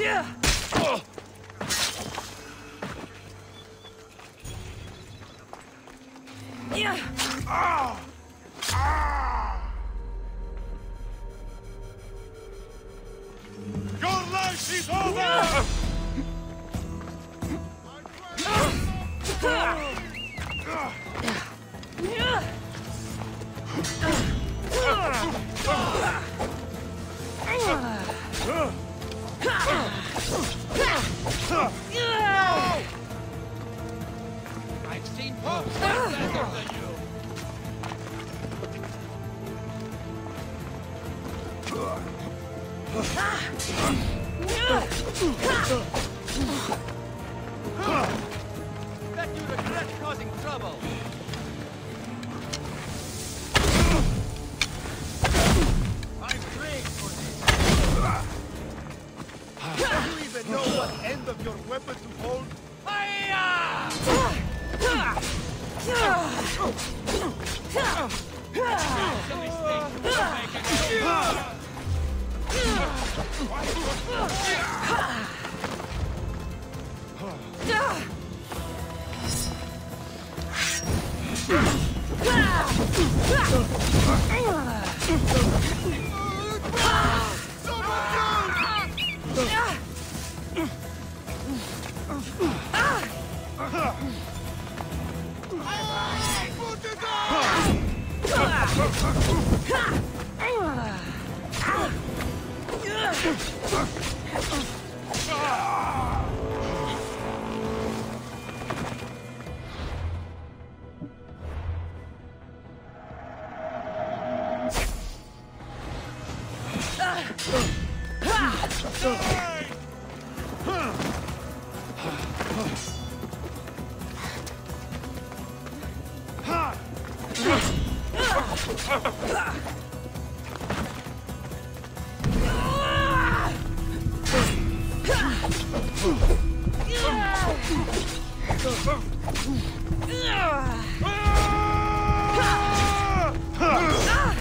Your life is over! I've seen folks better than you. Bet you regret causing trouble. I'm trained for this. Do you even know what end of your weapon to hold?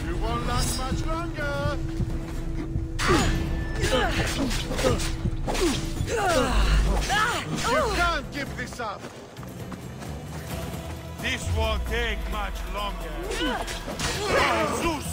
You won't last much longer. You can't give this up. This won't take much longer. Zeus!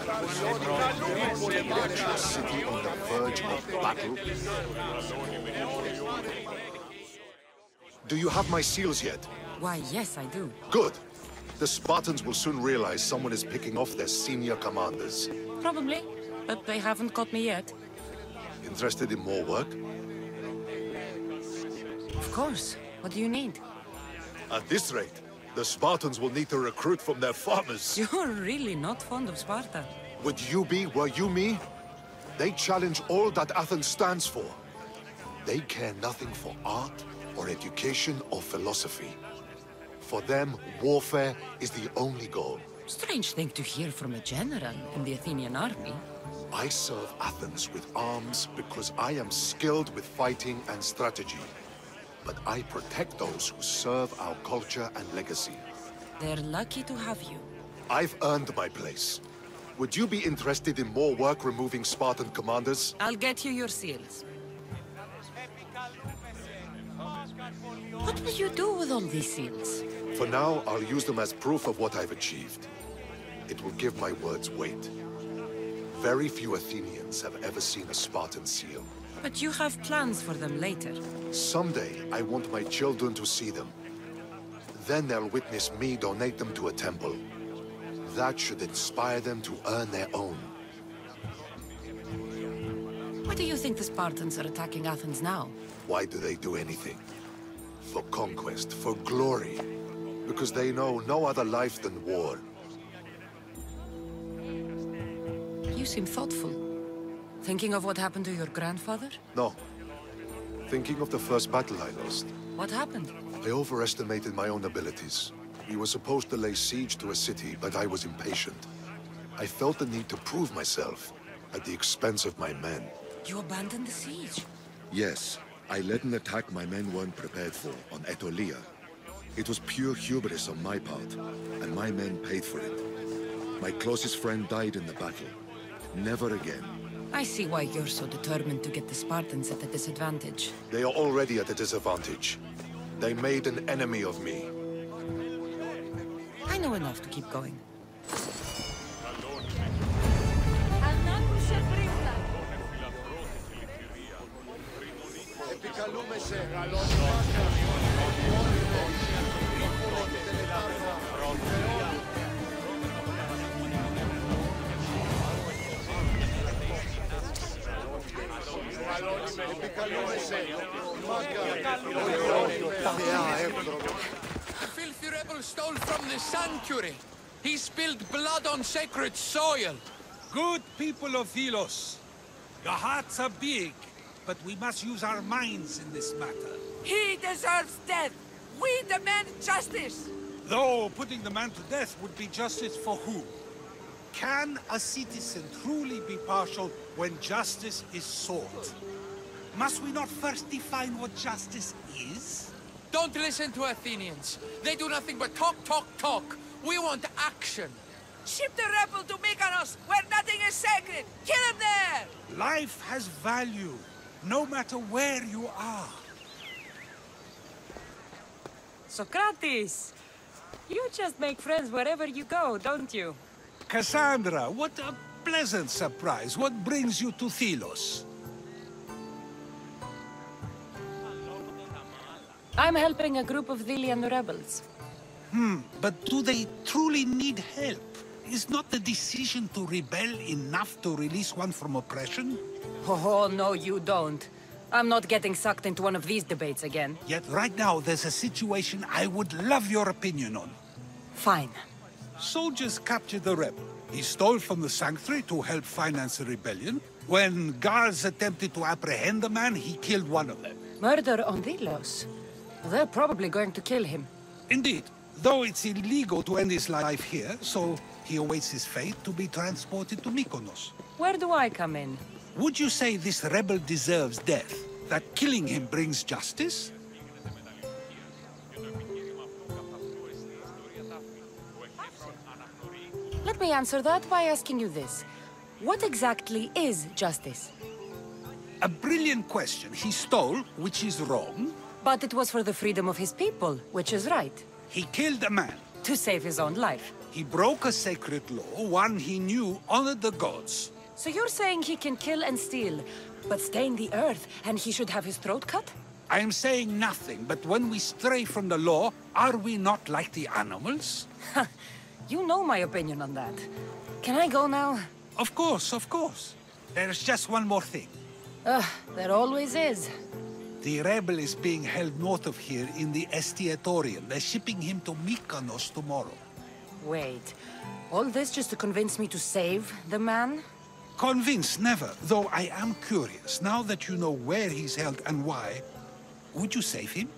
I was city on the verge of battle? Do you have my seals yet? Why, yes, I do. Good. The Spartans will soon realize someone is picking off their senior commanders. Probably, but they haven't got me yet. Interested in more work? Of course. What do you need? At this rate, the Spartans will need to recruit from their farmers. You're really not fond of Sparta. Would you be, were you me? They challenge all that Athens stands for. They care nothing for art, or education, or philosophy. For them, warfare is the only goal. Strange thing to hear from a general in the Athenian army. I serve Athens with arms because I am skilled with fighting and strategy. But I protect those who serve our culture and legacy. They're lucky to have you. I've earned my place. Would you be interested in more work removing Spartan commanders? I'll get you your seals. What will you do with all these seals? For now, I'll use them as proof of what I've achieved. It will give my words weight. Very few Athenians have ever seen a Spartan seal. But you have plans for them later. Someday, I want my children to see them. Then they'll witness me donate them to a temple. That should inspire them to earn their own. Why do you think the Spartans are attacking Athens now? Why do they do anything? For conquest, for glory. Because they know no other life than war. You seem thoughtful. Thinking of what happened to your grandfather? No. Thinking of the first battle I lost. What happened? I overestimated my own abilities. We were supposed to lay siege to a city, but I was impatient. I felt the need to prove myself at the expense of my men. You abandoned the siege? Yes, I led an attack my men weren't prepared for on Etolia. It was pure hubris on my part, and my men paid for it. My closest friend died in the battle. Never again. I see why you're so determined to get the Spartans at a disadvantage. They are already at a disadvantage. They made an enemy of me. I know enough to keep going. Filthy rebel stole from the sanctuary. He spilled blood on sacred soil. Good people of Thelos, your hearts are big, but we must use our minds in this matter. He deserves death! We demand justice! Though putting the man to death would be justice for who? Can a citizen truly be partial when justice is sought? Must we not first define what justice is? Don't listen to Athenians. They do nothing but talk, talk, talk. We want action. Ship the rebel to Mykonos, where nothing is sacred! Kill him there! Life has value, no matter where you are. Socrates! You just make friends wherever you go, don't you? Cassandra, what a pleasant surprise. What brings you to Thelos? I'm helping a group of Delian rebels. But do they truly need help? Is not the decision to rebel enough to release one from oppression? Oh, no, you don't. I'm not getting sucked into one of these debates again. Yet right now there's a situation I would love your opinion on. Fine. Soldiers captured the rebel. He stole from the sanctuary to help finance the rebellion. When guards attempted to apprehend the man, he killed one of them. Murder on Delos. They're probably going to kill him. Indeed, though it's illegal to end his life here, so he awaits his fate to be transported to Mykonos. Where do I come in? Would you say this rebel deserves death? That killing him brings justice? Let me answer that by asking you this. What exactly is justice? A brilliant question. He stole, which is wrong. But it was for the freedom of his people, which is right. He killed a man. To save his own life. He broke a sacred law, one he knew honored the gods. So you're saying he can kill and steal, but stain the earth, and he should have his throat cut? I am saying nothing, but when we stray from the law, are we not like the animals? You know my opinion on that. Can I go now? Of course, of course. There's just one more thing. There always is. The rebel is being held north of here in the Estiatorium. They're shipping him to Mykonos tomorrow. Wait, all this just to convince me to save the man? Convinced, never. Though I am curious, now that you know where he's held and why, would you save him?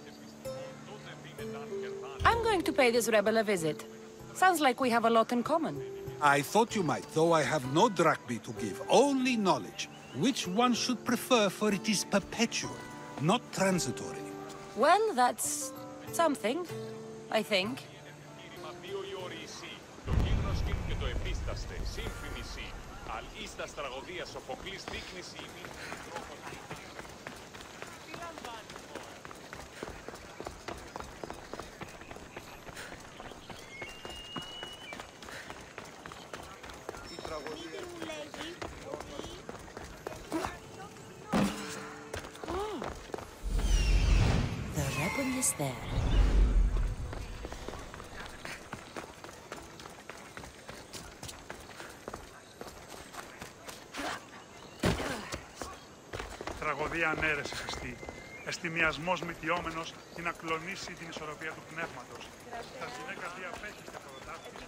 I'm going to pay this rebel a visit. Sounds like we have a lot in common. I thought you might, though I have no drachmae to give, only knowledge. Which one should prefer, for it is perpetual, not transitory. Well, that's something, I think. The rebel is there. Τραγωδία ανέρεση Χριστή. Εστιμιασμός μυτιόμενος ή να κλονίσει την ισορροπία του πνεύματος. Τα γυναίκα διαπέχει στα πρωτάθλια.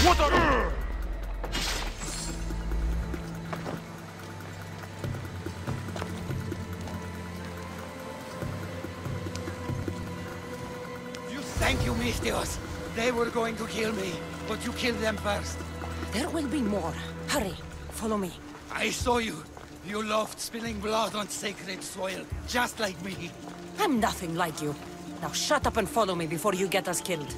What the... Thank you, Mistios. They were going to kill me, but you killed them first. There will be more. Hurry, follow me. I saw you. You loved spilling blood on sacred soil, just like me. I'm nothing like you. Now shut up and follow me before you get us killed.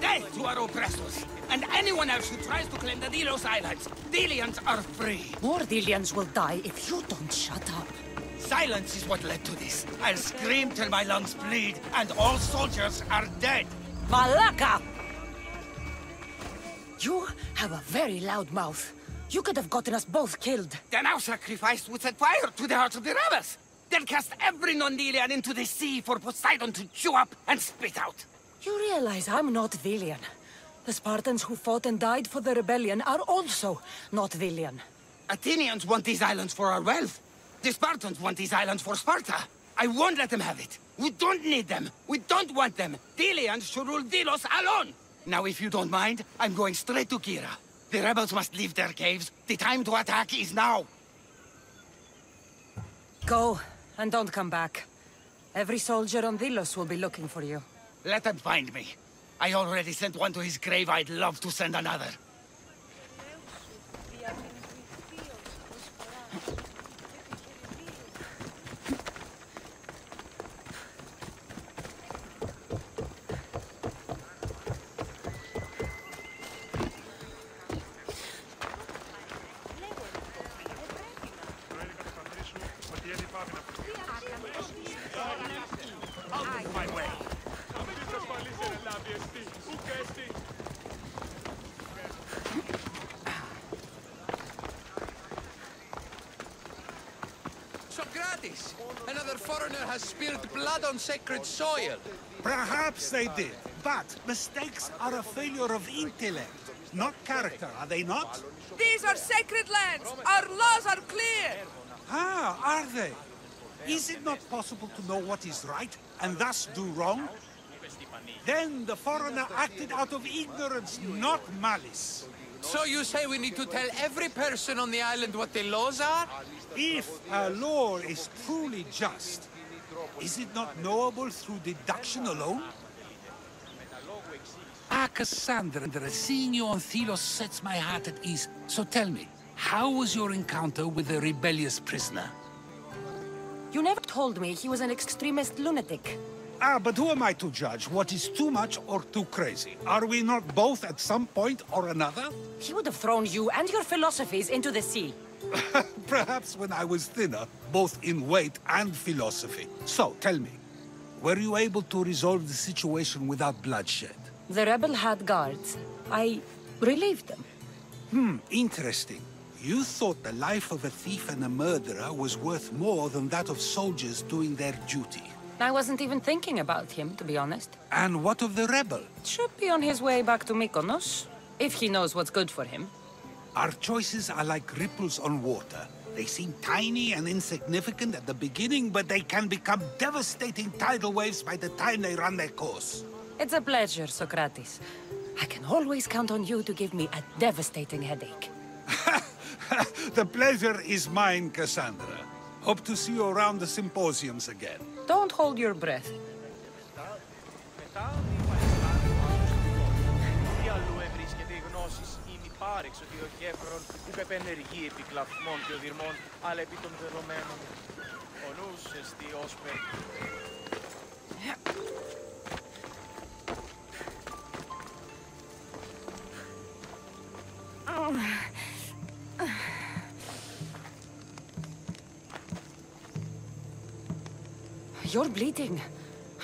Death to our oppressors, and anyone else who tries to claim the Delos Islands. Delians are free. More Delians will die if you don't shut up. Silence is what led to this. I'll scream till my lungs bleed, and all soldiers are dead. Malaka! You have a very loud mouth. You could have gotten us both killed. Then our sacrifice would set fire to the hearts of the rebels. They'll cast every non-Delian into the sea for Poseidon to chew up and spit out. You realize I'm not Delian. The Spartans who fought and died for the rebellion are also not Delian. Athenians want these islands for our wealth. The Spartans want these islands for Sparta. I won't let them have it. We don't need them. We don't want them. Delians should rule Delos alone. Now, if you don't mind, I'm going straight to Kira. The rebels must leave their caves. The time to attack is now. Go, and don't come back. Every soldier on Delos will be looking for you. Let them find me. I already sent one to his grave. I'd love to send another. Socrates! Another foreigner has spilled blood on sacred soil. Perhaps they did, but mistakes are a failure of intellect, not character, are they not? These are sacred lands! Our laws are clear! Ah, are they? Is it not possible to know what is right, and thus do wrong? Then the foreigner acted out of ignorance, not malice. So you say we need to tell every person on the island what the laws are? If a law is truly just, is it not knowable through deduction alone? Ah, Cassandra, seeing you on Thelos sets my heart at ease. So tell me, how was your encounter with the rebellious prisoner? You never told me he was an extremist lunatic. Ah, but who am I to judge what is too much or too crazy? Are we not both at some point or another? He would have thrown you and your philosophies into the sea. Perhaps when I was thinner, both in weight and philosophy. So, tell me, were you able to resolve the situation without bloodshed? The rebel had guards. I relieved them. Interesting. You thought the life of a thief and a murderer was worth more than that of soldiers doing their duty. I wasn't even thinking about him, to be honest. And what of the rebel? Should be on his way back to Mykonos, if he knows what's good for him. Our choices are like ripples on water. They seem tiny and insignificant at the beginning, but they can become devastating tidal waves by the time they run their course. It's a pleasure, Socrates. I can always count on you to give me a devastating headache. The pleasure is mine, Cassandra. Hope to see you around the symposiums again. Don't hold your breath. άρεξε ότι ο Χέφρον υπεπενεργεί επί κλαφμών και οδυρμών, αλλά επί των δεδομένων. Ο νους εστί όσπερ. You're bleeding.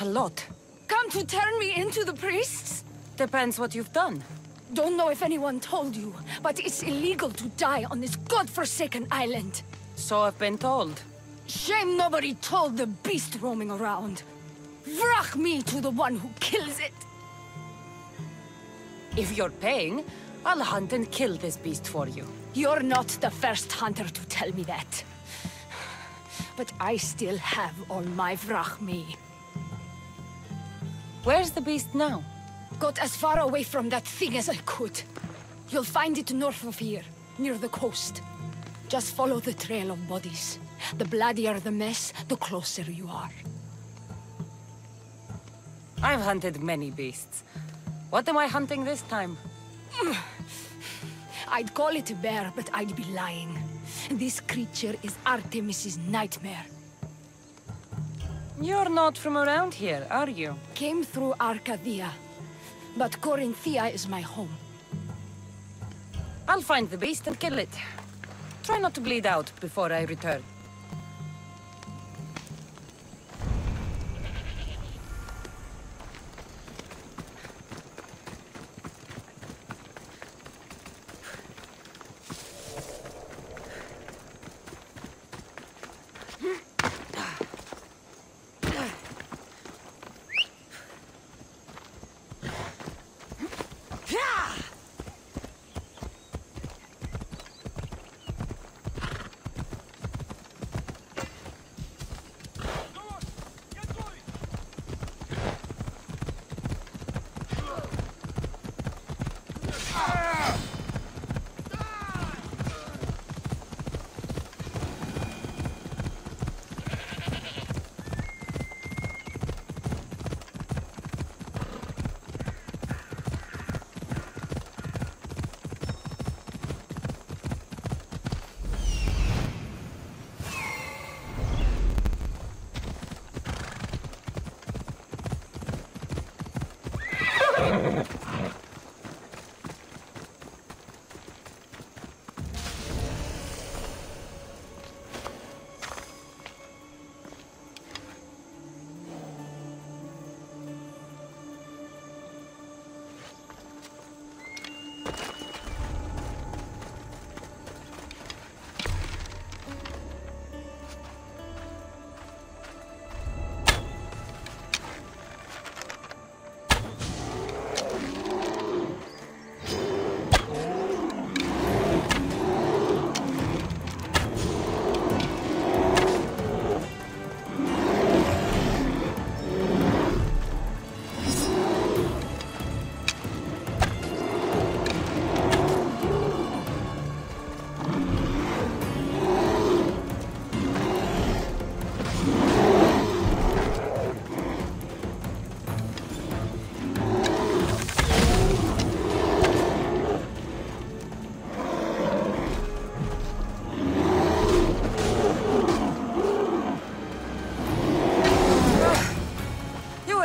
A lot. Come to turn me into the priests? Depends what you've done. Don't know if anyone told you, but it's illegal to die on this godforsaken island. So I've been told. Shame nobody told the beast roaming around. Vrach me to the one who kills it. If you're paying, I'll hunt and kill this beast for you. You're not the first hunter to tell me that. But I still have all my vrach me. Where's the beast now? Got as far away from that thing as I could. You'll find it north of here, near the coast. Just follow the trail of bodies. The bloodier the mess, the closer you are. I've hunted many beasts. What am I hunting this time? I'd call it a bear, but I'd be lying. This creature is Artemis's nightmare. You're not from around here, are you? Came through Arcadia, but Corinthia is my home. I'll find the beast and kill it. Try not to bleed out before I return.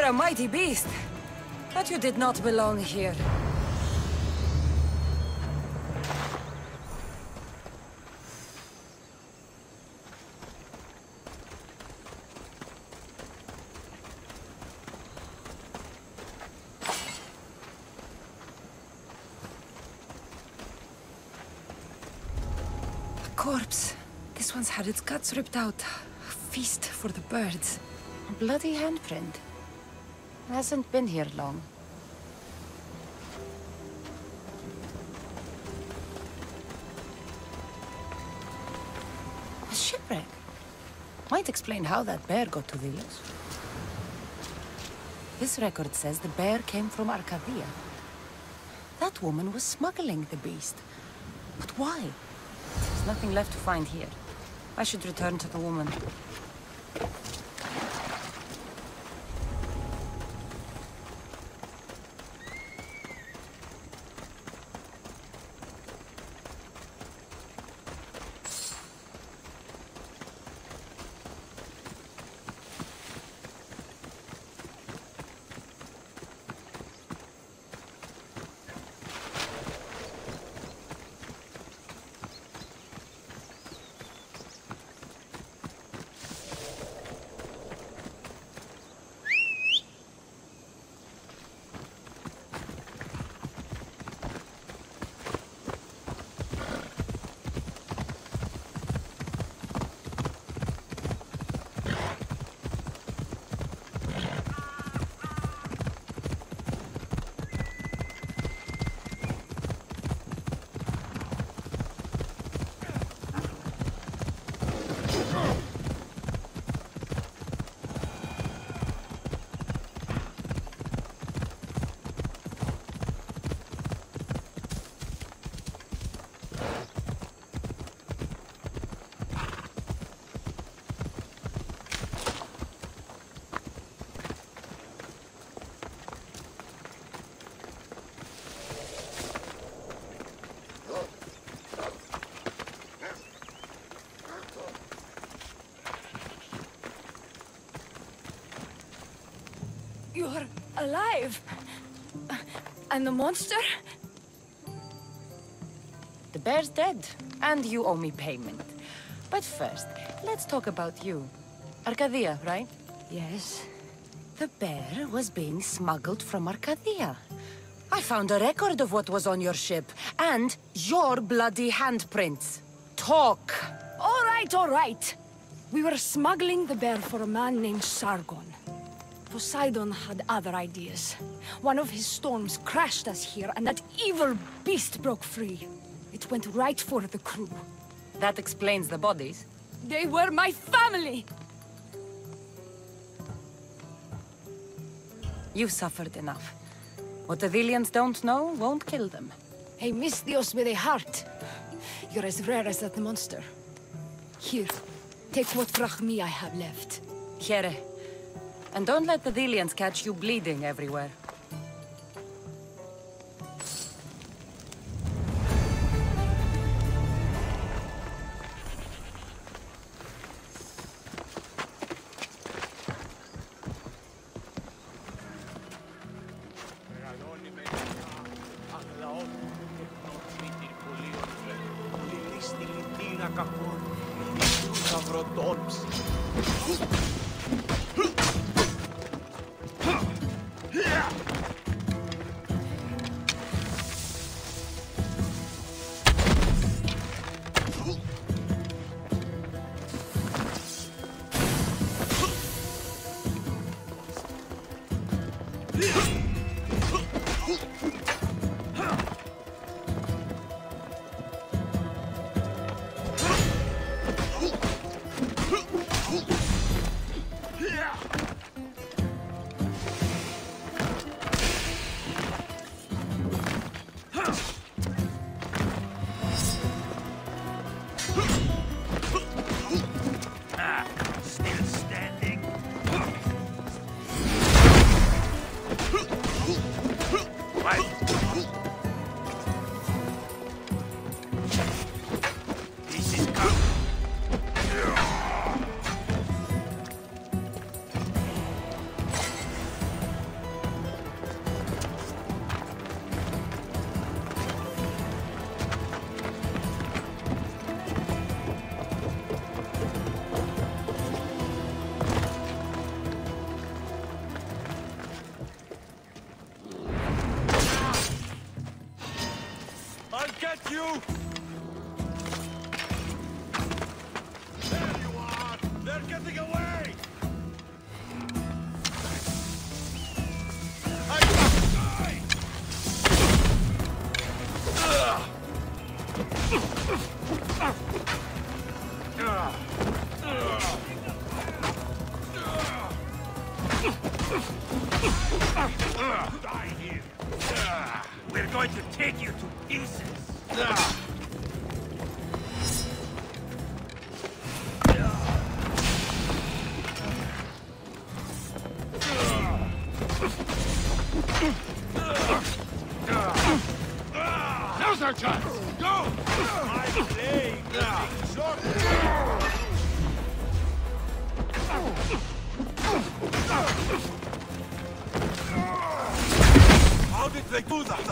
A mighty beast, but you did not belong here. A corpse. This one's had its guts ripped out. A feast for the birds. A bloody handprint. Hasn't been here long. A shipwreck. Might explain how that bear got to Delos. This record says the bear came from Arcadia. That woman was smuggling the beast. But why? There's nothing left to find here. I should return to the woman. You're alive. And the monster? The bear's dead, and you owe me payment. But first, let's talk about you. Arcadia, right? Yes. The bear was being smuggled from Arcadia. I found a record of what was on your ship, and your bloody handprints. Talk! All right. We were smuggling the bear for a man named Sargon. Poseidon had other ideas. One of his storms crashed us here, and that evil beast broke free. It went right for the crew. That explains the bodies. They were my family! You've suffered enough. What the Villians don't know won't kill them. A Misthios with a heart. You're as rare as that monster. Here, take what drachmi I have left. Here. And don't let the Villians catch you bleeding everywhere. We're going to take you to pieces. Now's our chance. Go! My blade is short. How did they do that?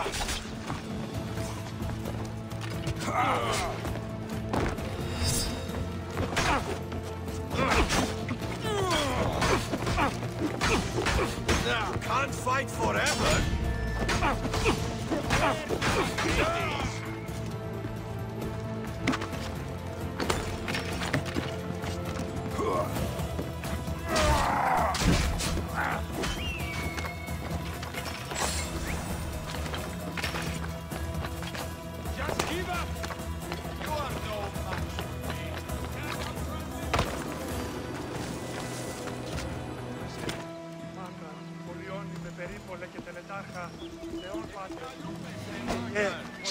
Can't fight forever. Just give up.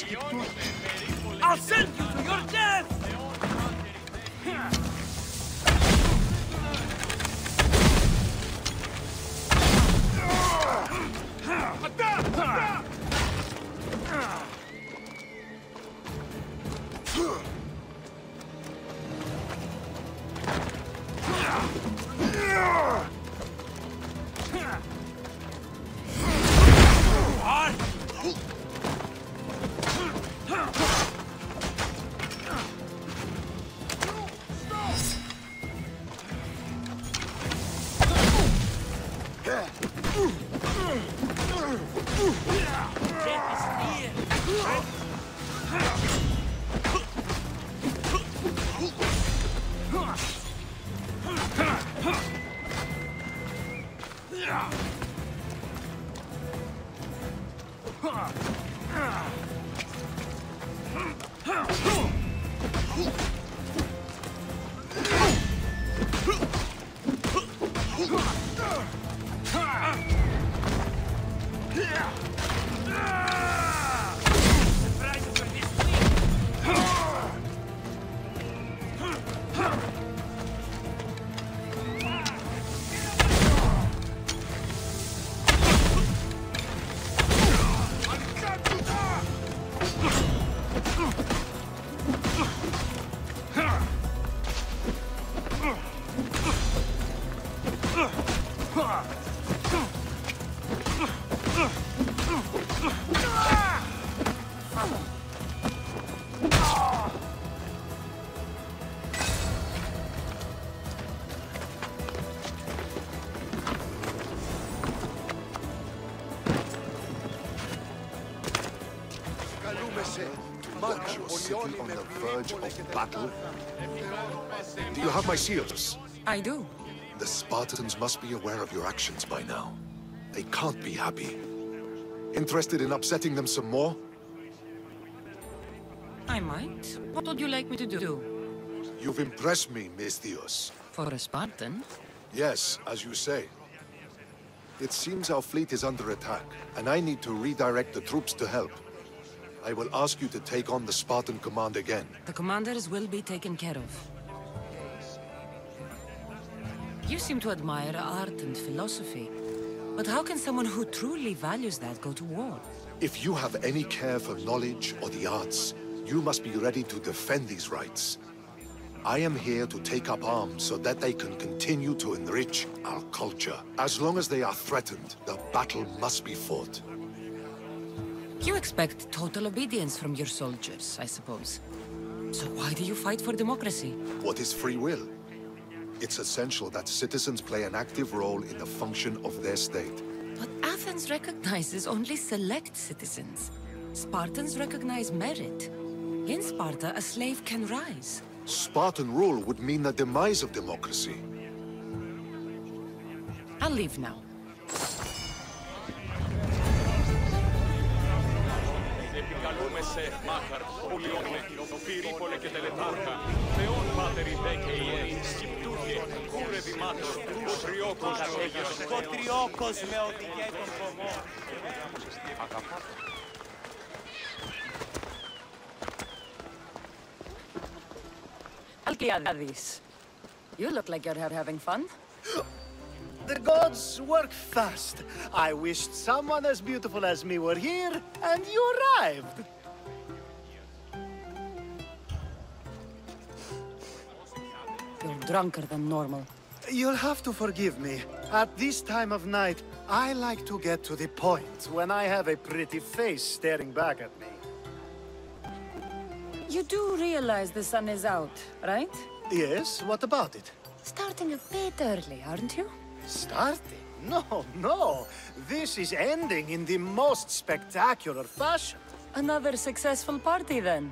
You are no match for me. I'll send you to your death! City on the verge of battle? Do you have my seals? I do. The Spartans must be aware of your actions by now. They can't be happy. Interested in upsetting them some more? I might. What would you like me to do? You've impressed me, Misthios. For a Spartan? Yes, as you say. It seems our fleet is under attack, and I need to redirect the troops to help. I will ask you to take on the Spartan command again. The commanders will be taken care of. You seem to admire art and philosophy. But how can someone who truly values that go to war? If you have any care for knowledge or the arts, you must be ready to defend these rights. I am here to take up arms so that they can continue to enrich our culture. As long as they are threatened, the battle must be fought. You expect total obedience from your soldiers, I suppose. So why do you fight for democracy? What is free will? It's essential that citizens play an active role in the function of their state. But Athens recognizes only select citizens. Spartans recognize merit. In Sparta, a slave can rise. Spartan rule would mean the demise of democracy. I'll leave now. Alkiadis, you look like you're having fun. The gods work fast. I wished someone as beautiful as me were here, and you arrived. You're drunker than normal. You'll have to forgive me. At this time of night, I like to get to the point when I have a pretty face staring back at me. You do realize the sun is out, right? Yes, what about it? Starting a bit early, aren't you? Starting? No, no. This is ending in the most spectacular fashion. Another successful party, then?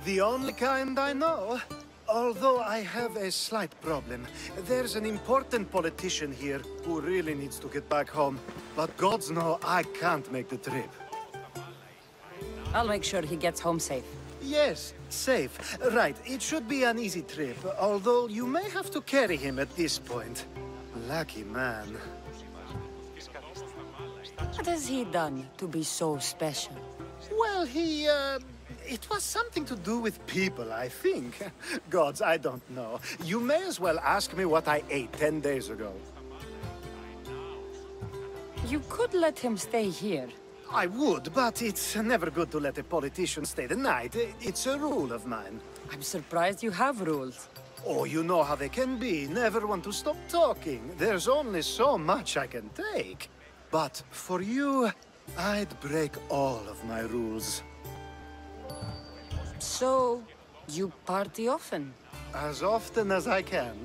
The only kind I know. Although I have a slight problem. There's an important politician here who really needs to get back home. But gods know I can't make the trip. I'll make sure he gets home safe. Yes, safe. Right, it should be an easy trip, although you may have to carry him at this point. Lucky man. What has he done to be so special? Well, it was something to do with people, I think. Gods, I don't know. You may as well ask me what I ate 10 days ago. You could let him stay here. I would, but it's never good to let a politician stay the night. It's a rule of mine. I'm surprised you have rules. Oh, you know how they can be. Never want to stop talking. There's only so much I can take. But for you, I'd break all of my rules. So, you party often? As often as I can.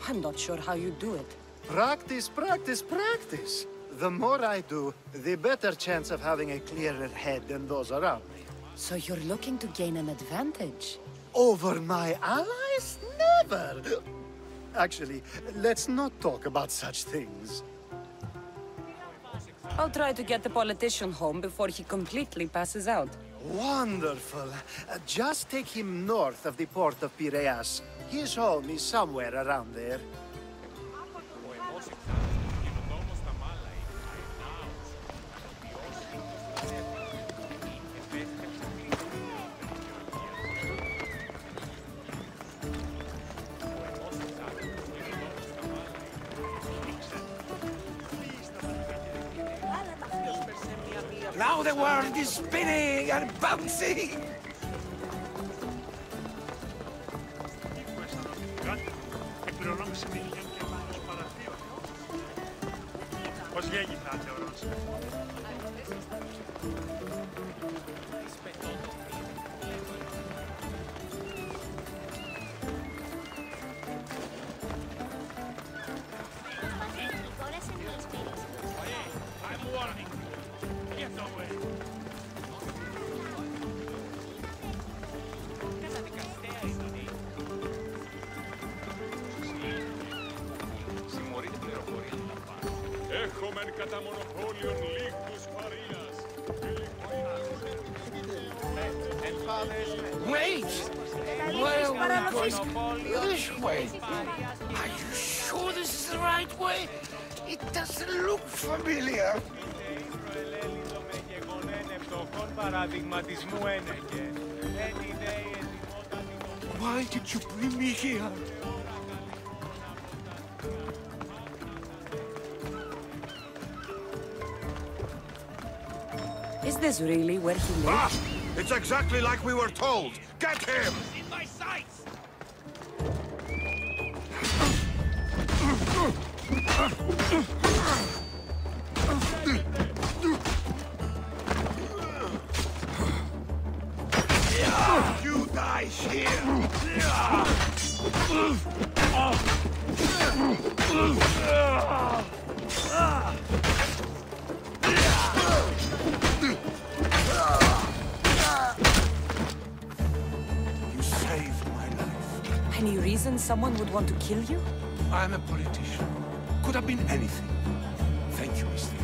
I'm not sure how you do it. Practice, practice, practice. The more I do, the better chance of having a clearer head than those around me. So you're looking to gain an advantage? Over my allies? Never! Actually, let's not talk about such things. I'll try to get the politician home before he completely passes out. Wonderful. Just take him north of the port of Piraeus. His home is somewhere around there. Now the world is spinning and bouncing! Wait! Where are we going? This way. Are you sure this is the right way? It doesn't look familiar. Why did you bring me here? Is this really where he lives? Ah! It's exactly like we were told! Get him! In my sights! You die here! You saved my life. Any reason someone would want to kill you? I'm a politician. Could have been anything. Thank you, Mistress.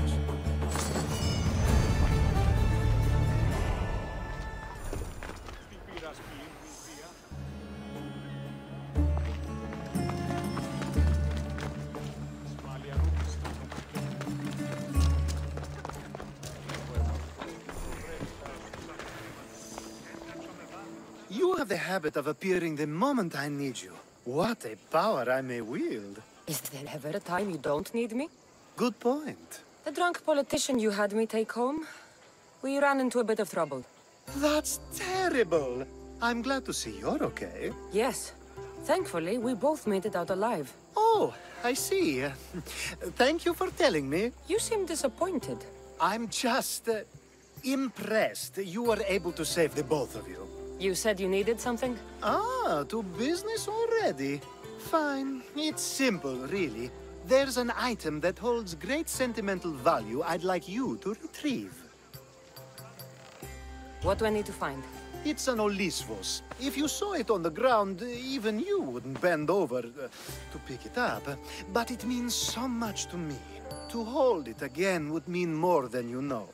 You have the habit of appearing the moment I need you. What a power I may wield. Is there ever a time you don't need me? Good point. The drunk politician you had me take home? We ran into a bit of trouble. That's terrible. I'm glad to see you're okay. Yes. Thankfully, we both made it out alive. Oh, I see. Thank you for telling me. You seem disappointed. I'm just impressed you were able to save the both of you. You said you needed something? Ah, to business already. Fine. It's simple, really. There's an item that holds great sentimental value I'd like you to retrieve. What do I need to find? It's an Olisvos. If you saw it on the ground, even you wouldn't bend over to pick it up. But it means so much to me. To hold it again would mean more than you know.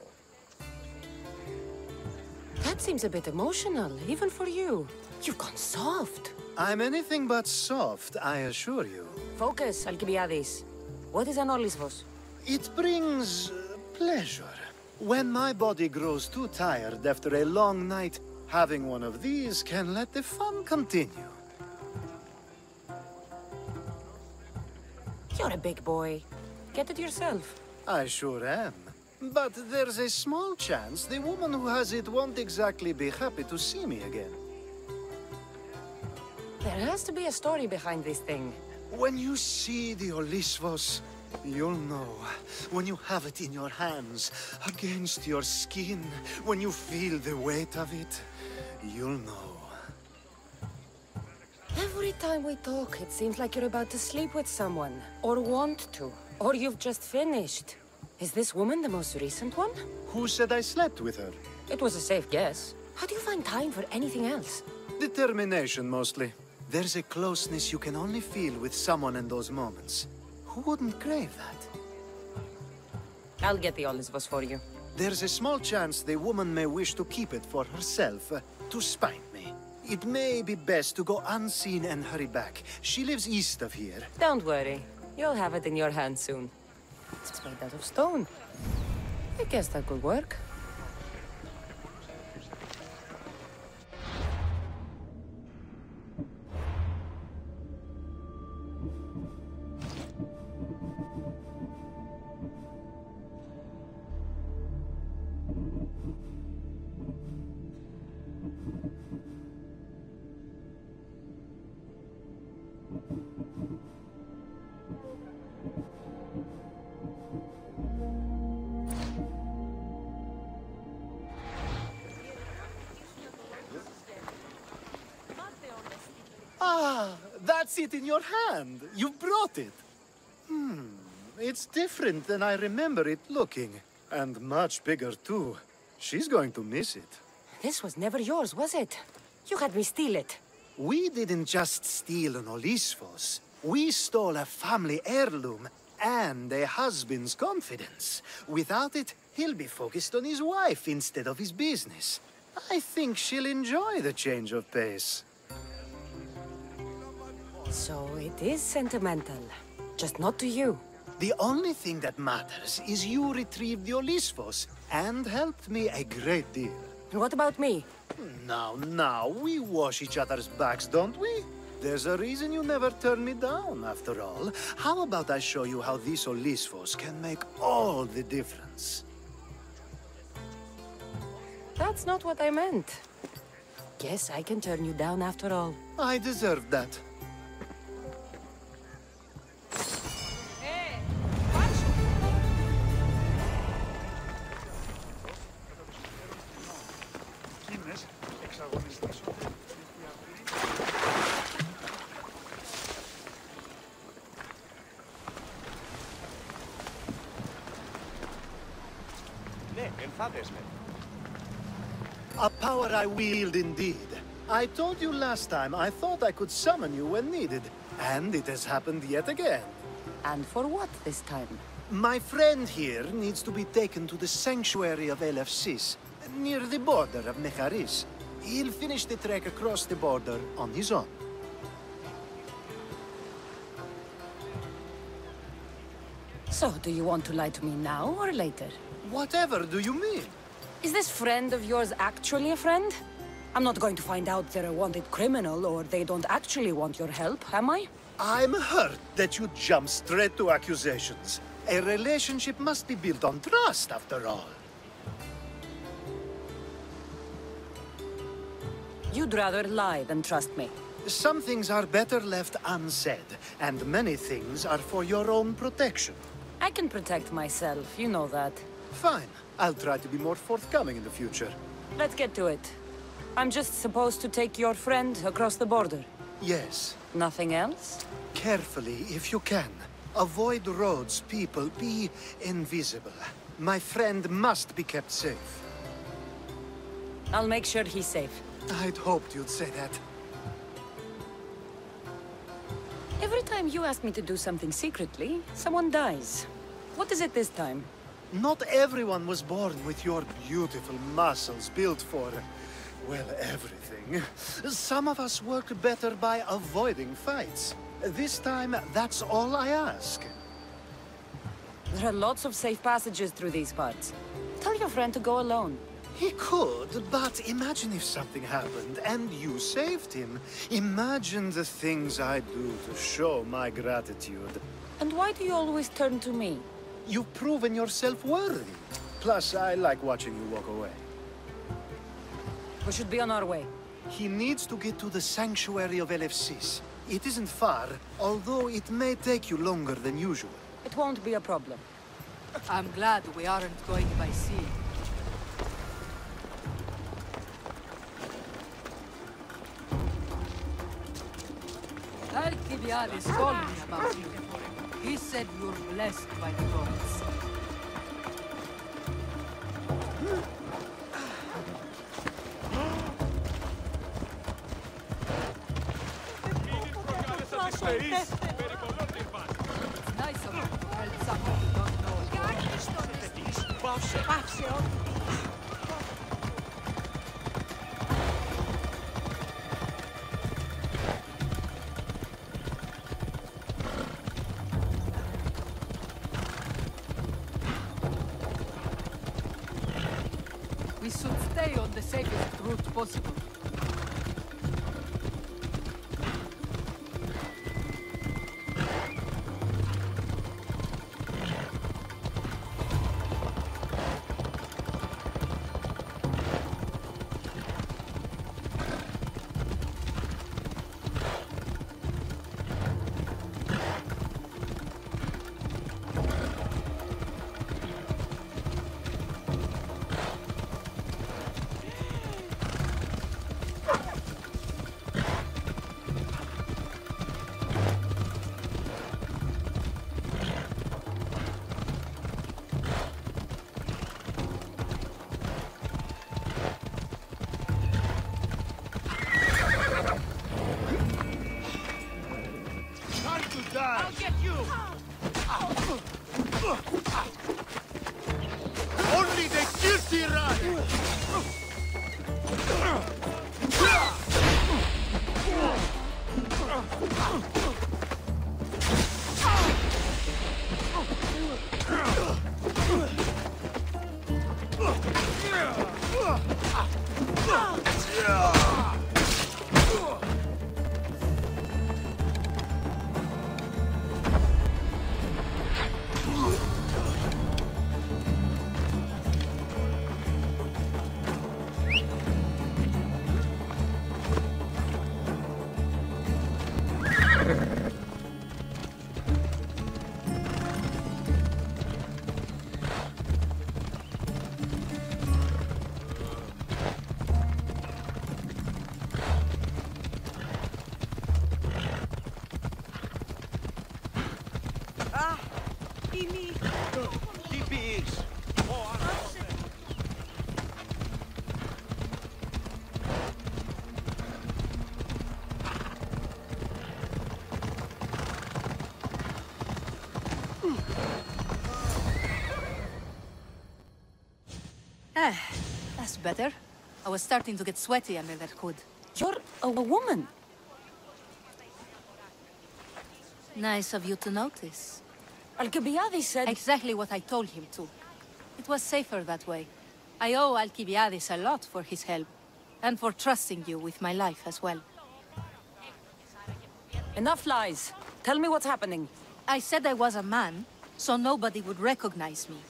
That seems a bit emotional, even for you. You've gone soft. I'm anything but soft, I assure you. Focus, Alcibiades. What is an Olisvos? It brings pleasure. When my body grows too tired after a long night, having one of these can let the fun continue. You're a big boy. Get it yourself. I sure am. But there's a small chance the woman who has it won't exactly be happy to see me again. There has to be a story behind this thing. When you see the Olisvos, you'll know. When you have it in your hands, against your skin, when you feel the weight of it, you'll know. Every time we talk, it seems like you're about to sleep with someone. Or want to. Or you've just finished. Is this woman the most recent one? Who said I slept with her? It was a safe guess. How do you find time for anything else? Determination, mostly. There's a closeness you can only feel with someone in those moments. Who wouldn't crave that? I'll get the olives for you. There's a small chance the woman may wish to keep it for herself, to spite me. It may be best to go unseen and hurry back. She lives east of here. Don't worry. You'll have it in your hand soon. It's made out of stone. I guess that could work. Ah, that's it in your hand. You brought it. It's different than I remember it looking. And much bigger, too. She's going to miss it. This was never yours, was it? You had me steal it. We didn't just steal an Olisfos. We stole a family heirloom and a husband's confidence. Without it, he'll be focused on his wife instead of his business. I think she'll enjoy the change of pace. So it is sentimental. Just not to you. The only thing that matters is you retrieved the Olisfos and helped me a great deal. What about me? Now, we wash each other's backs, don't we? There's a reason you never turn me down, after all. How about I show you how these Olisfos can make all the difference? That's not what I meant. Guess I can turn you down after all. I deserve that. A power I wield indeed. I told you last time I thought I could summon you when needed, and it has happened yet again. And for what this time? My friend here needs to be taken to the sanctuary of Elefsis, near the border of Mecharis. He'll finish the trek across the border on his own. So, do you want to lie to me now or later? Whatever do you mean? Is this friend of yours actually a friend? I'm not going to find out they're a wanted criminal or they don't actually want your help, am I? I'm hurt that you jump straight to accusations. A relationship must be built on trust, after all. You'd rather lie than trust me. Some things are better left unsaid, and many things are for your own protection. I can protect myself, you know that. Fine. I'll try to be more forthcoming in the future. Let's get to it. I'm just supposed to take your friend across the border. Yes. Nothing else? Carefully, if you can. Avoid roads, people. Be invisible. My friend must be kept safe. I'll make sure he's safe. I'd hoped you'd say that. Every time you ask me to do something secretly, someone dies. What is it this time? Not everyone was born with your beautiful muscles built for, well, everything. Some of us work better by avoiding fights. This time, that's all I ask. There are lots of safe passages through these parts. Tell your friend to go alone. He could, but imagine if something happened and you saved him. Imagine the things I'd do to show my gratitude. And why do you always turn to me? You've proven yourself worthy. Plus, I like watching you walk away. We should be on our way. He needs to get to the sanctuary of Elefsis. It isn't far, although it may take you longer than usual. It won't be a problem. I'm glad we aren't going by sea. Alcibiades told me about you. He said you're blessed by the gods. It's nice of you to help someone who don't know. Πάψε ό,τι. We should stay on the safest route possible. I'll get you! Only the guilty run! That's better. I was starting to get sweaty under that hood. You're a woman. Nice of you to notice. Alcibiades said... Exactly what I told him to. It was safer that way. I owe Alcibiades a lot for his help. And for trusting you with my life as well. Enough lies. Tell me what's happening. I said I was a man, so nobody would recognize me.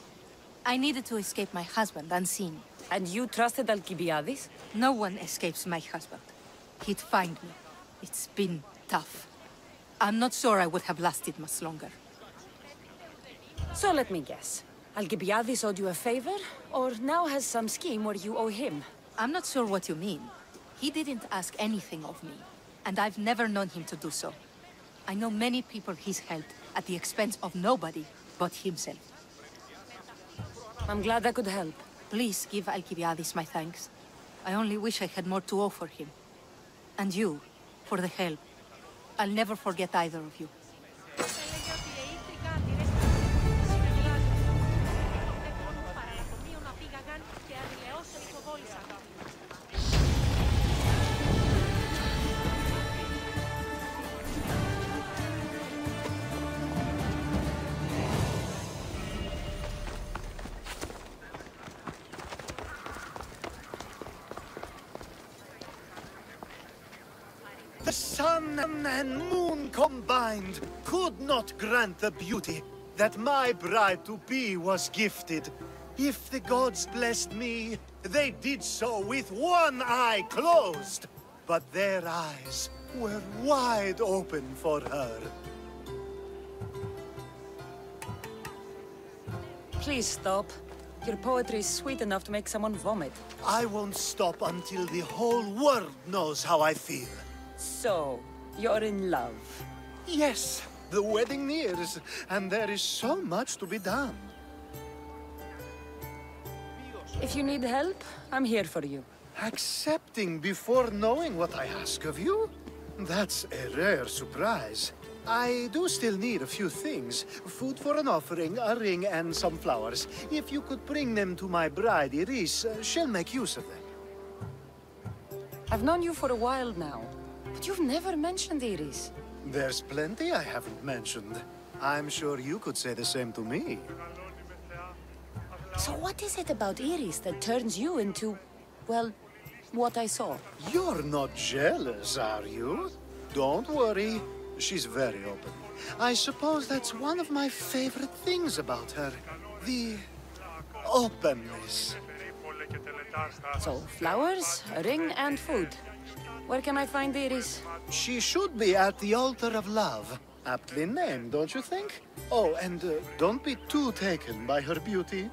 I needed to escape my husband unseen. And you trusted Alcibiades? No one escapes my husband. He'd find me. It's been tough. I'm not sure I would have lasted much longer. So let me guess. Alcibiades owed you a favor, or now has some scheme where you owe him? I'm not sure what you mean. He didn't ask anything of me, and I've never known him to do so. I know many people he's helped at the expense of nobody but himself. I'm glad I could help. Please give Alcibiades my thanks. I only wish I had more to offer him. And you, for the help. I'll never forget either of you. The sun and moon combined could not grant the beauty that my bride-to-be was gifted. If the gods blessed me, they did so with one eye closed. But their eyes were wide open for her. Please stop. Your poetry is sweet enough to make someone vomit. I won't stop until the whole world knows how I feel. So, you're in love? Yes, the wedding nears, and there is so much to be done. If you need help, I'm here for you. Accepting before knowing what I ask of you? That's a rare surprise. I do still need a few things. Food for an offering, a ring, and some flowers. If you could bring them to my bride, Iris, she'll make use of them. I've known you for a while now, but you've never mentioned Iris. There's plenty I haven't mentioned. I'm sure you could say the same to me. So what is it about Iris that turns you into, well, what I saw? You're not jealous, are you? Don't worry. She's very open. I suppose that's one of my favorite things about her. The openness. So, flowers, a ring, and food. Where can I find Iris? She should be at the altar of love. Aptly named, don't you think? Oh, and don't be too taken by her beauty.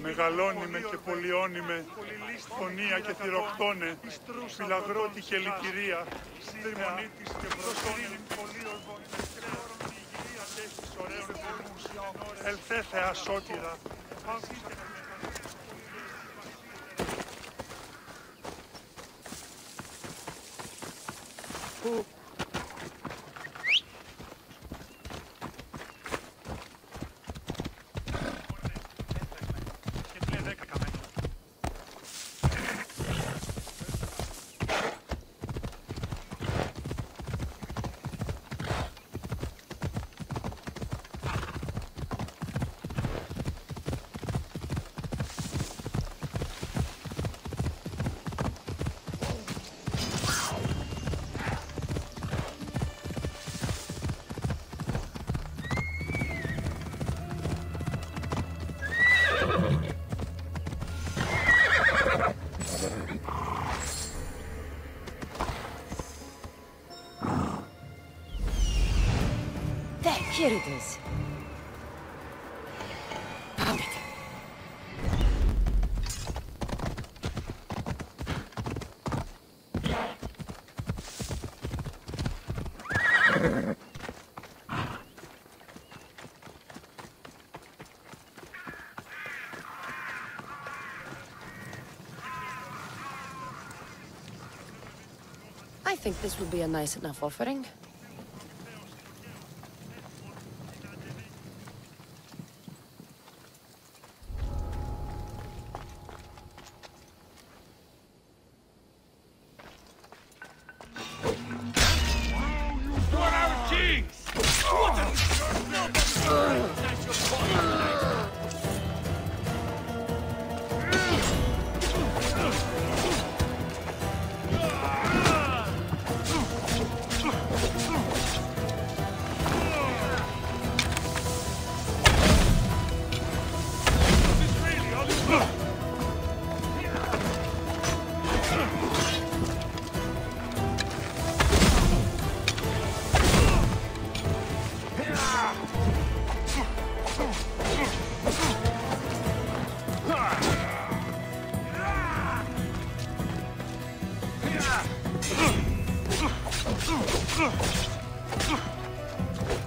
Μεγαλώνει με και πολιώνει με, φωνία και θηροκτώνε, φυλαγρώτη και λυτηρία, τριμονή της και βροχώνει, ελθέ Θεά σώτηρα. Here it is. Found it. I think this will be a nice enough offering.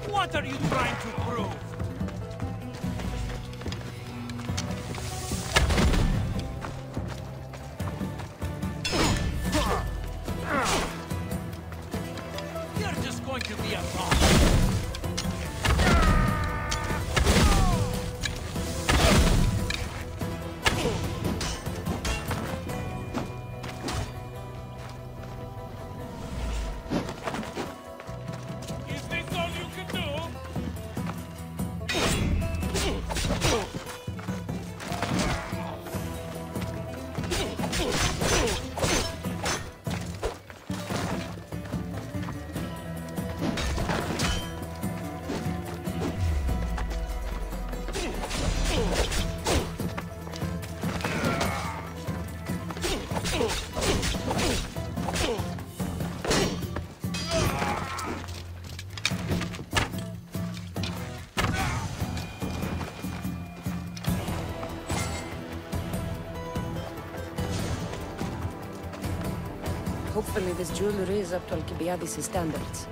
What are you trying to prove? You're just going to be a pawn. Hopefully this jewelry is up to Alcibiades' standards.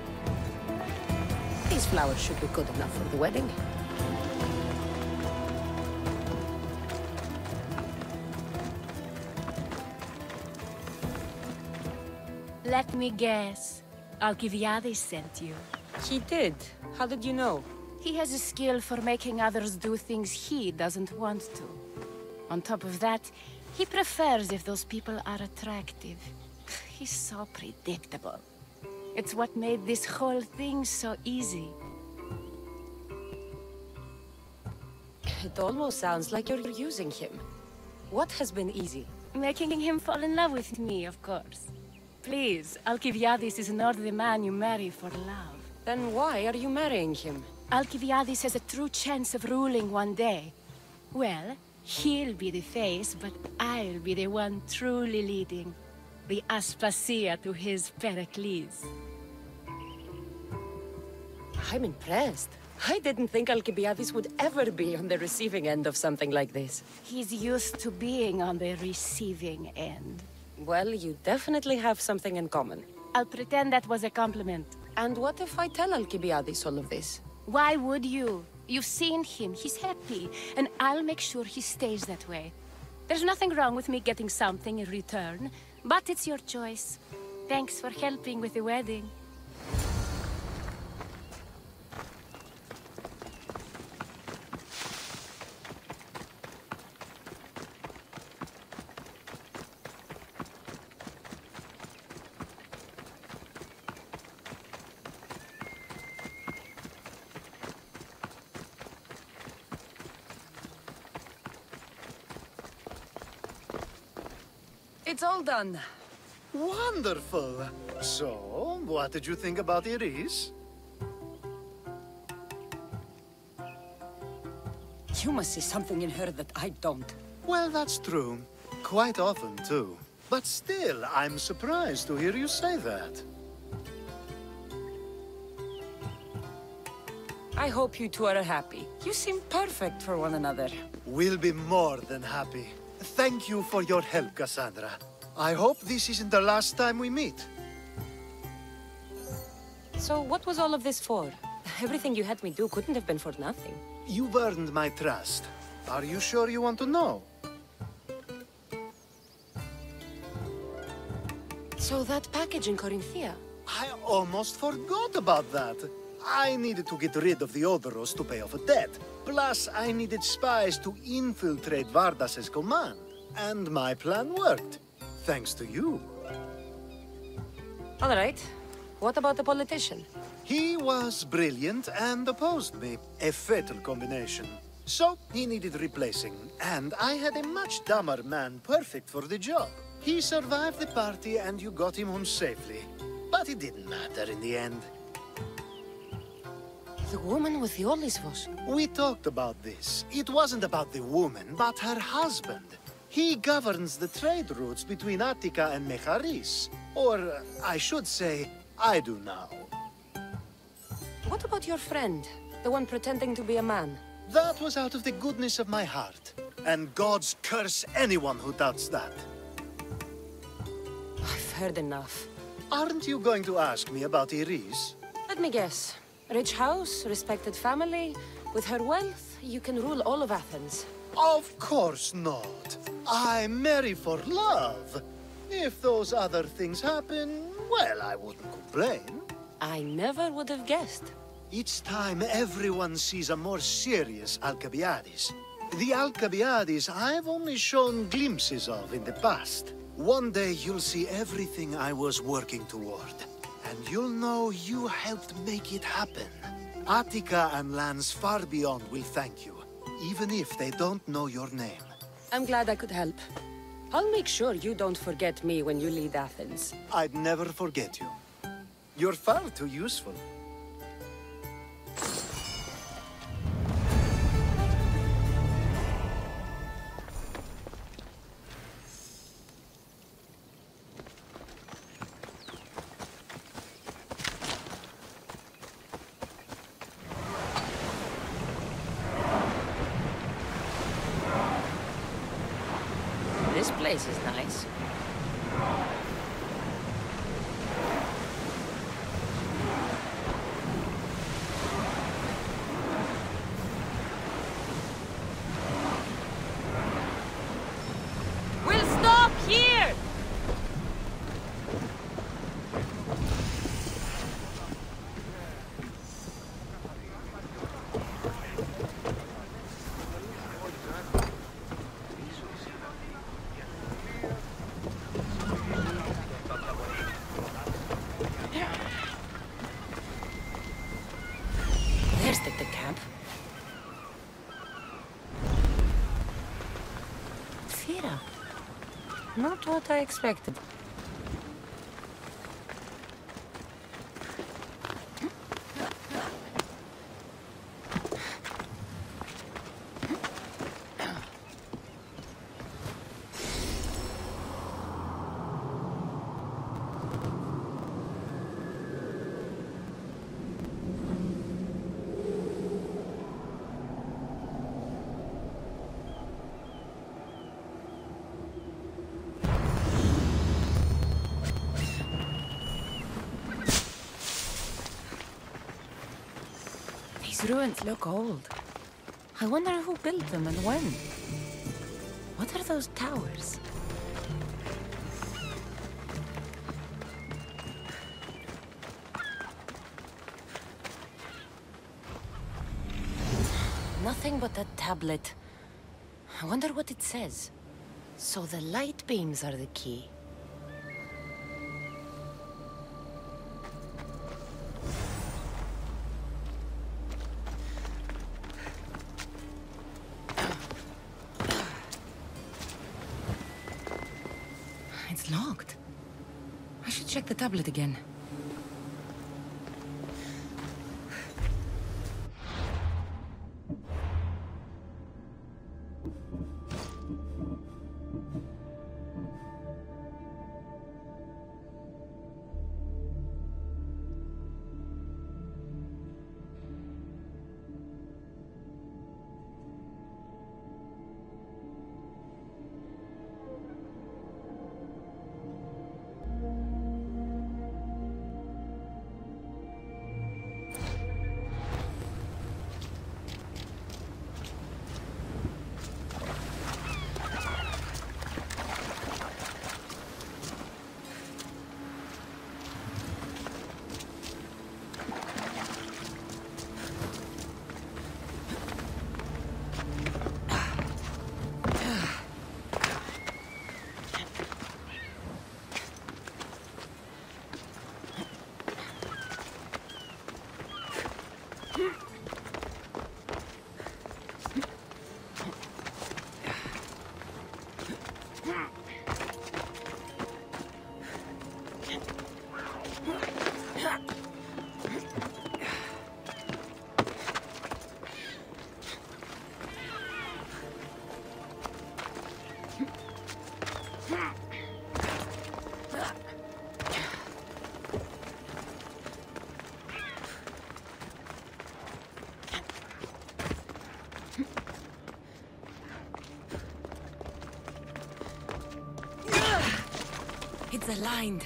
These flowers should be good enough for the wedding. Let me guess. Alcibiades sent you. He did. How did you know? He has a skill for making others do things he doesn't want to. On top of that, he prefers if those people are attractive. He's so predictable. It's what made this whole thing so easy. It almost sounds like you're using him. What has been easy? Making him fall in love with me, of course. Please, Alcibiades is not the man you marry for love. Then why are you marrying him? Alcibiades has a true chance of ruling one day. Well, he'll be the face, but I'll be the one truly leading. The Aspasia to his Pericles. I'm impressed. I didn't think Alcibiades would ever be on the receiving end of something like this. He's used to being on the receiving end. Well, you definitely have something in common. I'll pretend that was a compliment. And what if I tell Alcibiades all of this? Why would you? You've seen him, he's happy, and I'll make sure he stays that way. There's nothing wrong with me getting something in return, but it's your choice. Thanks for helping with the wedding. It's all done. Wonderful. So, what did you think about Iris? You must see something in her that I don't. Well, that's true. Quite often, too. But still, I'm surprised to hear you say that. I hope you two are happy. You seem perfect for one another. We'll be more than happy. Thank you for your help, Cassandra. I hope this isn't the last time we meet. So what was all of this for? Everything you had me do couldn't have been for nothing. You've earned my trust. Are you sure you want to know? So that package in Corinthia? I almost forgot about that. I needed to get rid of the Odoros to pay off a debt. Plus, I needed spies to infiltrate Vardas's command. And my plan worked. Thanks to you. All right. What about the politician? He was brilliant and opposed me. A fatal combination. So, he needed replacing. And I had a much dumber man perfect for the job. He survived the party and you got him home safely. But it didn't matter in the end. The woman with the Olisvos. We talked about this. It wasn't about the woman, but her husband. He governs the trade routes between Attica and Mecharis. Or, I should say, I do now. What about your friend? The one pretending to be a man? That was out of the goodness of my heart. And gods curse anyone who doubts that. I've heard enough. Aren't you going to ask me about Iris? Let me guess. Rich house, respected family. With her wealth, you can rule all of Athens. Of course not. I marry for love. If those other things happen, well, I wouldn't complain. I never would have guessed. Each time everyone sees a more serious Alcibiades. The Alcibiades I've only shown glimpses of in the past. One day you'll see everything I was working toward. And you'll know you helped make it happen. Attica and lands far beyond will thank you, even if they don't know your name. I'm glad I could help. I'll make sure you don't forget me when you lead Athens. I'd never forget you. You're far too useful. This place is nice. We'll stop here! Not what I expected. These ruins look old. I wonder who built them and when. What are those towers? Nothing but a tablet. I wonder what it says. So the light beams are the key. It's locked. I should check the tablet again. It's aligned.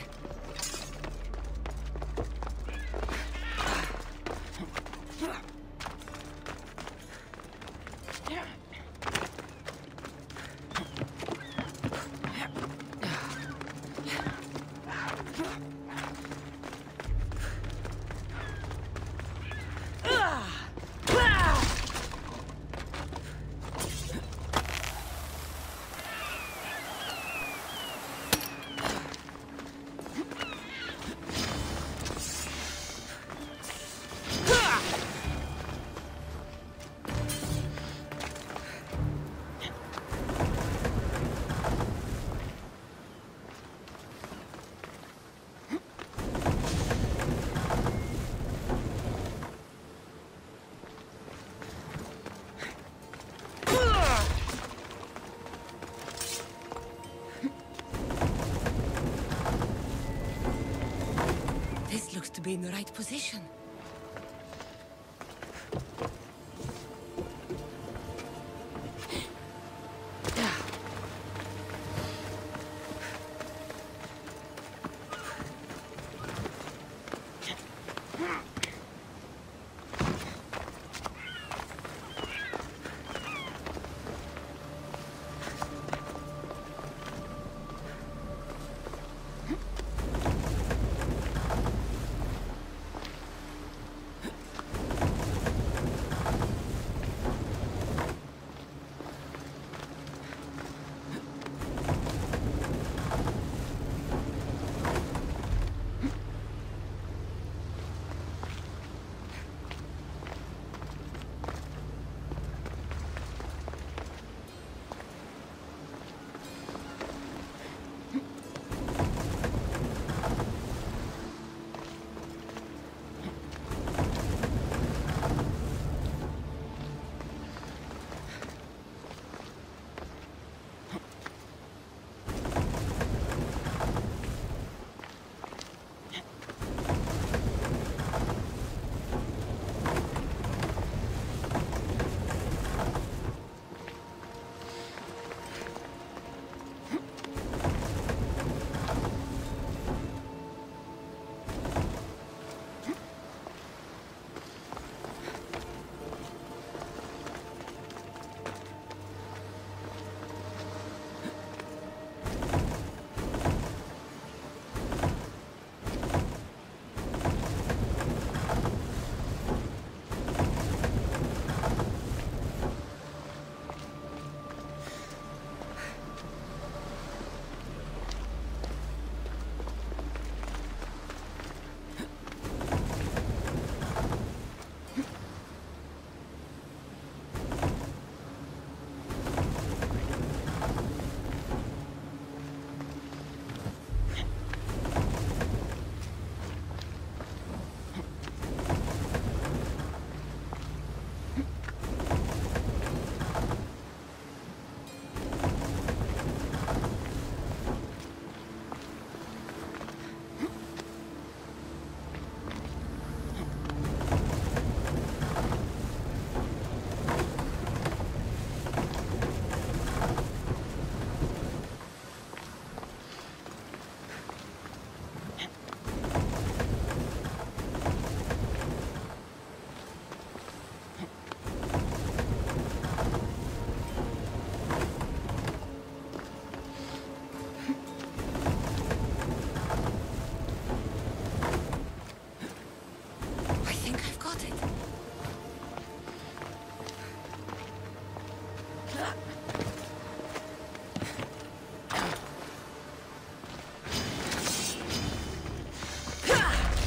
To be in the right position.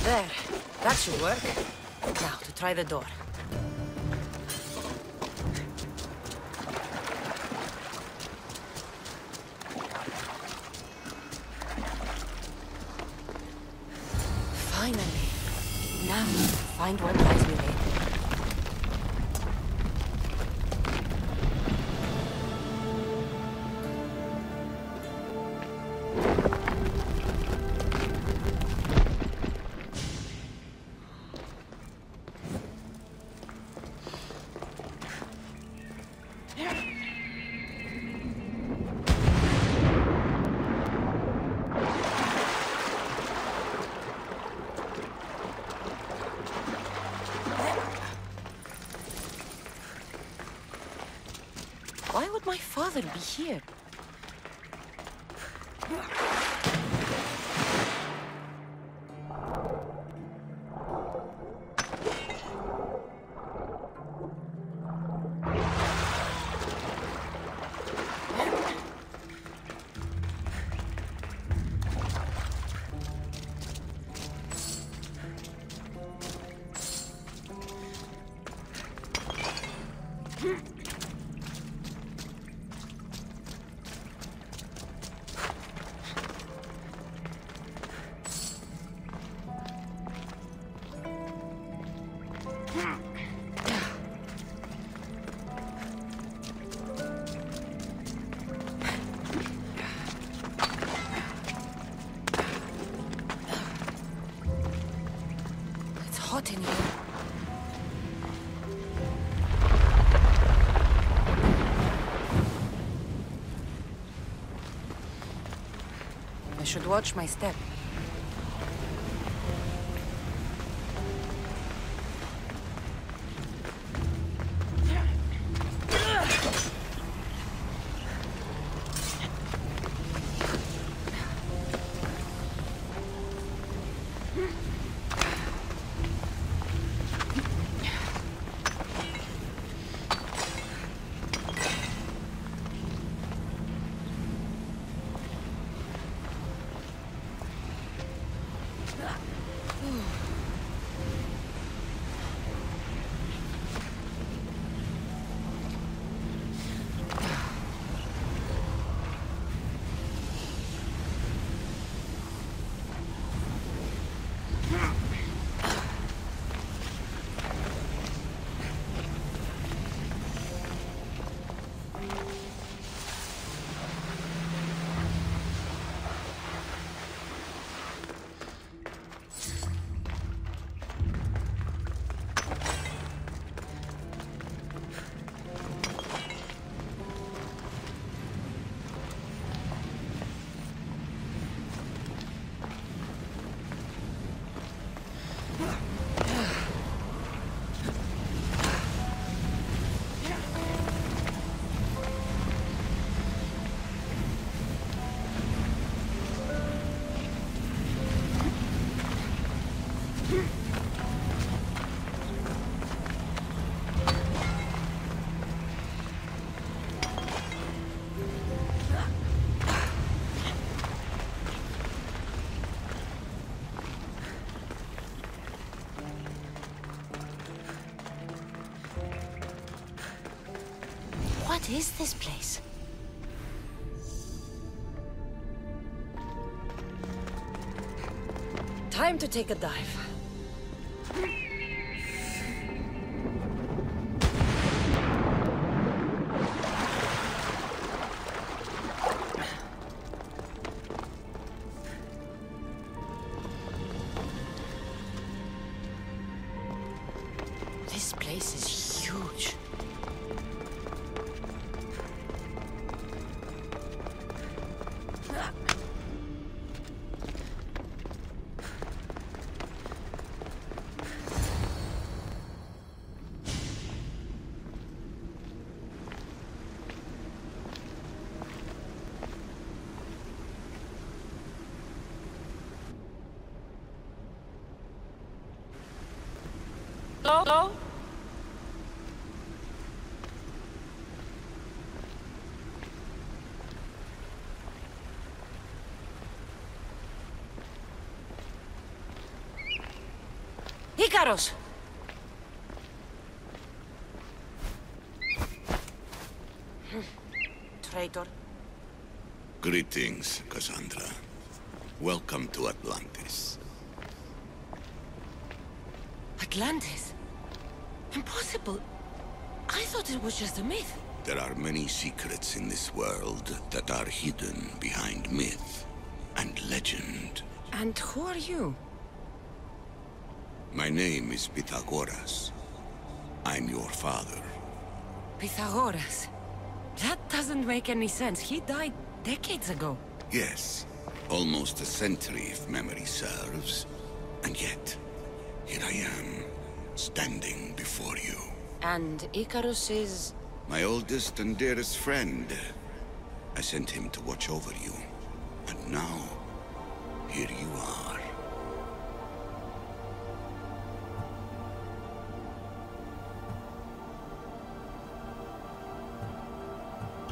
There. That should work. Now, to try the door. Finally. Now, find what lies within. Why would my father be here? Hot in here. I should watch my step. What is this place? Time to take a dive. This place is huge. Hello? Icaros! Traitor. Greetings, Cassandra. Welcome to Atlantis. Atlantis? Impossible. I thought it was just a myth. There are many secrets in this world that are hidden behind myth and legend. And who are you? My name is Pythagoras. I'm your father. Pythagoras? That doesn't make any sense. He died decades ago. Yes, almost a century if memory serves. And yet, here I am, standing before you. And Icarus is... My oldest and dearest friend. I sent him to watch over you. And now, here you are.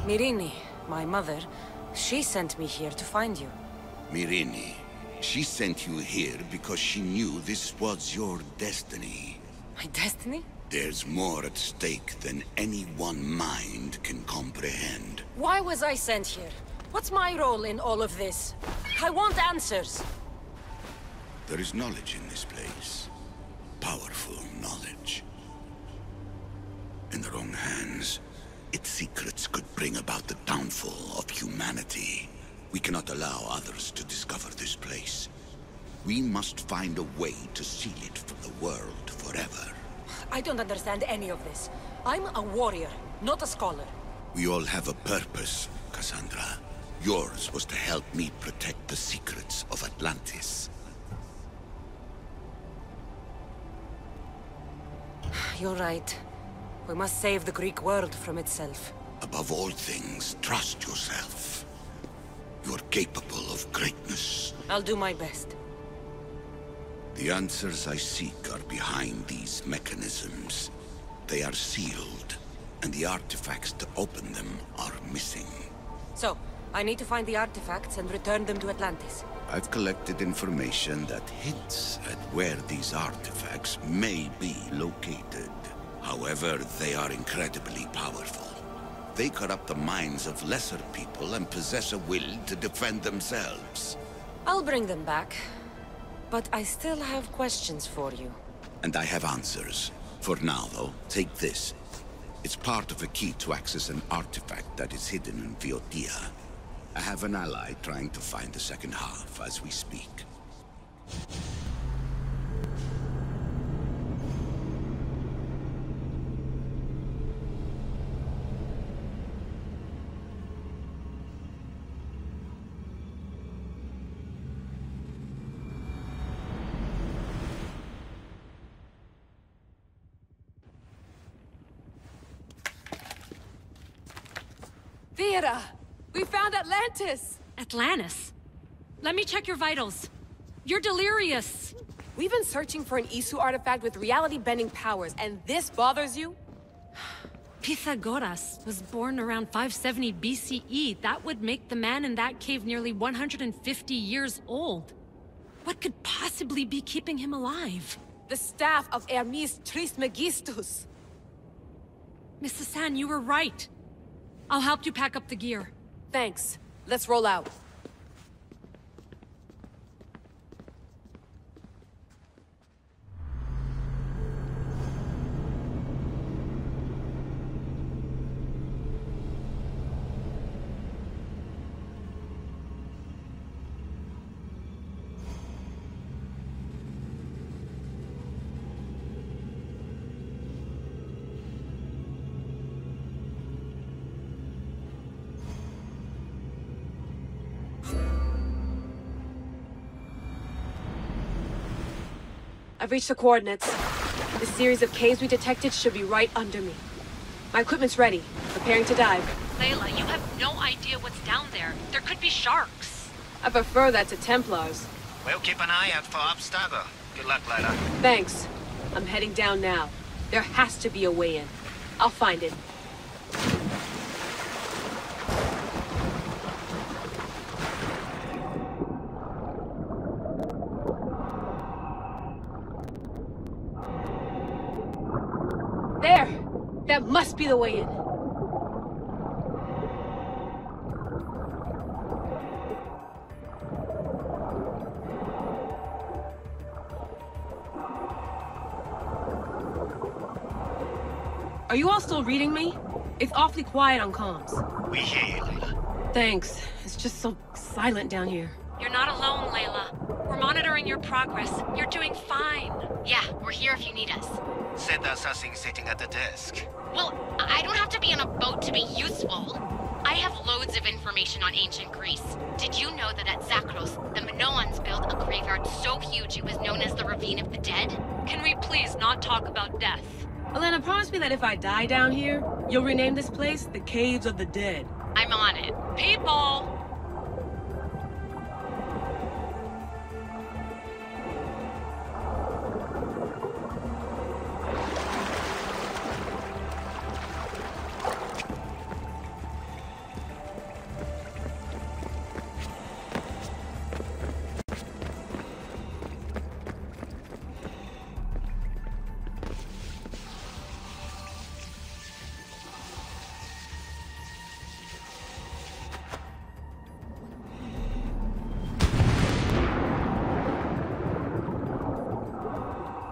Myrrine, my mother, she sent me here to find you. Myrrine, she sent you here because she knew this was your destiny. My destiny? There's more at stake than any one mind can comprehend. Why was I sent here? What's my role in all of this? I want answers. There is knowledge in this place. Powerful knowledge. In the wrong hands, its secrets could bring about the downfall of humanity. We cannot allow others to discover this place. We must find a way to seal it from the world forever. I don't understand any of this. I'm a warrior, not a scholar. We all have a purpose, Cassandra. Yours was to help me protect the secrets of Atlantis. You're right. We must save the Greek world from itself. Above all things, trust yourself. You're capable of greatness. I'll do my best. The answers I seek are behind these mechanisms. They are sealed, and the artifacts to open them are missing. So, I need to find the artifacts and return them to Atlantis. I've collected information that hints at where these artifacts may be located. However, they are incredibly powerful. They corrupt the minds of lesser people and possess a will to defend themselves. I'll bring them back. But I still have questions for you. And I have answers. For now, though, take this. It's part of a key to access an artifact that is hidden in Viotia. I have an ally trying to find the second half as we speak. Vera! We found Atlantis! Atlantis? Let me check your vitals. You're delirious. We've been searching for an Isu artifact with reality-bending powers, and this bothers you? Pythagoras was born around 570 BCE. That would make the man in that cave nearly 150 years old. What could possibly be keeping him alive? The staff of Hermes Trismegistus. Mrs. San, you were right. I'll help you pack up the gear. Thanks. Let's roll out. I've reached the coordinates. The series of caves we detected should be right under me. My equipment's ready, preparing to dive. Layla, you have no idea what's down there. There could be sharks. I prefer that to Templars. We'll keep an eye out for Obstacle. Good luck, Layla. Thanks. I'm heading down now. There has to be a way in. I'll find it. That must be the way in. Are you all still reading me? It's awfully quiet on comms. We hear you, Layla. Thanks. It's just so silent down here. You're not alone, Layla. We're monitoring your progress. You're doing fine. Yeah, we're here if you need us. Said there's nothing sitting at the desk. Well, I don't have to be on a boat to be useful. I have loads of information on ancient Greece. Did you know that at Zakros, the Minoans built a graveyard so huge it was known as the Ravine of the Dead? Can we please not talk about death? Elena, promise me that if I die down here, you'll rename this place the Caves of the Dead. I'm on it. People!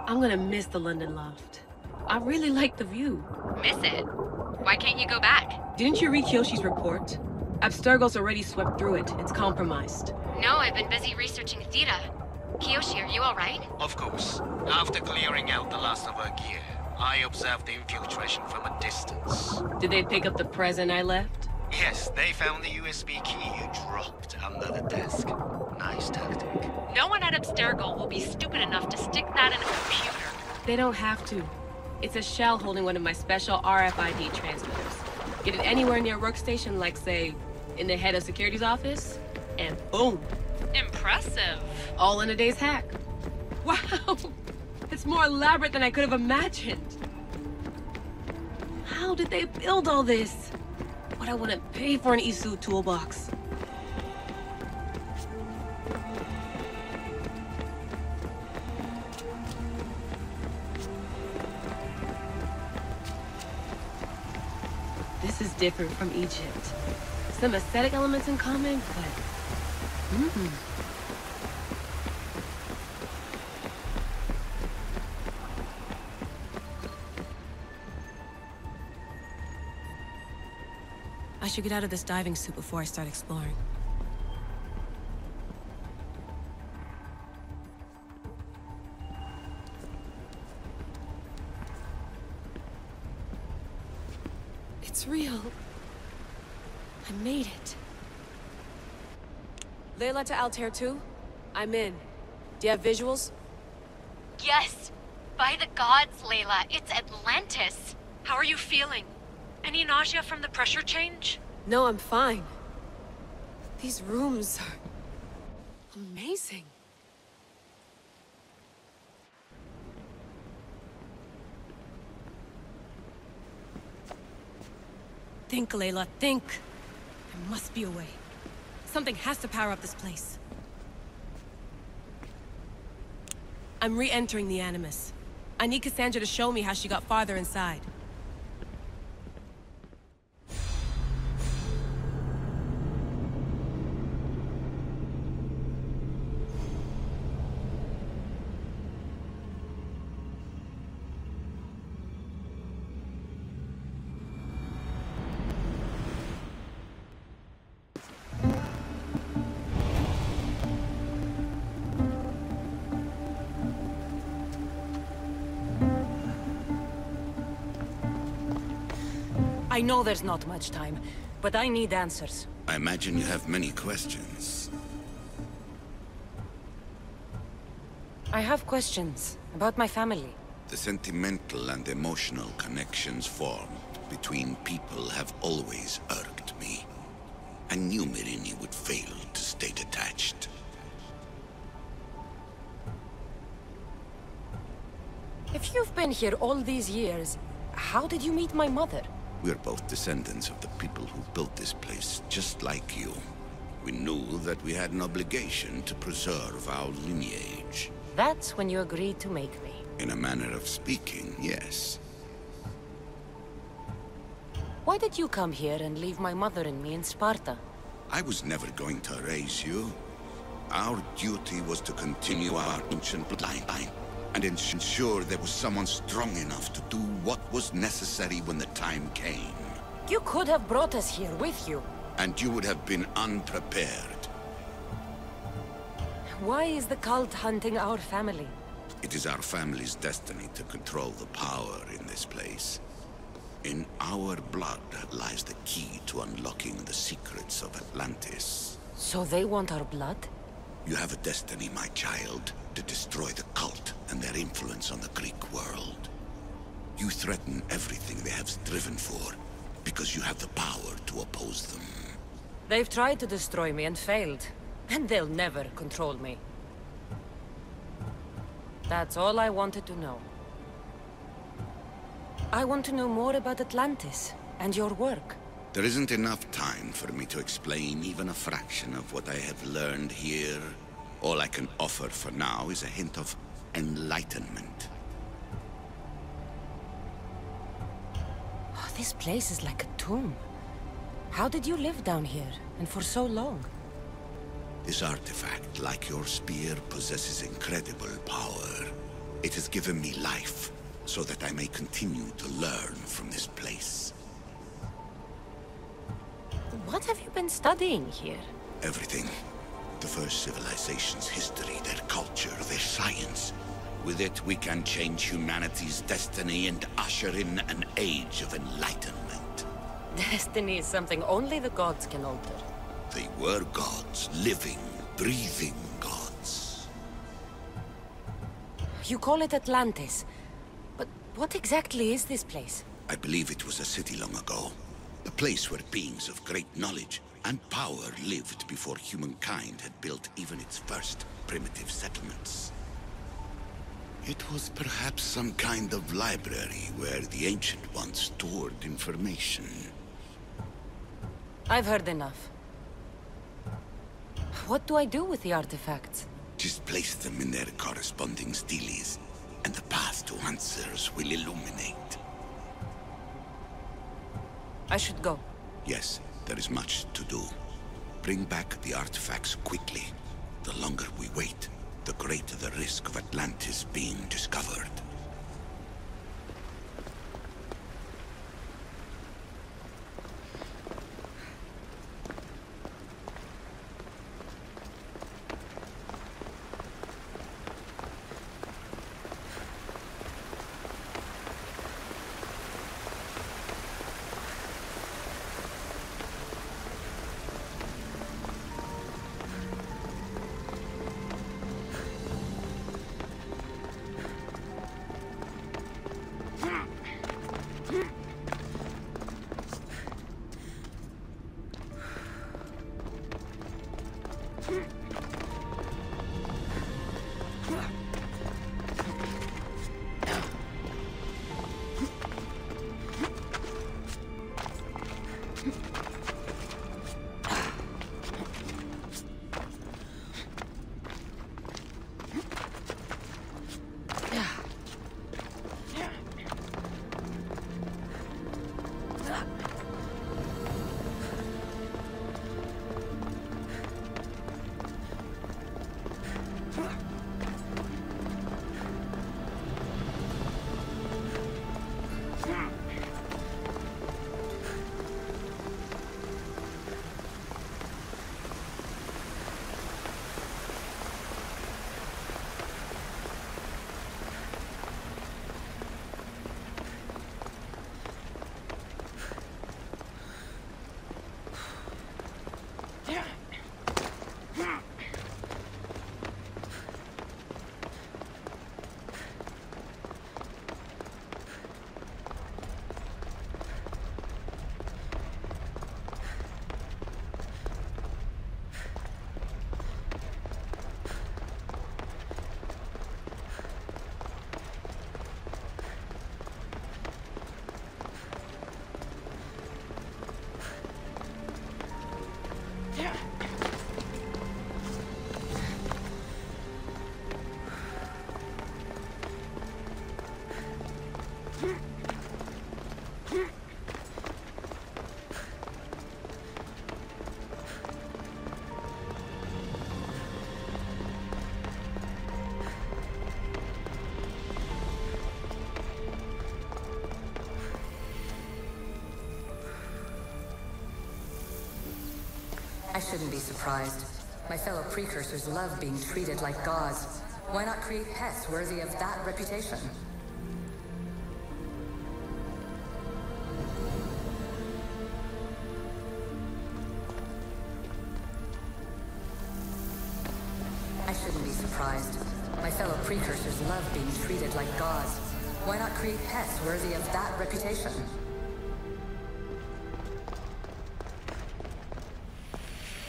I'm gonna miss the London loft. I really like the view. Miss it? Why can't you go back? Didn't you read Kyoshi's report? Abstergo's already swept through it. It's compromised. No, I've been busy researching Theta. Kiyoshi, are you alright? Of course. After clearing out the last of our gear, I observed the infiltration from a distance. Did they pick up the present I left? Yes, they found the USB key you dropped under the desk. Nice tactic. No one at Abstergo will be stupid enough to stick that in a computer. They don't have to. It's a shell holding one of my special RFID transmitters. Get it anywhere near a workstation, like, say, in the head of security's office, and boom. Impressive. All in a day's hack. Wow! It's more elaborate than I could have imagined. How did they build all this? What I want to pay for an Isu toolbox. This is different from Egypt. Some aesthetic elements in common, but... I should get out of this diving suit before I start exploring. It's real. I made it. Layla to Altair 2? I'm in. Do you have visuals? Yes! By the gods, Layla, it's Atlantis! How are you feeling? Any nausea from the pressure change? No, I'm fine. These rooms are amazing. Think, Layla, think. There must be a way. Something has to power up this place. I'm re-entering the Animus. I need Cassandra to show me how she got farther inside. I know there's not much time, but I need answers. I imagine you have many questions. I have questions about my family. The sentimental and emotional connections formed between people have always irked me. I knew Myrini would fail to stay detached. If you've been here all these years, how did you meet my mother? We're both descendants of the people who built this place, just like you. We knew that we had an obligation to preserve our lineage. That's when you agreed to make me. In a manner of speaking, yes. Why did you come here and leave my mother and me in Sparta? I was never going to raise you. Our duty was to continue our ancient bloodline and ensure there was someone strong enough to do what was necessary when the time came. You could have brought us here with you. And you would have been unprepared. Why is the cult hunting our family? It is our family's destiny to control the power in this place. In our blood lies the key to unlocking the secrets of Atlantis. So they want our blood? You have a destiny, my child, to destroy the cult and their influence on the Greek world. You threaten everything they have striven for, because you have the power to oppose them. They've tried to destroy me and failed, and they'll never control me. That's all I wanted to know. I want to know more about Atlantis and your work. There isn't enough time for me to explain even a fraction of what I have learned here. All I can offer for now is a hint of enlightenment. Oh, this place is like a tomb. How did you live down here, and for so long? This artifact, like your spear, possesses incredible power. It has given me life, so that I may continue to learn from this place. What have you been studying here? Everything. The first civilization's history, their culture, their science. With it, we can change humanity's destiny and usher in an age of enlightenment. Destiny is something only the gods can alter. They were gods, living, breathing gods. You call it Atlantis, but what exactly is this place? I believe it was a city long ago. A place where beings of great knowledge and power lived before humankind had built even its first primitive settlements. It was perhaps some kind of library where the Ancient Ones stored information. I've heard enough. What do I do with the artifacts? Just place them in their corresponding steles, and the path to answers will illuminate. I should go. Yes, there is much to do. Bring back the artifacts quickly. The longer we wait, the greater the risk of Atlantis being discovered. I shouldn't be surprised. My fellow precursors love being treated like gods. Why not create pets worthy of that reputation? I shouldn't be surprised. My fellow precursors love being treated like gods. Why not create pets worthy of that reputation?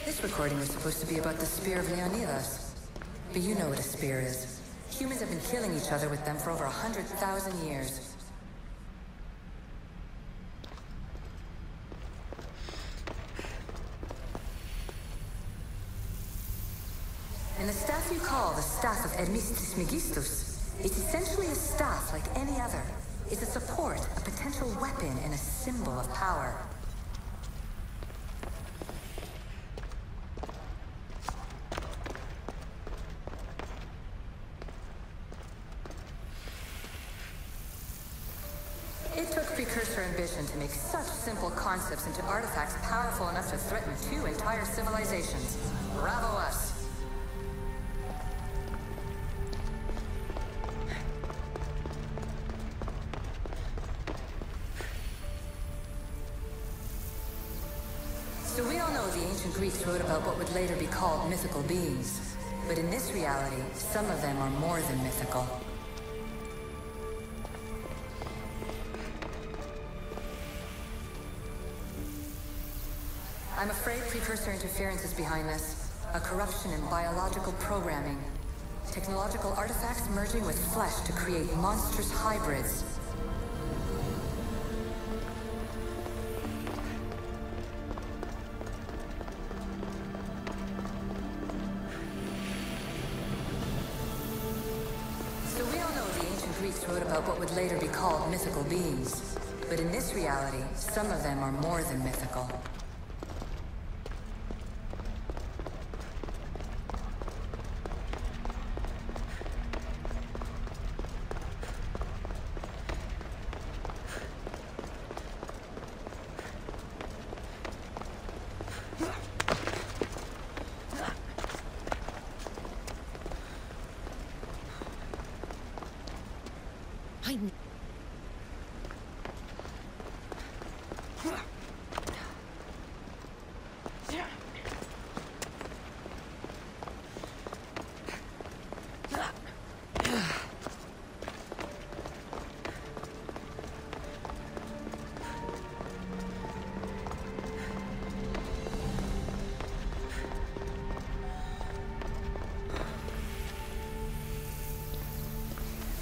This recording was supposed to be about the spear of Leonidas. But you know what a spear is. Humans have been killing each other with them for over 100,000 years. And the staff you call the Staff of Hermes Trismegistus, it's essentially a staff like any other. It's a support, a potential weapon, and a symbol of power. It took precursor ambition to make such simple concepts into artifacts powerful enough to threaten 2 entire civilizations. Bravo us! So we all know the ancient Greeks wrote about what would later be called mythical beings. But in this reality, some of them are more than mythical. I'm afraid precursor interference is behind this. A corruption in biological programming. Technological artifacts merging with flesh to create monstrous hybrids. So we all know the ancient Greeks wrote about what would later be called mythical beings. But in this reality, some of them are more than mythical.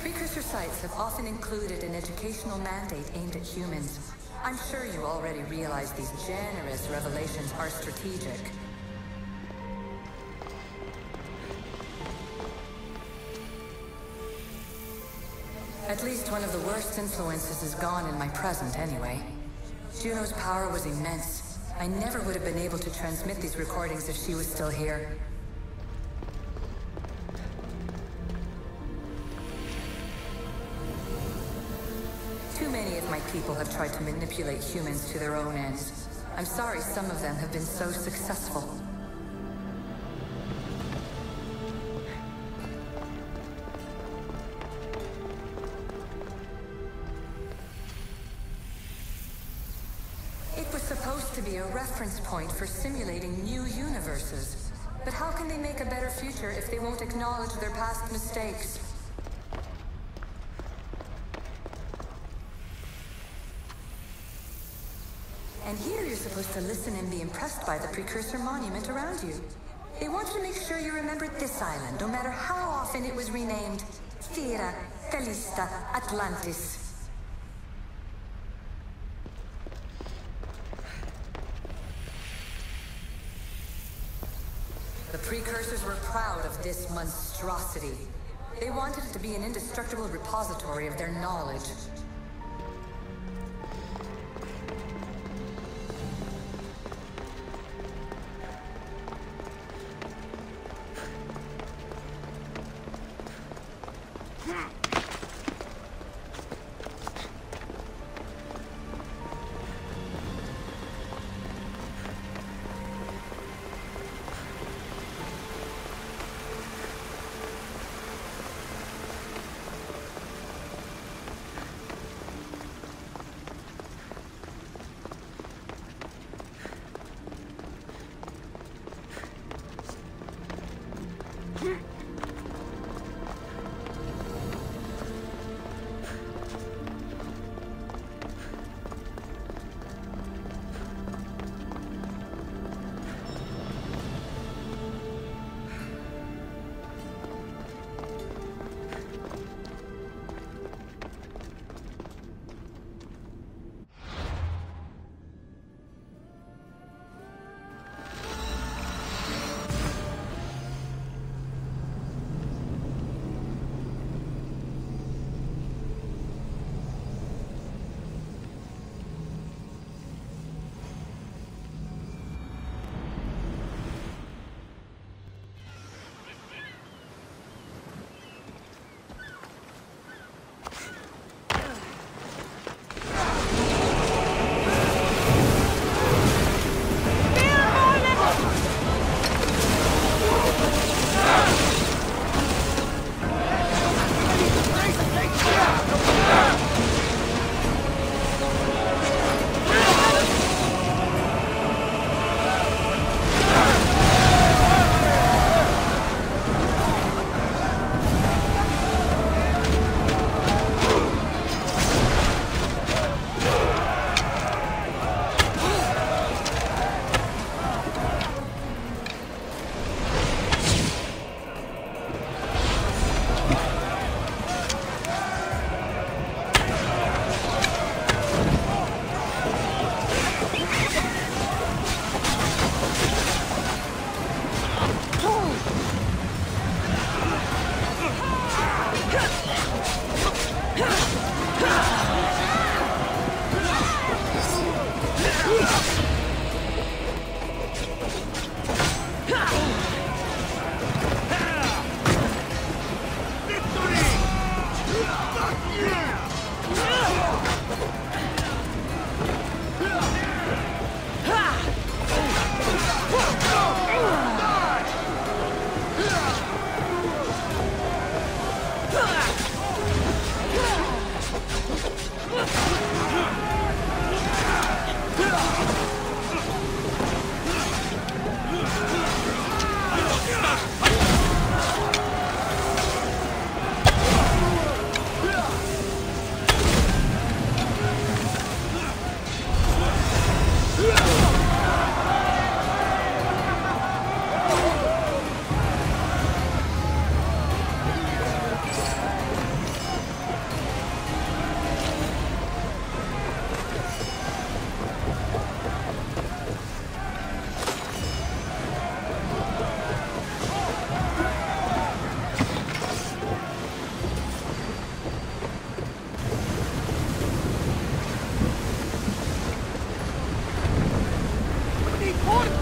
Precursor sites have often included an educational mandate aimed at humans. I'm sure you already realize these generous revelations are strategic. At least one of the worst influences is gone in my present anyway. Juno's power was immense. I never would have been able to transmit these recordings if she was still here. Too many of my people have tried to manipulate humans to their own ends. I'm sorry some of them have been so successful. It was supposed to be a reference point for simulating new universes. But how can they make a better future if they won't acknowledge their past mistakes? And here you're supposed to listen and be impressed by the precursor monument around you. They want to make sure you remembered this island, no matter how often it was renamed. Thera, Callista, Atlantis. The precursors were proud of this monstrosity. They wanted it to be an indestructible repository of their knowledge.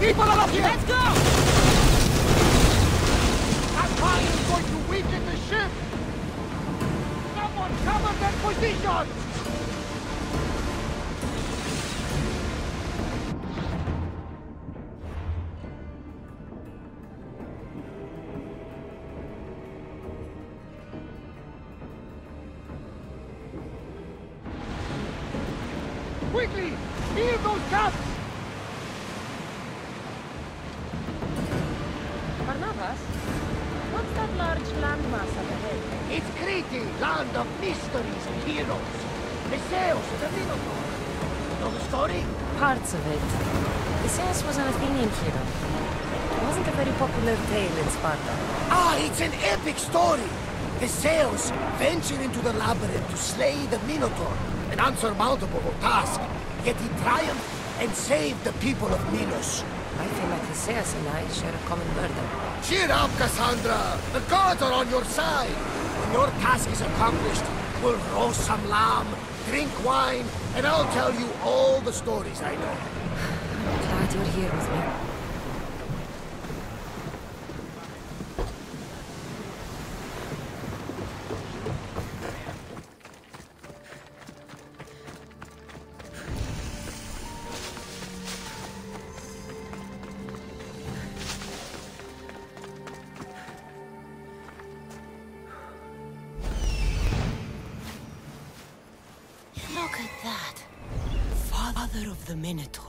People up here! Let's go! That fire is going to weaken the ship! Someone cover their positions! Quickly! Heal those guns! What's that large landmass up ahead? It's Crete, land of mysteries and heroes. Odysseus, the Minotaur. Know the story? Parts of it. Odysseus was an Athenian hero. It wasn't a very popular tale in Sparta. Ah, it's an epic story. Odysseus ventured into the labyrinth to slay the Minotaur, an unsurmountable task. Yet he triumphed and saved the people of Minos. I feel like Odysseus and I share a common burden. Cheer up, Cassandra! The gods are on your side! When your task is accomplished, we'll roast some lamb, drink wine, and I'll tell you all the stories I know. I'm glad you're here with me. Look at that. Father of the Minotaur.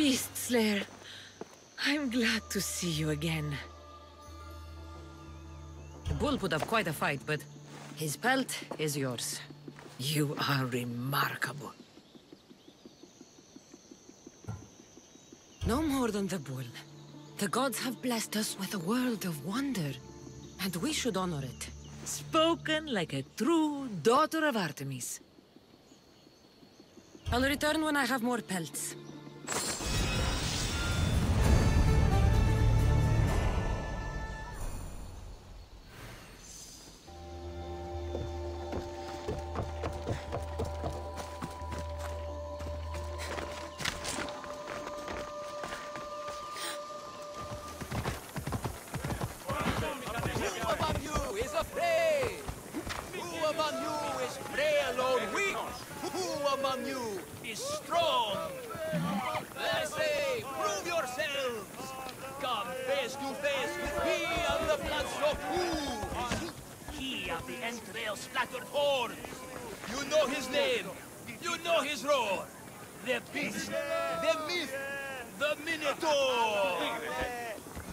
Beast Slayer. I'm glad to see you again. The bull put up quite a fight, but his pelt is yours. You are remarkable. No more than the bull. The gods have blessed us with a world of wonder, and we should honor it. Spoken like a true daughter of Artemis. I'll return when I have more pelts.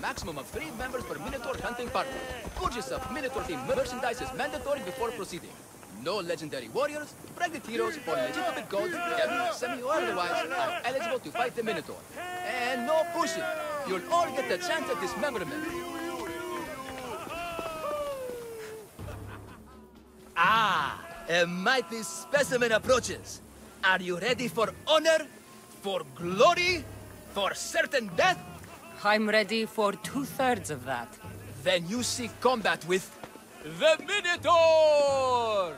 Maximum of 3 members per Minotaur hunting party. Purchase of Minotaur-themed merchandise is mandatory before proceeding. No legendary warriors, pregnant heroes, or legitimate gods, heavy, semi, or otherwise, are eligible to fight the Minotaur. And no pushing. You'll all get the chance at dismemberment. Ah, a mighty specimen approaches. Are you ready for honor? For glory? For certain death? I'm ready for 2/3 of that. Then you seek combat with the Minotaur!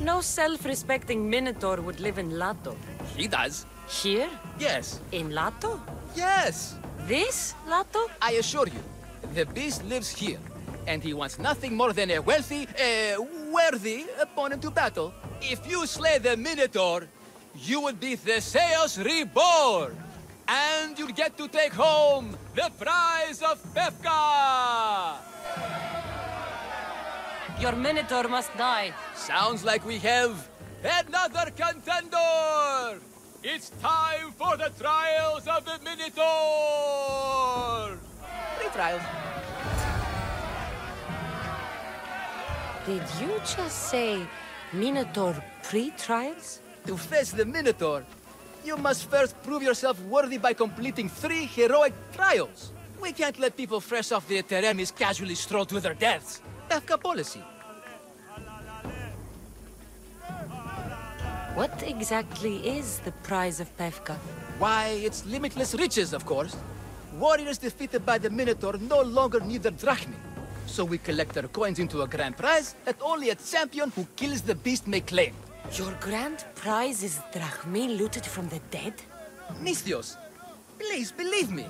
No self-respecting Minotaur would live in Lato. He does. Here? Yes. In Lato? Yes. This Lato? I assure you, the beast lives here, and he wants nothing more than a wealthy, worthy opponent to battle. If you slay the Minotaur, you will be Theseus reborn, and you'll get to take home the prize of Pefka! Your Minotaur must die. Sounds like we have another contender! It's time for the trials of the Minotaur! 3 trials. Did you just say Minotaur pre-trials? To face the Minotaur, you must first prove yourself worthy by completing 3 heroic trials. We can't let people fresh off the Teremis casually stroll to their deaths. Pefka policy. What exactly is the prize of Pefka? Why, it's limitless riches, of course. Warriors defeated by the Minotaur no longer need their drachmi. So we collect their coins into a grand prize that only a champion who kills the beast may claim. Your grand prize is drachmi looted from the dead? Misthios, please believe me.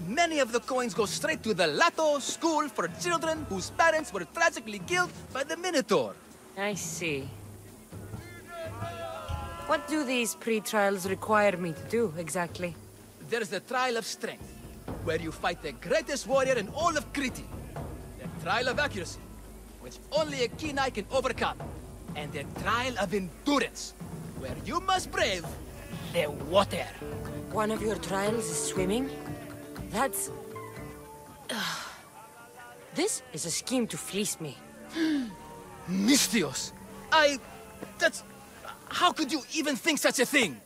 Many of the coins go straight to the Lato school for children whose parents were tragically killed by the Minotaur. I see. What do these pre-trials require me to do, exactly? There's the trial of strength, where you fight the greatest warrior in all of Crete. The trial of accuracy, which only a keen eye can overcome. And the trial of endurance, where you must brave the water. One of your trials is swimming? That's... This is a scheme to fleece me. Misthios! That's... How could you even think such a thing?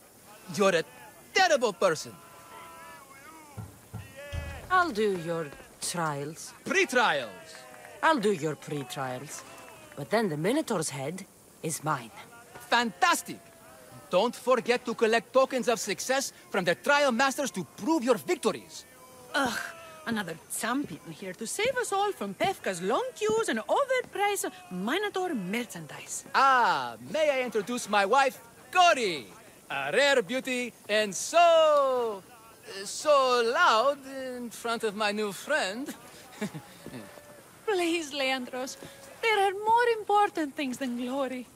You're a terrible person. I'll do your trials. Pre-trials! I'll do your pre-trials. But then the Minotaur's head is mine. Fantastic! Don't forget to collect tokens of success from the trial masters to prove your victories. Ugh, another champion here to save us all from Pefka's long queues and overpriced Minotaur merchandise. Ah, may I introduce my wife, Cory? A rare beauty and so loud in front of my new friend. Please, Leandros. There are more important things than glory.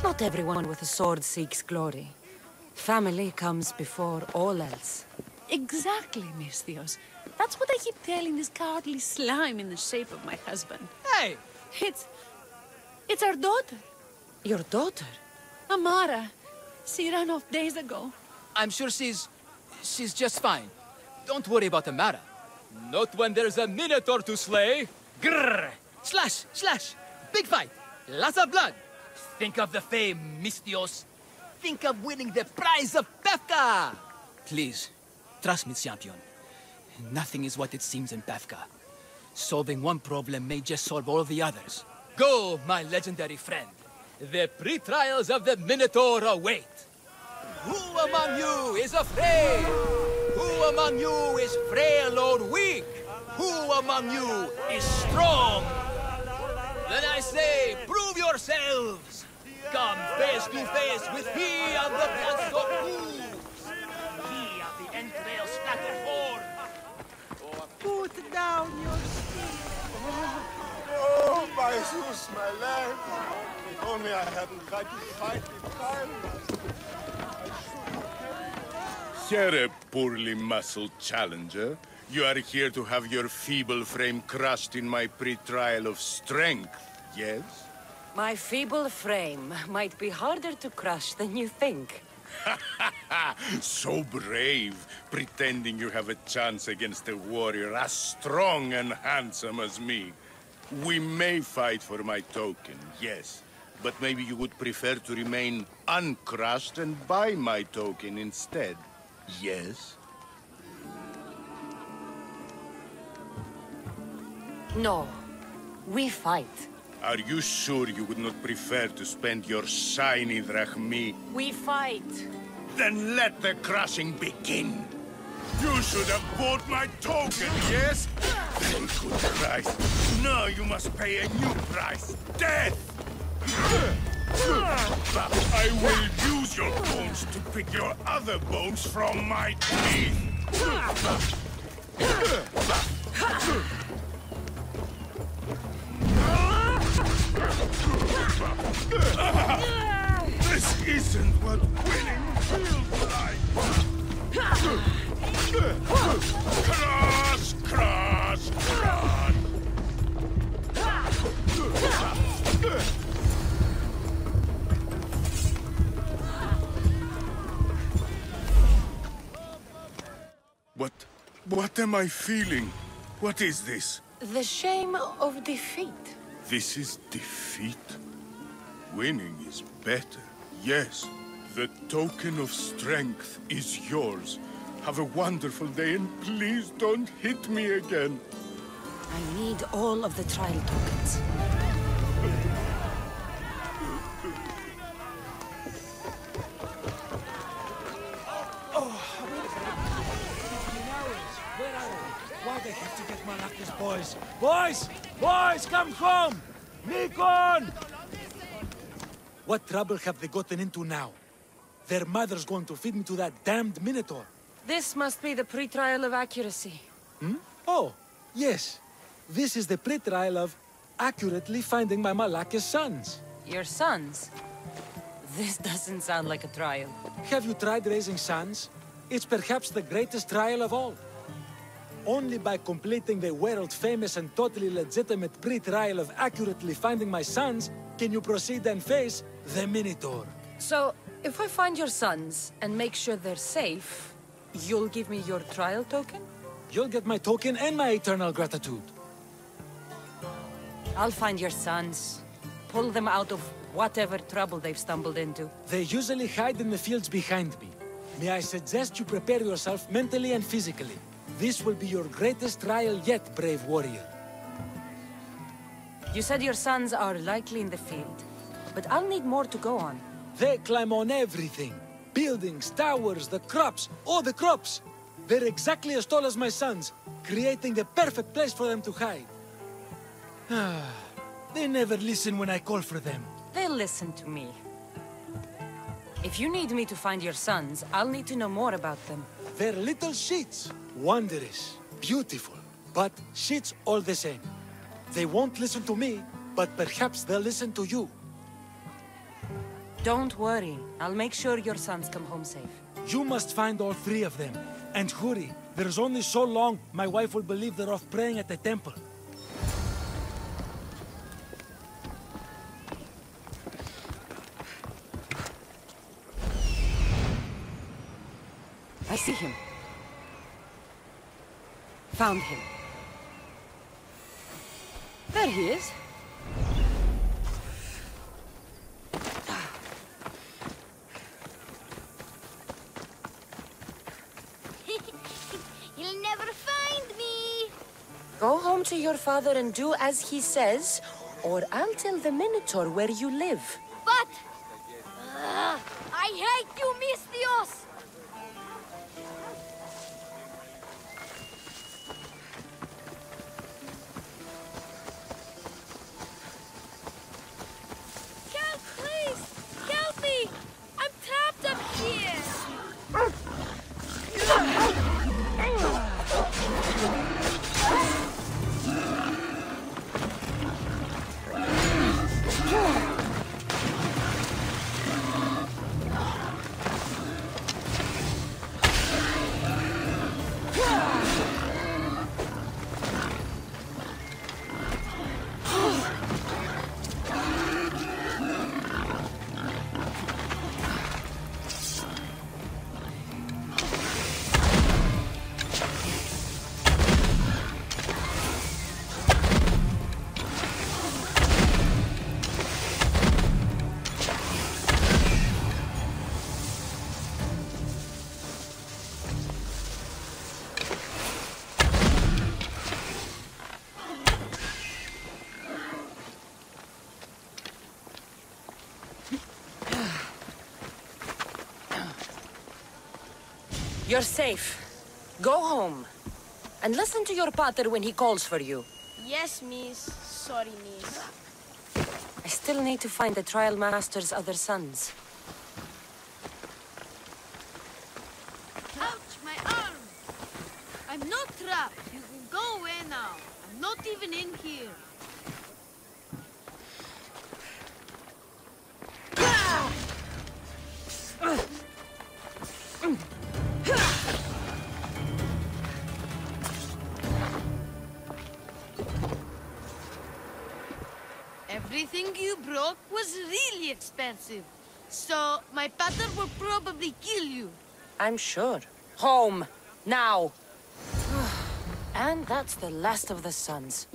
Not everyone with a sword seeks glory. Family comes before all else. Exactly, Misthios. That's what I keep telling this cowardly slime in the shape of my husband. Hey! It's our daughter. Your daughter? Amara. She ran off days ago. I'm sure she's just fine. Don't worry about Amara. Not when there's a Minotaur to slay. Grrr! Slash! Slash! Big fight! Lots of blood! Think of the fame, Mistios. Think of winning the prize of Pefka! Please, trust me, champion. Nothing is what it seems in Pefka. Solving one problem may just solve all the others. Go, my legendary friend. The pre-trials of the Minotaur await. Who among you is afraid? Who among you is frail or weak? Who among you is strong? Then I say, prove yourselves! Come face to face with he of the bloodstock hooves! He of the entrails splattered horn! Put down your spear. Oh, my Zeus, my lad. If only I hadn't tried to fight the fire. Here, poorly muscled challenger. You are here to have your feeble frame crushed in my pre-trial of strength, yes? My feeble frame might be harder to crush than you think. So brave, pretending you have a chance against a warrior as strong and handsome as me. We may fight for my token, yes. But maybe you would prefer to remain uncrushed and buy my token instead, yes? No, we fight. Are you sure you would not prefer to spend your shiny drachmi? We fight. Then let the crushing begin. You should have bought my token, yes? Thank good Christ. Now you must pay a new price. Death! I will use your bones to pick your other bones from my teeth. This isn't what winning feels like! Cross, cross, cross! What am I feeling? What is this? The shame of defeat. This is defeat? Winning is better, yes. The token of strength is yours. Have a wonderful day and please don't hit me again. I need all of the trial tokens. Why they have to get Malakis, boys? Boys! Boys, come home! Nikon! What trouble have they gotten into now? Their mother's going to feed me to that damned Minotaur. This must be the pre-trial of accuracy. Hmm? Oh, yes. This is the pre-trial of accurately finding my Malakis sons. Your sons? This doesn't sound like a trial. Have you tried raising sons? It's perhaps the greatest trial of all. Only by completing the world-famous and totally legitimate pre-trial of accurately finding my sons can you proceed and face the Minotaur. So, if I find your sons and make sure they're safe, you'll give me your trial token? You'll get my token and my eternal gratitude. I'll find your sons. Pull them out of whatever trouble they've stumbled into. They usually hide in the fields behind me. May I suggest you prepare yourself mentally and physically. This will be your greatest trial yet, brave warrior. You said your sons are likely in the field, but I'll need more to go on. They climb on everything. Buildings, towers, the crops, all the crops. They're exactly as tall as my sons, creating the perfect place for them to hide. They never listen when I call for them. They'll listen to me. If you need me to find your sons, I'll need to know more about them. They're little sheets. Wondrous, beautiful, but sheets all the same. They won't listen to me, but perhaps they'll listen to you. Don't worry. I'll make sure your sons come home safe. You must find all three of them. And hurry. There's only so long my wife will believe they're off praying at the temple. I see him. Found him. There he is. You'll never find me. Go home to your father and do as he says, or I'll tell the Minotaur where you live. But... I hate you, mis Dios! Help, please! Help me! I'm trapped up here! You're safe. Go home. And listen to your pater when he calls for you. Yes, miss. Sorry, miss. I still need to find the trial master's other sons. Ouch, my arm! I'm not trapped. You can go away now. I'm not even in here. Everything you broke was really expensive. So, my pater will probably kill you. I'm sure. Home. Now. And that's the last of the sons.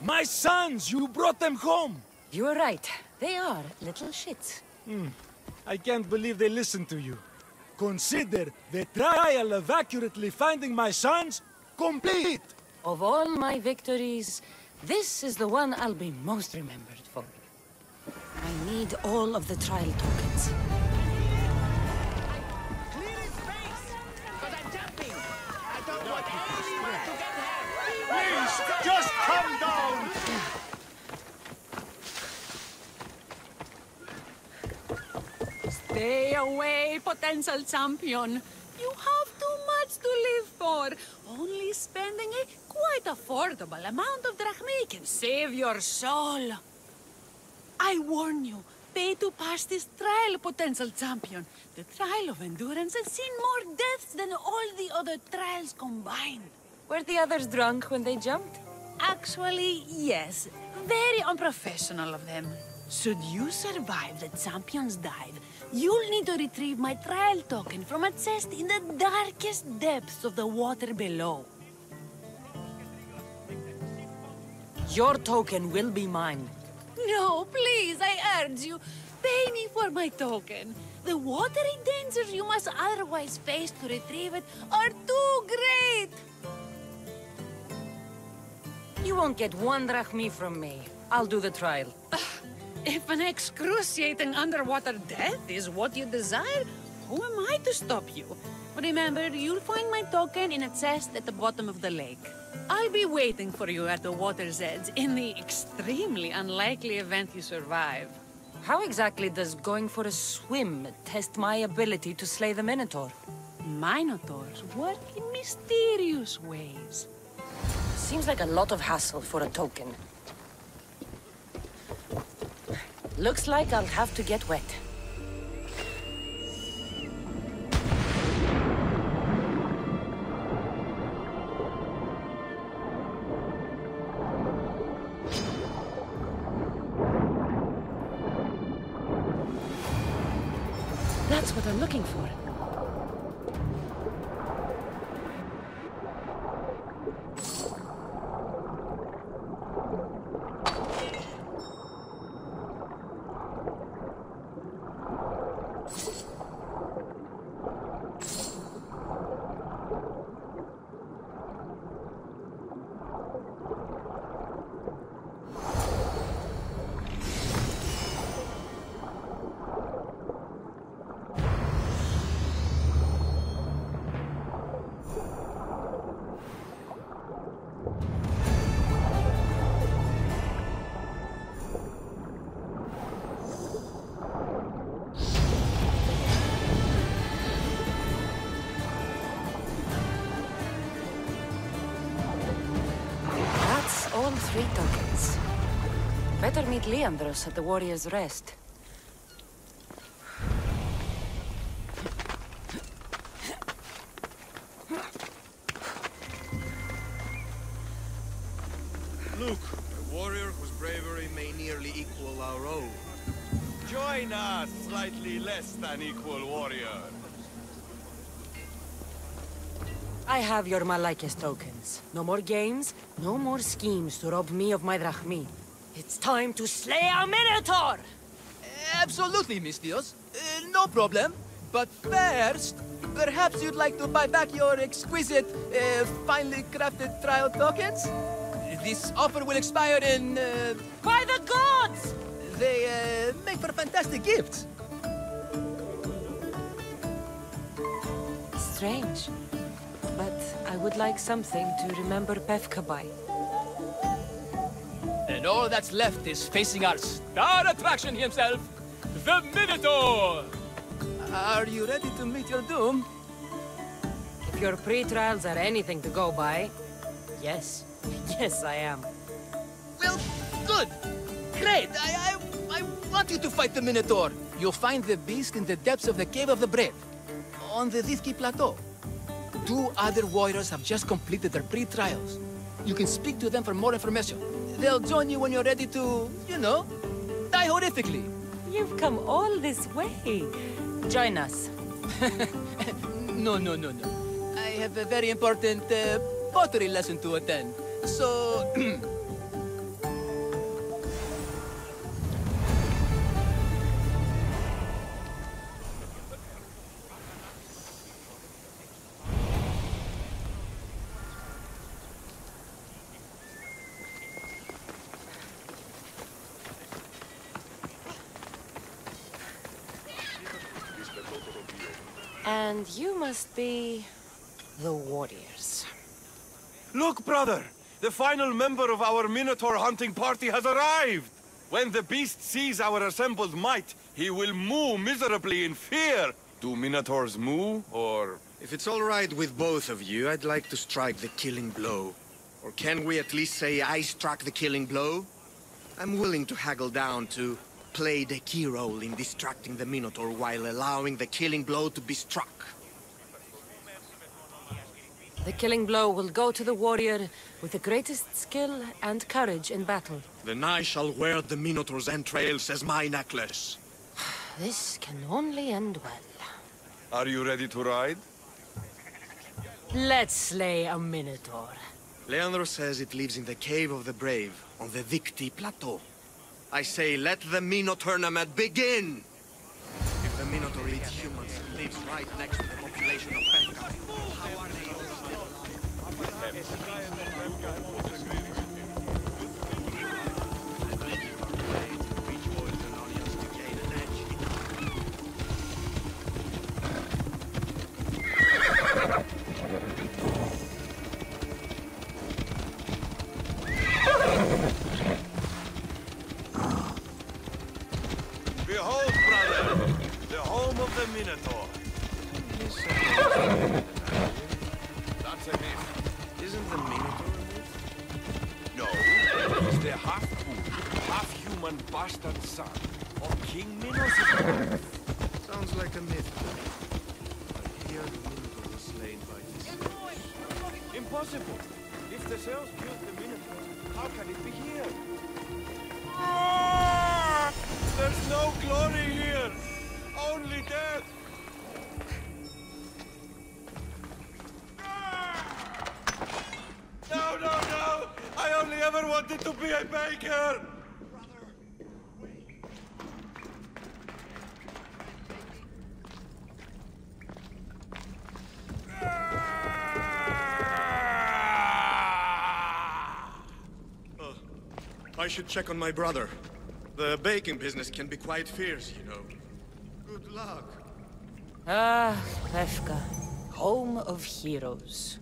My sons! You brought them home! You were right. They are little shits. I can't believe they listened to you. Consider the trial of accurately finding my sons complete! Of all my victories, this is the one I'll be most remembered for. I need all of the trial tokens. Please, just come down! Stay away, potential champion. You have too much to live for. Only spending a quite affordable amount of drachmae can save your soul. I warn you, pay to pass this trial, potential champion. The trial of endurance has seen more deaths than all the other trials combined. Were the others drunk when they jumped? Actually, yes. Very unprofessional of them. Should you survive the champion's dive, you'll need to retrieve my trial token from a chest in the darkest depths of the water below. Your token will be mine. No, please, I urge you. Pay me for my token. The watery dangers you must otherwise face to retrieve it are too great. You won't get one drachmae from me. I'll do the trial. If an excruciating underwater death is what you desire, who am I to stop you? Remember, you'll find my token in a chest at the bottom of the lake. I'll be waiting for you at the water's edge in the extremely unlikely event you survive. How exactly does going for a swim test my ability to slay the Minotaur? Minotaurs work in mysterious ways. Seems like a lot of hassle for a token. Looks like I'll have to get wet. That's what I'm looking for. All 3 tokens. Better meet Leandros at the Warrior's Rest. Look, a warrior whose bravery may nearly equal our own. Join us, slightly less than equal warrior. I have your Malaikis tokens. No more games, no more schemes to rob me of my drachmi. It's time to slay a Minotaur! Absolutely, Mistios. No problem. But first, perhaps you'd like to buy back your exquisite, finely crafted trial tokens? This offer will expire in, By the gods! They, make for fantastic gifts. Strange. But I would like something to remember Pefka by. And all that's left is facing our star attraction himself, the Minotaur! Are you ready to meet your doom? If your pre-trials are anything to go by, yes. Yes, I am. Well, good. Great. I want you to fight the Minotaur. You'll find the beast in the depths of the Cave of the Brave, on the Dithki Plateau. 2 other warriors have just completed their pre-trials. You can speak to them for more information. They'll join you when you're ready to, you know, die horrifically. You've come all this way. Join us. No. I have a very important pottery lesson to attend. So... And you must be... the warriors. Look, brother! The final member of our Minotaur hunting party has arrived! When the beast sees our assembled might, he will moo miserably in fear! Do Minotaurs moo, or...? If it's all right with both of you, I'd like to strike the killing blow. Or can we at least say I struck the killing blow? I'm willing to haggle down to play the key role in distracting the Minotaur while allowing the killing blow to be struck. The killing blow will go to the warrior with the greatest skill and courage in battle. Then I shall wear the Minotaur's entrails as my necklace. This can only end well. Are you ready to ride? Let's slay a Minotaur. Leandro says it lives in the Cave of the Brave, on the Dithki Plateau. I say, let the Minotaur tournament begin! If the Minotaur eats humans, he lives right next to the population of Pefka. How are they Behold, brother, the home of the Minotaur. That It's a myth. Isn't the Minotaur a myth? No. He's the half-fool, half-human bastard son of King Minotaur. Sounds like a myth. I hear the Minotaur was slain by this. Impossible! If the Zeus killed the Minotaur, how can it be here? There's no glory here! Only death! No, no, no! I only ever wanted to be a baker! I should check on my brother. The baking business can be quite fierce, you know. Good luck. Ah, Pefka, home of heroes.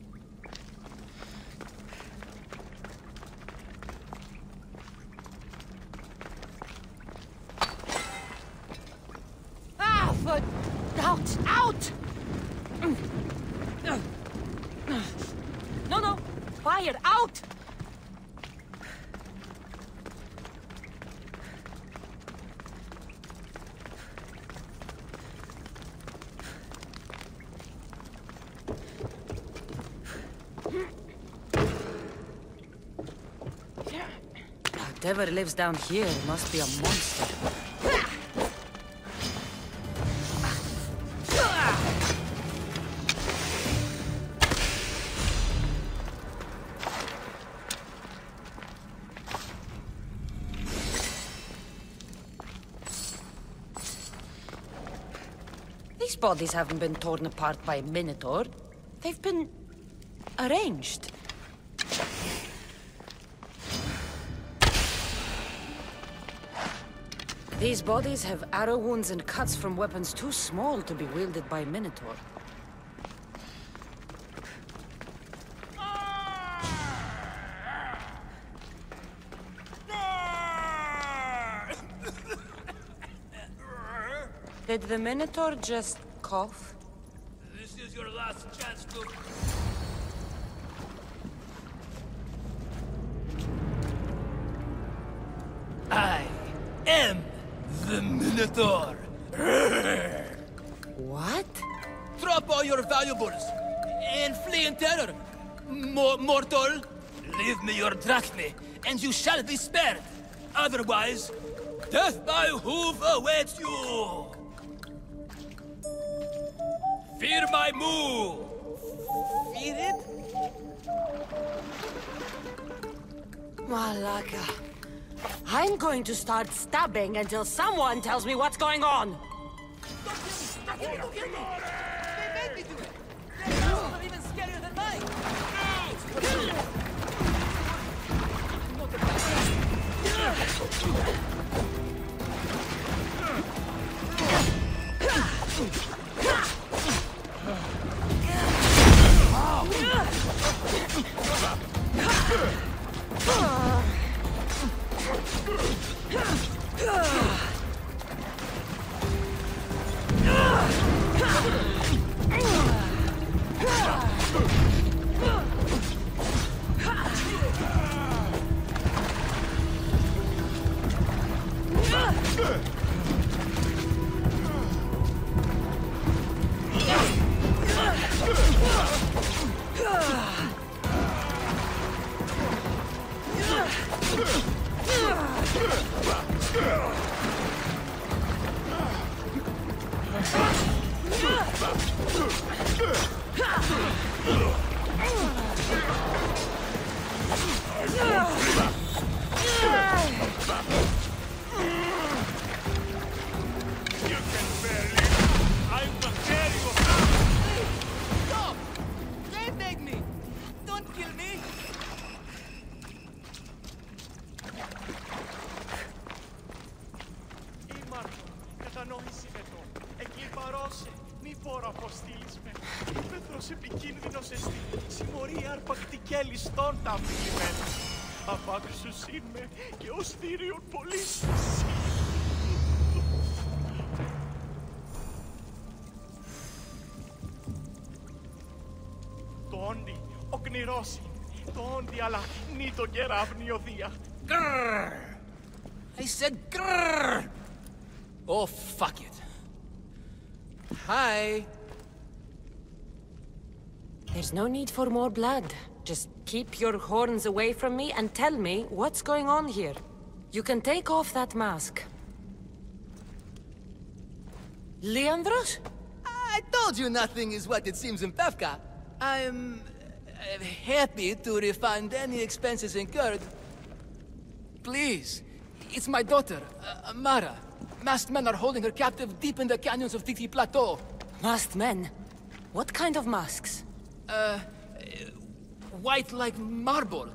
Ah, for... Out! Out! No, fire, out! Whatever lives down here must be a monster. These bodies haven't been torn apart by a Minotaur. They've been arranged. These bodies have arrow wounds and cuts from weapons too small to be wielded by a Minotaur. Did the Minotaur just cough? This is your last chance to... I am the Minotaur. What? Drop all your valuables and flee in terror. Mortal, leave me your drachme, and you shall be spared. Otherwise, death by hoof awaits you. Fear my move. Fear it? Malaka. I'm going to start stabbing until someone tells me what's going on. Don't kill me! Don't kill me! They made me do it! They're even scarier than mine! Caballeros, ¿dónde a la nito yeravniodia? Grrr! I said grrr! Oh, fuck it. Hi. There's no need for more blood. Just keep your horns away from me and tell me what's going on here. You can take off that mask. Leandros? I told you nothing is what it seems in Pevka. I'm happy to refund any expenses incurred. Please, it's my daughter, Amara. Masked men are holding her captive deep in the canyons of Titi Plateau. Masked men? What kind of masks? White like marble,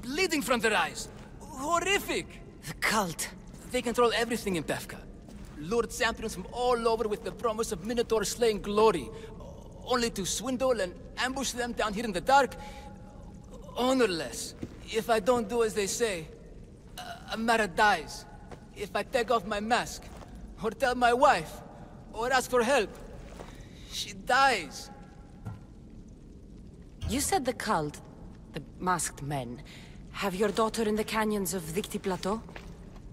bleeding from their eyes. Horrific! The cult. They control everything in Pevka. Lured champions from all over with the promise of Minotaur slaying glory, only to swindle and ambush them down here in the dark. Honorless. If I don't do as they say, Amara dies. If I take off my mask, or tell my wife, or ask for help, she dies. You said the cult, the masked men, have your daughter in the canyons of Dicti Plateau?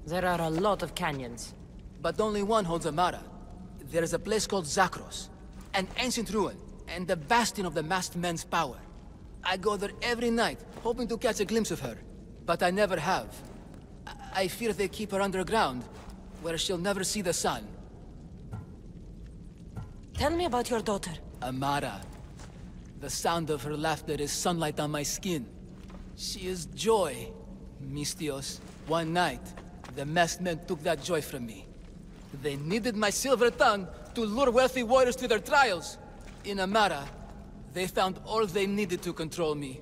There are a lot of canyons. But only one holds Amara. There is a place called Zakros, an ancient ruin, and the bastion of the masked men's power. I go there every night, hoping to catch a glimpse of her. But I never have. I fear they keep her underground, where she'll never see the sun. Tell me about your daughter. Amara. The sound of her laughter is sunlight on my skin. She is joy, Mistios. One night, the masked men took that joy from me. They needed my silver tongue to lure wealthy warriors to their trials. In Amara, they found all they needed to control me.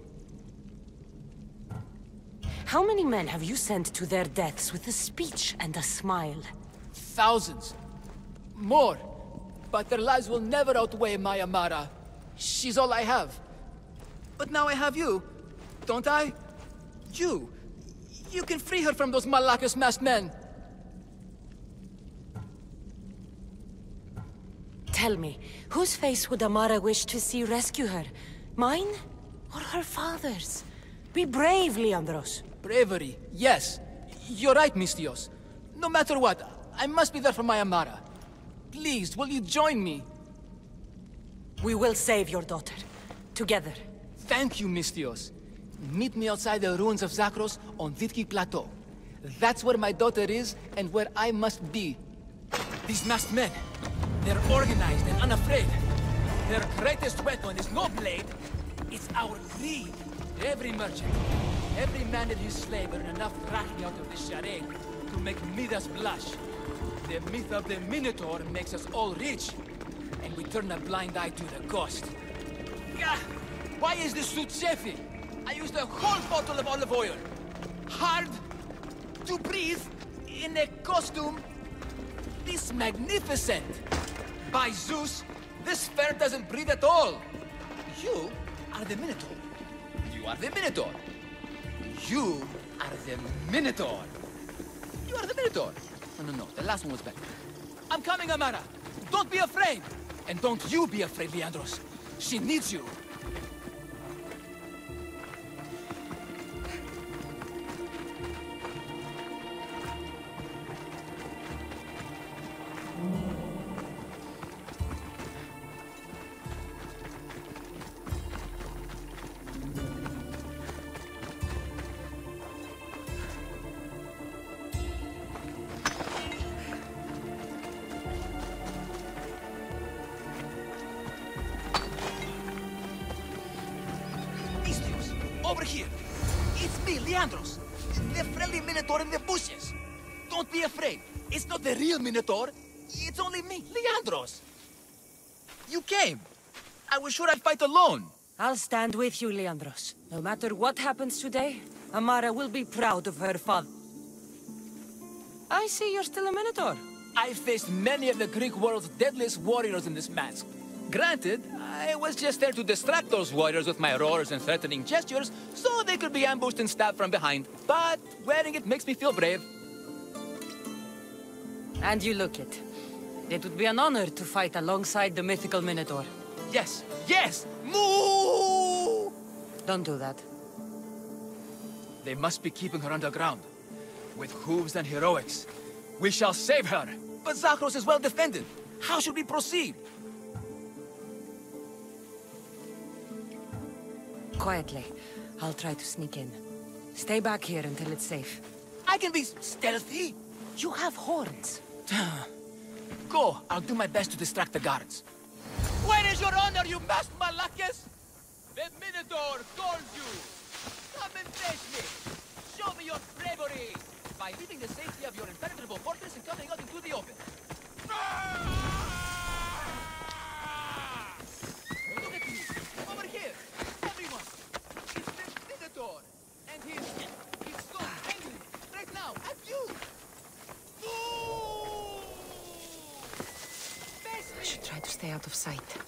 How many men have you sent to their deaths with a speech and a smile? Thousands. More. But their lives will never outweigh my Amara. She's all I have. But now I have you, don't I? You can free her from those Malakas masked men. Tell me, whose face would Amara wish to see rescue her? Mine? Or her father's? Be brave, Leandros. Bravery, yes. You're right, Mistios. No matter what, I must be there for my Amara. Please, will you join me? We will save your daughter. Together. Thank you, Mistios. Meet me outside the ruins of Zakros on Vitki Plateau. That's where my daughter is, and where I must be. These masked men, they're organized and unafraid. Their greatest weapon is no blade, it's our greed. Every merchant, every man and his slave earn enough drachmi out of this charade to make Midas blush. The myth of the Minotaur makes us all rich, and we turn a blind eye to the cost. Gah! Why is this suit chafing? I used a whole bottle of olive oil. Hard to breathe in a costume this magnificent. By Zeus, this fair doesn't breathe at all. You are the Minotaur. You are the Minotaur. You are the Minotaur. You are the Minotaur. No, the last one was better. I'm coming, Amara. Don't be afraid. And don't you be afraid, Leandros. She needs you. Over here. It's me, Leandros. The friendly Minotaur in the bushes. Don't be afraid. It's not the real Minotaur. It's only me, Leandros. You came. I was sure I'd fight alone. I'll stand with you, Leandros. No matter what happens today, Amara will be proud of her father. I see you're still a Minotaur. I faced many of the Greek world's deadliest warriors in this mask. Granted, I was just there to distract those warriors with my roars and threatening gestures, so they could be ambushed and stabbed from behind. But wearing it makes me feel brave. And you look it. It would be an honor to fight alongside the mythical Minotaur. Yes, yes! Moo! Don't do that. They must be keeping her underground. With hooves and heroics. We shall save her! But Zakros is well defended. How should we proceed? Quietly. I'll try to sneak in. Stay back here until it's safe. I can be stealthy. You have horns. Go. I'll do my best to distract the guards. Where is your honor, you masked malakas? The Minotaur calls you. Come and face me. Show me your bravery. By leaving the safety of your impenetrable fortress and coming out into the open. Look at me. Over here. Everyone. It's the Minotaur. And he's so angry. Right now. At you. I should try to stay out of sight.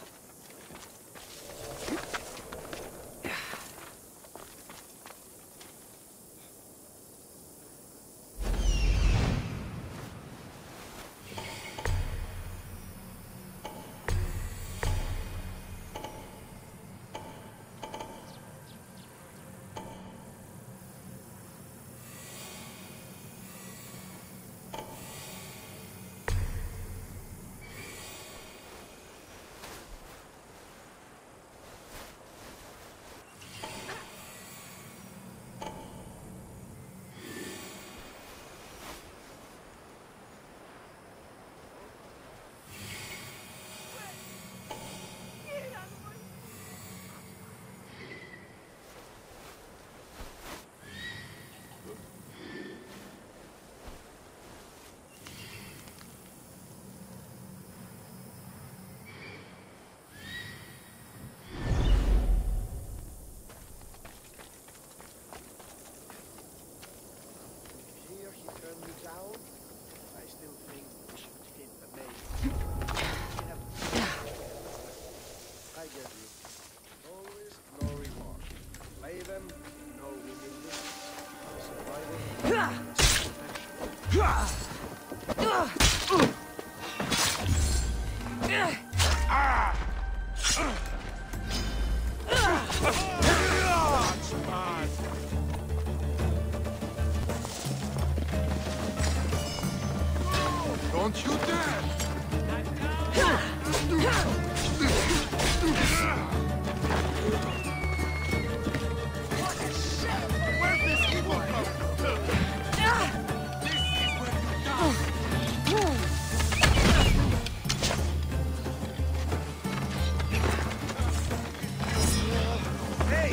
Don't you dare! Where's this evil come from? This is where you die! Hey!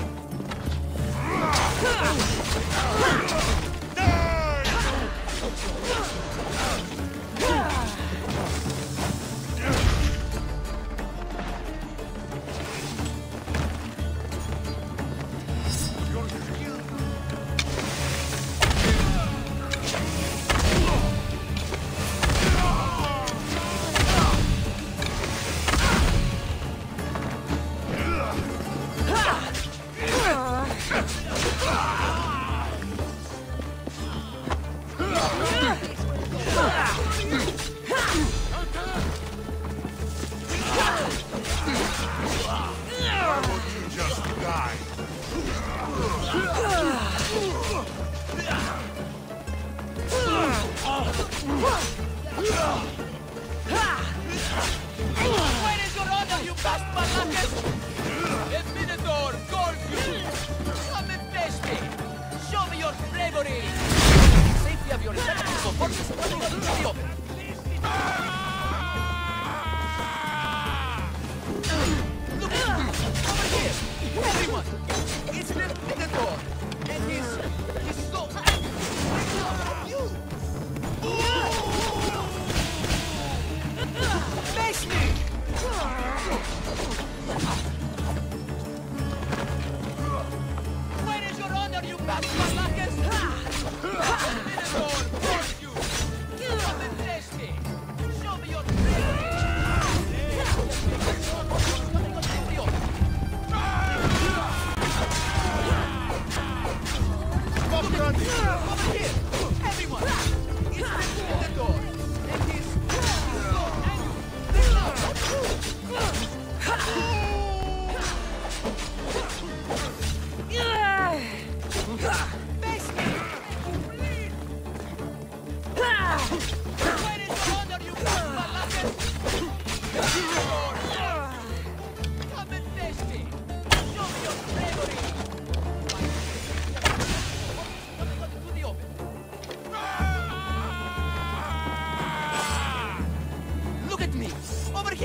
Show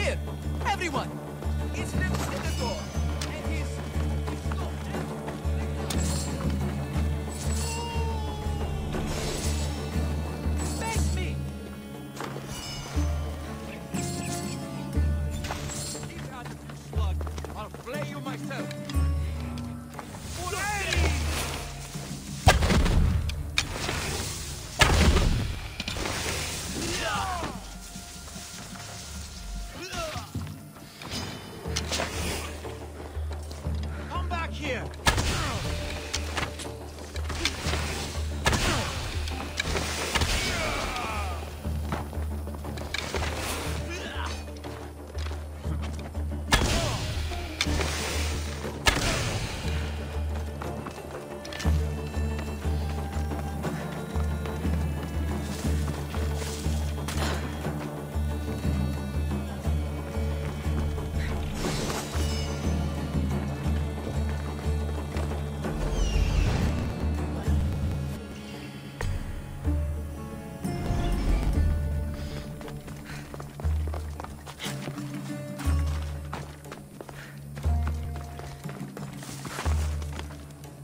Here! Everyone! It's the Minotaur! And he's... Face me! Keep out of you, slug. I'll play you myself. Come back here!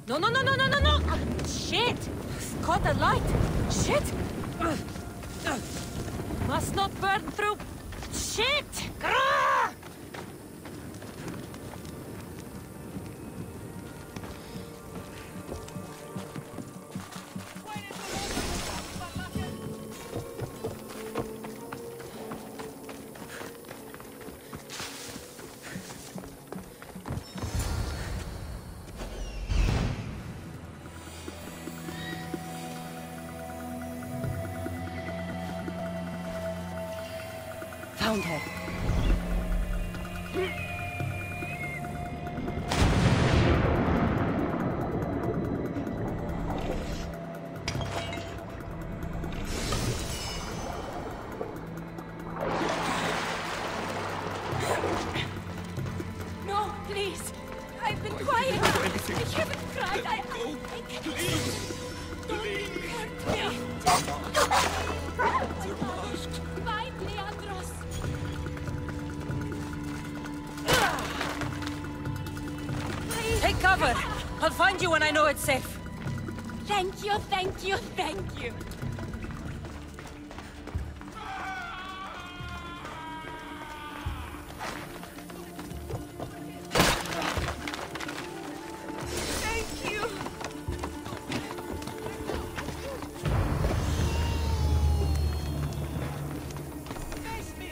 No, no, no, no, no, no, no! Shit! Caught the light! Shit! Must not burn through... Shit! Grrr! Found her. No, please. I've been quiet. I haven't cried. I can't. Don't hurt me. Bye, Leandros. Take cover! I'll find you when I know it's safe. Thank you, thank you, thank you. Thank you. Face me.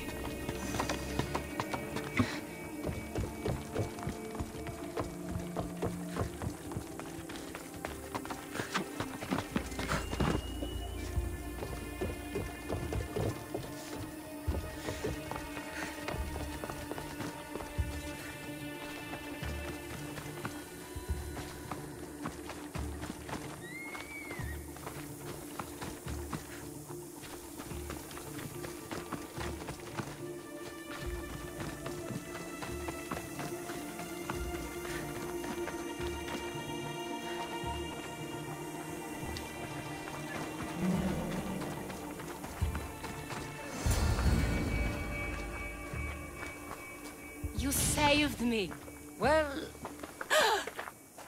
You saved me. Well...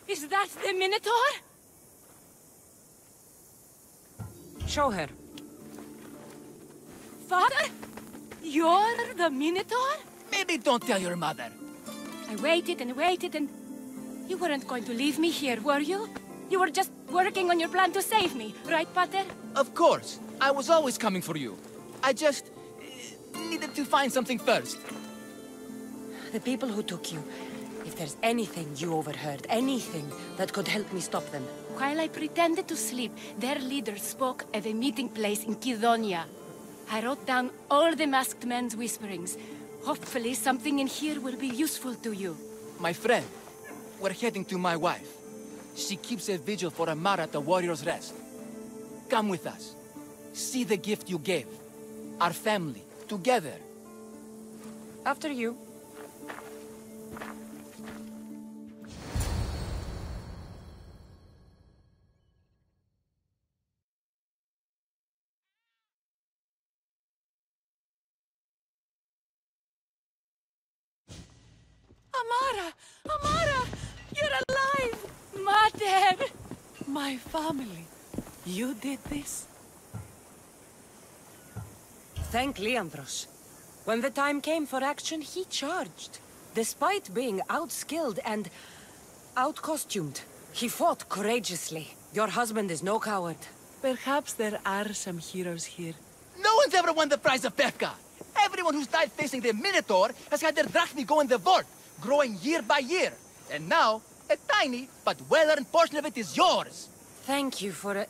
Is that the Minotaur? Show her. Father? You're the Minotaur? Maybe don't tell your mother. I waited and waited and... You weren't going to leave me here, were you? You were just working on your plan to save me, right, Pater? Of course. I was always coming for you. I just... needed to find something first. The people who took you, if there's anything you overheard, anything that could help me stop them. While I pretended to sleep, their leader spoke of a meeting place in Kidonia. I wrote down all the masked men's whisperings. Hopefully something in here will be useful to you. My friend, we're heading to my wife. She keeps a vigil for Amara at the Warrior's Rest. Come with us. See the gift you gave. Our family, together. After you. Amara! Amara! You're alive! Mother! My family. You did this? Thank Leandros. When the time came for action, he charged. Despite being outskilled and out-costumed, he fought courageously. Your husband is no coward. Perhaps there are some heroes here. No one's ever won the prize of Pefka. Everyone who's died facing the Minotaur has had their drachmi go in the vault, growing year by year. And now, a tiny but well-earned portion of it is yours. Thank you for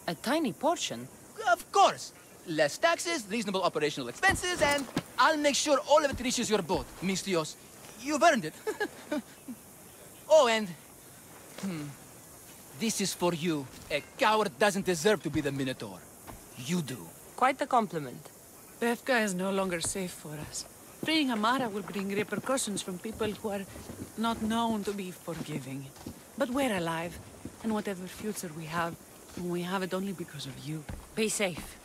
a tiny portion. Of course. Less taxes, reasonable operational expenses, and I'll make sure all of it reaches your boat, Mistios. You've earned it. Oh, and... This is for you. A coward doesn't deserve to be the Minotaur. You do. Quite the compliment. Pefka is no longer safe for us. Freeing Amara will bring repercussions from people who are not known to be forgiving. But we're alive, and whatever future we have it only because of you. Be safe.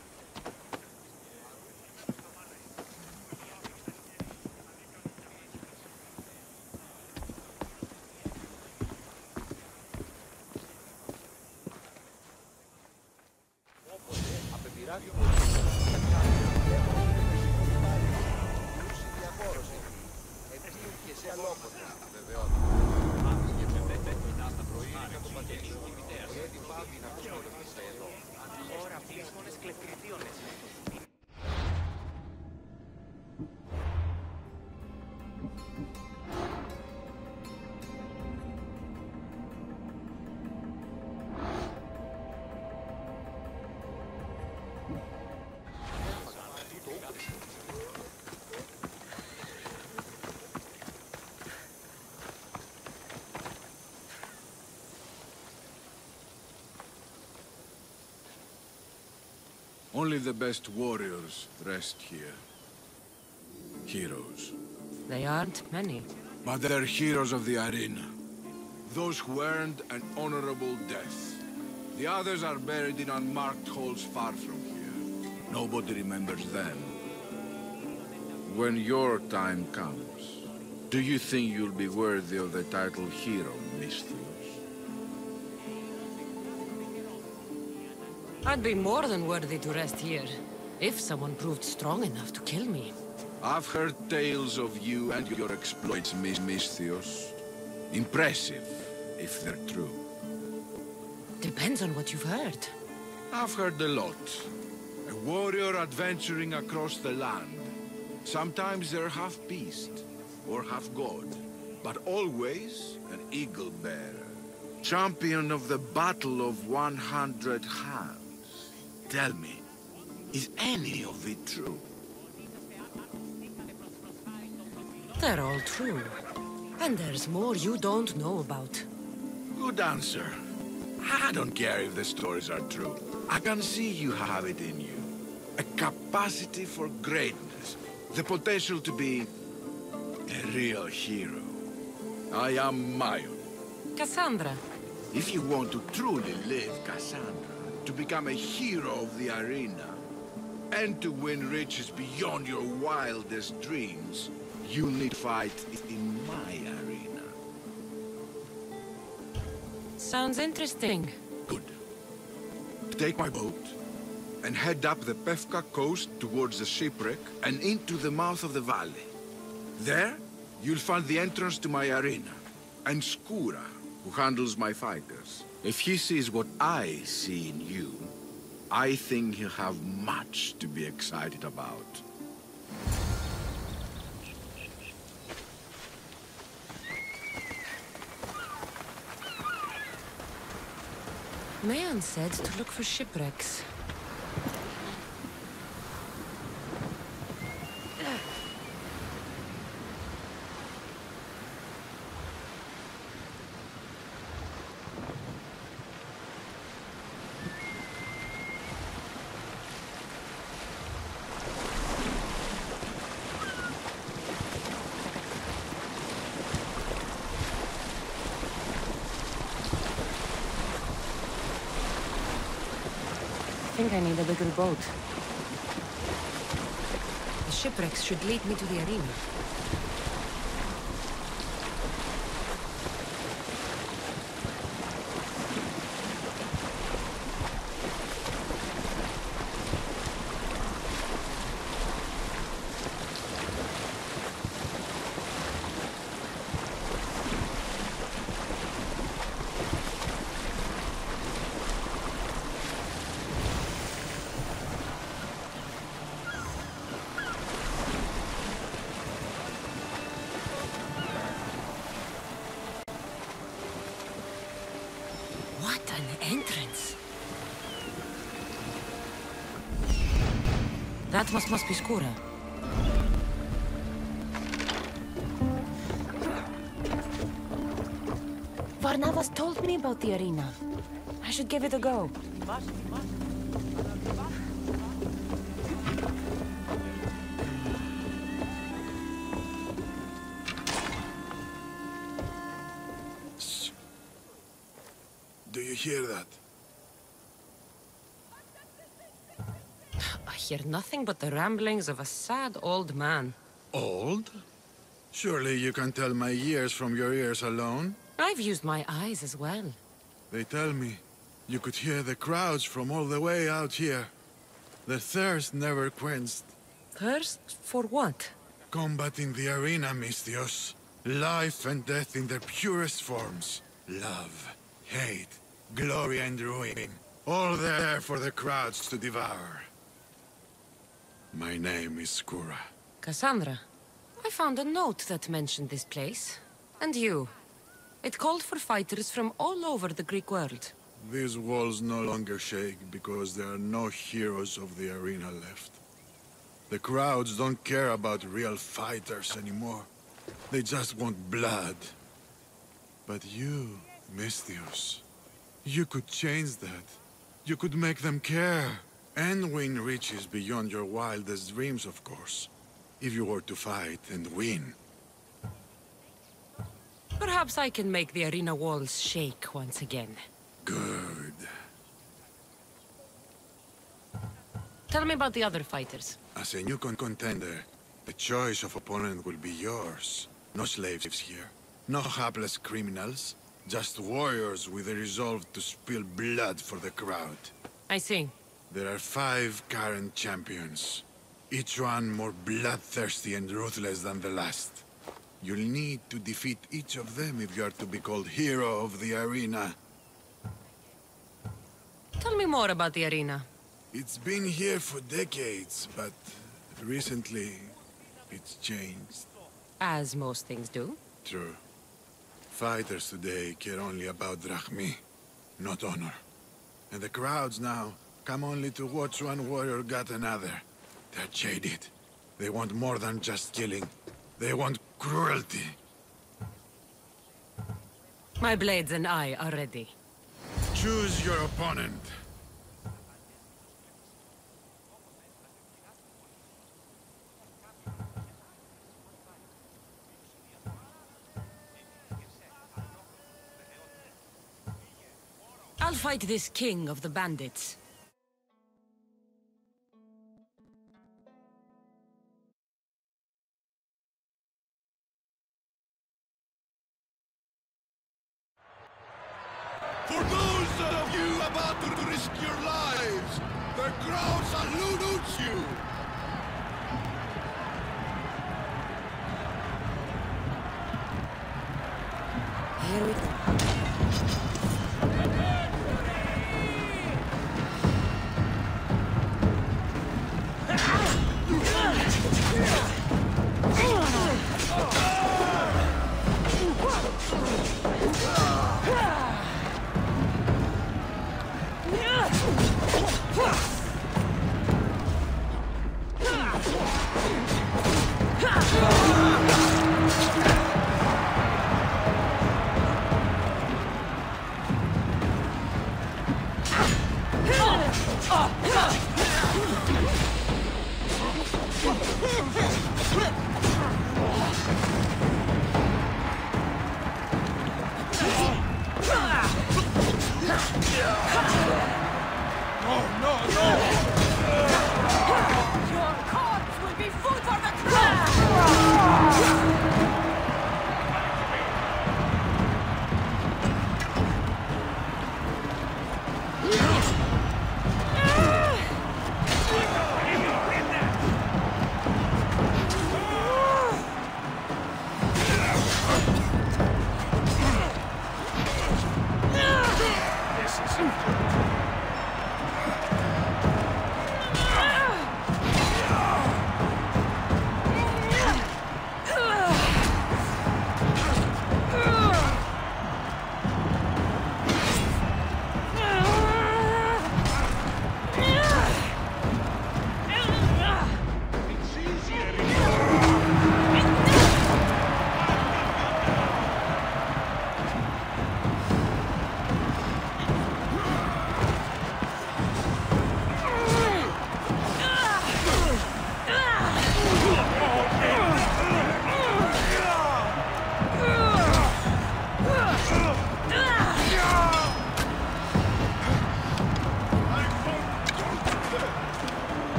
Only the best warriors rest here. Heroes. They aren't many. But they're heroes of the arena. Those who earned an honorable death. The others are buried in unmarked holes far from here. Nobody remembers them. When your time comes, do you think you'll be worthy of the title hero, Mistios? I'd be more than worthy to rest here, if someone proved strong enough to kill me. I've heard tales of you and your exploits, Mistios. Impressive, if they're true. Depends on what you've heard. I've heard a lot. A warrior adventuring across the land. Sometimes they're half beast, or half god, but always an eagle bearer. Champion of the Battle of 100 Hands. Tell me, is any of it true? They're all true. And there's more you don't know about. Good answer. I don't care if the stories are true. I can see you have it in you. A capacity for greatness. The potential to be a real hero. I am Mayon. Cassandra. If you want to truly live, Cassandra, to become a hero of the arena, and to win riches beyond your wildest dreams, you need to fight in my arena. Sounds interesting. Good. Take my boat, and head up the Pefka coast towards the shipwreck and into the mouth of the valley. There, you'll find the entrance to my arena, and Skura, who handles my fighters. If he sees what I see in you, I think he'll have much to be excited about. Mayon said to look for shipwrecks. I think I need a bigger boat. The shipwrecks should lead me to the arena. That must be Skura. Varnavas told me about the arena. I should give it a go. Do you hear that? I hear nothing but the ramblings of a sad old man. Old? Surely you can tell my years from your ears alone? I've used my eyes as well. They tell me you could hear the crowds from all the way out here. The thirst never quenched. Thirst for what? Combat in the arena, Misthios. Life and death in their purest forms. Love, hate, glory and ruin. All there for the crowds to devour. My name is Skura. Cassandra, I found a note that mentioned this place. And you. It called for fighters from all over the Greek world. These walls no longer shake because there are no heroes of the arena left. The crowds don't care about real fighters anymore. They just want blood. But you, Misthios, you could change that. You could make them care. And win riches beyond your wildest dreams, of course. If you were to fight and win. Perhaps I can make the arena walls shake once again. Good. Tell me about the other fighters. As a new contender, the choice of opponent will be yours. No slaves here. No hapless criminals. Just warriors with a resolve to spill blood for the crowd. I see. There are 5 current champions. Each one more bloodthirsty and ruthless than the last. You'll need to defeat each of them if you are to be called hero of the arena. Tell me more about the arena. It's been here for decades, but recently it's changed. As most things do. True. Fighters today care only about drachmi, not honor. And the crowds now come only to watch one warrior gut another. They're jaded. They want more than just killing. They want cruelty. My blades and I are ready. Choose your opponent. I'll fight this king of the bandits. For those of you about to risk your lives, the crowd salutes you! Here we go.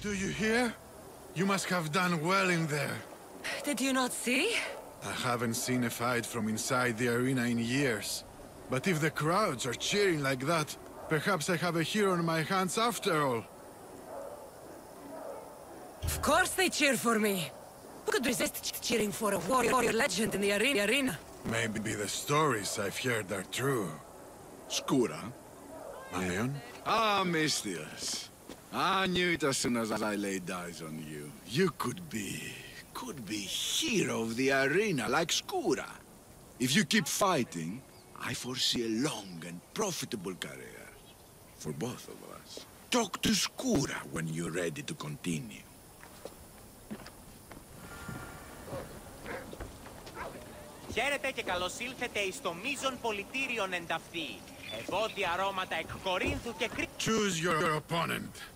Do you hear? You must have done well in there. Did you not see? I haven't seen a fight from inside the arena in years. But if the crowds are cheering like that, perhaps I have a hero on my hands after all. Of course they cheer for me. Who could resist cheering for a warrior legend in the arena? Maybe the stories I've heard are true. Skóra? Leon? Ah, Mistios. I knew it as soon as I laid eyes on you. You could be hero of the arena like Skóra. If you keep fighting, I foresee a long and profitable career. For both of us. Talk to Skóra when you're ready to continue. Χαίρετε και καλώς ήλθετε εις το μείζον πολιτήριον ενταφθεί. Ευώδια αρώματα εκ Κορίνθου και Choose your opponent.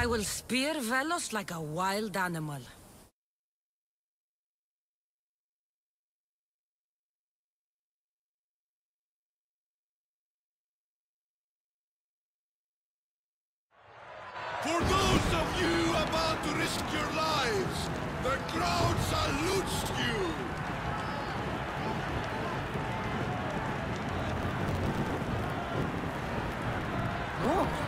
I will spear Velos like a wild animal. For those of you about to risk your lives, the crowd salutes you! Oh.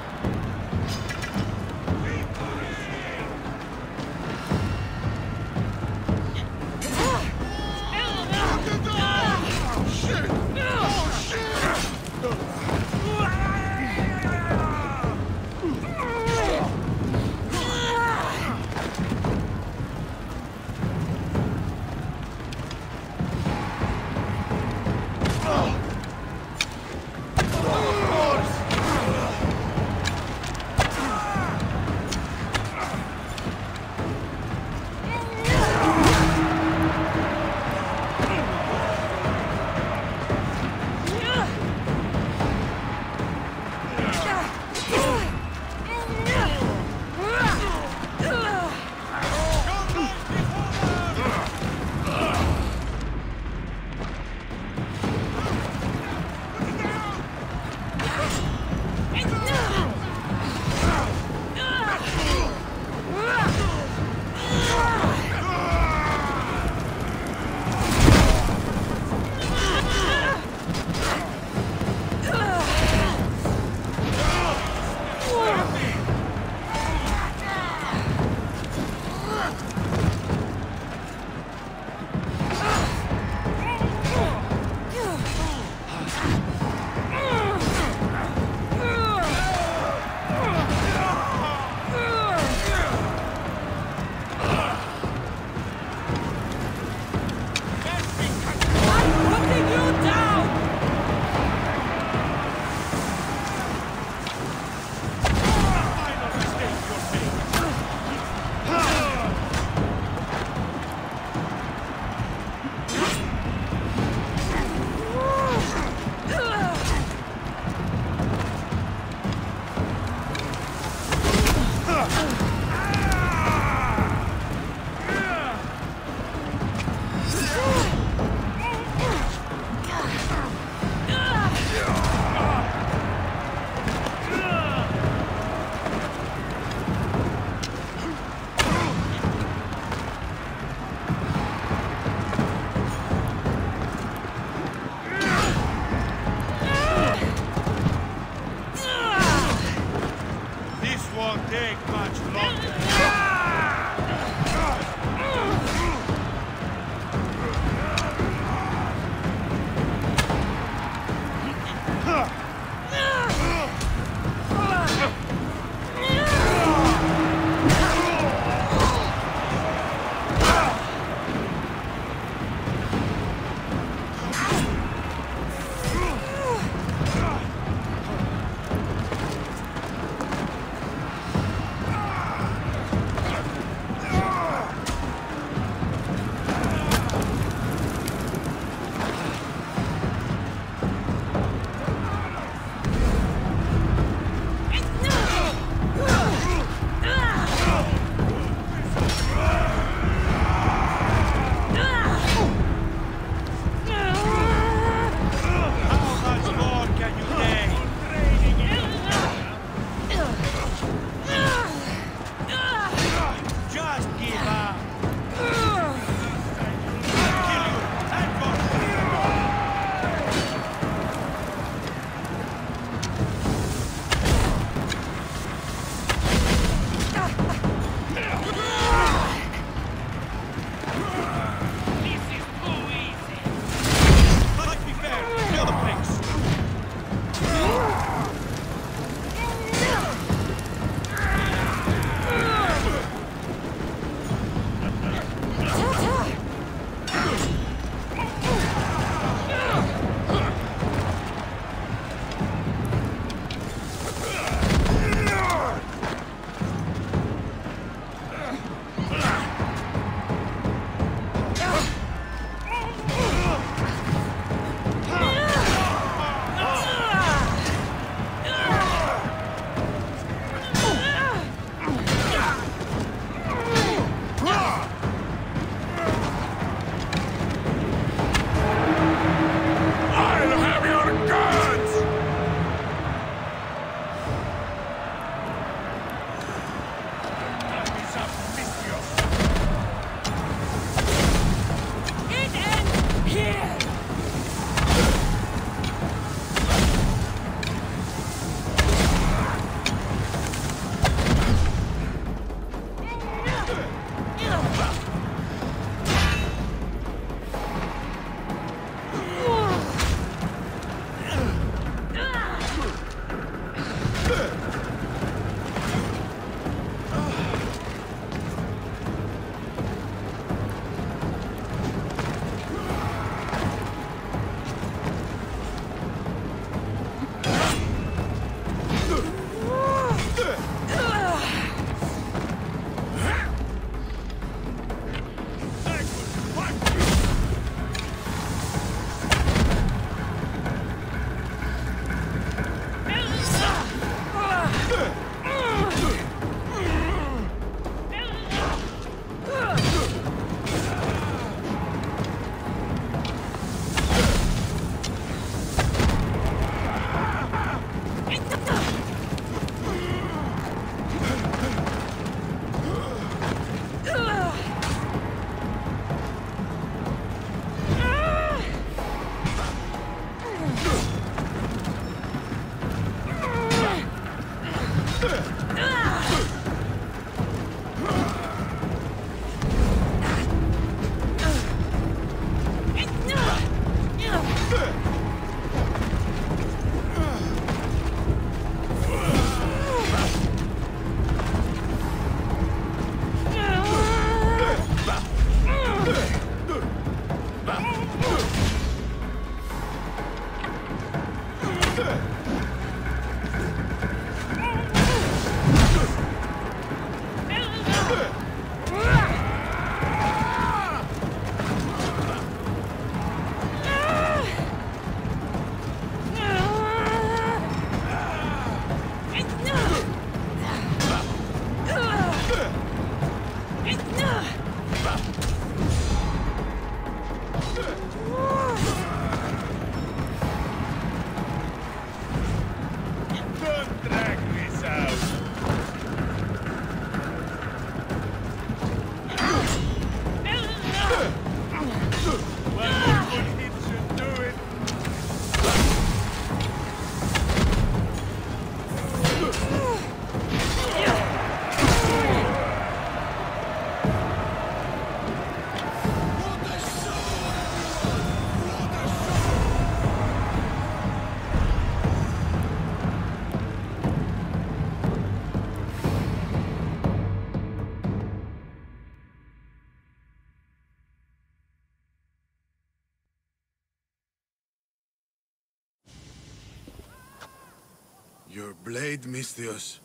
Your blade, Misthios.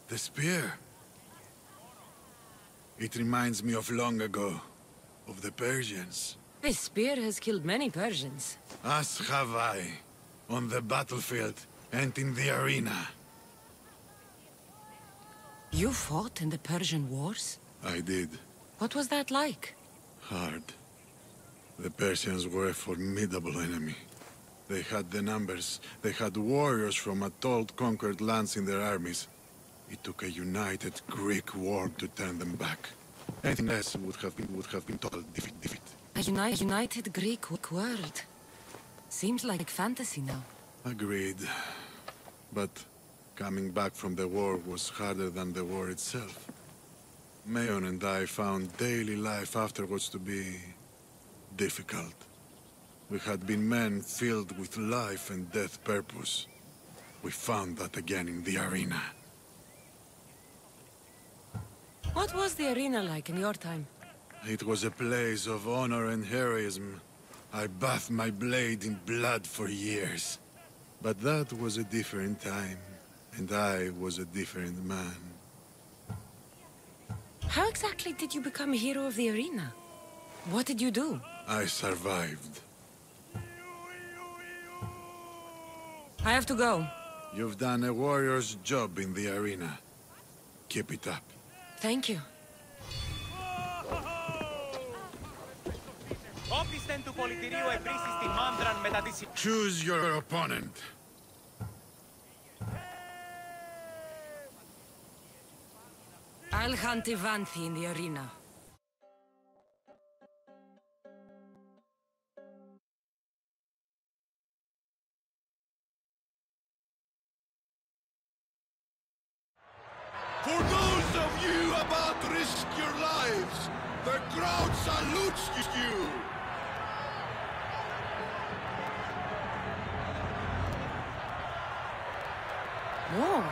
The spear. It reminds me of long ago. Of the Persians. This spear has killed many Persians. As have I. On the battlefield and in the arena. You fought in the Persian wars? I did. What was that like? Hard. The Persians were a formidable enemy. They had the numbers. They had warriors from Atlantída conquered lands in their armies. It took a united Greek war to turn them back. Anything less would have been total defeat. A united Greek world. Seems like fantasy now. Agreed. But coming back from the war was harder than the war itself. Mayon and I found daily life afterwards to be difficult. We had been men filled with life and death purpose. We found that again in the arena. What was the arena like in your time? It was a place of honor and heroism. I bathed my blade in blood for years. But that was a different time, and I was a different man. How exactly did you become a hero of the arena? What did you do? I survived. I have to go. You've done a warrior's job in the arena. Keep it up. Thank you. Choose your opponent. I'll hunt Ivanthi in the arena. For those of you about to risk your lives, the crowd salutes you! More?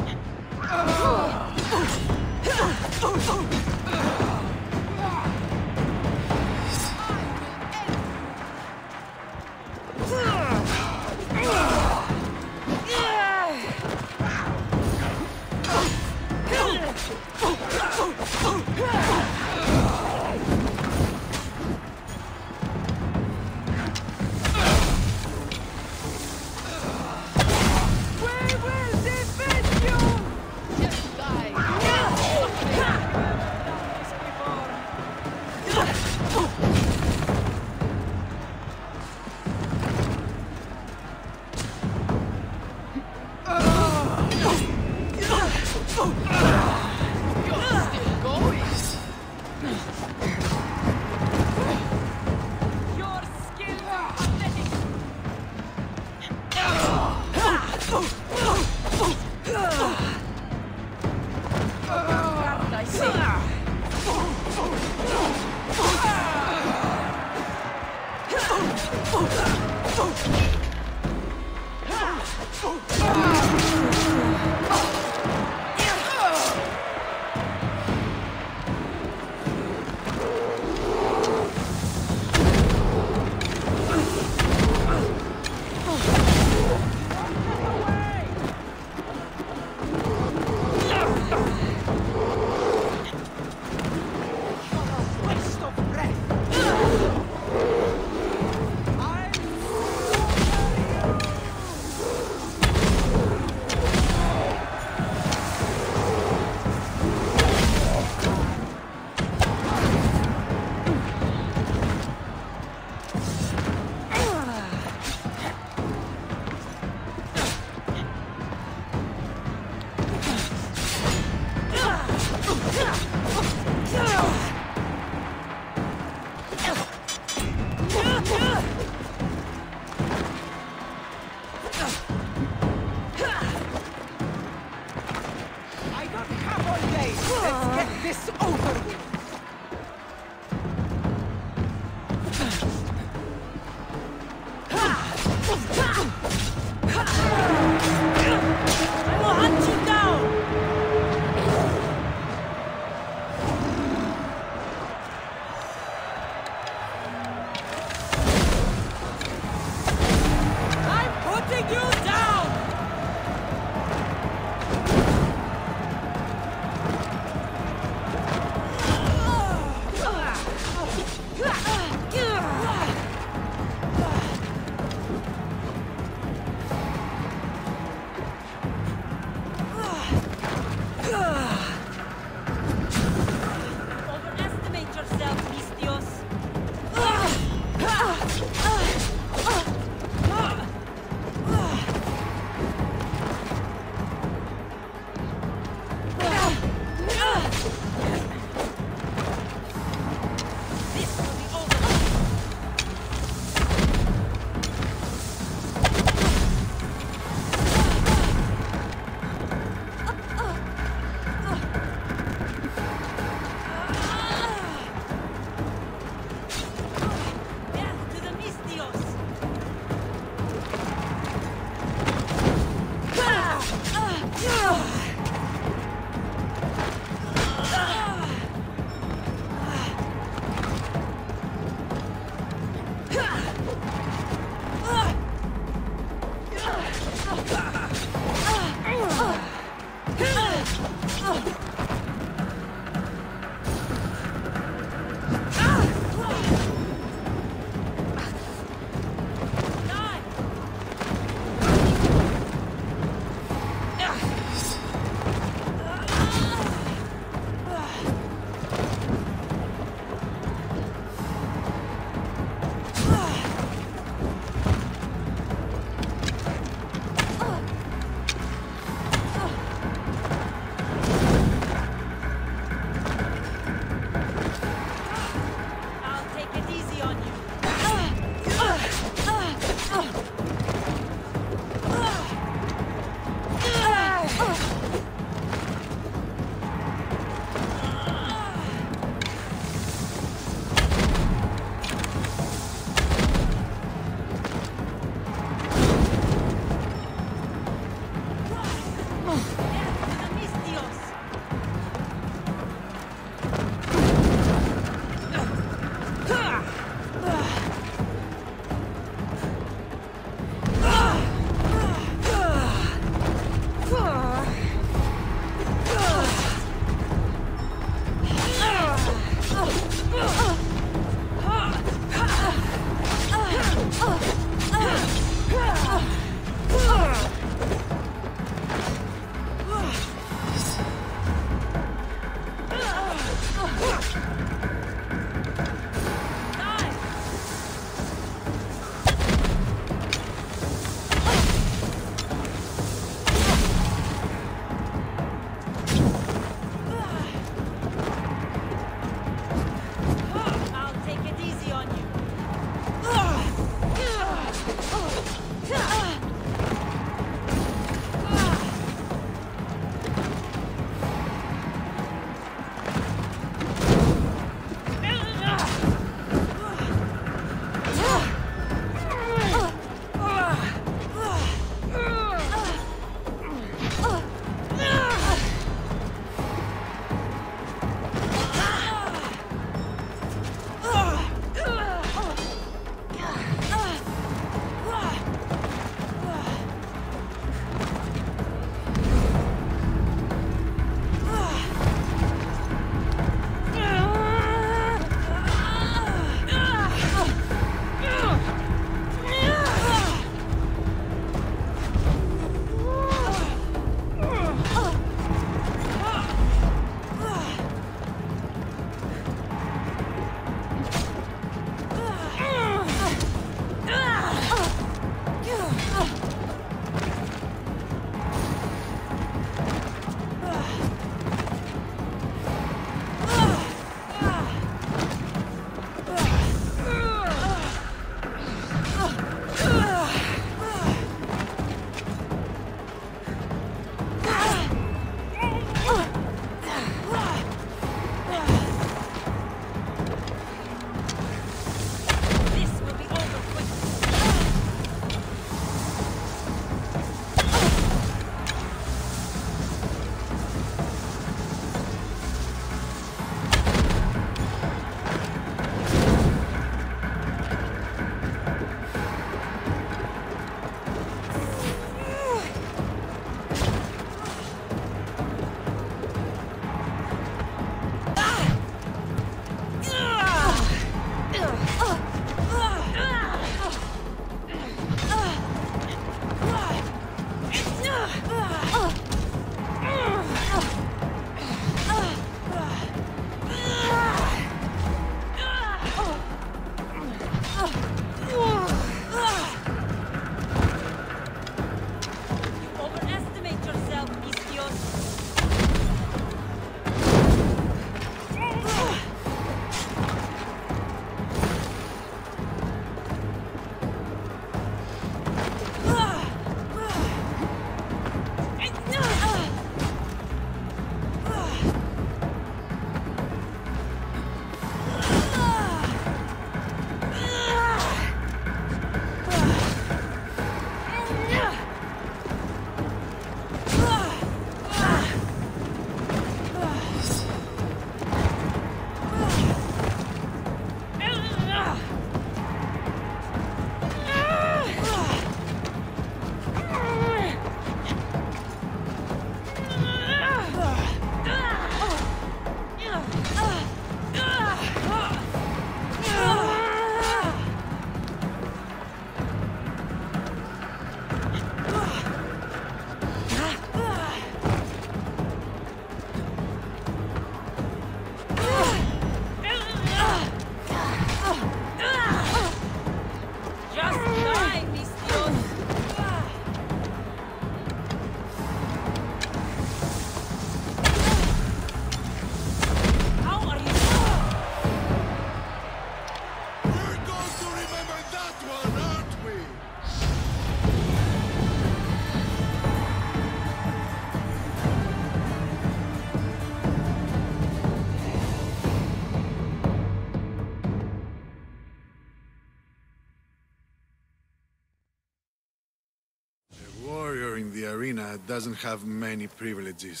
arena doesn't have many privileges,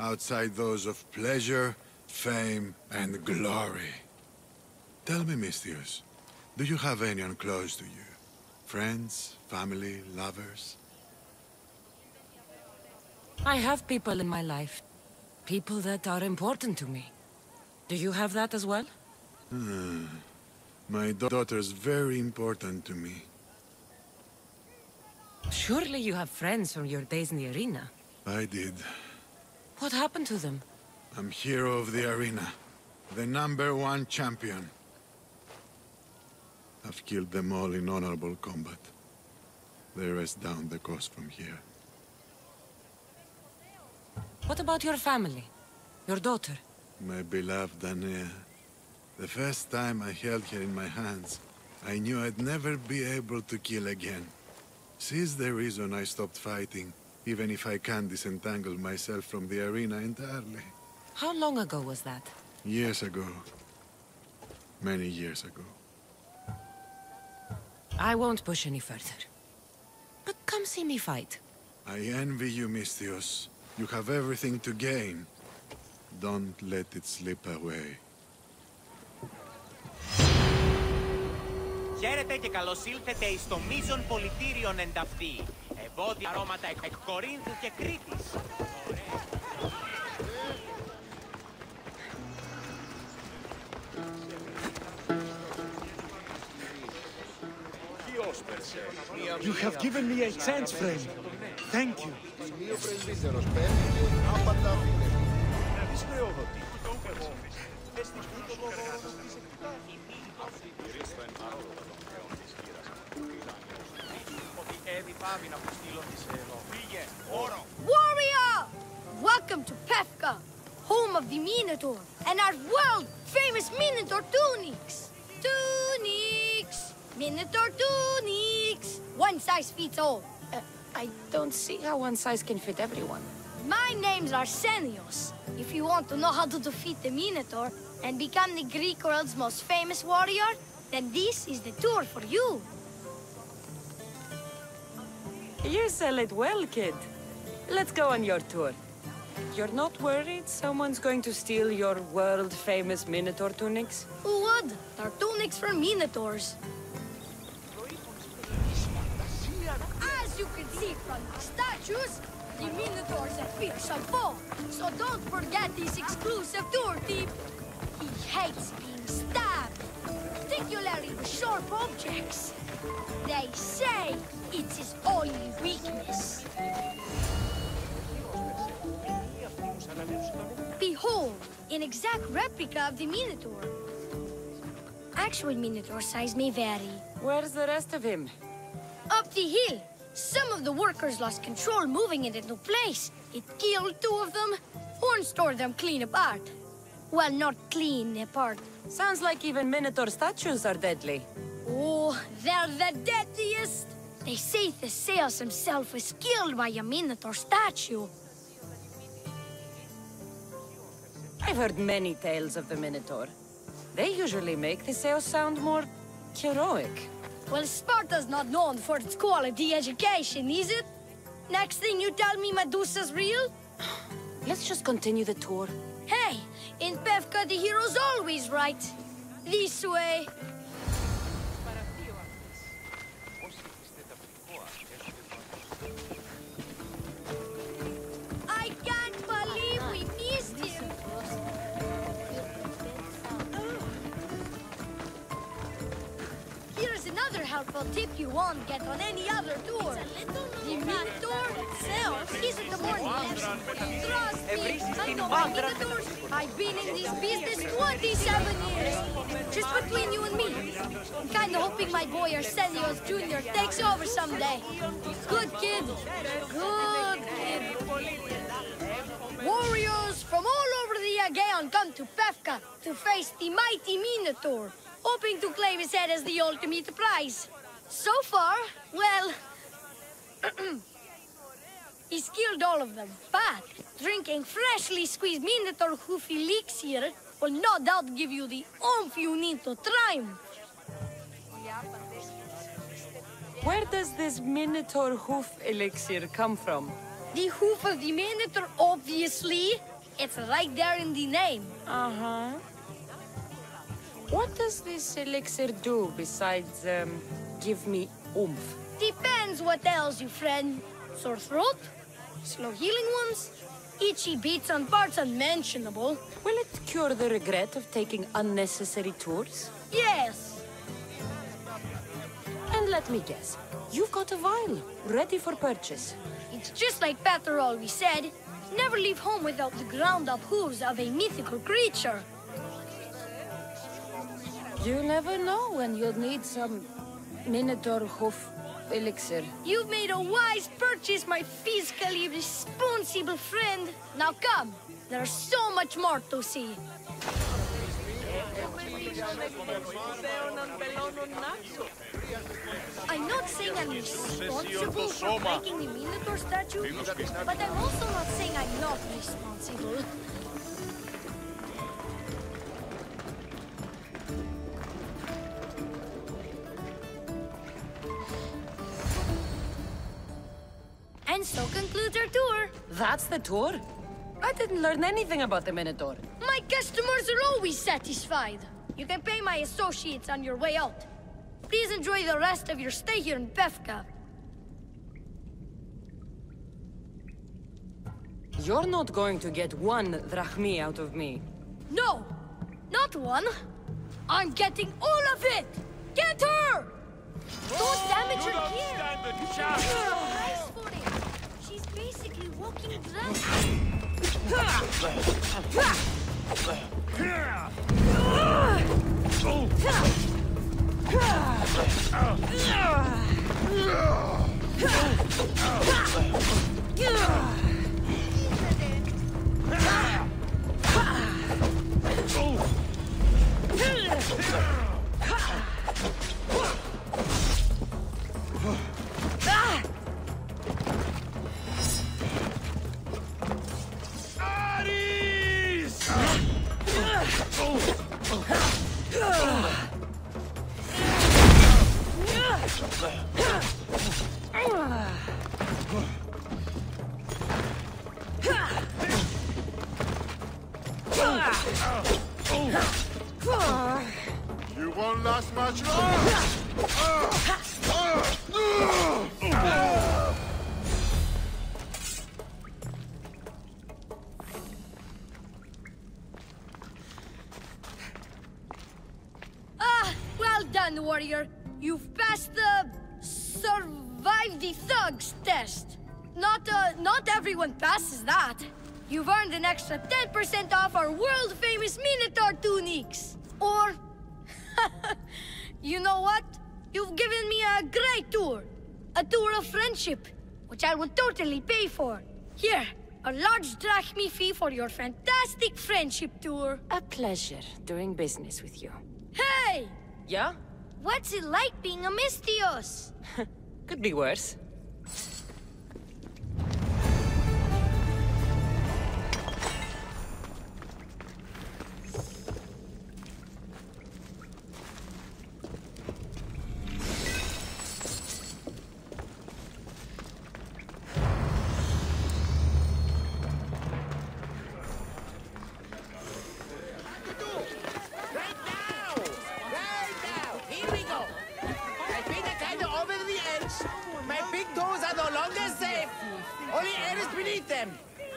outside those of pleasure, fame, and glory. Tell me, Misthios, do you have anyone close to you? Friends, family, lovers? I have people in my life. People that are important to me. Do you have that as well? My daughter's very important to me. Surely you have friends from your days in the arena. I did. What happened to them? I'm hero of the arena. The #1 champion. I've killed them all in honorable combat. They rest down the coast from here. What about your family? Your daughter? My beloved Anea. The first time I held her in my hands, I knew I'd never be able to kill again. She's the reason I stopped fighting, even if I can't disentangle myself from the arena entirely. How long ago was that? Years ago. Many years ago. I won't push any further. But come see me fight. I envy you, Misthios. You have everything to gain. Don't let it slip away. Χαίρετε και καλώς ήλθετε εις το μείζον πολιτήριον ενταυτή. Ευώδια αρώματα εκ Κορίνθου και Κρήτης. You have given me a chance, friend. Thank you. Warrior! Welcome to Pefka, home of the Minotaur, and our world-famous Minotaur tunics. Tunics! Minotaur tunics! One size fits all. I don't see how one size can fit everyone. My name's Arsenios. If you want to know how to defeat the Minotaur and become the Greek world's most famous warrior, then this is the tour for you. You sell it well, kid. Let's go on your tour. You're not worried someone's going to steal your world-famous Minotaur tunics? Who would? They're tunics for Minotaurs. As you can see from the statues, the Minotaur's a fearsome foe. So don't forget this exclusive tour tip. He hates being stabbed, particularly with sharp objects. They say it's his only weakness. Behold, an exact replica of the Minotaur. Actual Minotaur size may vary. Where's the rest of him? Up the hill. Some of the workers lost control moving it into place. It killed 2 of them. One stored them clean apart. Well, not clean apart. Sounds like even Minotaur statues are deadly. Oh, they're the deadliest. They say Theseus himself was killed by a Minotaur statue. I've heard many tales of the Minotaur. They usually make Theseus sound more heroic. Well, Sparta's not known for its quality education, is it? Next thing you tell me Medusa's real? Let's just continue the tour. Hey, in Pefka the hero's always right. This way. I can't believe we missed him. Here's another helpful tip you won't get on any other tour. The Minotaur itself isn't the morning lesson. Trust me, I know my Minotaurs. I've been in this business 27 years. Just between you and me. I'm kinda hoping my boy Arsenios Jr. takes over someday. Good kid. Good kid. Warriors from all over the Aegean come to Pefka to face the mighty Minotaur, hoping to claim his head as the ultimate prize. So far, well, he's killed all of them. But drinking freshly squeezed Minotaur hoof elixir will no doubt give you the oomph you need to triumph. Where does this Minotaur hoof elixir come from? The hoof of the Minotaur, obviously. It's right there in the name. Uh-huh. What does this elixir do besides, give me oomph? Depends what ails you, friend. Sore throat? Slow healing ones? Itchy beats on parts unmentionable. Will it cure the regret of taking unnecessary tours? Yes. And let me guess, you've got a vial, ready for purchase. It's just like Peter always said. Never leave home without the ground-up hooves of a mythical creature. You never know when you'll need some Minotaur hoof elixir. You've made a wise purchase, my fiscally responsible friend. Now come, there's so much more to see. I'm not saying I'm responsible for breaking the Minotaur statue, but I'm also not saying I'm not responsible. And so concludes our tour. That's the tour? I didn't learn anything about the Minotaur. My customers are always satisfied. You can pay my associates on your way out. Please enjoy the rest of your stay here in Pefka. You're not going to get one drachmi out of me. No, not one. I'm getting all of it. Get her! Don't damage her gear. Nice footing. She's basically walking ground. You won't last much longer! Well done, warrior. You've passed the survive the thugs test. Not everyone passes that. You've earned an extra 10% off our world-famous Minotaur tunics. Or, you know what? You've given me a great tour. A tour of friendship, which I will totally pay for. Here, a large drachmi fee for your fantastic friendship tour. A pleasure doing business with you. Hey! Yeah? What's it like being a Misthios? Could be worse.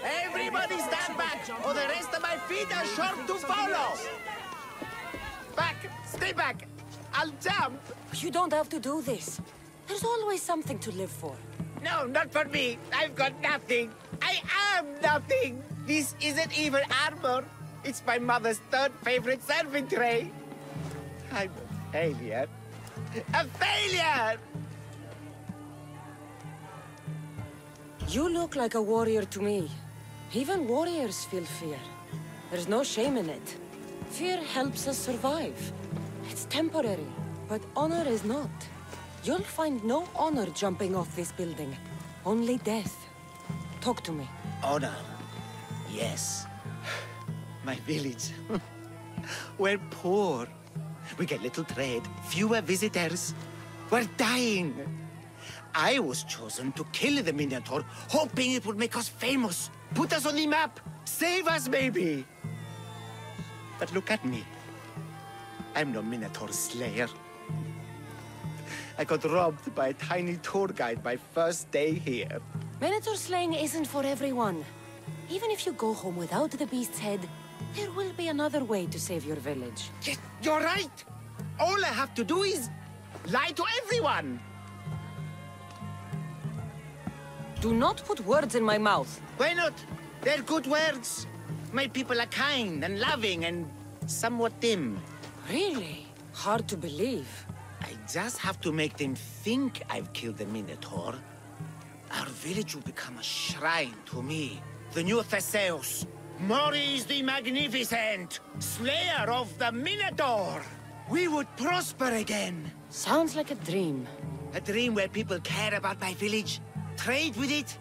Everybody stand back, or the rest of my feet are short to follow! Back! Stay back! I'll jump! You don't have to do this. There's always something to live for. No, not for me. I've got nothing. I am nothing. This isn't even armor. It's my mother's third favorite serving tray. I'm a failure. A failure! You look like a warrior to me. Even warriors feel fear. There's no shame in it. Fear helps us survive. It's temporary, but honor is not. You'll find no honor jumping off this building. Only death. Talk to me. Honor. Yes. My village. We're poor. We get little trade, fewer visitors. We're dying. I was chosen to kill the Minotaur, hoping it would make us famous. Put us on the map. Save us, maybe. But look at me. I'm no Minotaur slayer. I got robbed by a tiny tour guide my first day here. Minotaur slaying isn't for everyone. Even if you go home without the beast's head, there will be another way to save your village. Yes, you're right. All I have to do is lie to everyone. Do not put words in my mouth. Why not? They're good words. My people are kind and loving and somewhat dim. Really? Hard to believe. I just have to make them think I've killed the Minotaur. Our village will become a shrine to me, the new Theseus. Moiry the Magnificent, slayer of the Minotaur. We would prosper again. Sounds like a dream. A dream where people care about my village, trade with it.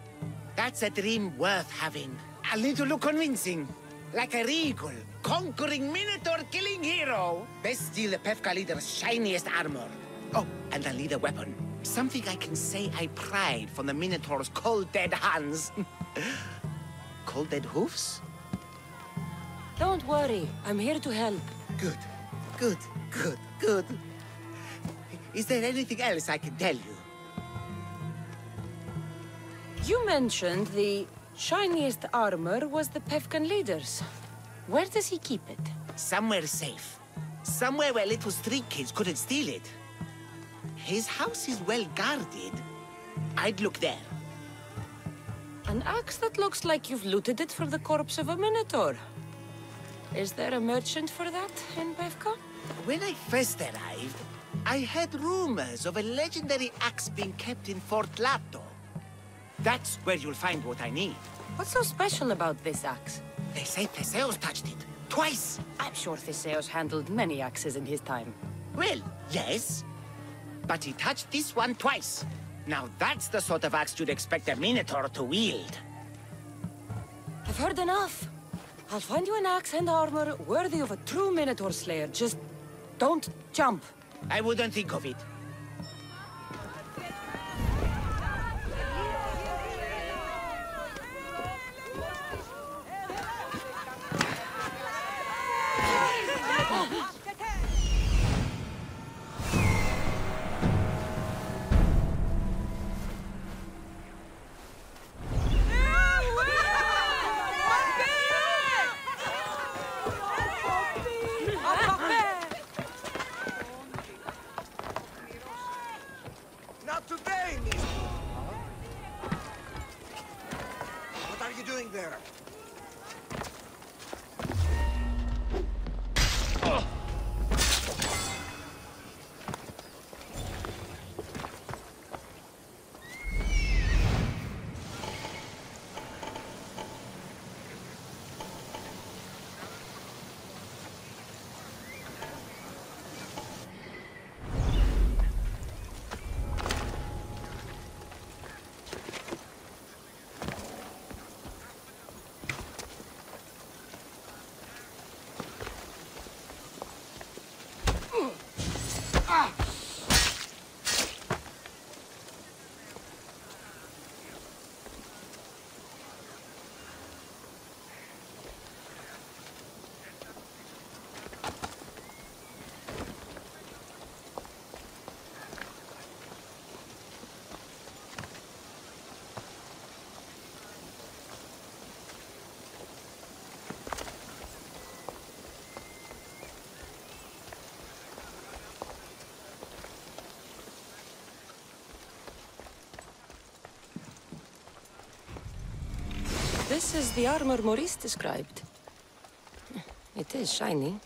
That's a dream worth having. A little convincing. Like a regal, conquering Minotaur-killing hero. Best steal the Pefka leader's shiniest armor. Oh, and I'll need a weapon. Something I can say I pried from the Minotaur's cold dead hands. Cold dead hoofs? Don't worry, I'm here to help. Good, good, good, good. Is there anything else I can tell you? You mentioned the shiniest armor was the Pefkan leader's. Where does he keep it? Somewhere safe. Somewhere where little street kids couldn't steal it. His house is well guarded. I'd look there. An axe that looks like you've looted it from the corpse of a Minotaur. Is there a merchant for that in Pefka? When I first arrived, I heard rumors of a legendary axe being kept in Fort Lato. That's where you'll find what I need. What's so special about this axe? They say Theseus touched it. Twice. I'm sure Theseus handled many axes in his time. Well, yes. But he touched this one twice. Now that's the sort of axe you'd expect a Minotaur to wield. I've heard enough. I'll find you an axe and armor worthy of a true Minotaur slayer. Just don't jump. I wouldn't think of it. Not today, miss. What are you doing there? This is the armor Maurice described. It is shiny.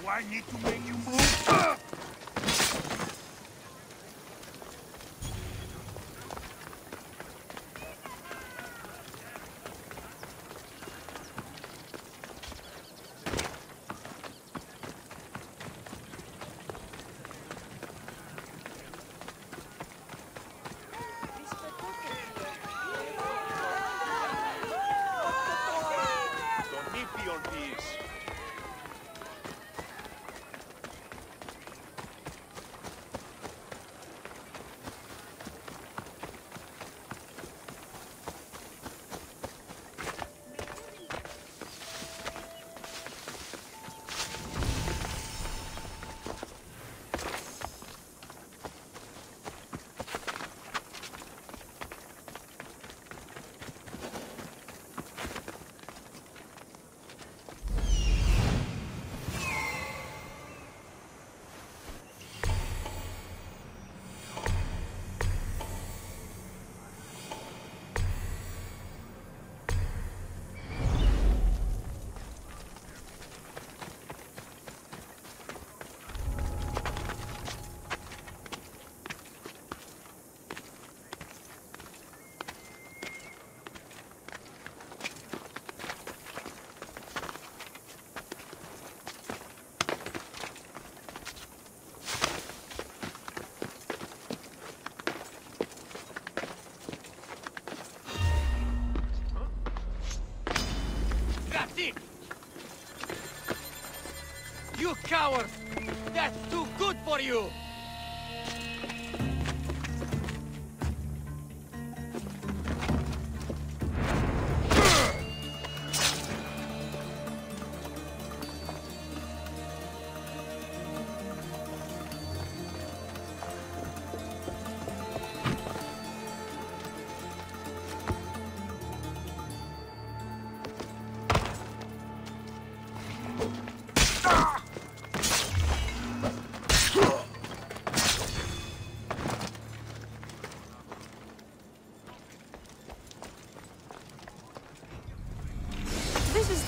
Do I need to make you move? You coward! That's too good for you!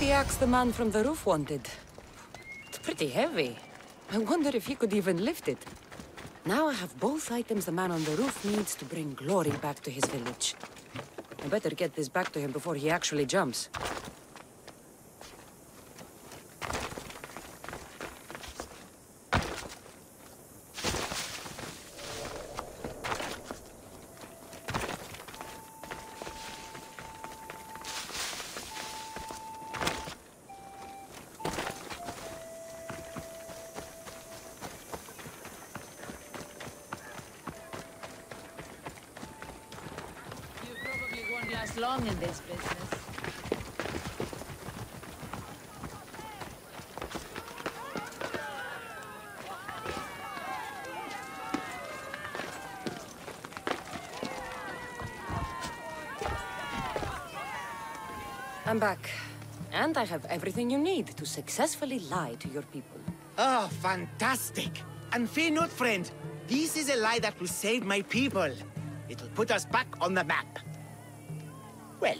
The axe the man from the roof wanted. It's pretty heavy. I wonder if he could even lift it. Now I have both items the man on the roof needs to bring glory back to his village. I better get this back to him before he actually jumps. Long in this business. I'm back. And I have everything you need to successfully lie to your people. Oh, fantastic! And fear not, friend. This is a lie that will save my people. It'll put us back on the map. Well,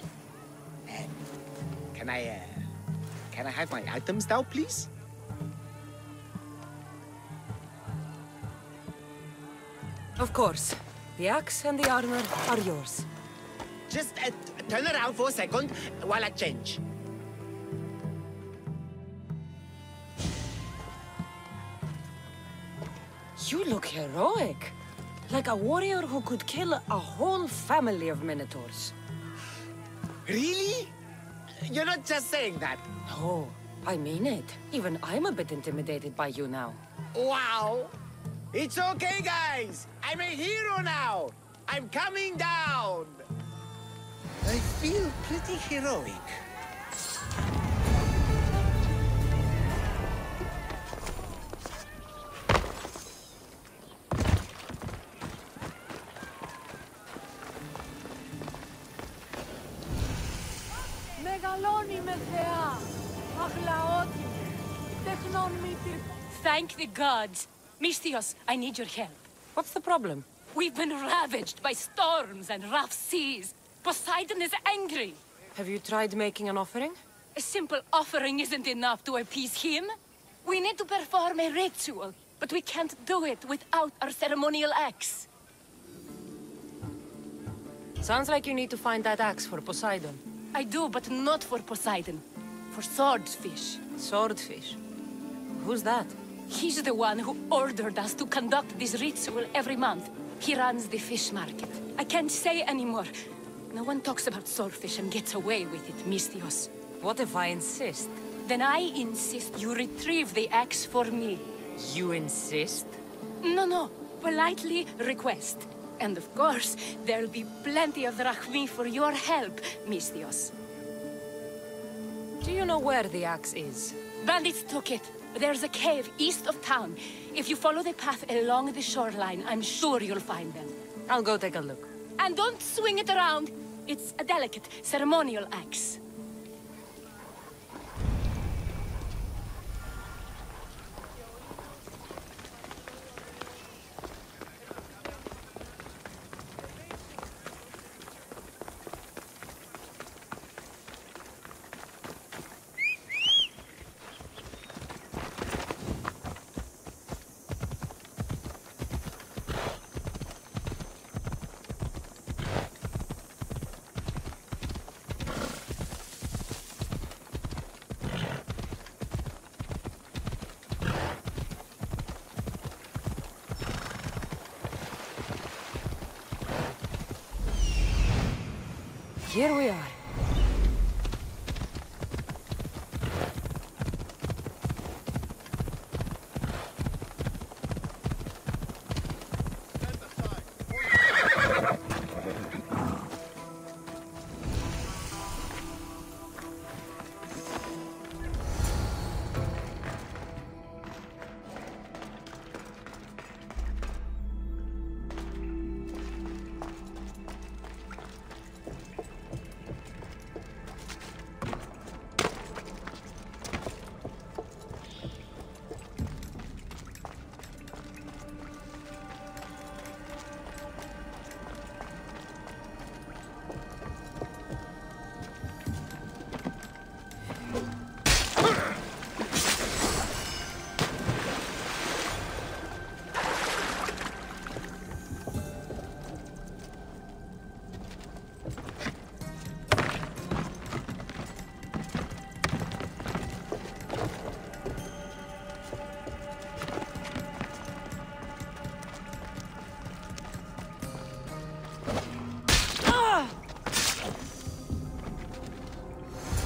can I have my items now, please? Of course. The axe and the armor are yours. Just turn around for a second while I change. You look heroic. Like a warrior who could kill a whole family of minotaurs. Really? You're not just saying that. No, I mean it. Even I'm a bit intimidated by you now. Wow! It's okay, guys! I'm a hero now! I'm coming down! I feel pretty heroic. Thank the gods. Misthios, I need your help. What's the problem? We've been ravaged by storms and rough seas. Poseidon is angry. Have you tried making an offering? A simple offering isn't enough to appease him. We need to perform a ritual, but we can't do it without our ceremonial axe. Sounds like you need to find that axe for Poseidon. I do, but not for Poseidon. For Swordfish. Swordfish? Who's that? He's the one who ordered us to conduct this ritual every month. He runs the fish market. I can't say anymore. No one talks about swordfish and gets away with it, Misthios. What if I insist? Then I insist you retrieve the axe for me. You insist? No. Politely request. And of course, there'll be plenty of drachmi for your help, Misthios. Do you know where the axe is? Bandits took it. There's a cave east of town. If you follow the path along the shoreline, I'm sure you'll find them. I'll go take a look. And don't swing it around. It's a delicate, ceremonial axe. Here we are.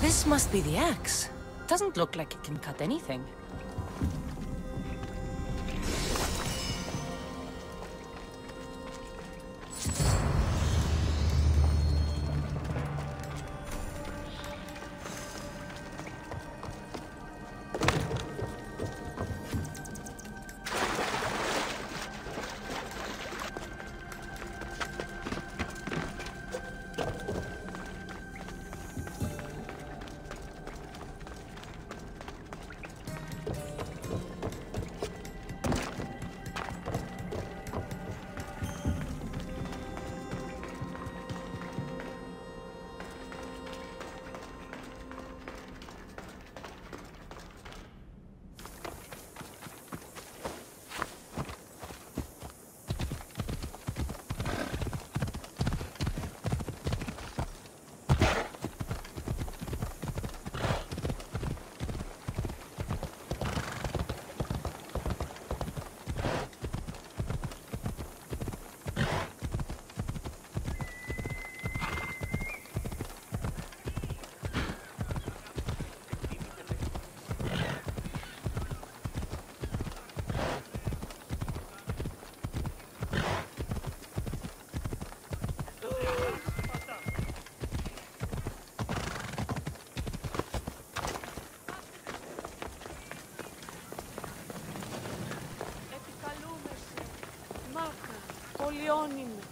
This must be the axe. Doesn't look like it can cut anything.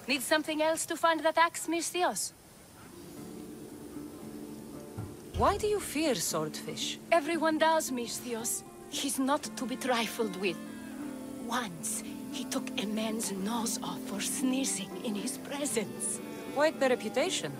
Need something else to find that axe, Misthios? Why do you fear swordfish? Everyone does, Misthios. He's not to be trifled with. Once, he took a man's nose off for sneezing in his presence. Quite the reputation.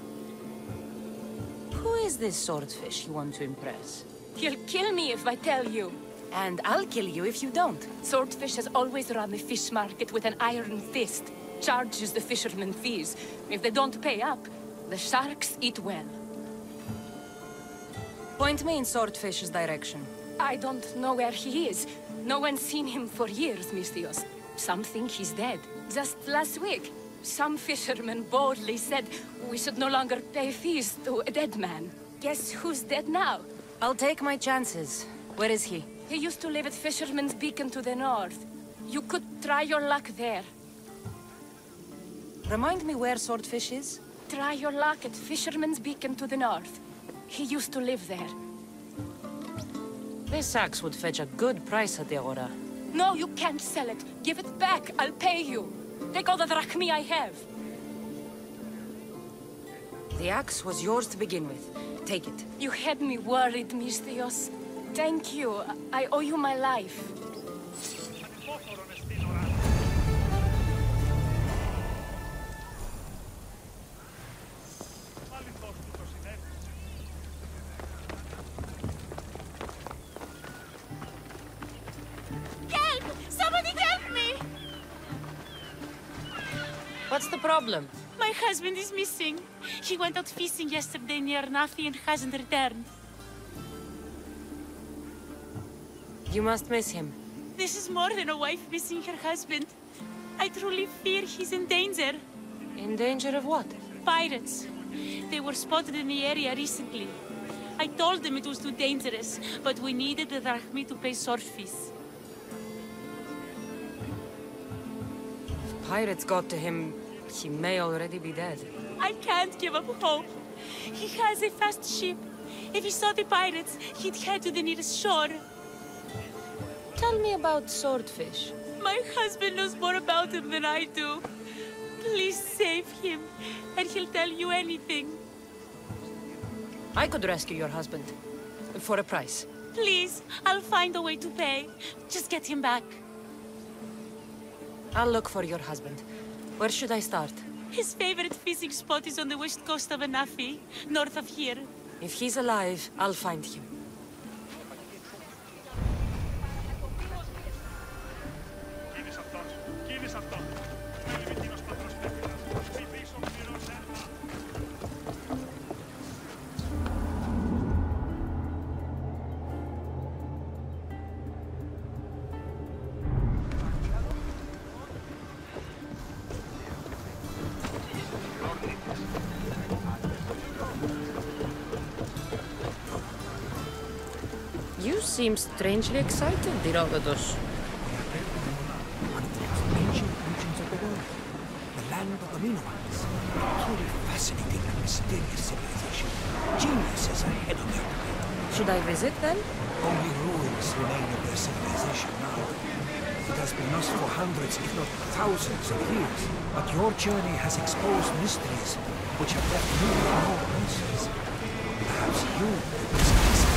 Who is this swordfish you want to impress? He'll kill me if I tell you. And I'll kill you if you don't. Swordfish has always run the fish market with an iron fist. Charges the fishermen fees. If they don't pay up, the sharks eat well. Point me in Swordfish's direction. I don't know where he is. No one's seen him for years, Misthios. Some think he's dead. Just last week, some fishermen boldly said we should no longer pay fees to a dead man. Guess who's dead now? I'll take my chances. Where is he? He used to live at Fisherman's Beacon to the north. You could try your luck there. Remind me where Swordfish is? Try your luck at Fisherman's Beacon to the north. He used to live there. This axe would fetch a good price at the Aura. No, you can't sell it. Give it back. I'll pay you. Take all the drachmi I have. The axe was yours to begin with. Take it. You had me worried, Misthios. Thank you. I owe you my life. What's the problem? My husband is missing. He went out fishing yesterday near Nafi and hasn't returned. You must miss him. This is more than a wife missing her husband. I truly fear he's in danger. In danger of what? Pirates. They were spotted in the area recently. I told them it was too dangerous, but we needed the drachmi to pay swordfish. If pirates got to him, he may already be dead. I can't give up hope. He has a fast ship. If he saw the pirates, he'd head to the nearest shore. Tell me about Swordfish. My husband knows more about him than I do. Please save him, and he'll tell you anything. I could rescue your husband. For a price. Please, I'll find a way to pay. Just get him back. I'll look for your husband. Where should I start? His favorite fishing spot is on the west coast of Anafi, north of here. If he's alive, I'll find him. seem strangely excited, Herodotus. Ancient regions of the world. The land of the Minoans. Truly fascinating and mysterious civilization. Geniuses ahead of their time. Should I visit then? Only ruins remain of their civilization now. It has been lost for hundreds, if not thousands of years. But your journey has exposed mysteries which have left me with no answers. Perhaps you will discuss it.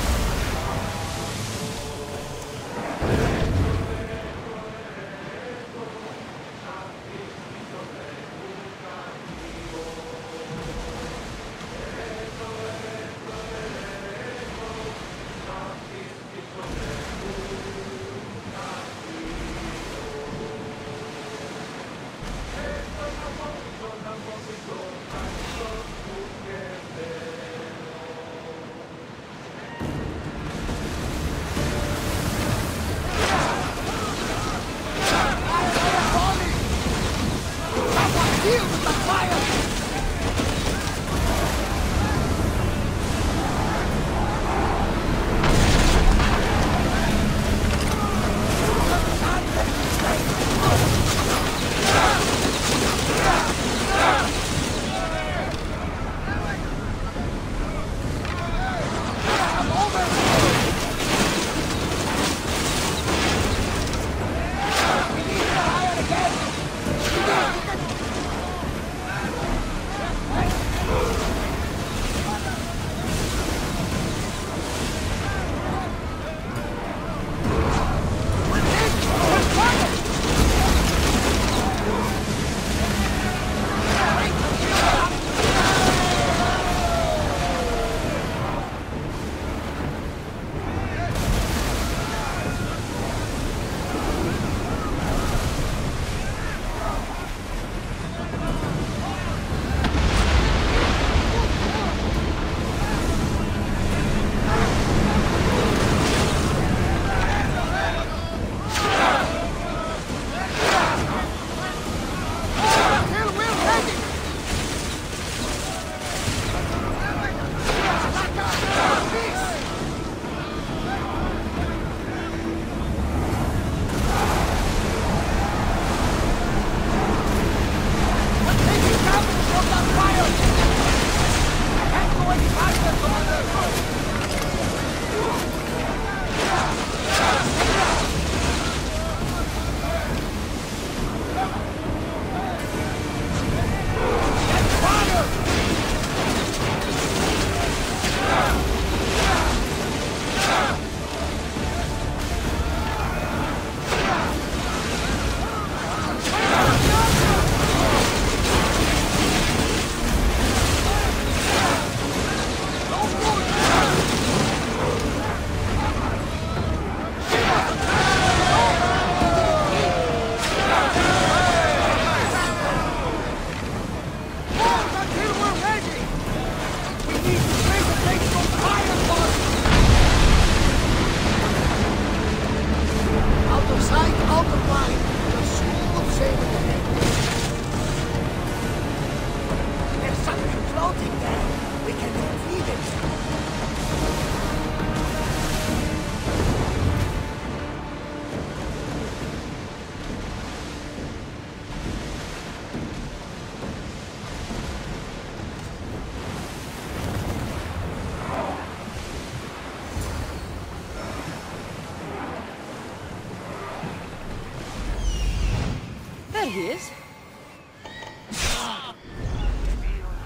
He is.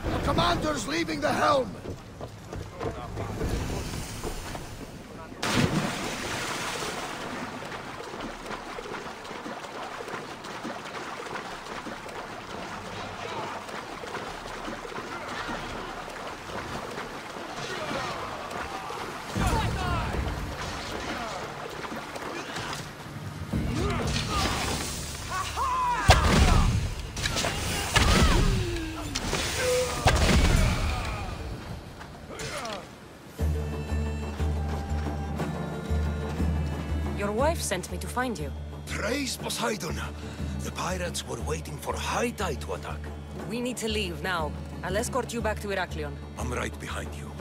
The commander's leaving the helm! Your wife sent me to find you. Praise Poseidon! The pirates were waiting for high tide to attack. We need to leave now. I'll escort you back to Heraklion. I'm right behind you.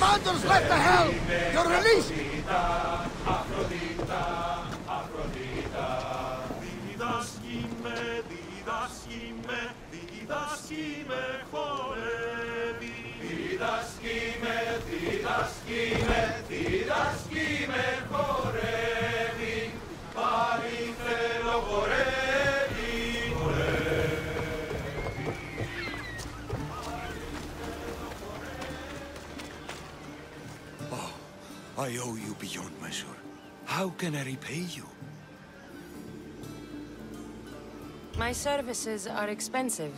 commander's left the helm! You're released! I owe you beyond measure. How can I repay you? My services are expensive.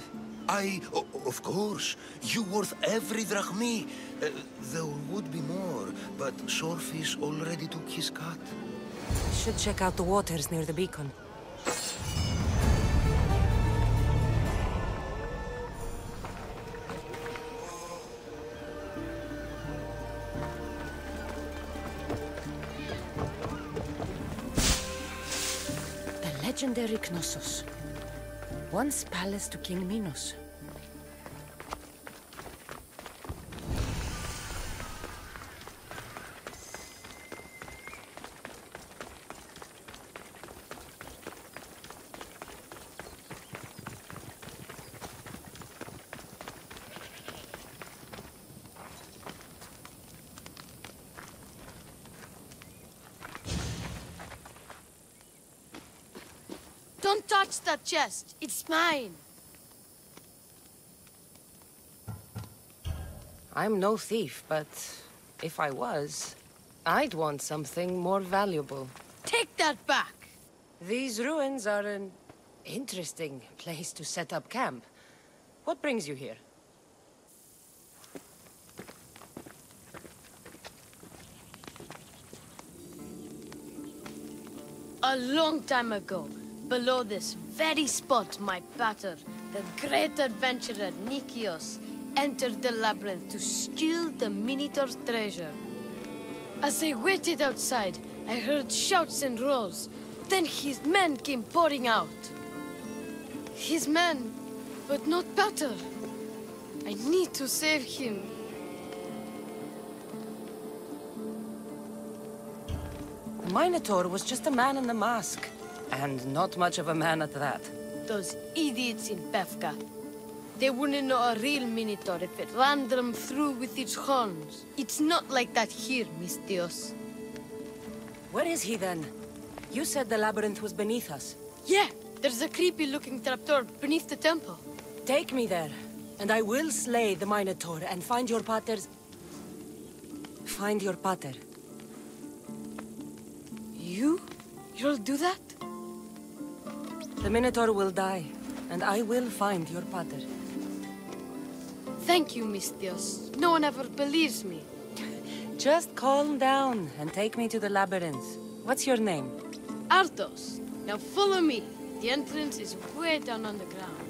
Of course. You worth every drachmi. There would be more, but Swordfish already took his cut. Should check out the waters near the beacon. Legendary Knossos. Once palace to King Minos. Don't touch that chest. It's mine. I'm no thief, but if I was, I'd want something more valuable. Take that back! These ruins are an interesting place to set up camp. What brings you here? A long time ago, below this very spot, my pater, the great adventurer Nikios, entered the labyrinth to steal the Minotaur's treasure. As I waited outside, I heard shouts and roars. Then his men came pouring out. His men, but not pater. I need to save him. The Minotaur was just a man in a mask. And not much of a man at that. Those idiots in Pefka. They wouldn't know a real Minotaur if it ran them through with its horns. It's not like that here, Mistios. Where is he then? You said the labyrinth was beneath us. Yeah, there's a creepy-looking trapdoor beneath the temple. Take me there, and I will slay the Minotaur and find your pater's... Find your pater. You'll do that? The Minotaur will die, and I will find your pater. Thank you, Mistios. No one ever believes me. Just calm down and take me to the labyrinth. What's your name? Ardos. Now follow me. The entrance is way down on the ground.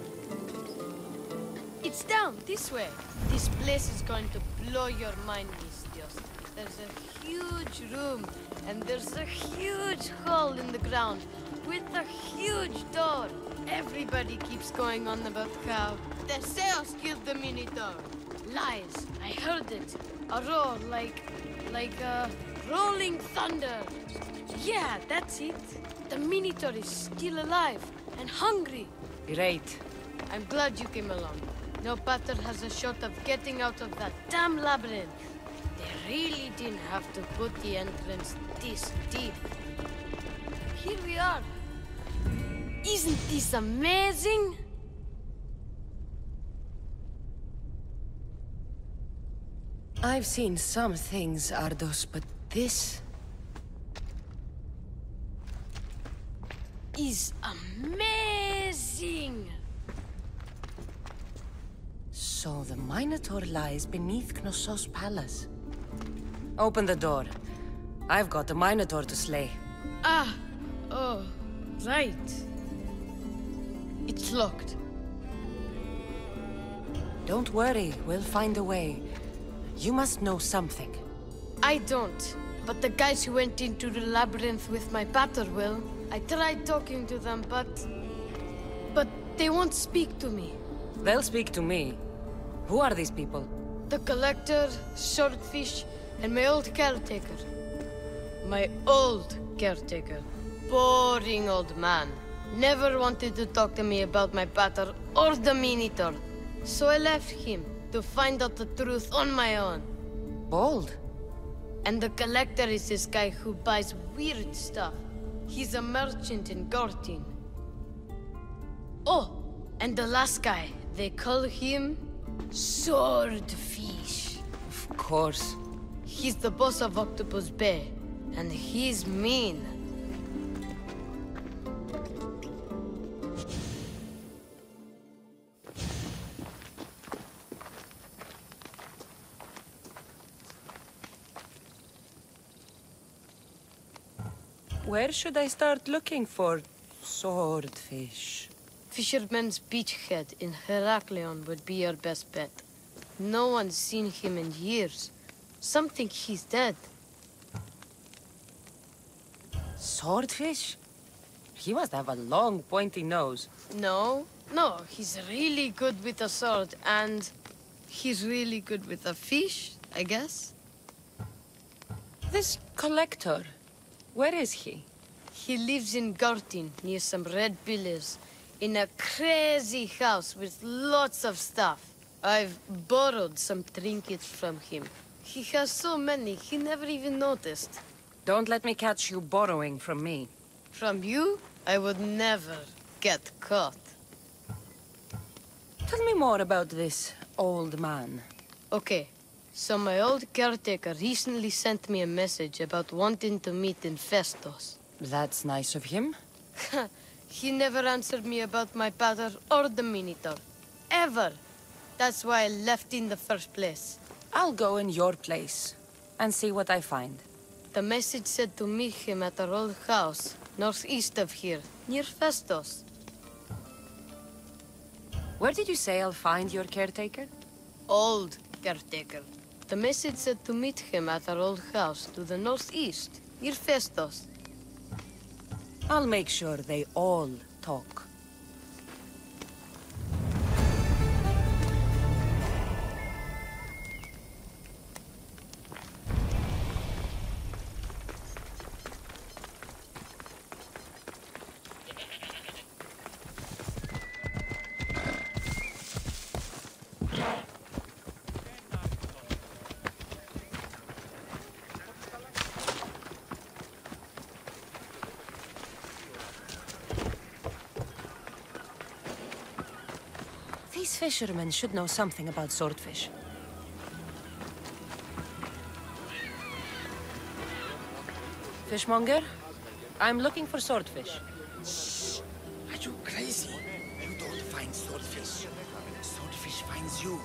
It's down, this way. This place is going to blow your mind, Mistios. There's a huge room, and there's a huge hole in the ground. With a huge door. Everybody keeps going on about how Theseus killed the Minotaur. Lies. I heard it. A roar like rolling thunder. Yeah, that's it. The Minotaur is still alive and hungry. Great. I'm glad you came along. No pater has a shot of getting out of that damn labyrinth. They really didn't have to put the entrance this deep. Here we are. Isn't this amazing? I've seen some things, Ardos, but this... is amazing! So the Minotaur lies beneath Knossos' palace. Open the door. I've got the Minotaur to slay. Oh, right. It's locked. Don't worry, we'll find a way. You must know something. I don't, but the guys who went into the labyrinth with my pater will. I tried talking to them, but they won't speak to me. They'll speak to me. Who are these people? The Collector, Swordfish, And my old caretaker. My old caretaker. Boring old man. Never wanted to talk to me about my pater or the Minotaur. So I left him to find out the truth on my own. Bold. And the collector is this guy who buys weird stuff. He's a merchant in Gortin. Oh, and the last guy, they call him Swordfish. Of course. He's the boss of Octopus Bay, and he's mean. Where should I start looking for swordfish? Fisherman's Beachhead in Heraklion would be your best bet. No one's seen him in years. Some think he's dead. Swordfish? He must have a long, pointy nose. No, he's really good with a sword, and he's really good with a fish, I guess. This collector, where is he? He lives in Gortin, near some red pillars, in a crazy house with lots of stuff. I've borrowed some trinkets from him. He has so many, he never even noticed. Don't let me catch you borrowing from me. From you? I would never get caught. Tell me more about this old man. Okay, so my old caretaker recently sent me a message about wanting to meet in Festos. That's nice of him. He never answered me about my pater or the Minotaur. Ever. That's why I left in the first place. I'll go in your place and see what I find. The message said to meet him at our old house, northeast of here, near Festos. Where did you say I'll find your caretaker? Old caretaker. The message said to meet him at our old house to the northeast, near Festos. I'll make sure they all talk. These fishermen should know something about swordfish. Fishmonger, I'm looking for swordfish. Shh! Are you crazy? You don't find swordfish. Swordfish finds you.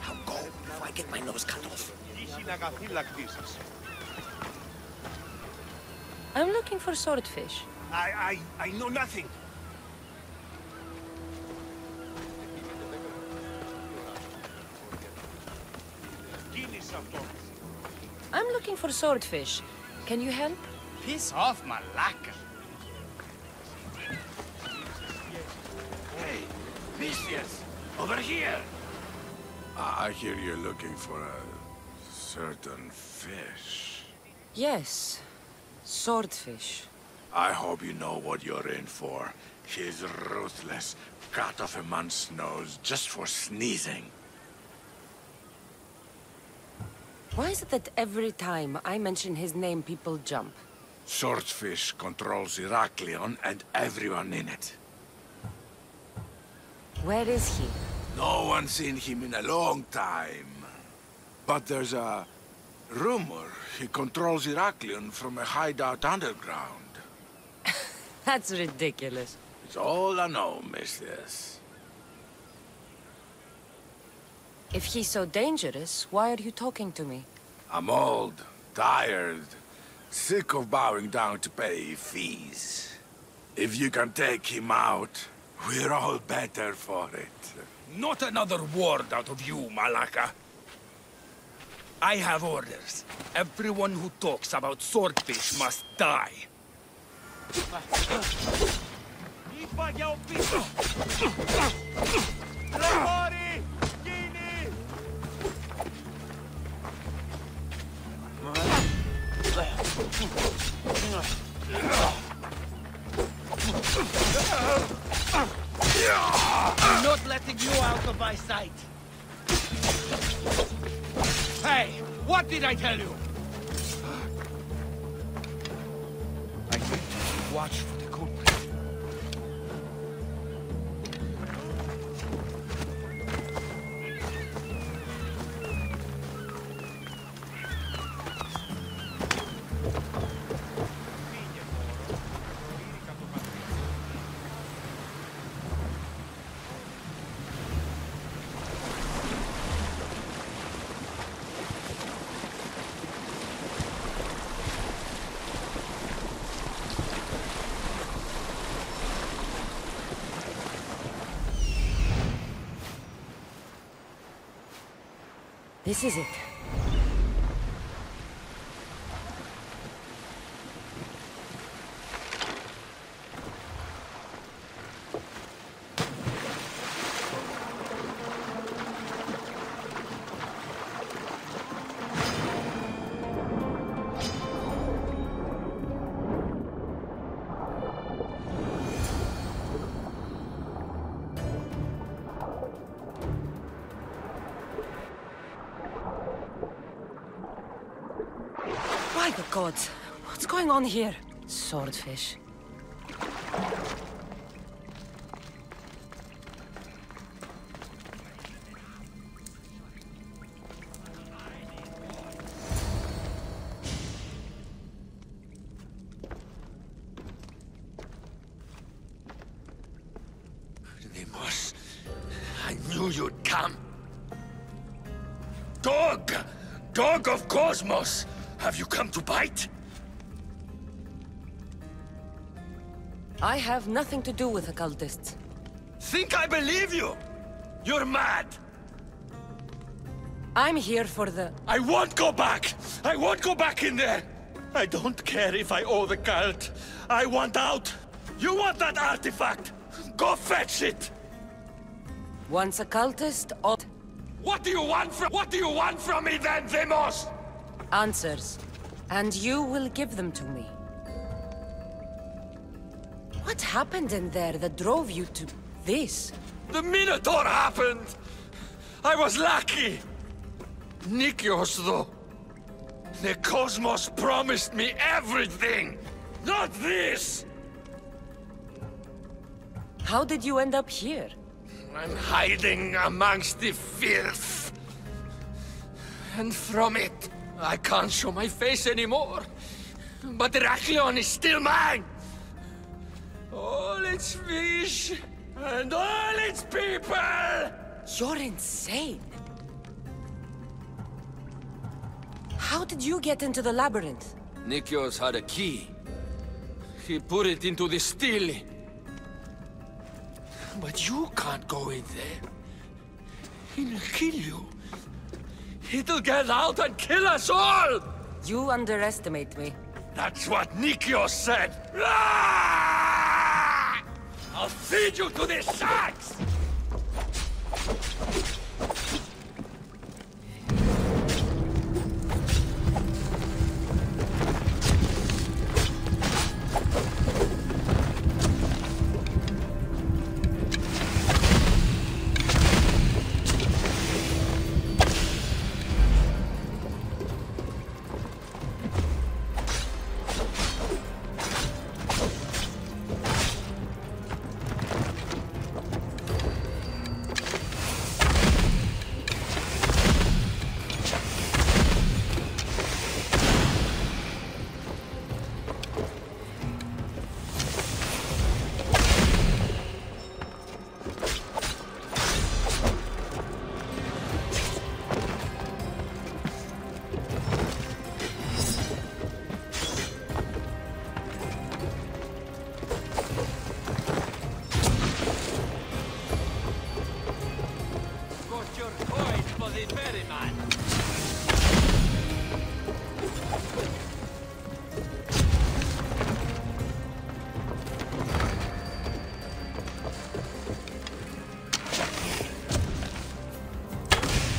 Now go before I get my nose cut off. I'm looking for swordfish. I know nothing. I'm looking for swordfish. Can you help? Piss off, malaka. Hey, Vicious, over here. I hear you're looking for a certain fish. Yes, swordfish. I hope you know what you're in for. He's ruthless. Cut off a man's nose just for sneezing. Why is it that every time I mention his name, people jump? Swordfish controls Heraklion and everyone in it. Where is he? No one's seen him in a long time. But there's a rumor he controls Heraklion from a hideout underground. That's ridiculous. It's all I know, mistress. If he's so dangerous, why are you talking to me? I'm old, tired, sick of bowing down to pay fees. If you can take him out, we're all better for it. Not another word out of you, Malaka. I have orders. Everyone who talks about swordfish must die. not letting you out of my sight. Hey, what did I tell you? I need to watch for the culprit. This is it. By the gods, what's going on here? Swordfish. Deimos, I knew you'd come. Dog! Dog of Cosmos! Have you come to bite? I have nothing to do with occultists. Think I believe you? You're mad! I'm here for the... I won't go back! I won't go back in there! I don't care if I owe the cult. I want out! You want that artifact? Go fetch it! Once a cultist, or... What do you want from me then, Deimos? Answers. And you will give them to me. What happened in there that drove you to this? The Minotaur happened! I was lucky! Nikios, though. The Cosmos promised me everything! Not this! How did you end up here? I'm hiding amongst the filth. And from it, I can't show my face anymore. But Rychlí is still mine! All its fish, and all its people! You're insane. How did you get into the labyrinth? Nikios had a key. He put it into the steel. But you can't go in there. He'll kill you. It'll get out and kill us all! You underestimate me. That's what Nikios said! Ah! I'll feed you to the sharks!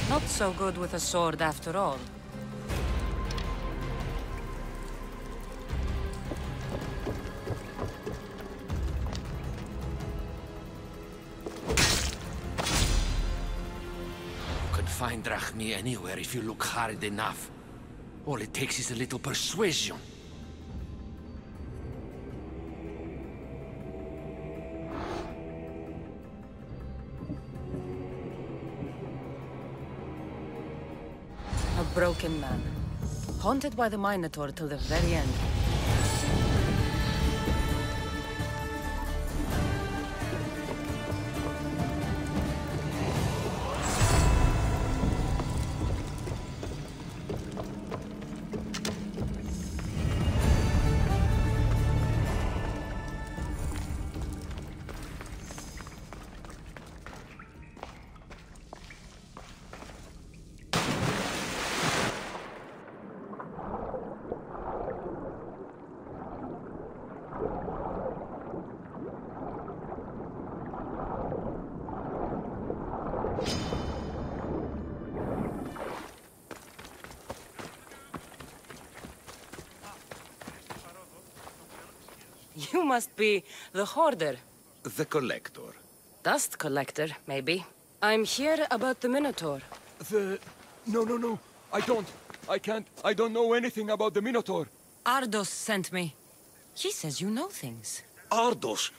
Not so good with a sword after all. find drachmi anywhere if you look hard enough. All it takes is a little persuasion. A broken man. Haunted by the Minotaur till the very end. You must be the hoarder. The collector. Dust collector, maybe. I'm here about the Minotaur. No. I can't. I don't know anything about the Minotaur. Ardos sent me. He says you know things. Ardos,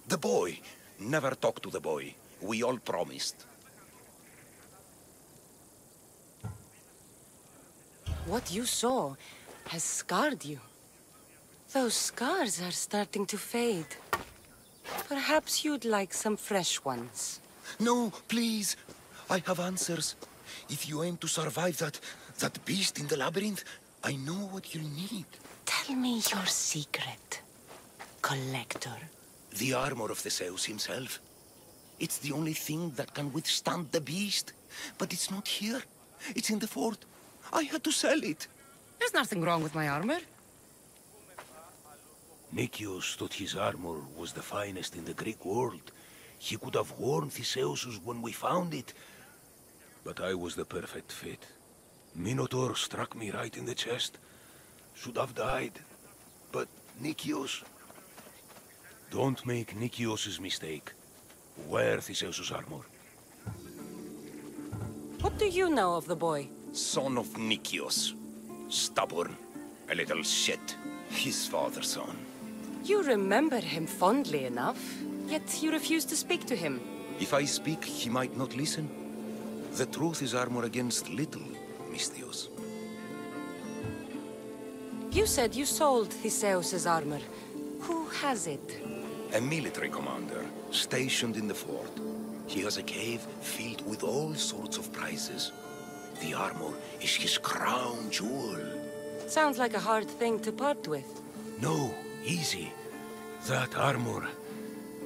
the boy. Never talk to the boy. We all promised. What you saw has scarred you. Those scars are starting to fade. Perhaps you'd like some fresh ones. No, please. I have answers. If you aim to survive that beast in the labyrinth, I know what you'll need. Tell me your secret, Collector. The armor of Theseus himself. It's the only thing that can withstand the beast. But it's not here. It's in the fort. I had to sell it. There's nothing wrong with my armor. Nicias thought his armor was the finest in the Greek world. He could have worn Theseus's when we found it. But I was the perfect fit. Minotaur struck me right in the chest. Should have died. But Nicias... Don't make Nicias's mistake. Wear Theseus's armor. What do you know of the boy? Son of Nicias. Stubborn. A little shit. His father's son. You remember him fondly enough, yet you refuse to speak to him. If I speak, he might not listen. The truth is armor against little, Misthios. You said you sold Theseus's armor. Who has it? A military commander, stationed in the fort. He has a cave filled with all sorts of prizes. The armor is his crown jewel. Sounds like a hard thing to part with. No, easy. That armor,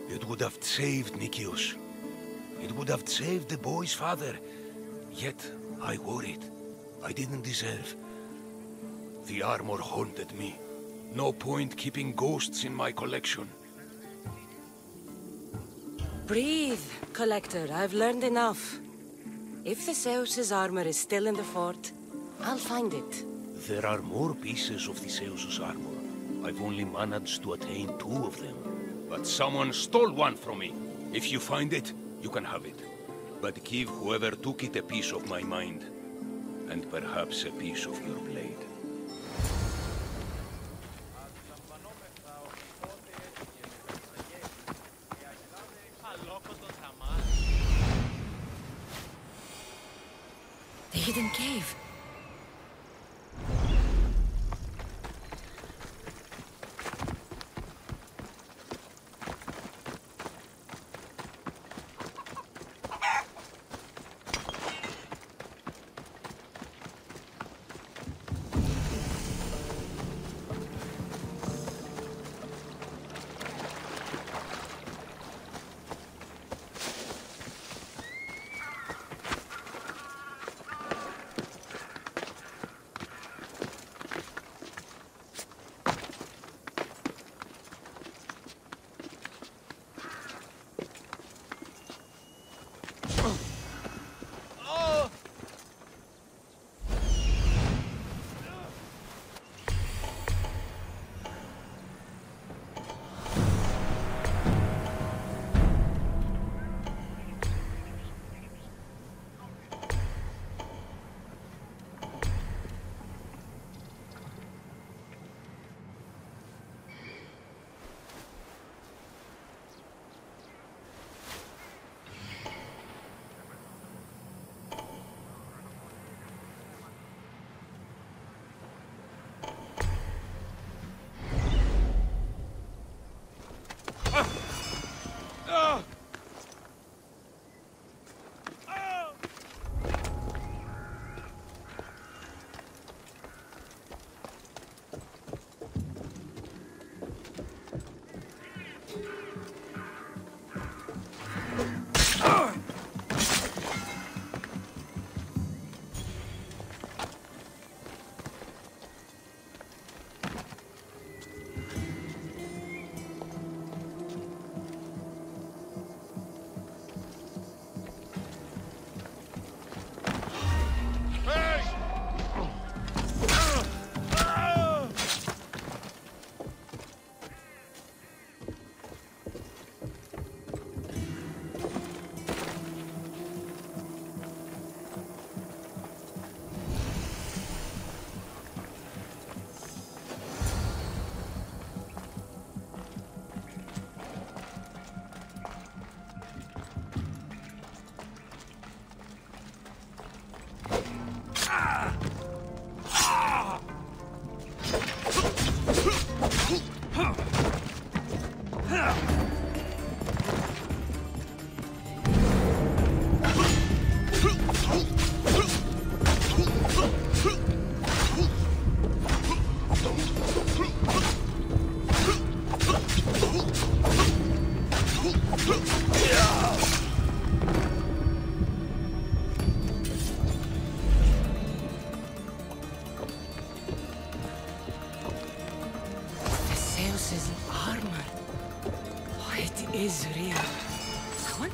it would have saved Nicias. It would have saved the boy's father. Yet, I wore it. I didn't deserve. The armor haunted me. No point keeping ghosts in my collection. Breathe, Collector. I've learned enough. If Theseus's armor is still in the fort, I'll find it. There are more pieces of Theseus's armor. I've only managed to attain 2 of them. But someone stole one from me. If you find it, you can have it. But give whoever took it a piece of my mind. And perhaps a piece of your blade. The hidden cave.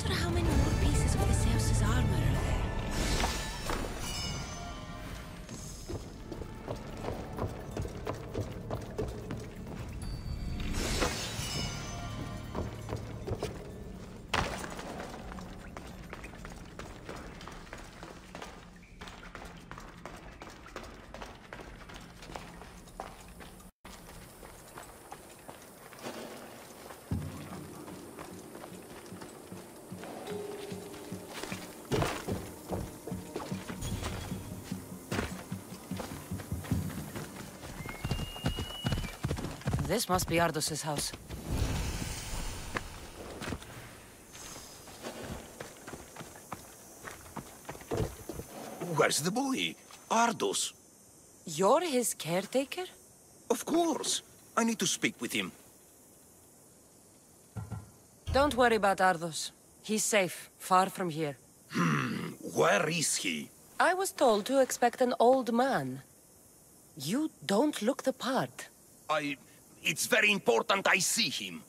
wonder how many more pieces of the Zeus's armor are there. This must be Ardos's house. Where's the boy? Ardos. You're his caretaker? Of course. I need to speak with him. Don't worry about Ardos. He's safe, far from here. Where is he? I was told to expect an old man. You don't look the part. It's very important I see him.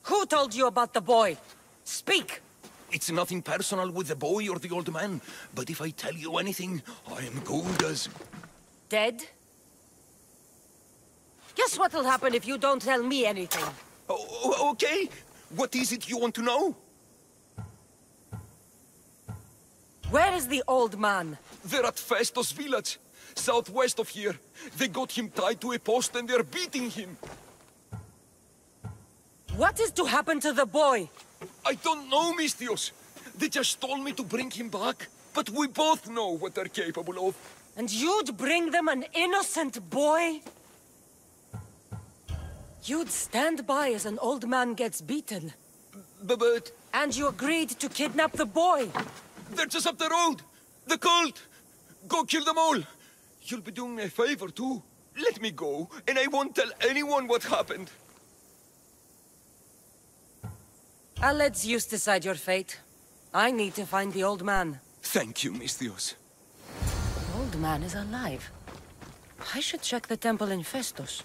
Who told you about the boy? Speak! It's nothing personal with the boy or the old man, but if I tell you anything, I am good as... Dead? Guess what'll happen if you don't tell me anything? Okay. What is it you want to know? Where is the old man? They're at Festos village, southwest of here. They got him tied to a post and they're beating him. What is to happen to the boy? I don't know, Mistios. They just told me to bring him back. But we both know what they're capable of. And you'd bring them an innocent boy? You'd stand by as an old man gets beaten. But... And you agreed to kidnap the boy. They're just up the road. The cult. Go kill them all. You'll be doing me a favor, too. Let me go, and I won't tell anyone what happened. I'll let Zeus decide your fate. I need to find the old man. Thank you, Mistios. The old man is alive. I should check the temple in Festos.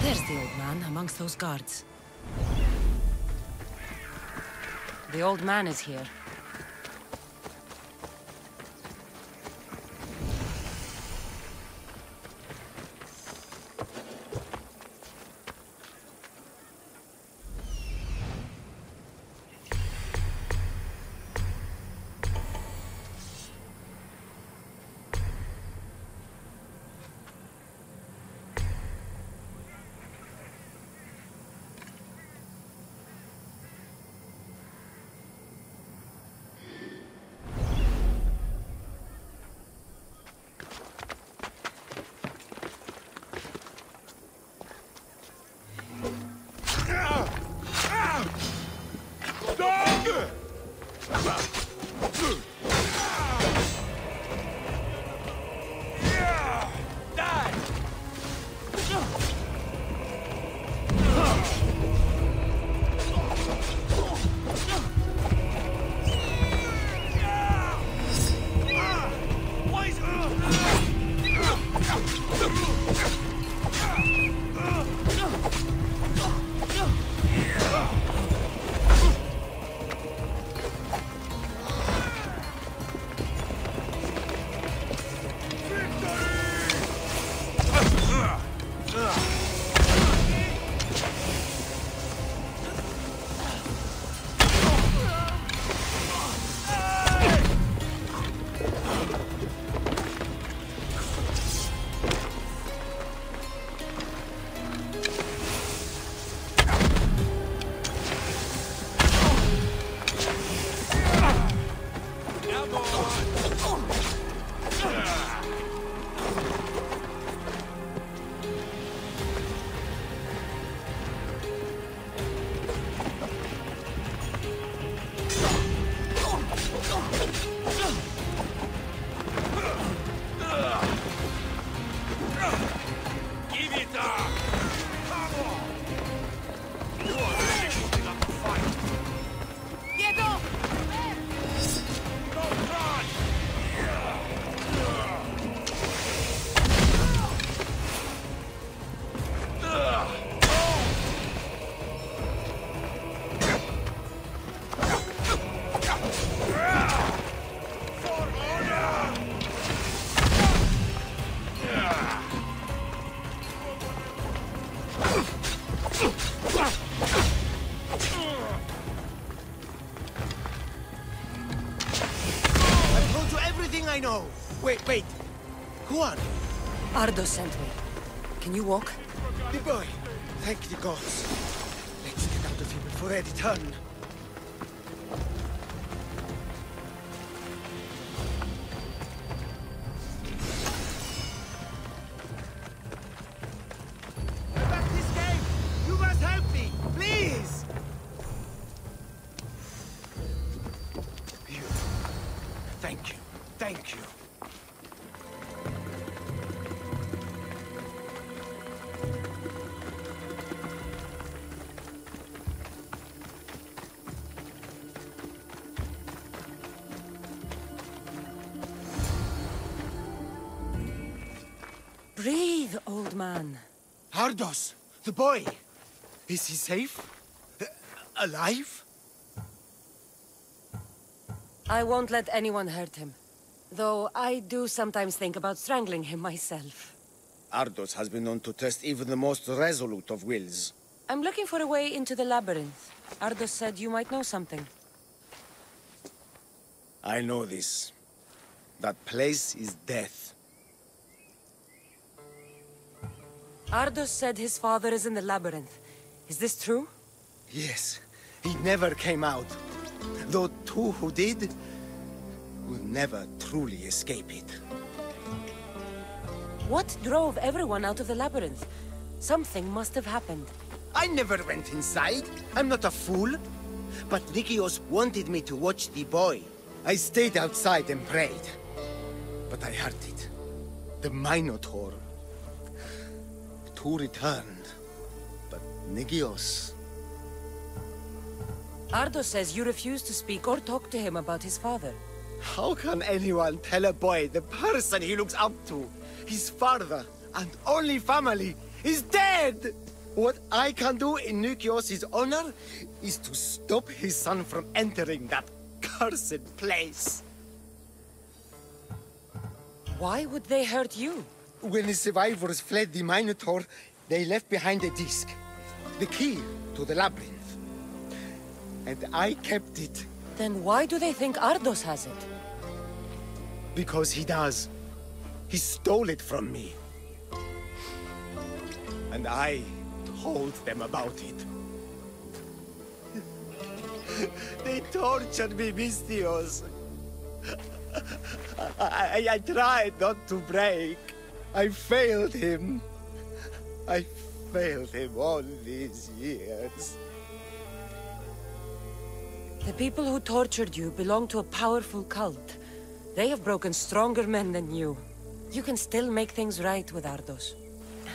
There's the old man amongst those guards. The old man is here. I've told you everything I know. Wait. Who are you? Ardo sent me. Can you walk? The boy. Thank the gods. Let's get out of here before they return. I'm back this game. You must help me, please. Thank you. Thank you. Breathe, old man. Ardos, the boy. Is he safe? Alive? I won't let anyone hurt him. Though I do sometimes think about strangling him myself. Ardos has been known to test even the most resolute of wills. I'm looking for a way into the labyrinth. Ardos said you might know something. I know this. That place is death. Ardos said his father is in the labyrinth. Is this true? Yes. He never came out. Though two who did will never truly escape it. What drove everyone out of the labyrinth? Something must have happened. I never went inside. I'm not a fool. But Nikios wanted me to watch the boy. I stayed outside and prayed. But I heard it. The Minotaur. Two returned. But Nikios... Ardo says you refuse to speak or talk to him about his father. How can anyone tell a boy the person he looks up to, his father and only family, is dead? What I can do in Nikios' honor is to stop his son from entering that cursed place. Why would they hurt you? When the survivors fled the Minotaur, they left behind a disc, the key to the labyrinth. And I kept it. Then why do they think Ardos has it? Because he does. He stole it from me. And I told them about it. They tortured me, Mistios. I tried not to break. I failed him. I failed him all these years. The people who tortured you belong to a powerful cult. They have broken stronger men than you. You can still make things right with Ardos.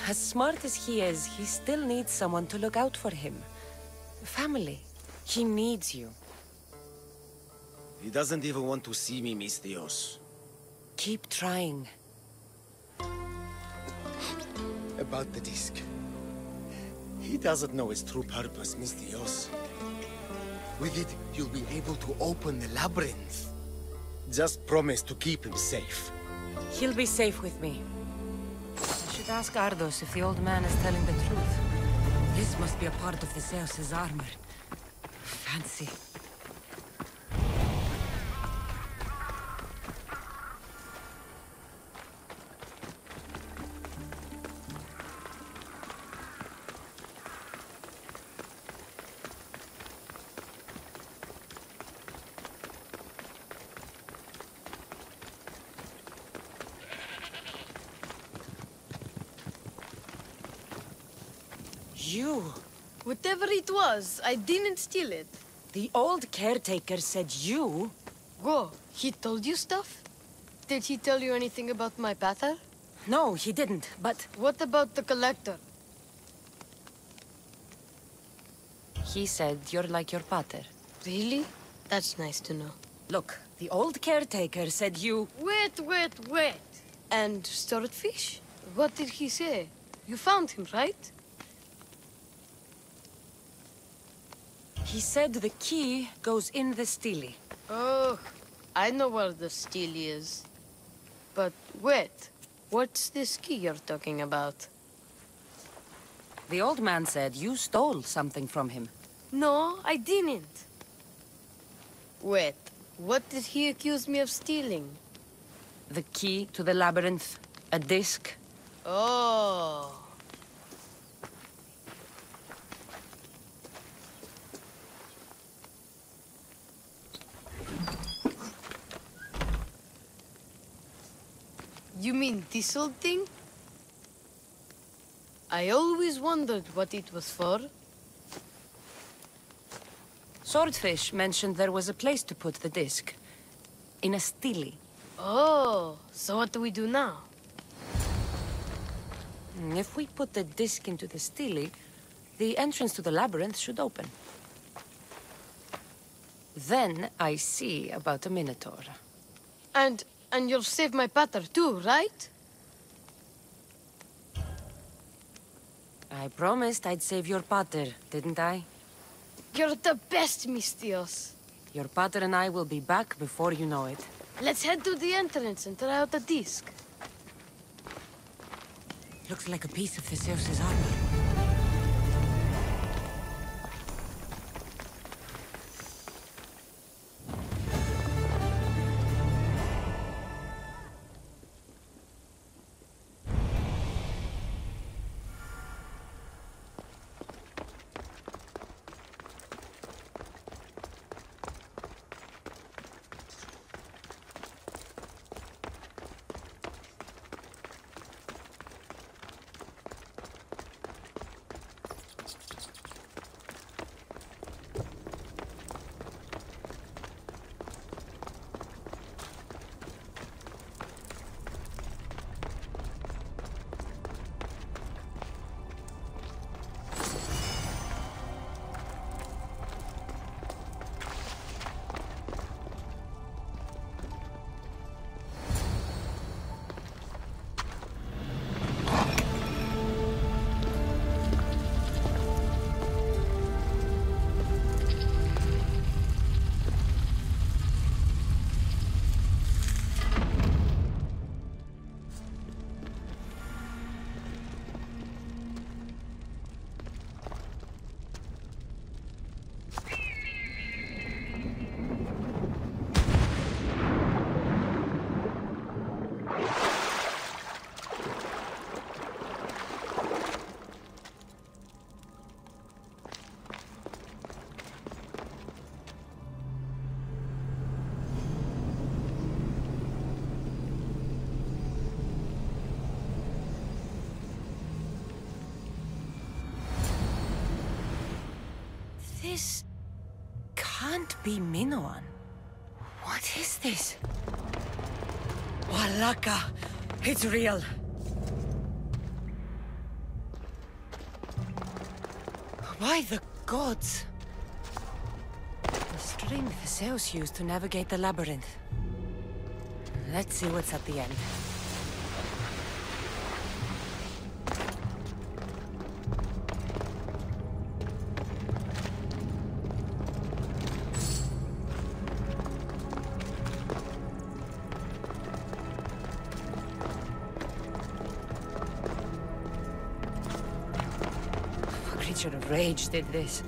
As smart as he is, he still needs someone to look out for him. Family. He needs you. He doesn't even want to see me, Mistios. Keep trying. About the disc. He doesn't know its true purpose, Mistios. With it, you'll be able to open the labyrinth. Just promise to keep him safe. He'll be safe with me. I should ask Ardos if the old man is telling the truth. This must be a part of the Zeus's armor. Fancy. You! Whatever it was, I didn't steal it. The old caretaker said you? Go. He told you stuff? Did he tell you anything about my pater? No, he didn't, but... What about the collector? He said you're like your pater. Really? That's nice to know. Look, the old caretaker said you... Wait. And swordfish? What did he say? You found him, right? He said the key goes in the stele. Oh, I know where the stele is. But wait, what's this key you're talking about? The old man said you stole something from him. No, I didn't. Wait, what did he accuse me of stealing? The key to the labyrinth. A disc. Oh. You mean this old thing? I always wondered what it was for. Swordfish mentioned there was a place to put the disc. In a stele. Oh, so what do we do now? If we put the disc into the stele, the entrance to the labyrinth should open. Then I see about a minotaur. And you'll save my pater too, right? I promised I'd save your pater, didn't I? You're the best, Mistios. Your pater and I will be back before you know it. Let's head to the entrance and try out the disc. Looks like a piece of Theseus's armor. This can't be Minoan. What is this? Walaka! It's real! Why the gods? The string Theseus used to navigate the labyrinth. Let's see what's at the end. Creature of rage did this.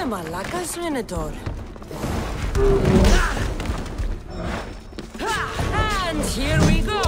Malakas Minotaur. And here we go!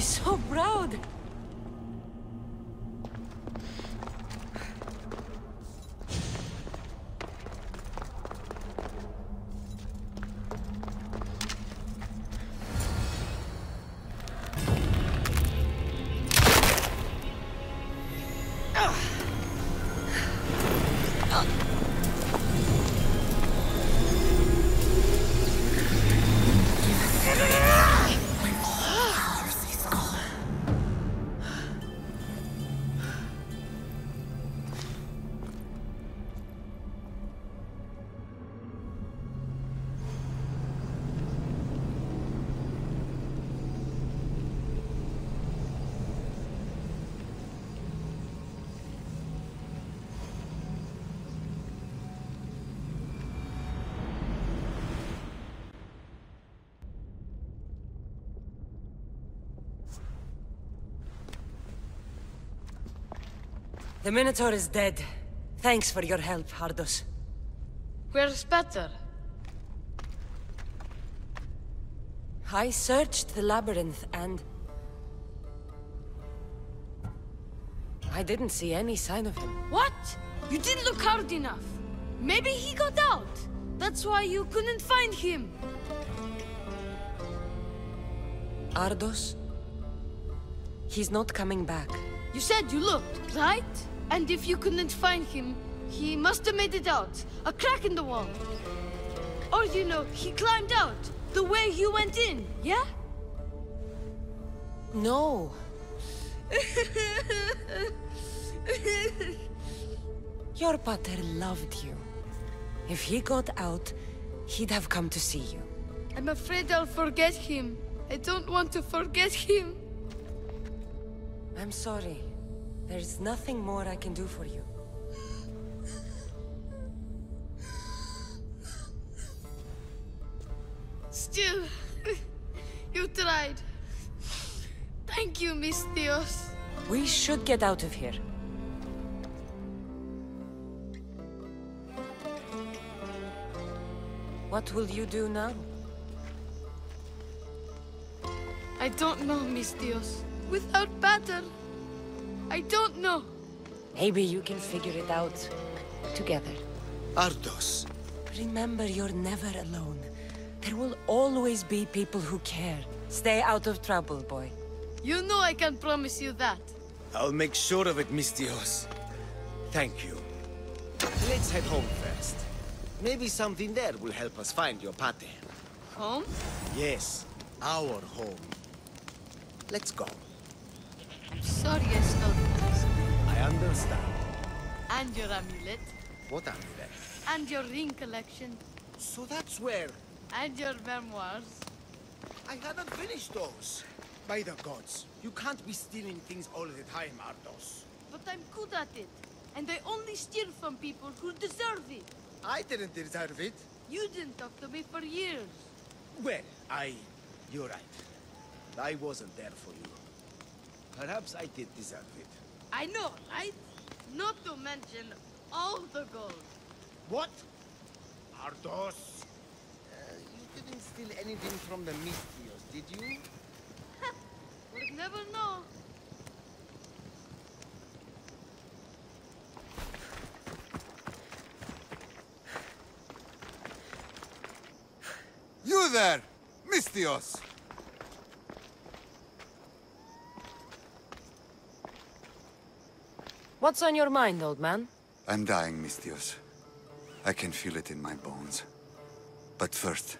so proud. The Minotaur is dead. Thanks for your help, Ardos. Where's Peter? I searched the labyrinth and... I didn't see any sign of him. What? You didn't look hard enough. Maybe he got out. That's why you couldn't find him. Ardos? He's not coming back. You said you looked, right? And if you couldn't find him, he must have made it out. A crack in the wall. Or, you know, he climbed out, the way you went in, yeah? No. Your pater loved you. If he got out, he'd have come to see you. I'm afraid I'll forget him. I don't want to forget him. I'm sorry. There's nothing more I can do for you. Still, you tried. Thank you, Mistios. We should get out of here. What will you do now? I don't know, Mistios. Without Pater, I don't know. Maybe you can figure it out together. Ardos. Remember, you're never alone. There will always be people who care. Stay out of trouble, boy. You know I can promise you that. I'll make sure of it, Mistios. Thank you. Let's head home first. Maybe something there will help us find your pater. Home? Yes, our home. Let's go. I'm sorry I stole this. I understand. And your amulet. What amulet? And your ring collection. So that's where... And your memoirs. I hadn't finished those. By the gods, you can't be stealing things all the time, Ardos. But I'm good at it. And I only steal from people who deserve it. I didn't deserve it. You didn't talk to me for years. Well, you're right. I wasn't there for you. Perhaps I did deserve it. I know, right? Not to mention all the gold. What? Ardos? You didn't steal anything from the Mistios, did you? We'll never know. You there! Mistios! What's on your mind, old man? I'm dying, Mistios. I can feel it in my bones. But first,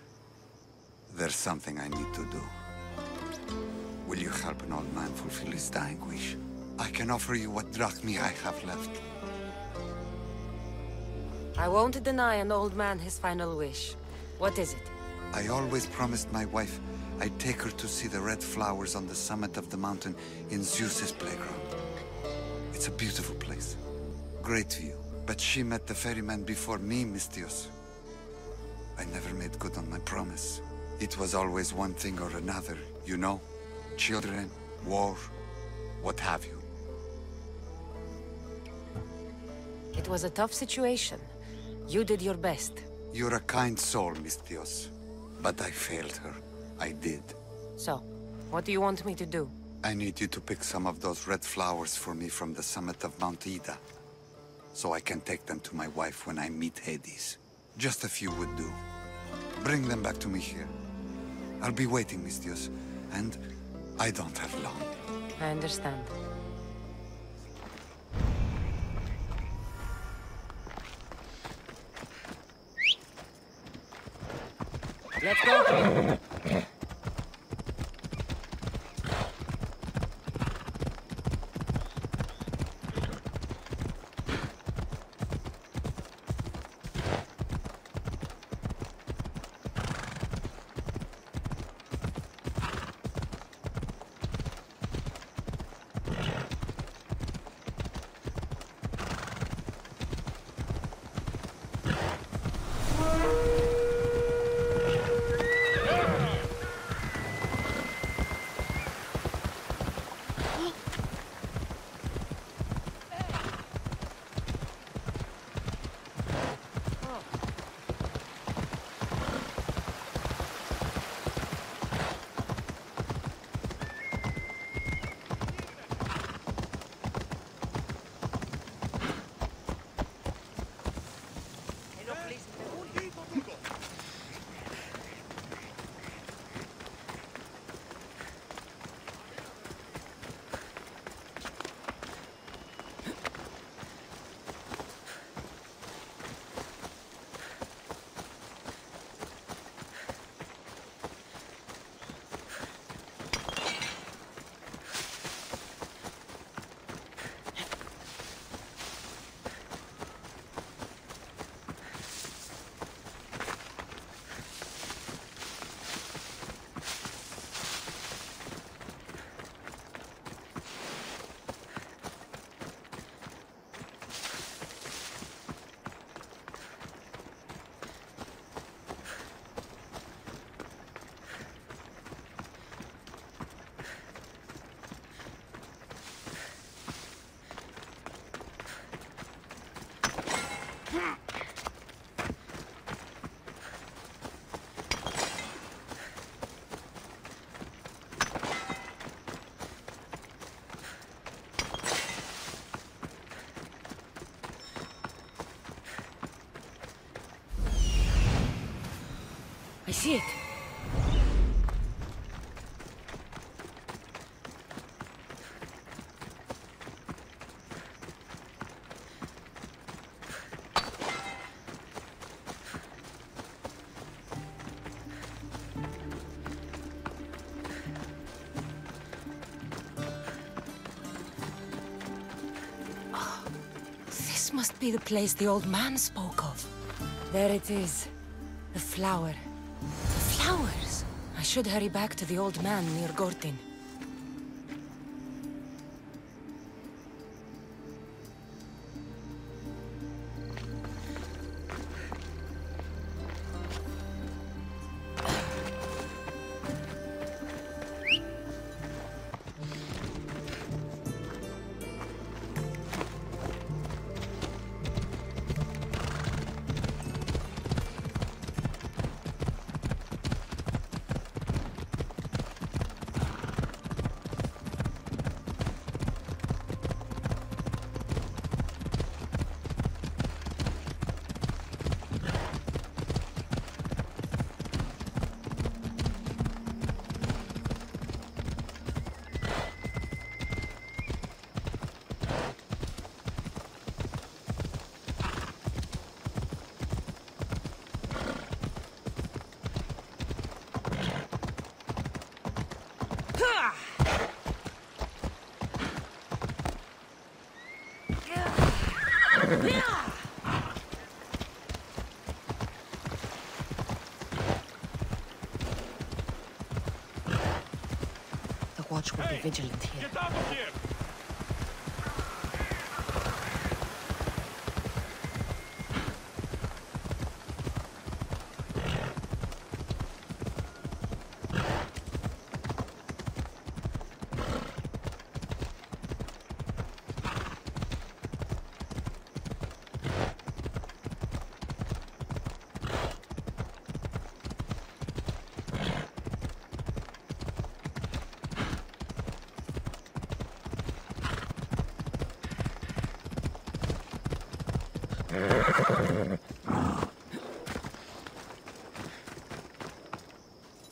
there's something I need to do. Will you help an old man fulfill his dying wish? I can offer you what drachmi I have left. I won't deny an old man his final wish. What is it? I always promised my wife I'd take her to see the red flowers on the summit of the mountain in Zeus's playground. It's a beautiful place. Great view. But she met the ferryman before me, Mistios. I never made good on my promise. It was always one thing or another, you know? Children, war, what have you. It was a tough situation. You did your best. You're a kind soul, Mistios. But I failed her. I did. So, what do you want me to do? I need you to pick some of those red flowers for me from the summit of Mount Ida, so I can take them to my wife when I meet Hades. Just a few would do. Bring them back to me here. I'll be waiting, Mistios, and I don't have long. I understand. Let's go. I see it. Oh, this must be the place the old man spoke of. There it is. The flower. Flowers! I should hurry back to the old man near Gortin. The watch will be vigilant here. Get out of here!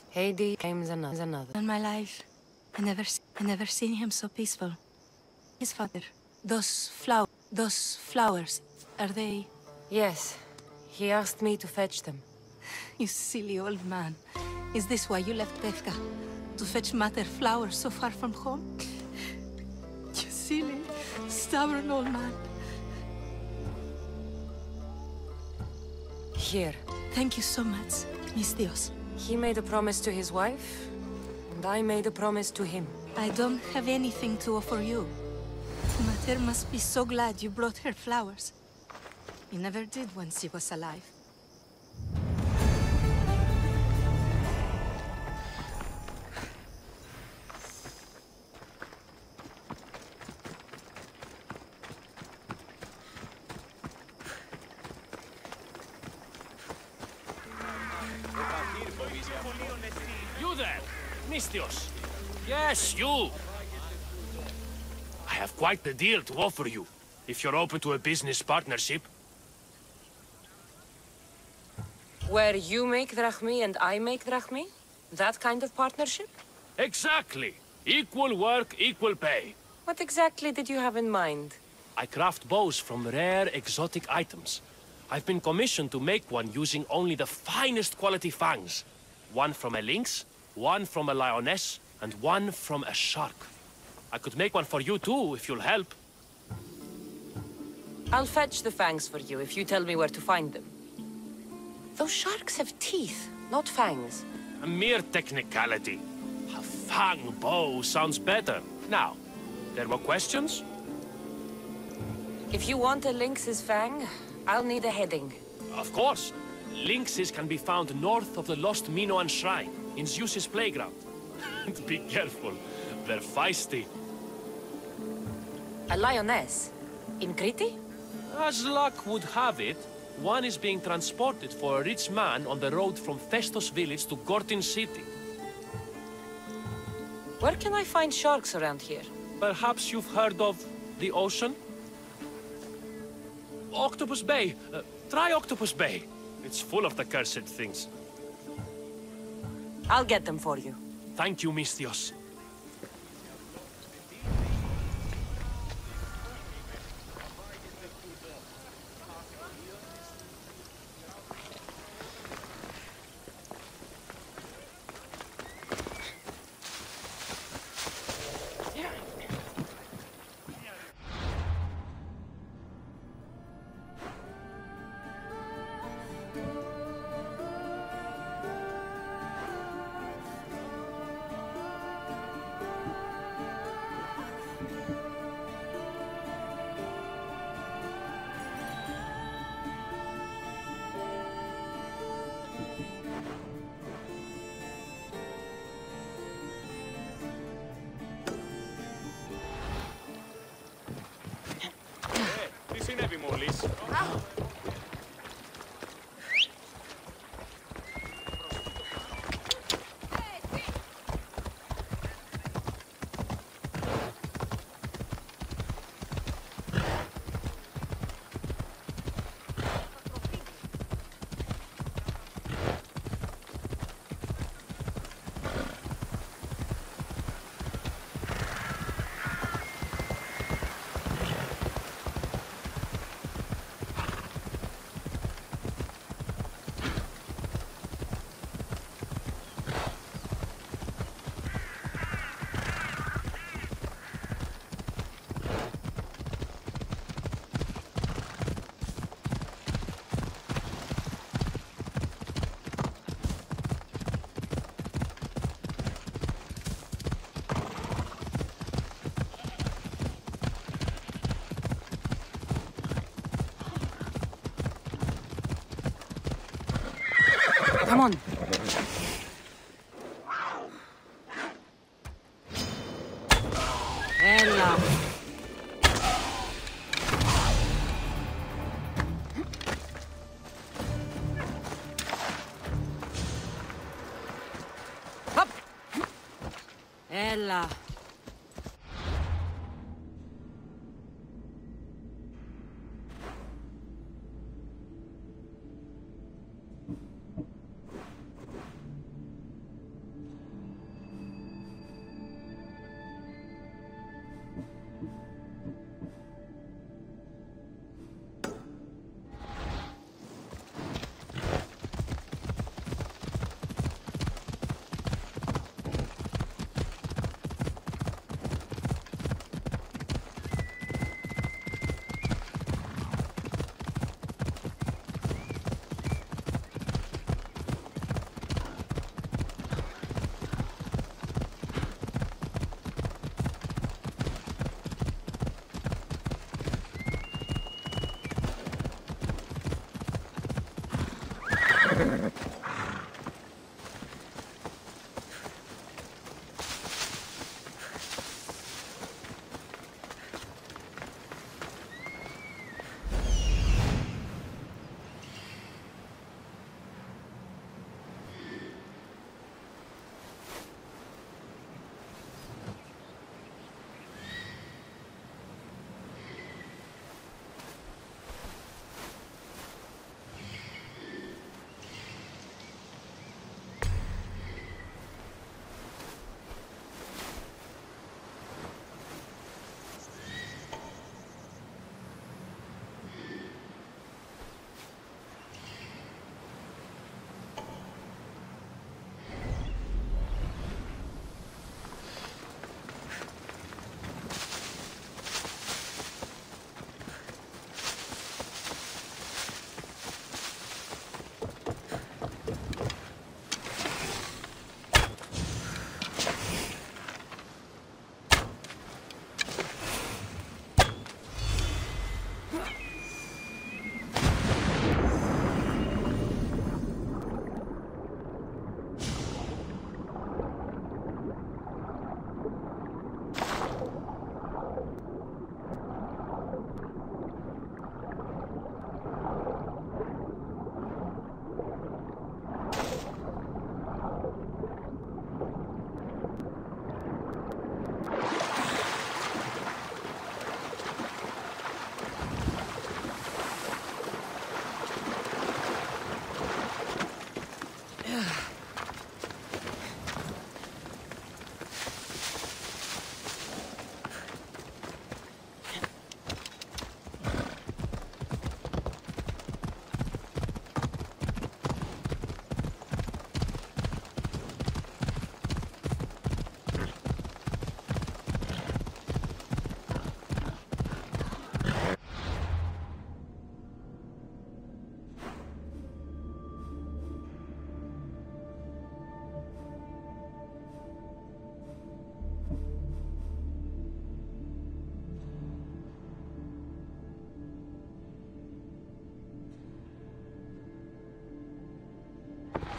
Hades claims another. In my life, I never seen him so peaceful. His father. Those flowers, are they? Yes. He asked me to fetch them. You silly old man. Is this why you left Tefka? To fetch matter flowers so far from home? You silly, stubborn old man. Here. Thank you so much, Mis Dios. He made a promise to his wife, and I made a promise to him. I don't have anything to offer you. Mater must be so glad you brought her flowers. You never did when she was alive. You there, Mistios. Yes, you. I have quite the deal to offer you, if you're open to a business partnership. Where you make drachmi and I make drachmi? That kind of partnership? Exactly. Equal work, equal pay. What exactly did you have in mind? I craft bows from rare, exotic items. I've been commissioned to make one using only the finest quality fangs. One from a lynx, one from a lioness, and one from a shark. I could make one for you too, if you'll help. I'll fetch the fangs for you if you tell me where to find them. Those sharks have teeth, not fangs. A mere technicality. A fang bow sounds better. Now, there were questions? If you want a lynx's fang, I'll need a heading. Of course. Lynxes can be found north of the lost Minoan shrine, in Zeus's playground. Be careful, they're feisty. A lioness? In Crete? As luck would have it, one is being transported for a rich man on the road from Festos village to Gortin city. Where can I find sharks around here? Perhaps you've heard of the ocean? Octopus Bay. Try Octopus Bay. It's full of the cursed things. I'll get them for you. Thank you, Mistios. Come on. Ella. Up. Ella.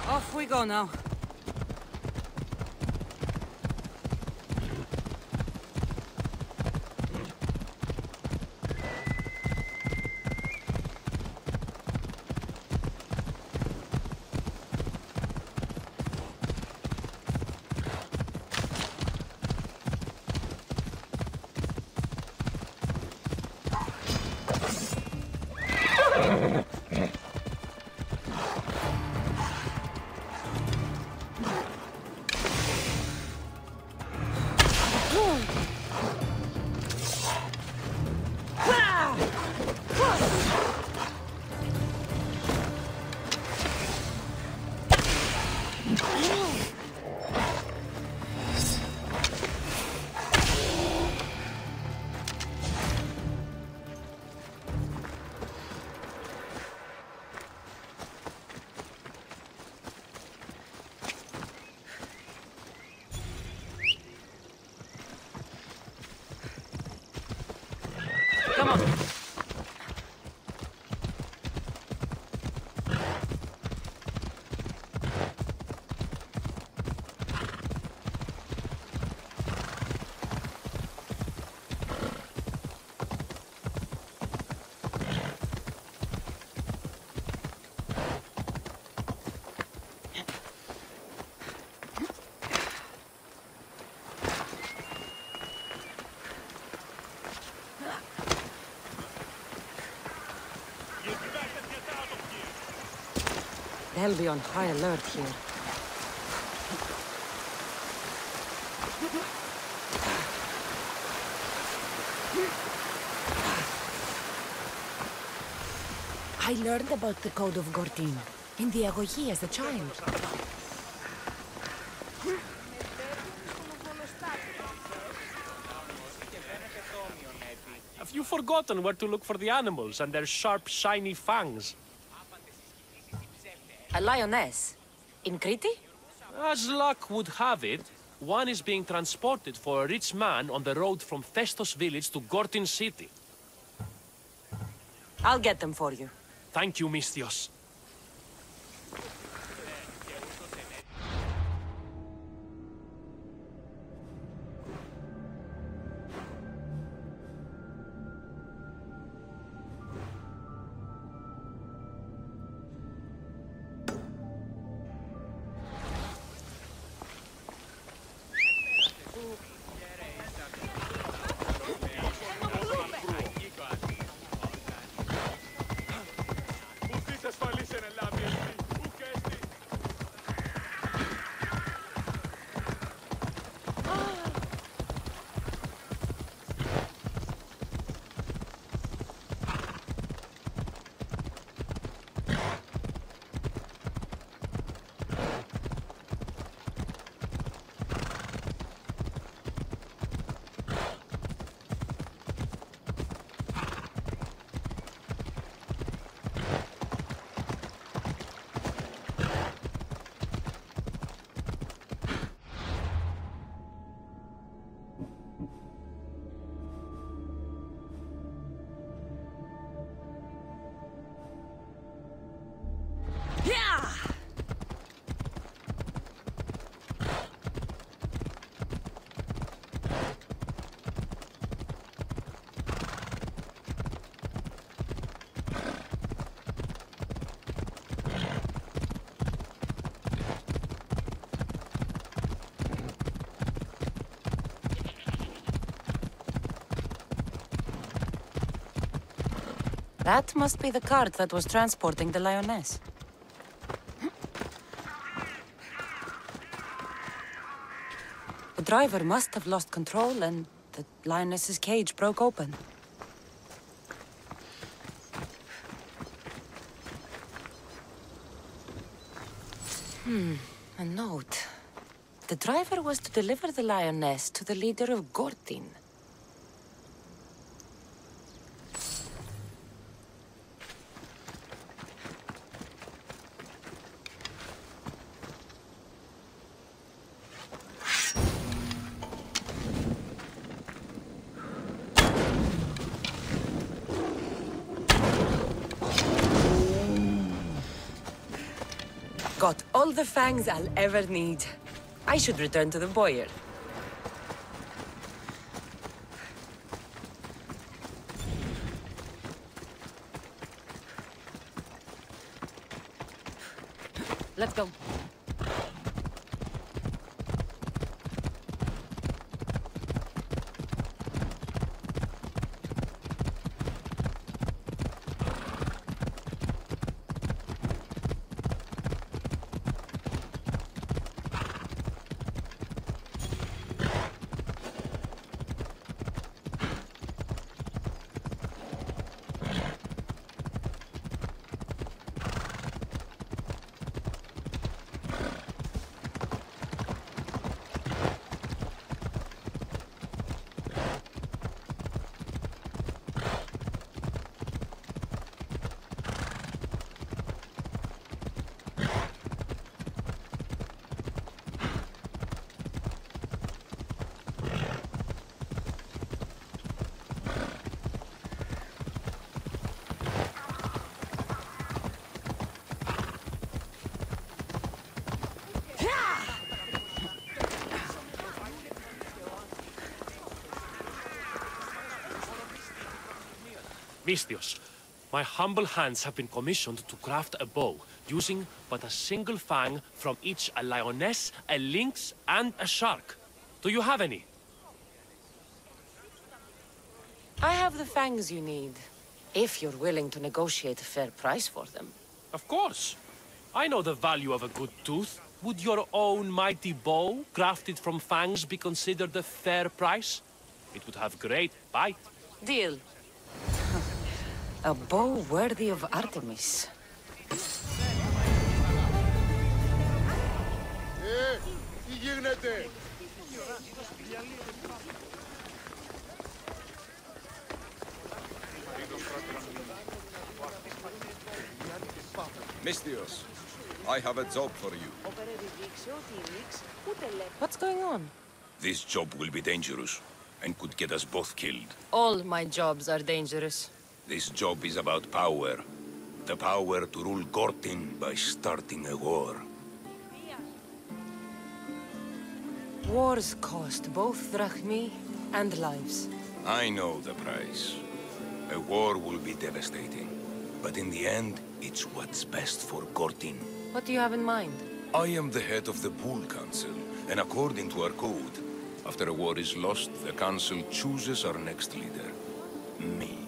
Off we go now. Come on. They'll be on high alert here. I learned about the Code of Gortin in the Agogí as a child. Have you forgotten where to look for the animals and their sharp, shiny fangs? A lioness? In Crete? As luck would have it, one is being transported for a rich man on the road from Festos village to Gortin city. I'll get them for you. Thank you, Mistios. That must be the cart that was transporting the lioness. The driver must have lost control and the lioness's cage broke open. A note. The driver was to deliver the lioness to the leader of Gortin. Got all the fangs I'll ever need. I should return to the boyer. Let's go. Mistios, my humble hands have been commissioned to craft a bow, using but a single fang from each a lioness, a lynx, and a shark. Do you have any? I have the fangs you need, if you're willing to negotiate a fair price for them. Of course. I know the value of a good tooth. Would your own mighty bow, crafted from fangs, be considered a fair price? It would have great bite. Deal. A bow worthy of Artemis. Mistios, I have a job for you. What's going on? This job will be dangerous, and could get us both killed. All my jobs are dangerous. This job is about power. The power to rule Gortin by starting a war. Wars cost both drachmi and lives. I know the price. A war will be devastating. But in the end, it's what's best for Gortin. What do you have in mind? I am the head of the Bull Council, and according to our code, after a war is lost, the Council chooses our next leader. Me.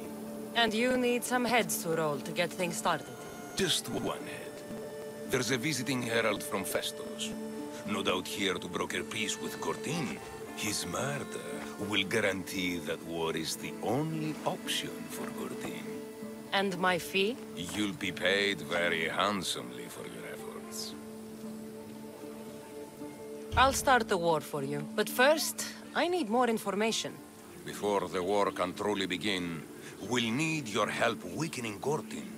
And you need some heads to roll to get things started. Just one head. There's a visiting herald from Festos. No doubt here to broker peace with Gortin. His murder will guarantee that war is the only option for Gortin. And my fee? You'll be paid very handsomely for your efforts. I'll start the war for you. But first, I need more information. Before the war can truly begin, we'll need your help weakening Gortin.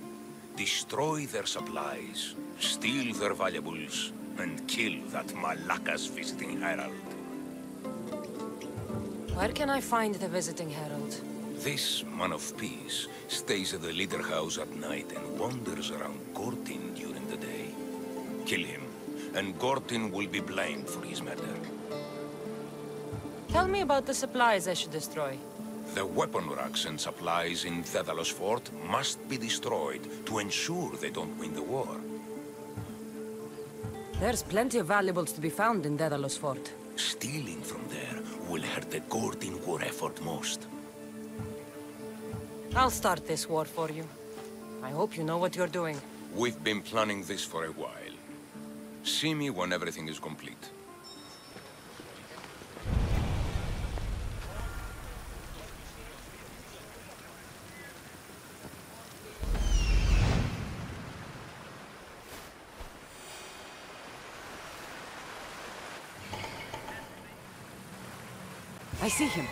Destroy their supplies, steal their valuables, and kill that Malaka's visiting herald. Where can I find the visiting herald? This man of peace stays at the leader house at night and wanders around Gortin during the day. Kill him, and Gortin will be blamed for his murder. Tell me about the supplies I should destroy. The weapon racks and supplies in Daedalus Fort must be destroyed to ensure they don't win the war. There's plenty of valuables to be found in Daedalus Fort. Stealing from there will hurt the Gortin war effort most. I'll start this war for you. I hope you know what you're doing. We've been planning this for a while. See me when everything is complete. I see him.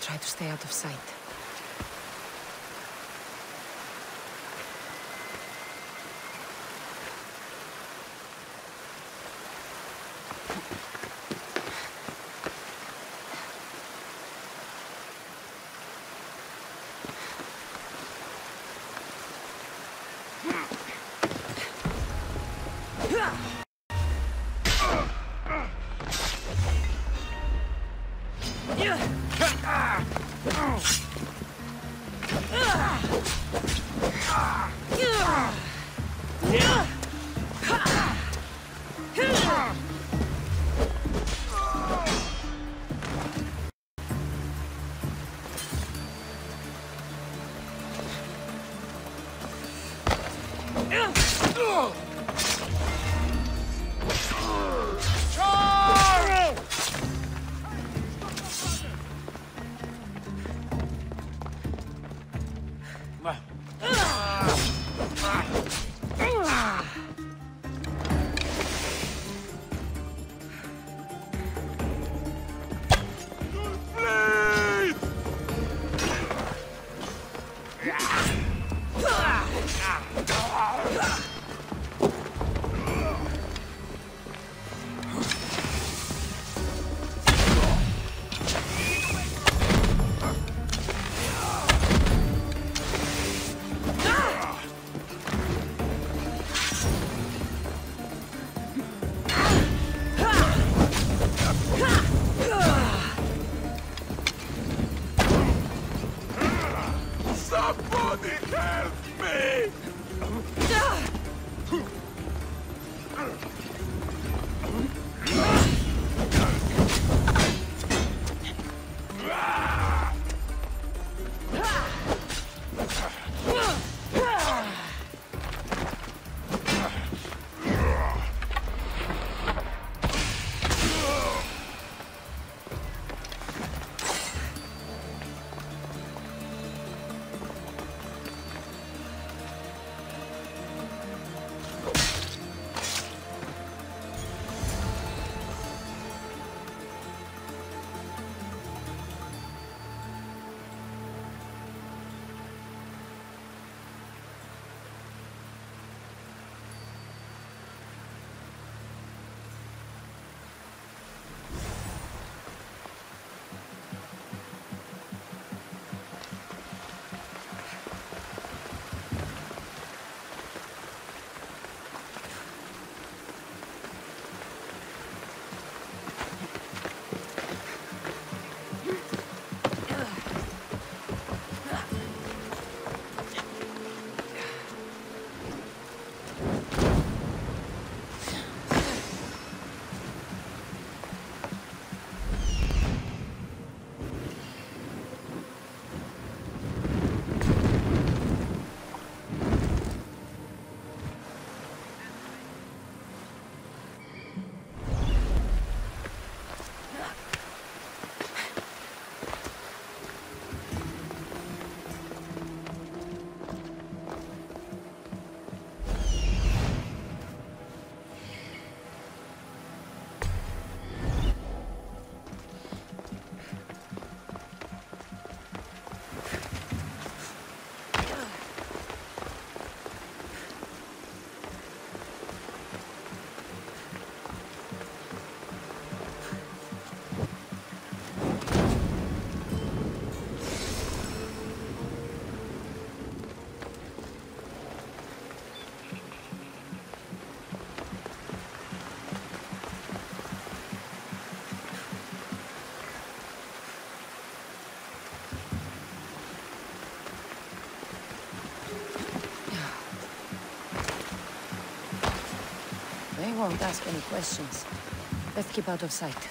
Try to stay out of sight. won't ask any questions. Let's keep out of sight.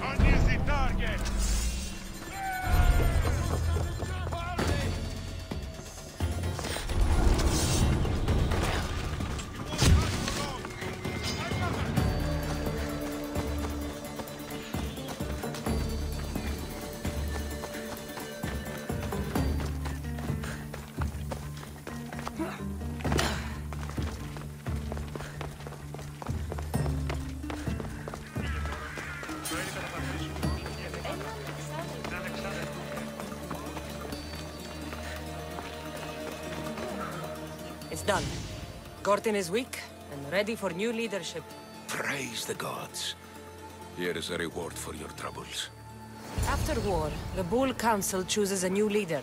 Uneasy target! It's done. Gortin is weak and ready for new leadership. Praise the gods. Here is a reward for your troubles. After war, the Bull Council chooses a new leader.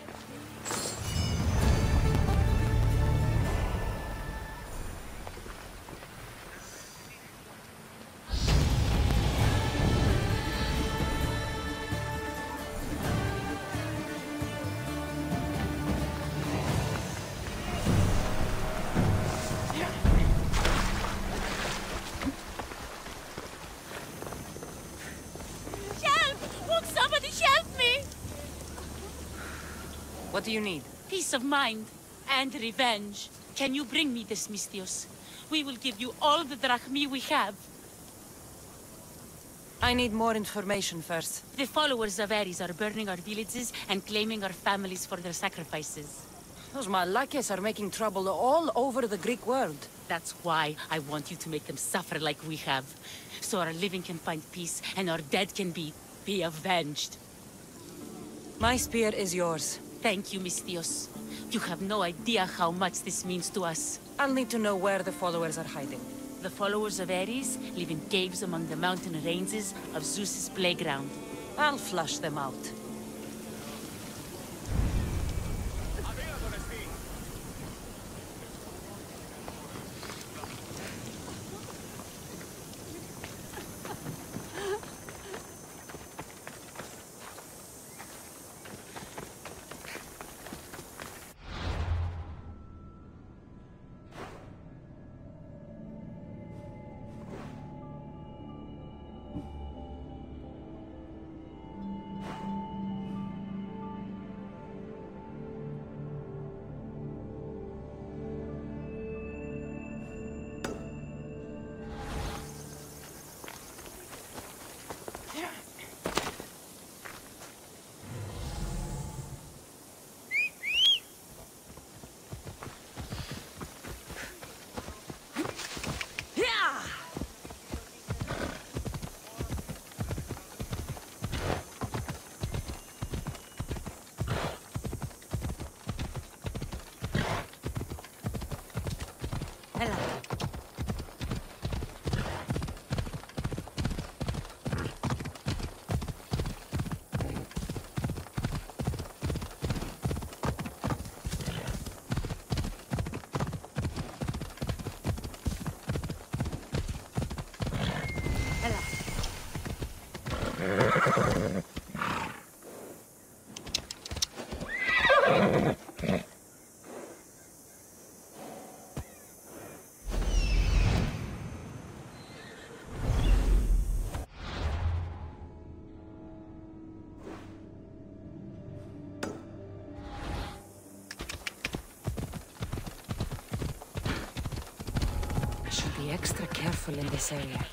What do you need? Peace of mind and revenge. Can you bring me this, Misthios? We will give you all the drachmi we have. I need more information first. The followers of Ares are burning our villages and claiming our families for their sacrifices. Those Malakes are making trouble all over the Greek world. That's why I want you to make them suffer like we have. So our living can find peace and our dead can be avenged. My spear is yours. Thank you, Misthios. You have no idea how much this means to us. I'll need to know where the followers are hiding. The followers of Ares live in caves among the mountain ranges of Zeus's playground. I'll flush them out. extra careful in this area.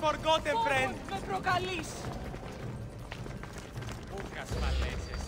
Forgotten, friend. Με προκαλείς. Ούκας παλέσες.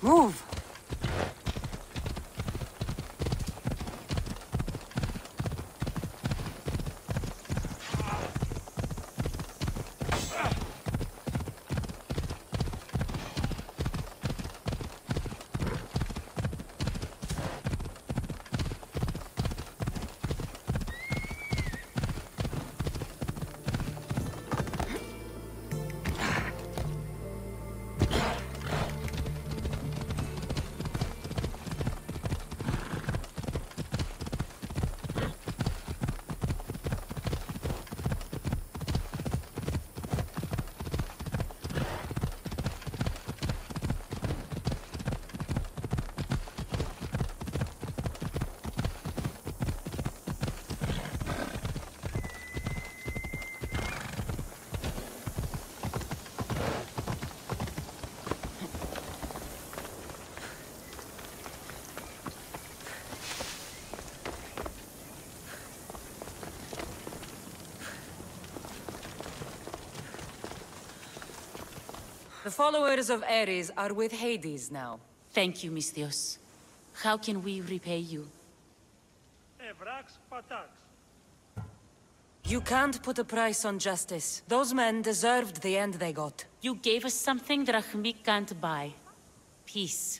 Move! The followers of Ares are with Hades now. Thank you, Misthios. How can we repay you? You can't put a price on justice. Those men deserved the end they got. You gave us something Drachmi can't buy. Peace.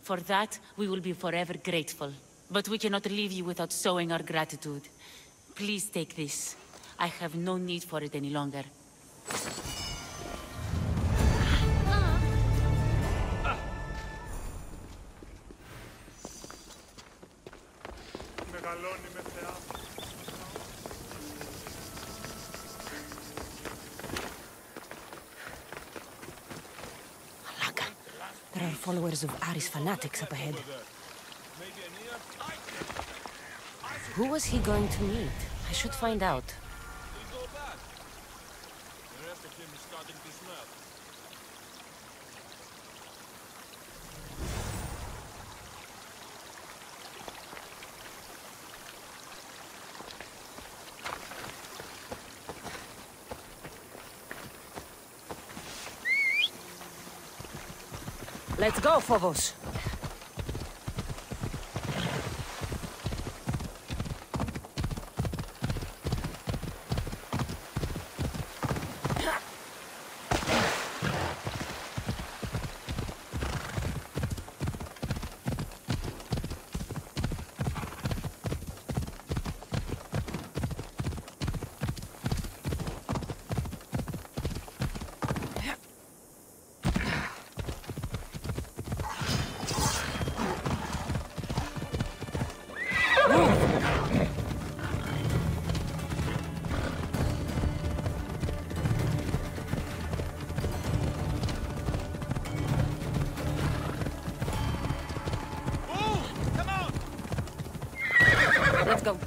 For that, we will be forever grateful. But we cannot leave you without showing our gratitude. Please take this. I have no need for it any longer. There are followers of Ares fanatics up ahead. Who was he going to meet? I should find out. Let's go, Phobos. Let's go.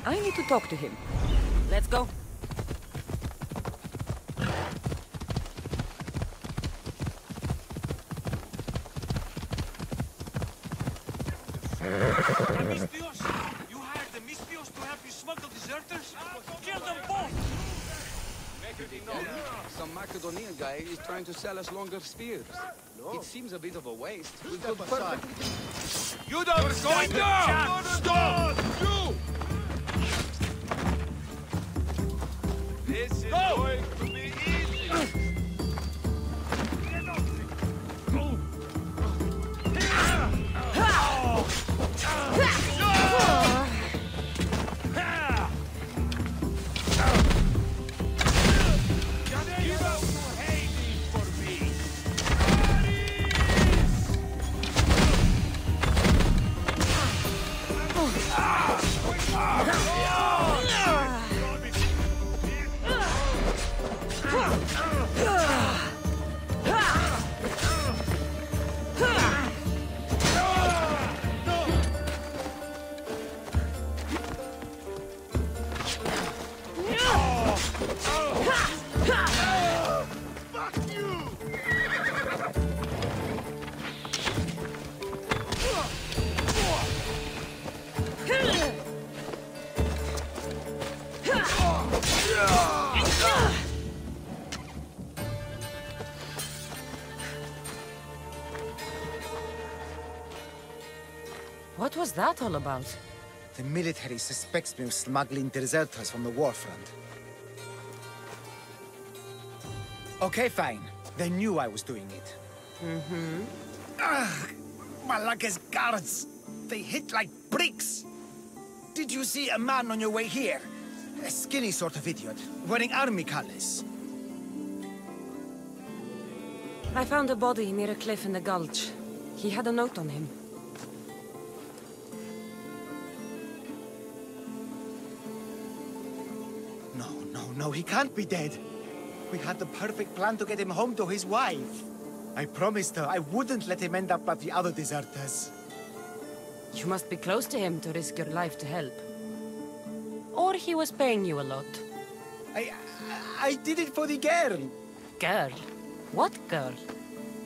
I need to talk to him. Let's go. You hired the Mistios to help you smuggle deserters? Kill them both! Some Macedonian guy is trying to sell us longer spears. It seems a bit of a waste. We could perfectly... You don't stand down! Stop! You! This is going to be easy! What was that all about? The military suspects me of smuggling deserters from the war front. Okay, fine. They knew I was doing it. Mm-hmm. Ugh! Malaka's guards! They hit like bricks! Did you see a man on your way here? A skinny sort of idiot, wearing army colors. I found a body near a cliff in the gulch. He had a note on him. No, he can't be dead. We had the perfect plan to get him home to his wife. I promised her I wouldn't let him end up like the other deserters. You must be close to him to risk your life to help. Or he was paying you a lot. I did it for the girl. Girl? What girl?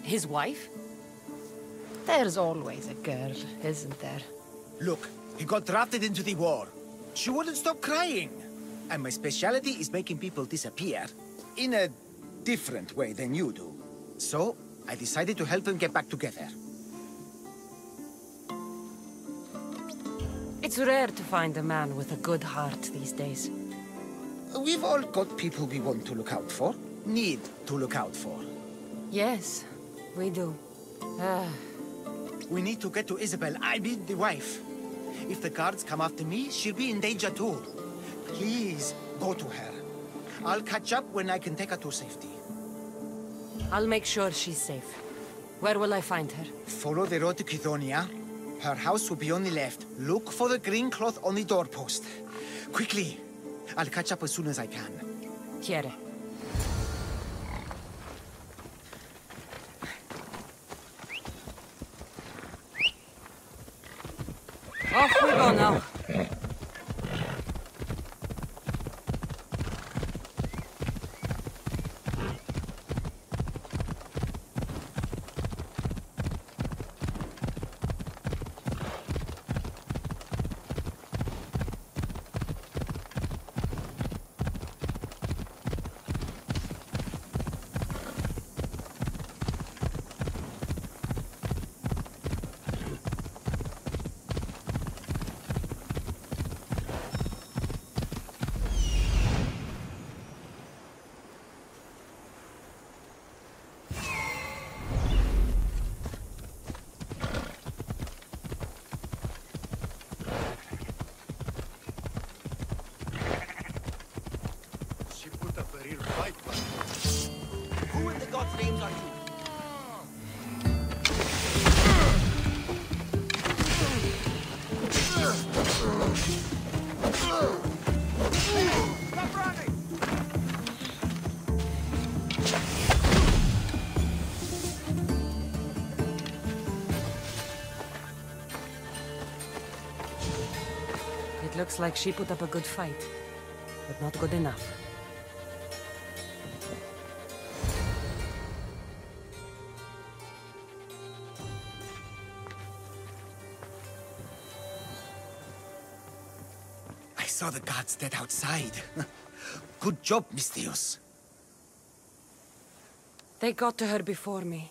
His wife? There's always a girl, isn't there? Look, he got drafted into the war. She wouldn't stop crying. And my specialty is making people disappear. In a different way than you do. So, I decided to help them get back together. It's rare to find a man with a good heart these days. We've all got people we want to look out for. Need to look out for. Yes, we do. We need to get to Isabel, I mean the wife. If the guards come after me, she'll be in danger too. Please, go to her. I'll catch up when I can take her to safety. I'll make sure she's safe. Where will I find her? Follow the road to Kithonia. Her house will be on the left. Look for the green cloth on the doorpost. Quickly. I'll catch up as soon as I can. Quiere. Off we go now. Who in the God's names are you? Stop running! It looks like she put up a good fight, but not good enough. I saw the gods dead outside. Good job, Misthios. They got to her before me.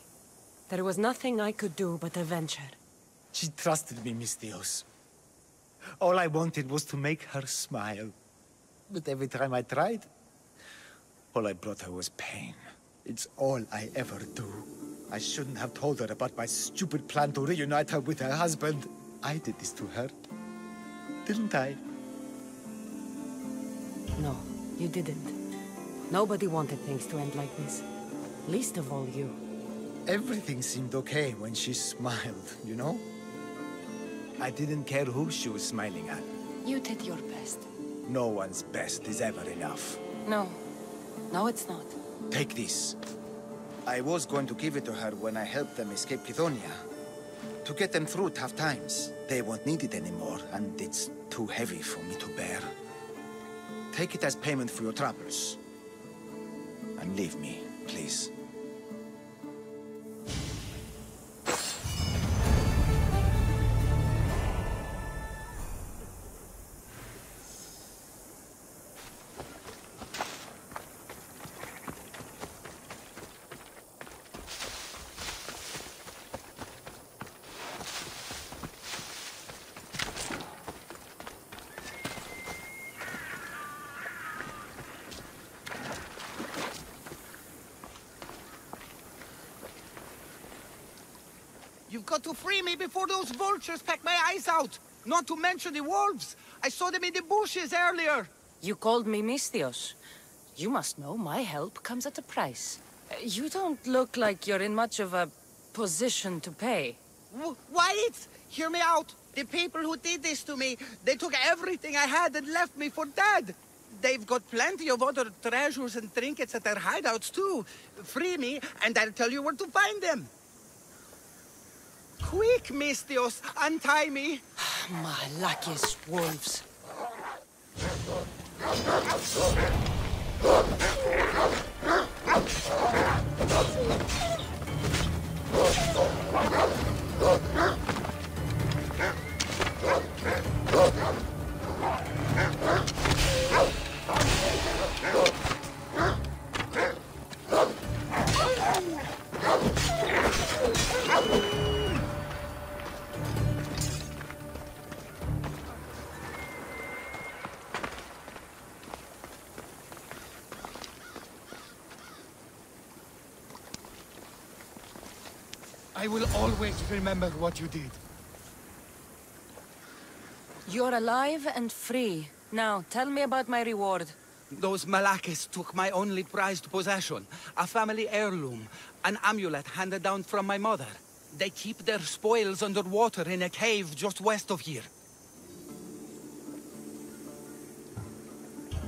There was nothing I could do but avenge her. She trusted me, Misthios. All I wanted was to make her smile. But every time I tried, all I brought her was pain. It's all I ever do. I shouldn't have told her about my stupid plan to reunite her with her husband. I did this to her. Didn't I? No, you didn't. Nobody wanted things to end like this. Least of all you. Everything seemed okay when she smiled, you know? I didn't care who she was smiling at. You did your best. No one's best is ever enough. No. No, it's not. Take this. I was going to give it to her when I helped them escape Kithonia. To get them through tough times. They won't need it anymore, and it's too heavy for me to bear. Take it as payment for your troubles. And leave me, please. You've got to free me before those vultures peck my eyes out. Not to mention the wolves. I saw them in the bushes earlier. You called me Misthios. You must know my help comes at a price. You don't look like you're in much of a position to pay. Wait! Hear me out. The people who did this to me, they took everything I had and left me for dead. They've got plenty of other treasures and trinkets at their hideouts too. Free me, and I'll tell you where to find them. Quick, Misthios, untie me. My luckiest wolves. I will always remember what you did. You're alive and free, Now, tell me about my reward. Those Malakis took my only prized possession, a family heirloom, an amulet handed down from my mother. They keep their spoils underwater in a cave just west of here.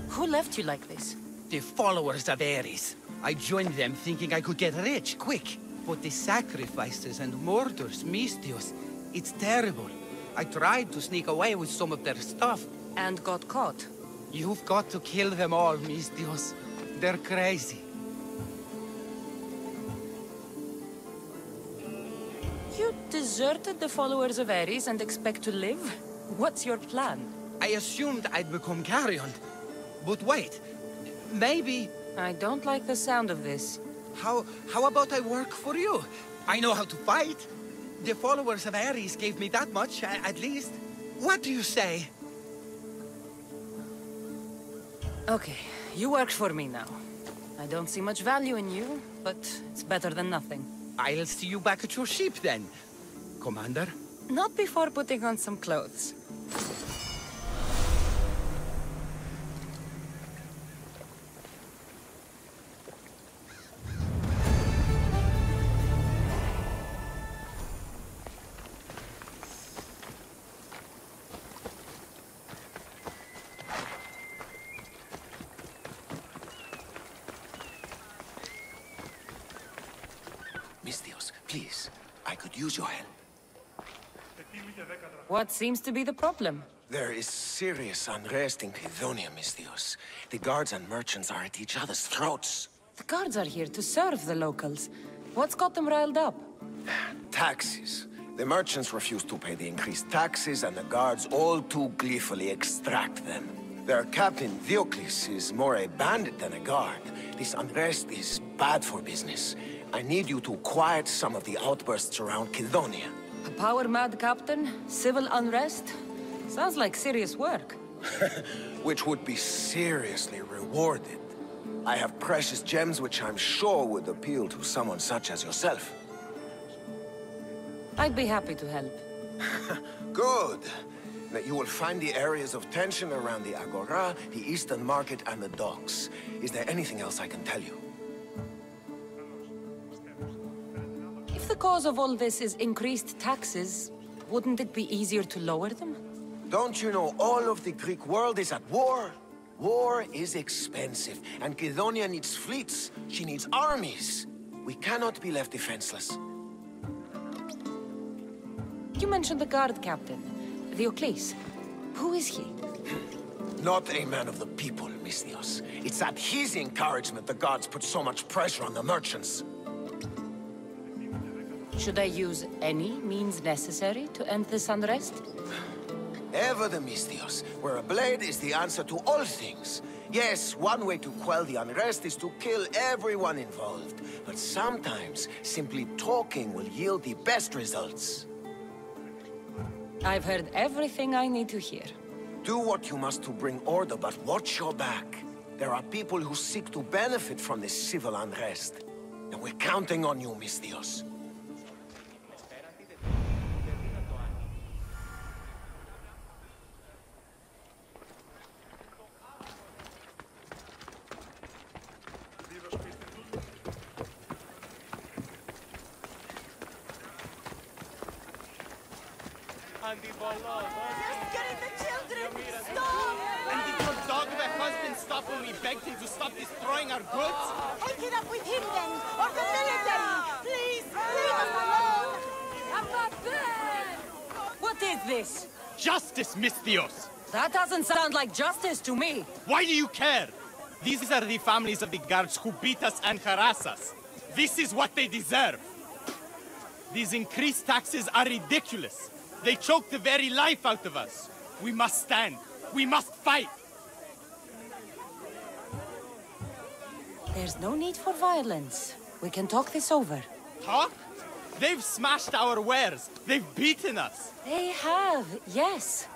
Who left you like this? The followers of Ares. I joined them thinking I could get rich, quick. But the sacrifices and murders, Misthios, it's terrible. I tried to sneak away with some of their stuff. And got caught. You've got to kill them all, Misthios. They're crazy. You deserted the followers of Ares and expect to live? What's your plan? I assumed I'd become carrion. But wait, maybe... I don't like the sound of this. How about I work for you? I know how to fight. The followers of Ares gave me that much, at least. What do you say? Okay, you work for me now. I don't see much value in you, but it's better than nothing. I'll see you back at your ship then, Commander. Not before putting on some clothes. Misthios, please. I could use your help. What seems to be the problem? There is serious unrest in Kydonia, Misthios. The guards and merchants are at each other's throats. The guards are here to serve the locals. What's got them riled up? Taxes. The merchants refuse to pay the increased taxes, and the guards all too gleefully extract them. Their captain, Diocles, is more a bandit than a guard. This unrest is bad for business. I need you to quiet some of the outbursts around Kydonia. A power-mad captain? Civil unrest? Sounds like serious work. Which would be seriously rewarded. I have precious gems which I'm sure would appeal to someone such as yourself. I'd be happy to help. Good. Now you will find the areas of tension around the Agora, the Eastern Market, and the docks. Is there anything else I can tell you? If the cause of all this is increased taxes, wouldn't it be easier to lower them? Don't you know all of the Greek world is at war? War is expensive, and Kydonia needs fleets. She needs armies. We cannot be left defenseless. You mentioned the guard captain, Diocles. Who is he? Not a man of the people, Misthios. It's at his encouragement the guards put so much pressure on the merchants. Should I use any means necessary to end this unrest? Ever the Misthios, where a blade is the answer to all things. Yes, one way to quell the unrest is to kill everyone involved. But sometimes, simply talking will yield the best results. I've heard everything I need to hear. Do what you must to bring order, but watch your back. There are people who seek to benefit from this civil unrest. And we're counting on you, Misthios. Just getting the children! Stop! And did your dog of a husband stop when we begged him to stop destroying our goods? Take it up with him then, or the military! Please, leave us alone! I'm not there! What is this? Justice, Misthios! That doesn't sound like justice to me. Why do you care? These are the families of the guards who beat us and harass us. This is what they deserve. These increased taxes are ridiculous. They choke the very life out of us. We must stand. We must fight. There's no need for violence. We can talk this over. Talk? They've smashed our wares. They've beaten us. They have, yes.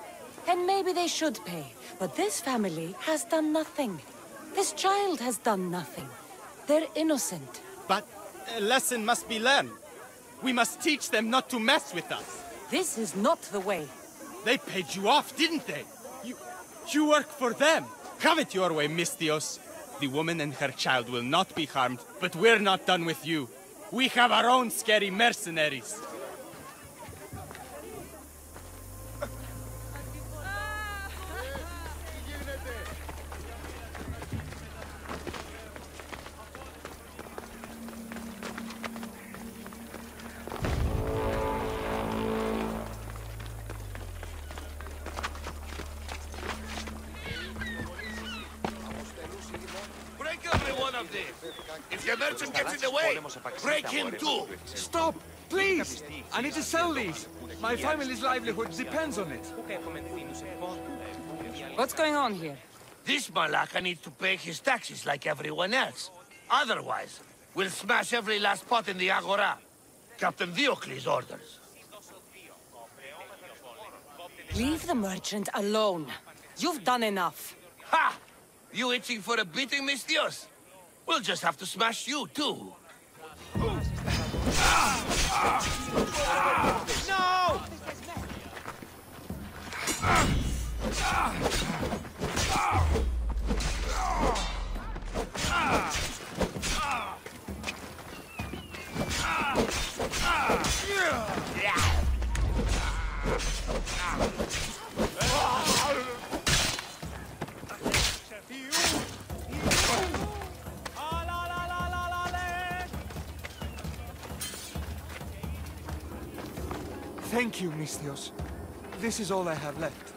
And maybe they should pay. But this family has done nothing. This child has done nothing. They're innocent. But a lesson must be learned. We must teach them not to mess with us. This is not the way. They paid you off, didn't they? You work for them! Have it your way, Mistios. The woman and her child will not be harmed, but we're not done with you. We have our own scary mercenaries. If your merchant gets in the way, break him too! Stop! Please! I need to sell these! My family's livelihood depends on it. What's going on here? This Malaka needs to pay his taxes like everyone else. Otherwise, we'll smash every last pot in the Agora. Captain Diocles' orders. Leave the merchant alone. You've done enough. Ha! You itching for a beating, Mistios? We'll just have to smash you, too. No! Thank you, Mistios. This is all I have left.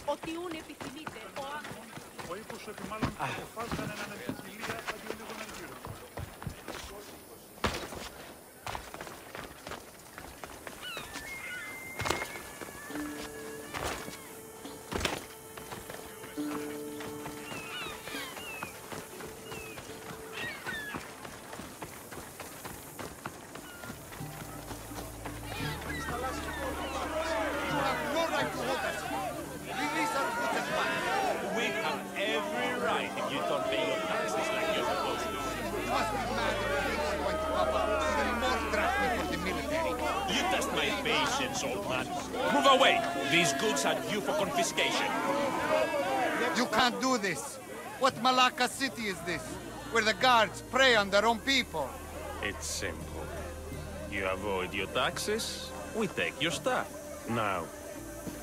Ό,τι ούν επιθυμείτε, ο άγχος. Ο ύπος ότι μάλλον αποφάσισαν έναν εμφυλία αντί λίγων αργύρων. Old man. Move away! These goods are due for confiscation. You can't do this. What Malacca city is this? Where the guards prey on their own people? It's simple. You avoid your taxes, we take your stuff. Now,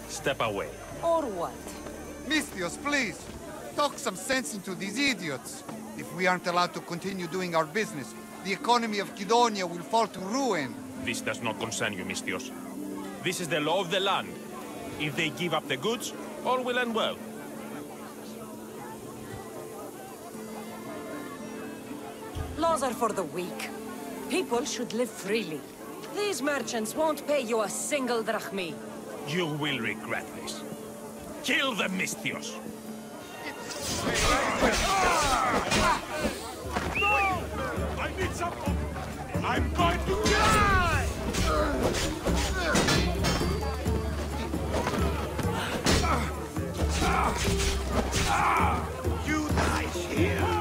step away. Or what? Mistios, please. Talk some sense into these idiots. If we aren't allowed to continue doing our business, the economy of Kidonia will fall to ruin. This does not concern you, Mistios. This is the law of the land. If they give up the goods, all will end well. Laws are for the weak. People should live freely. These merchants won't pay you a single drachmi. You will regret this. Kill the Mistios! No! I need something! I'm going to die! You die here!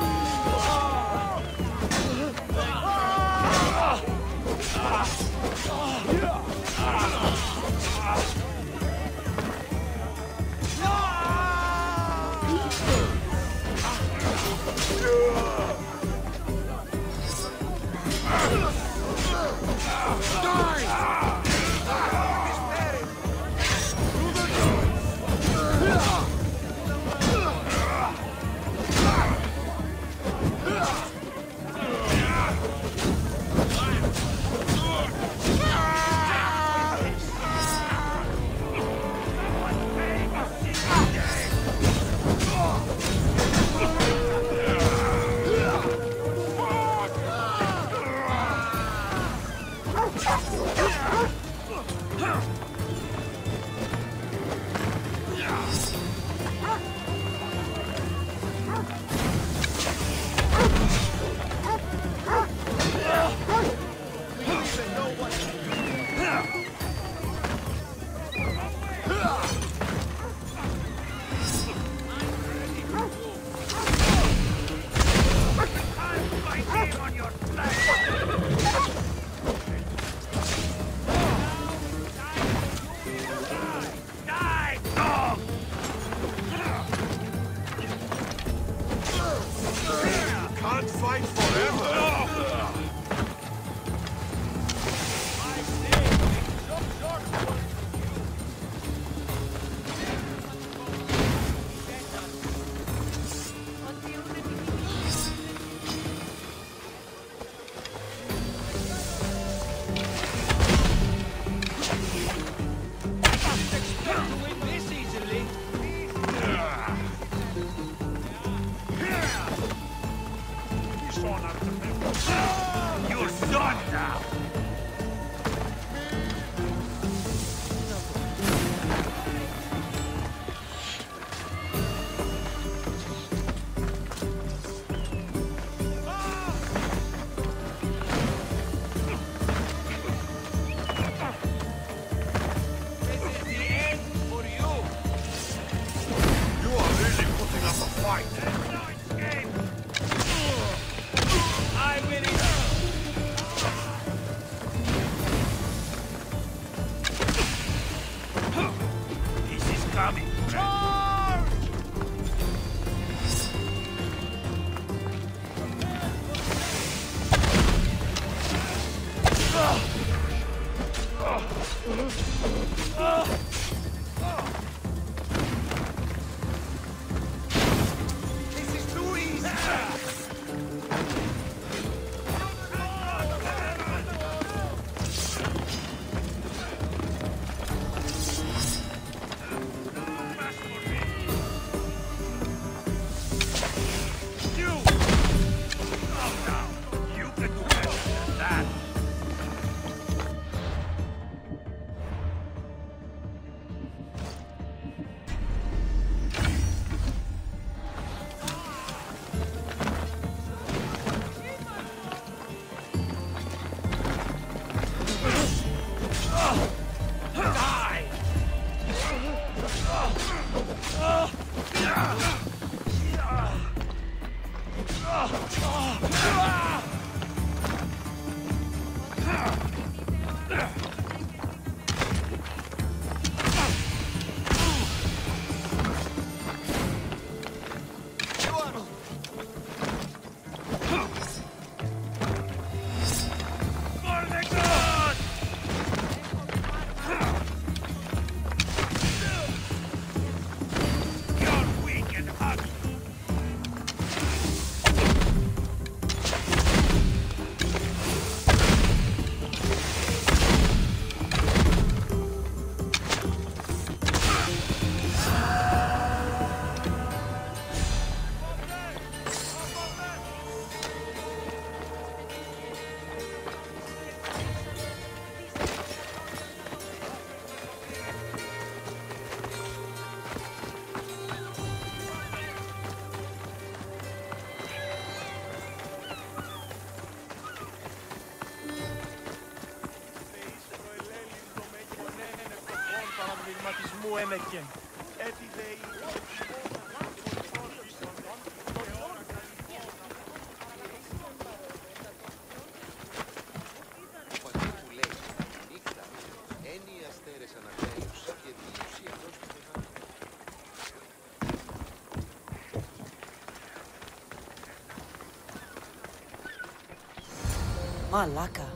Malaka,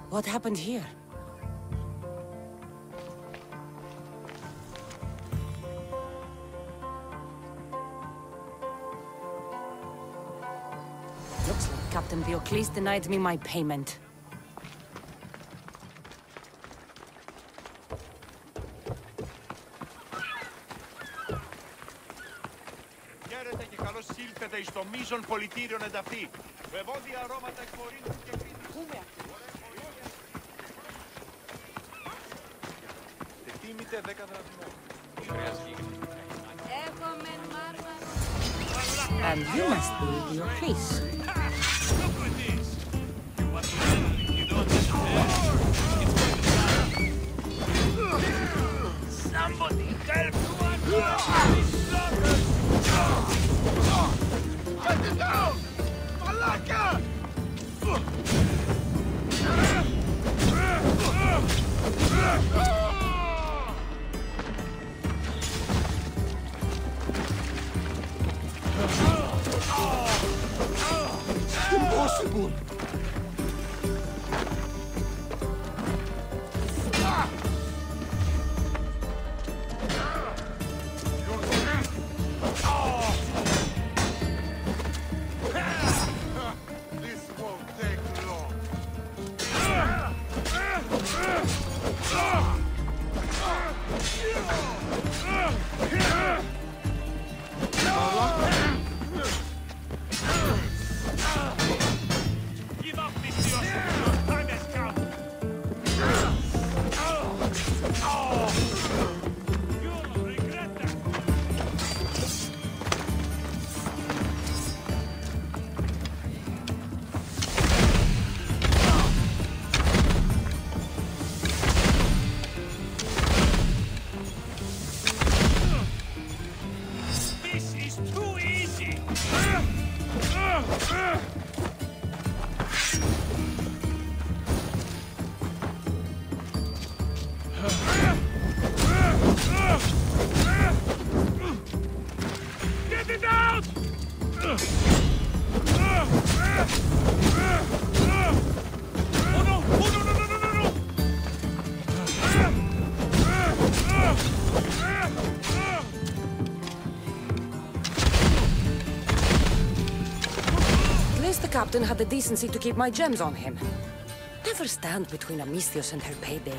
what happened here? Looks like Captain Diocles denied me my payment. Χαίρετε και καλώς ήλθετε στο μείζον πολιτήριο ενταφή. Βεβόδια αρώματα εκφορήνου και κρίνου. Τιμήτε 10 δραχμών. And you must be Diocles. Look at this. You don't deserve. Somebody help one. Get it down! Malaka! captain had the decency to keep my gems on him. Never stand between a Misthios and her payday.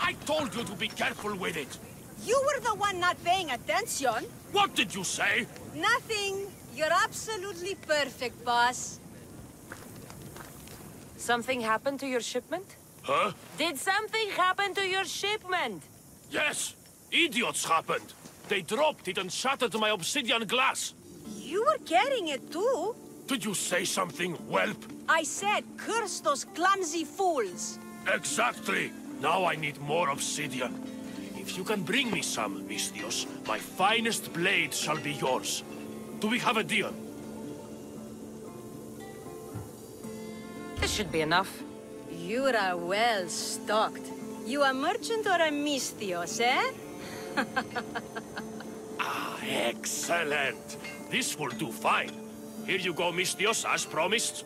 I told you to be careful with it. You were the one not paying attention. What did you say? Nothing. You're absolutely perfect, boss. Something happened to your shipment? Huh? Did something happen to your shipment? Yes. Idiots happened. They dropped it and shattered my obsidian glass. You were carrying it too. Did you say something, whelp? I said, curse those clumsy fools. Exactly. Now I need more obsidian. If you can bring me some, Misthios, my finest blade shall be yours. Do we have a deal? This should be enough. You're well stocked. You a merchant or a Misthios, eh? Excellent. This will do fine. Here you go, Misthios, as promised.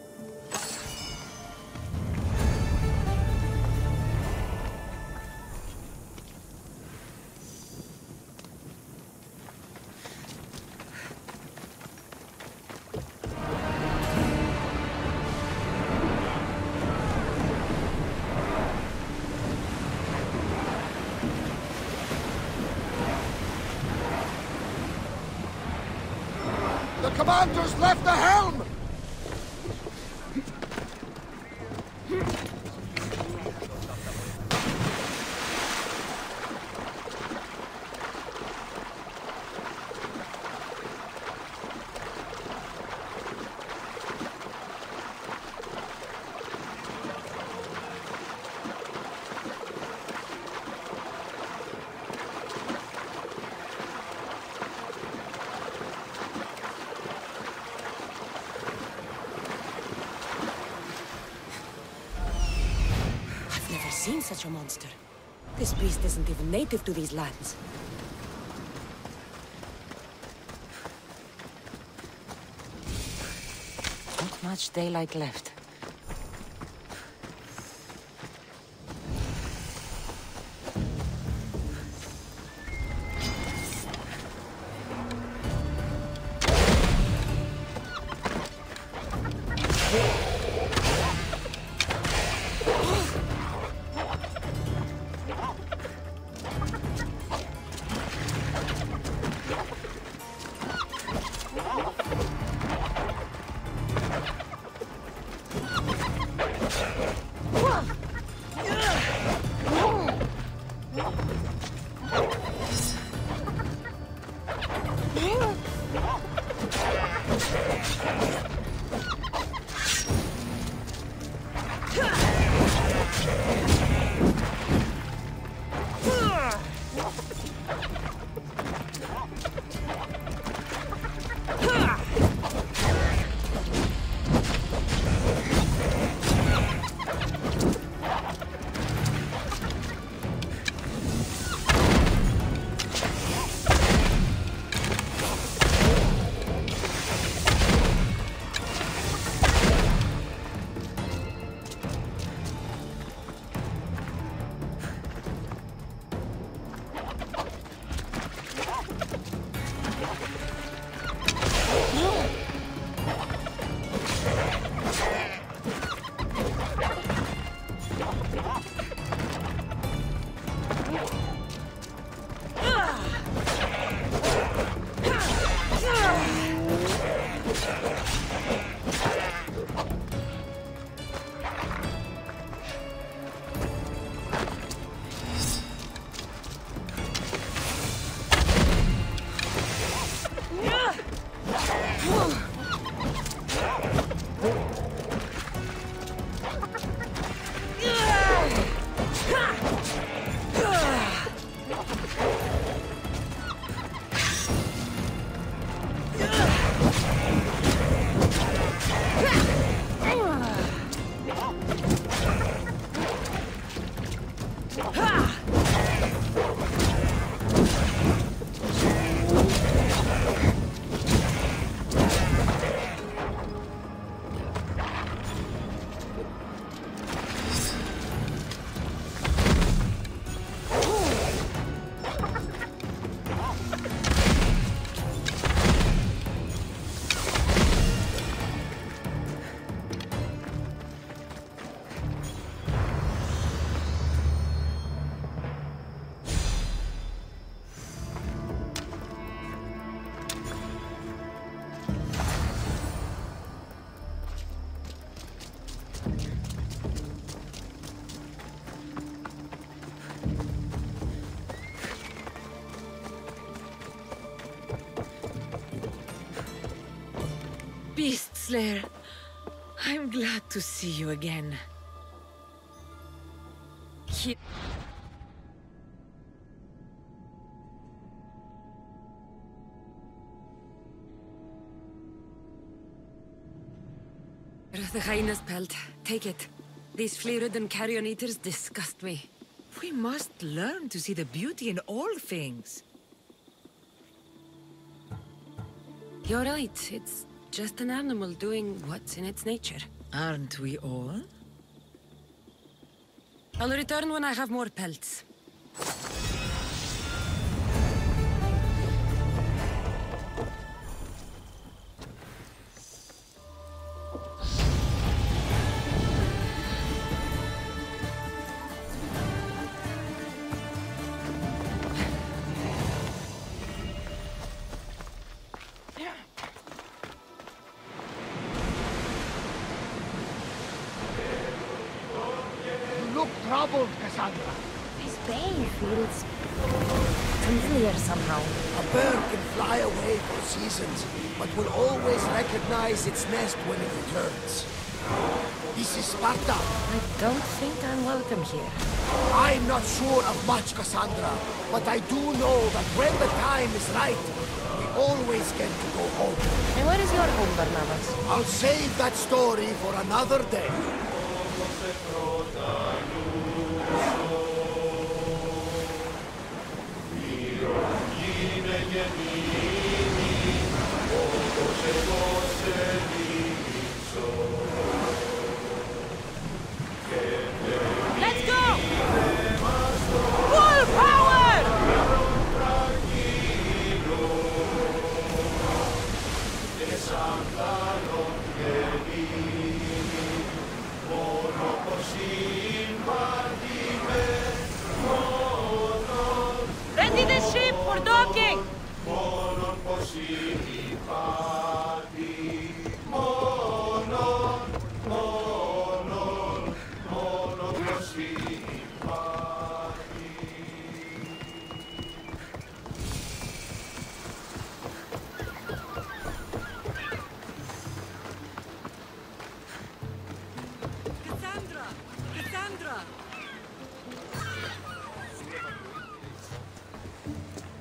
The commander's left the helm! Seen such a monster. This beast isn't even native to these lands. Not much daylight left. Beast Slayer, I'm glad to see you again. The hyena's pelt. Take it. These flea-ridden carrion eaters disgust me. We must learn to see the beauty in all things. You're right. It's just an animal doing what's in its nature. Aren't we all? I'll return when I have more pelts. Troubled, Cassandra. His bay feels familiar somehow. A bird can fly away for seasons, but will always recognize its nest when it returns. This is Sparta. I don't think I'm welcome here. I'm not sure of much, Cassandra, but I do know that when the time is right, we always get to go home. And where is your home, Barnabas? I'll save that story for another day. Let's go! Full power! Ready the ship for docking!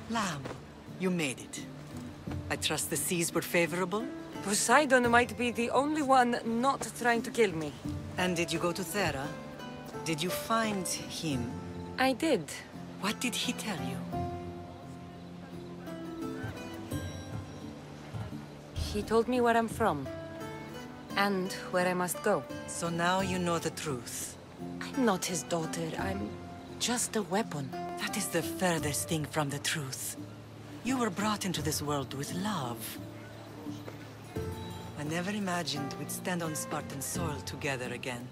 Lamb, you made it. I trust the seas were favorable? Poseidon might be the only one not trying to kill me. And did you go to Thera? Did you find him? I did. What did he tell you? He told me where I'm from. And where I must go. So now you know the truth. I'm not his daughter. I'm just a weapon. That is the furthest thing from the truth. You were brought into this world with love. I never imagined we'd stand on Spartan soil together again.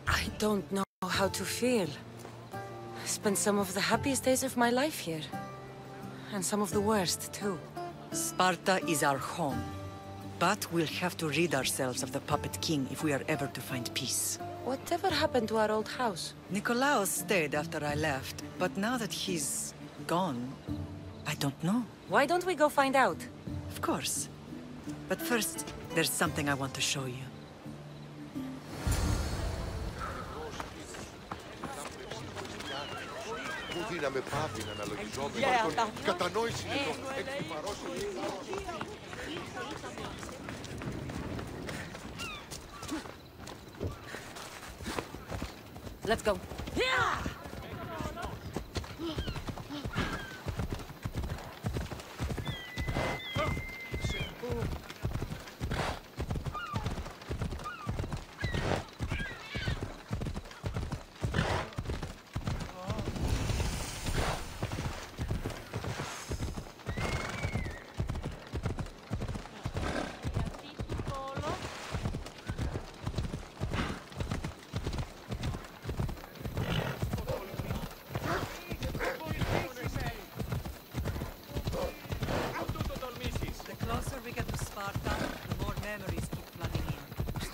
I don't know how to feel. I spent some of the happiest days of my life here. And some of the worst, too. Sparta is our home. But we'll have to rid ourselves of the Puppet King if we are ever to find peace. Whatever happened to our old house? Nikolaos stayed after I left, but now that he's gone, I don't know. Why don't we go find out? Of course. But first, there's something I want to show you. Δύναμε πάβει να αναλογιζόμαστε τον κατανόηση των έξι παρόσεων. Let's go.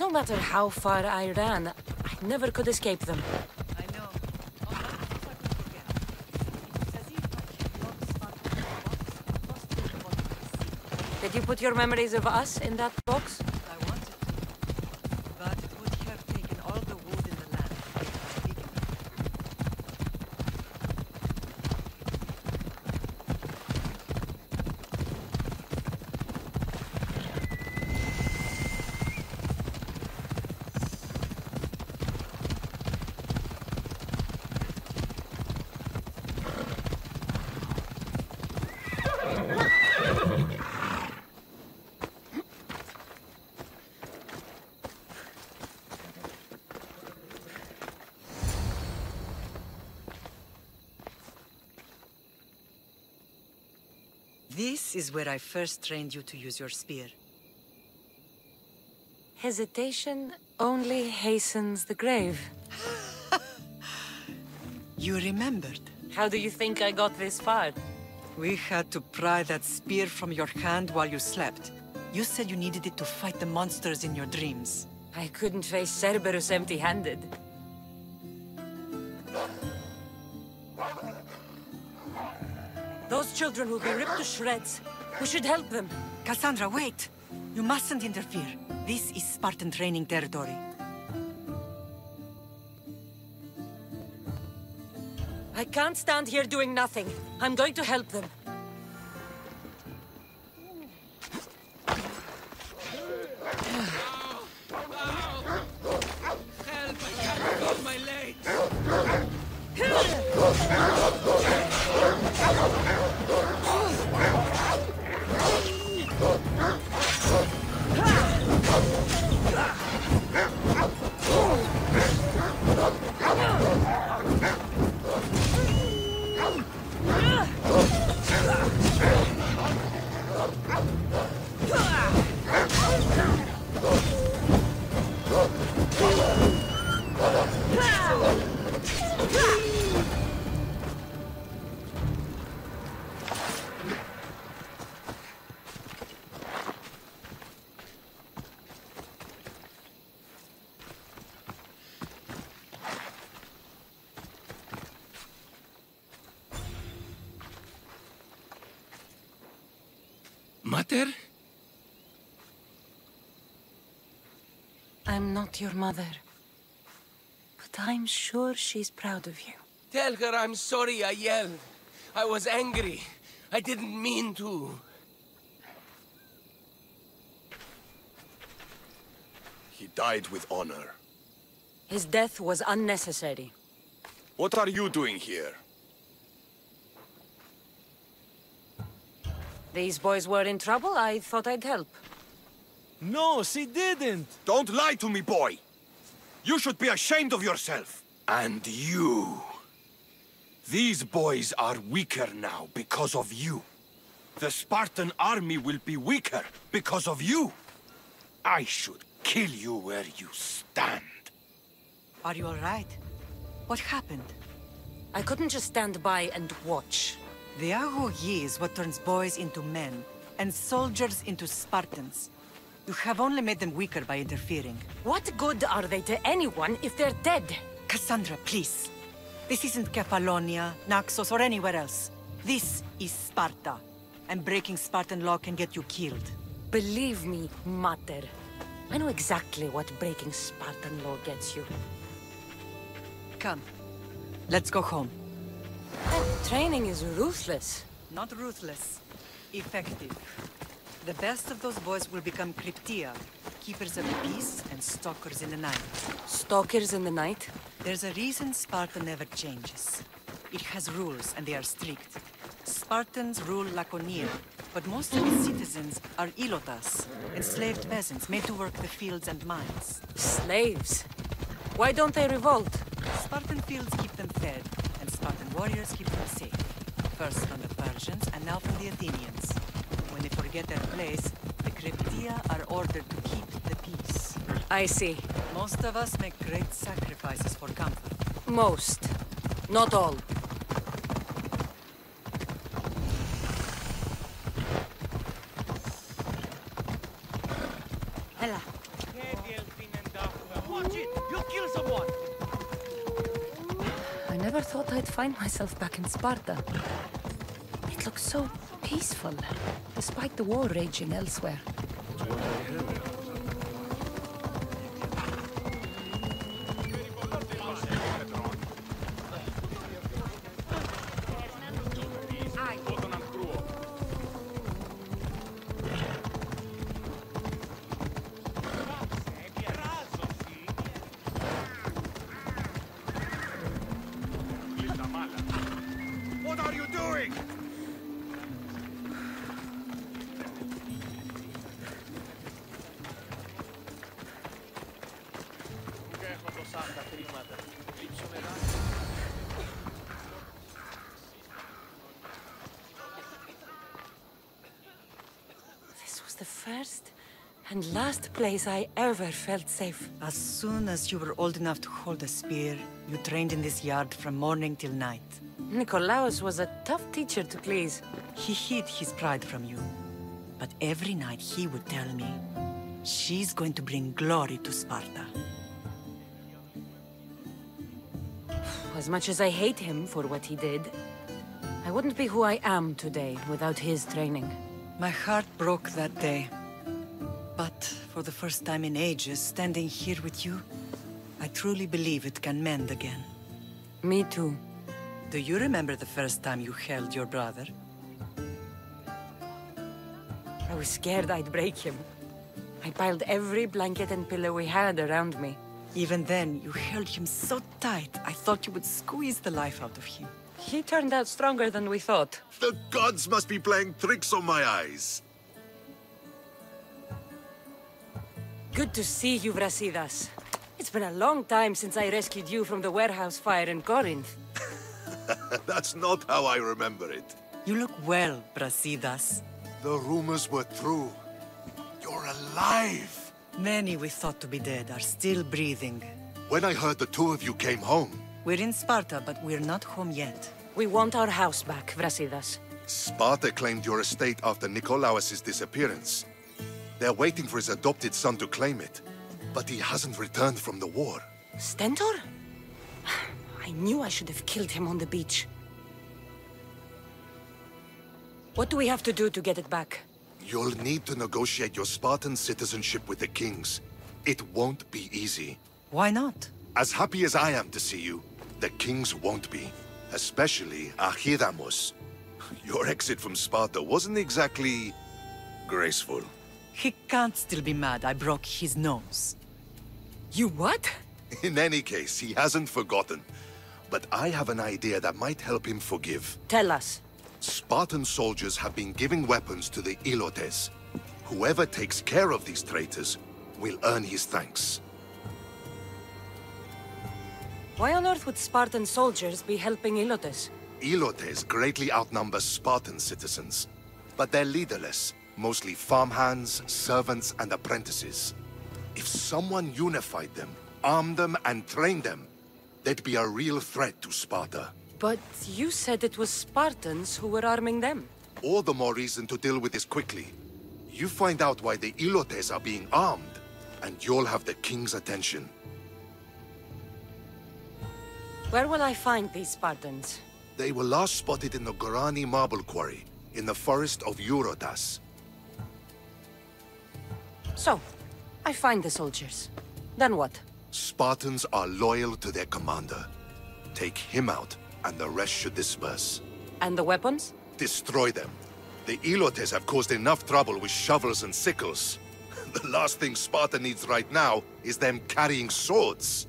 No matter how far I ran, I never could escape them. I know. Did you put your memories of us in that box? I wanted to, but it would have taken all the wood in the land. This is where I first trained you to use your spear. Hesitation only hastens the grave. You remembered? How do you think I got this far? We had to pry that spear from your hand while you slept. You said you needed it to fight the monsters in your dreams. I couldn't face Cerberus empty-handed. Those children will be ripped to shreds. We should help them. Cassandra, wait! You mustn't interfere. This is Spartan training territory. I can't stand here doing nothing. I'm going to help them. Help! I can't feel my legs! Mater? I'm not your mother. But I'm sure she's proud of you. Tell her I'm sorry I yelled. I was angry. I didn't mean to. He died with honor. His death was unnecessary. What are you doing here? These boys were in trouble. I thought I'd help. No, she didn't! Don't lie to me, boy! You should be ashamed of yourself! And you! These boys are weaker now because of you. The Spartan army will be weaker because of you. I should kill you where you stand. Are you all right? What happened? I couldn't just stand by and watch. The Agogi is what turns boys into men, and soldiers into Spartans. You have only made them weaker by interfering. What good are they to anyone if they're dead? Cassandra, please. This isn't Kefalonia, Naxos, or anywhere else. This is Sparta, and breaking Spartan law can get you killed. Believe me, Mater. I know exactly what breaking Spartan law gets you. Come. Let's go home. That training is ruthless. Not ruthless. Effective. The best of those boys will become Cryptia, keepers of the peace and stalkers in the night. Stalkers in the night? There's a reason Sparta never changes. It has rules, and they are strict. Spartans rule Laconia, but most of its citizens are ilotas, enslaved peasants made to work the fields and mines. Slaves? Why don't they revolt? Spartan fields keep them fed, and Spartan warriors keep them safe. First from the Persians, and now from the Athenians. When they forget their place, the Kryptia are ordered to keep the peace. I see. Most of us make great sacrifices for comfort. Most. Not all. Hela. Watch it! You'll kill someone! I never thought I'd find myself back in Sparta. It looks so peaceful, despite the war raging elsewhere. What are you doing? This was the first and last place I ever felt safe. As soon as you were old enough to hold a spear, you trained in this yard from morning till night. Nikolaos was a tough teacher to please. He hid his pride from you. But every night he would tell me, she's going to bring glory to Sparta. As much as I hate him for what he did, I wouldn't be who I am today without his training. My heart broke that day. But for the first time in ages, standing here with you, I truly believe it can mend again. Me too. Do you remember the first time you held your brother? I was scared I'd break him. I piled every blanket and pillow we had around me. Even then, you held him so tight, I thought you would squeeze the life out of him. He turned out stronger than we thought. The gods must be playing tricks on my eyes. Good to see you, Brasidas. It's been a long time since I rescued you from the warehouse fire in Corinth. That's not how I remember it. You look well, Brasidas. The rumors were true. You're alive! Many we thought to be dead are still breathing. When I heard the two of you came home... We're in Sparta, but we're not home yet. We want our house back, Brasidas. Sparta claimed your estate after Nikolaos' disappearance. They're waiting for his adopted son to claim it. But he hasn't returned from the war. Stentor? I knew I should have killed him on the beach. What do we have to do to get it back? You'll need to negotiate your Spartan citizenship with the kings. It won't be easy. Why not? As happy as I am to see you, the kings won't be. Especially Archidamos. Your exit from Sparta wasn't exactly... graceful. He can't still be mad I broke his nose. You what? In any case, he hasn't forgotten. But I have an idea that might help him forgive. Tell us. Spartan soldiers have been giving weapons to the Ilotes. Whoever takes care of these traitors will earn his thanks. Why on earth would Spartan soldiers be helping Ilotes? Ilotes greatly outnumber Spartan citizens. But they're leaderless, mostly farmhands, servants, and apprentices. If someone unified them, armed them, and trained them, they'd be a real threat to Sparta. But you said it was Spartans who were arming them. All the more reason to deal with this quickly. You find out why the Ilotes are being armed, and you'll have the king's attention. Where will I find these Spartans? They were last spotted in the Gorani marble quarry, in the forest of Eurotas. So, I find the soldiers. Then what? Spartans are loyal to their commander. Take him out, and the rest should disperse. And the weapons? Destroy them. The Ilotes have caused enough trouble with shovels and sickles. The last thing Sparta needs right now is them carrying swords.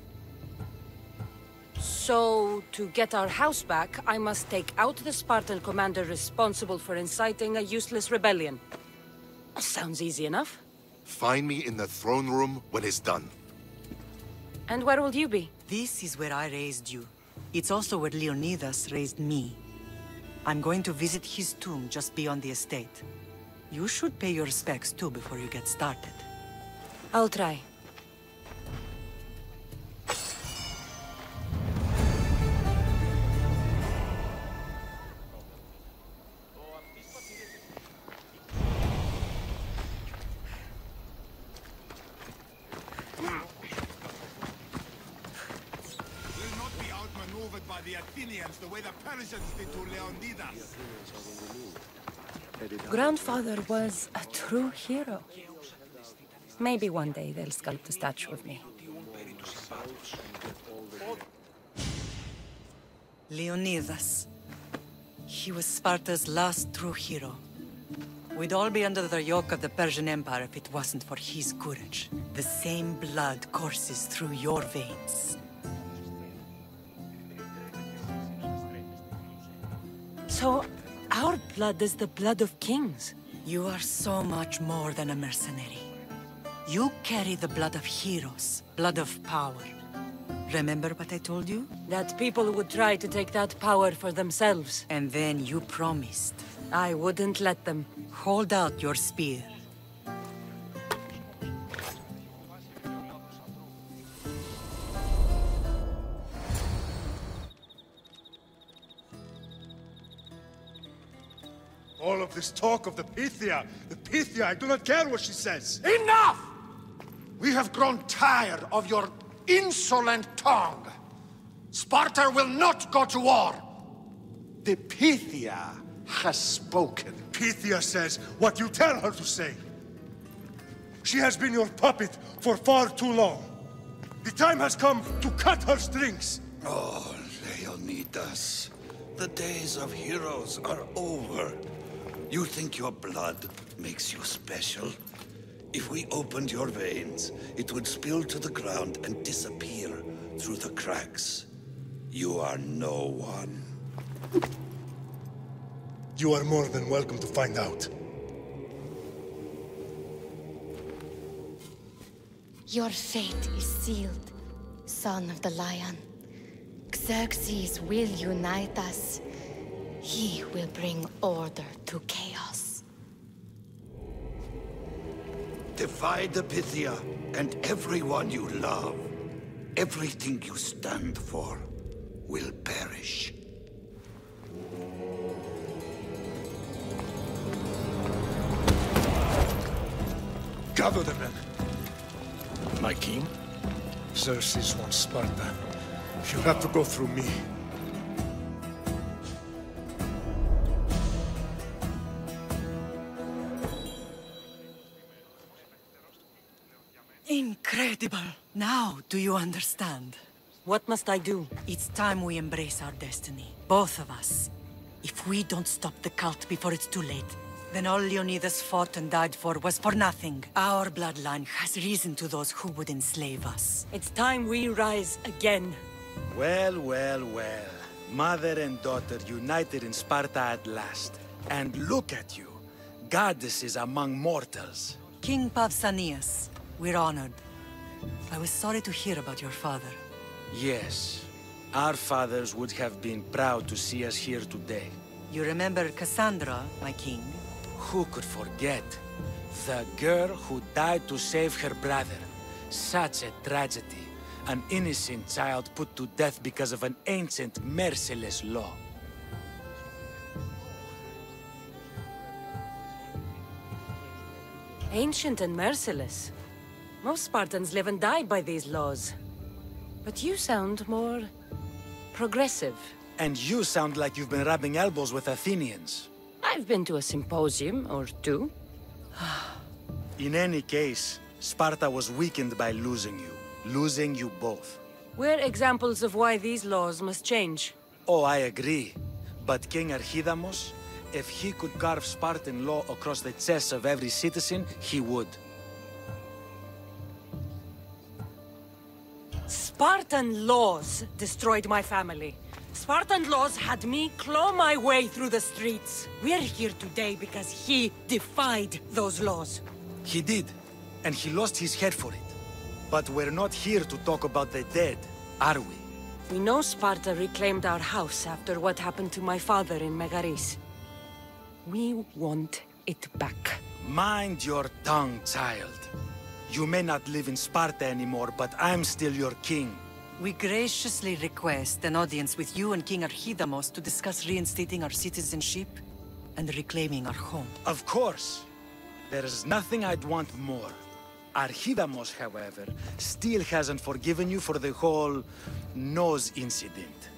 So, to get our house back, I must take out the Spartan commander responsible for inciting a useless rebellion. Sounds easy enough. Find me in the throne room when it's done. And where will you be? This is where I raised you. It's also where Leonidas raised me. I'm going to visit his tomb just beyond the estate. You should pay your respects too before you get started. I'll try. The Athenians the way the Persians did to Leonidas. Grandfather was a true hero. Maybe one day they'll sculpt a statue of me. Leonidas. He was Sparta's last true hero. We'd all be under the yoke of the Persian Empire if it wasn't for his courage. The same blood courses through your veins. So, our blood is the blood of kings. You are so much more than a mercenary. You carry the blood of heroes, blood of power. Remember what I told you? That people would try to take that power for themselves. And then you promised. I wouldn't let them. Hold out your spear. All of this talk of the Pythia, I do not care what she says. Enough! We have grown tired of your insolent tongue. Sparta will not go to war. The Pythia has spoken. Pythia says what you tell her to say. She has been your puppet for far too long. The time has come to cut her strings. Oh, Leonidas, the days of heroes are over. You think your blood makes you special? If we opened your veins, it would spill to the ground and disappear through the cracks. You are no one. You are more than welcome to find out. Your fate is sealed, son of the lion. Xerxes will unite us. He will bring order to chaos. Defy the Pythia and everyone you love. Everything you stand for will perish. Gather the men. My king? Xerxes wants Sparta. You'll have to go through me. Incredible! Now, do you understand? What must I do? It's time we embrace our destiny. Both of us. If we don't stop the cult before it's too late, then all Leonidas fought and died for was for nothing. Our bloodline has risen to those who would enslave us. It's time we rise again. Well, well, well. Mother and daughter united in Sparta at last. And look at you. Goddesses among mortals. King Pausanias, we're honored. I was sorry to hear about your father. Yes. Our fathers would have been proud to see us here today. You remember Cassandra, my king? Who could forget? The girl who died to save her brother. Such a tragedy. An innocent child put to death because of an ancient, merciless law. Ancient and merciless. Most Spartans live and die by these laws. But you sound more progressive. And you sound like you've been rubbing elbows with Athenians. I've been to a symposium or two. In any case, Sparta was weakened by losing you. Losing you both. We're examples of why these laws must change. Oh, I agree. But King Archidamos, if he could carve Spartan law across the chests of every citizen, he would. Spartan laws destroyed my family. Spartan laws had me claw my way through the streets. We're here today because he defied those laws. He did, and he lost his head for it. But we're not here to talk about the dead, are we? We know Sparta reclaimed our house after what happened to my father in Megaris. We want it back. Mind your tongue, child. You may not live in Sparta anymore, but I'm still your king. We graciously request an audience with you and King Archidamos to discuss reinstating our citizenship and reclaiming our home. Of course. There's nothing I'd want more. Archidamos, however, still hasn't forgiven you for the whole nose incident.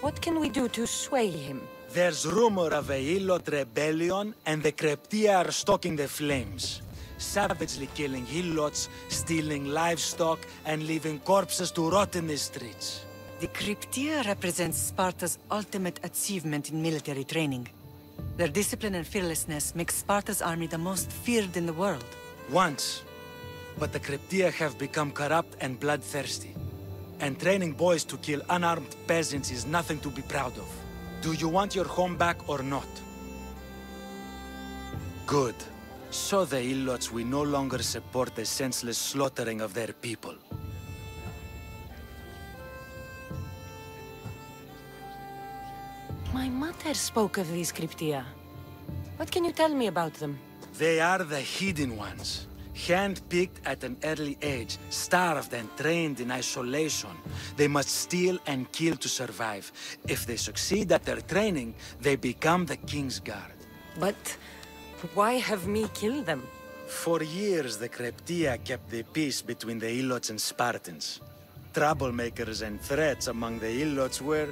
What can we do to sway him? There's rumor of a Hilot rebellion, and the Kryptia are stoking the flames. Savagely killing Hilots, stealing livestock, and leaving corpses to rot in the streets. The Kryptia represents Sparta's ultimate achievement in military training. Their discipline and fearlessness makes Sparta's army the most feared in the world. Once. But the Kryptia have become corrupt and bloodthirsty. And training boys to kill unarmed peasants is nothing to be proud of. Do you want your home back or not? Good. So the Ilots will no longer support the senseless slaughtering of their people. My mother spoke of these Kryptia. What can you tell me about them? They are the hidden ones. Hand-picked at an early age, starved and trained in isolation. They must steal and kill to survive. If they succeed at their training, they become the King's Guard. But why have me killed them? For years, the Kryptia kept the peace between the Ilots and Spartans. Troublemakers and threats among the Ilots were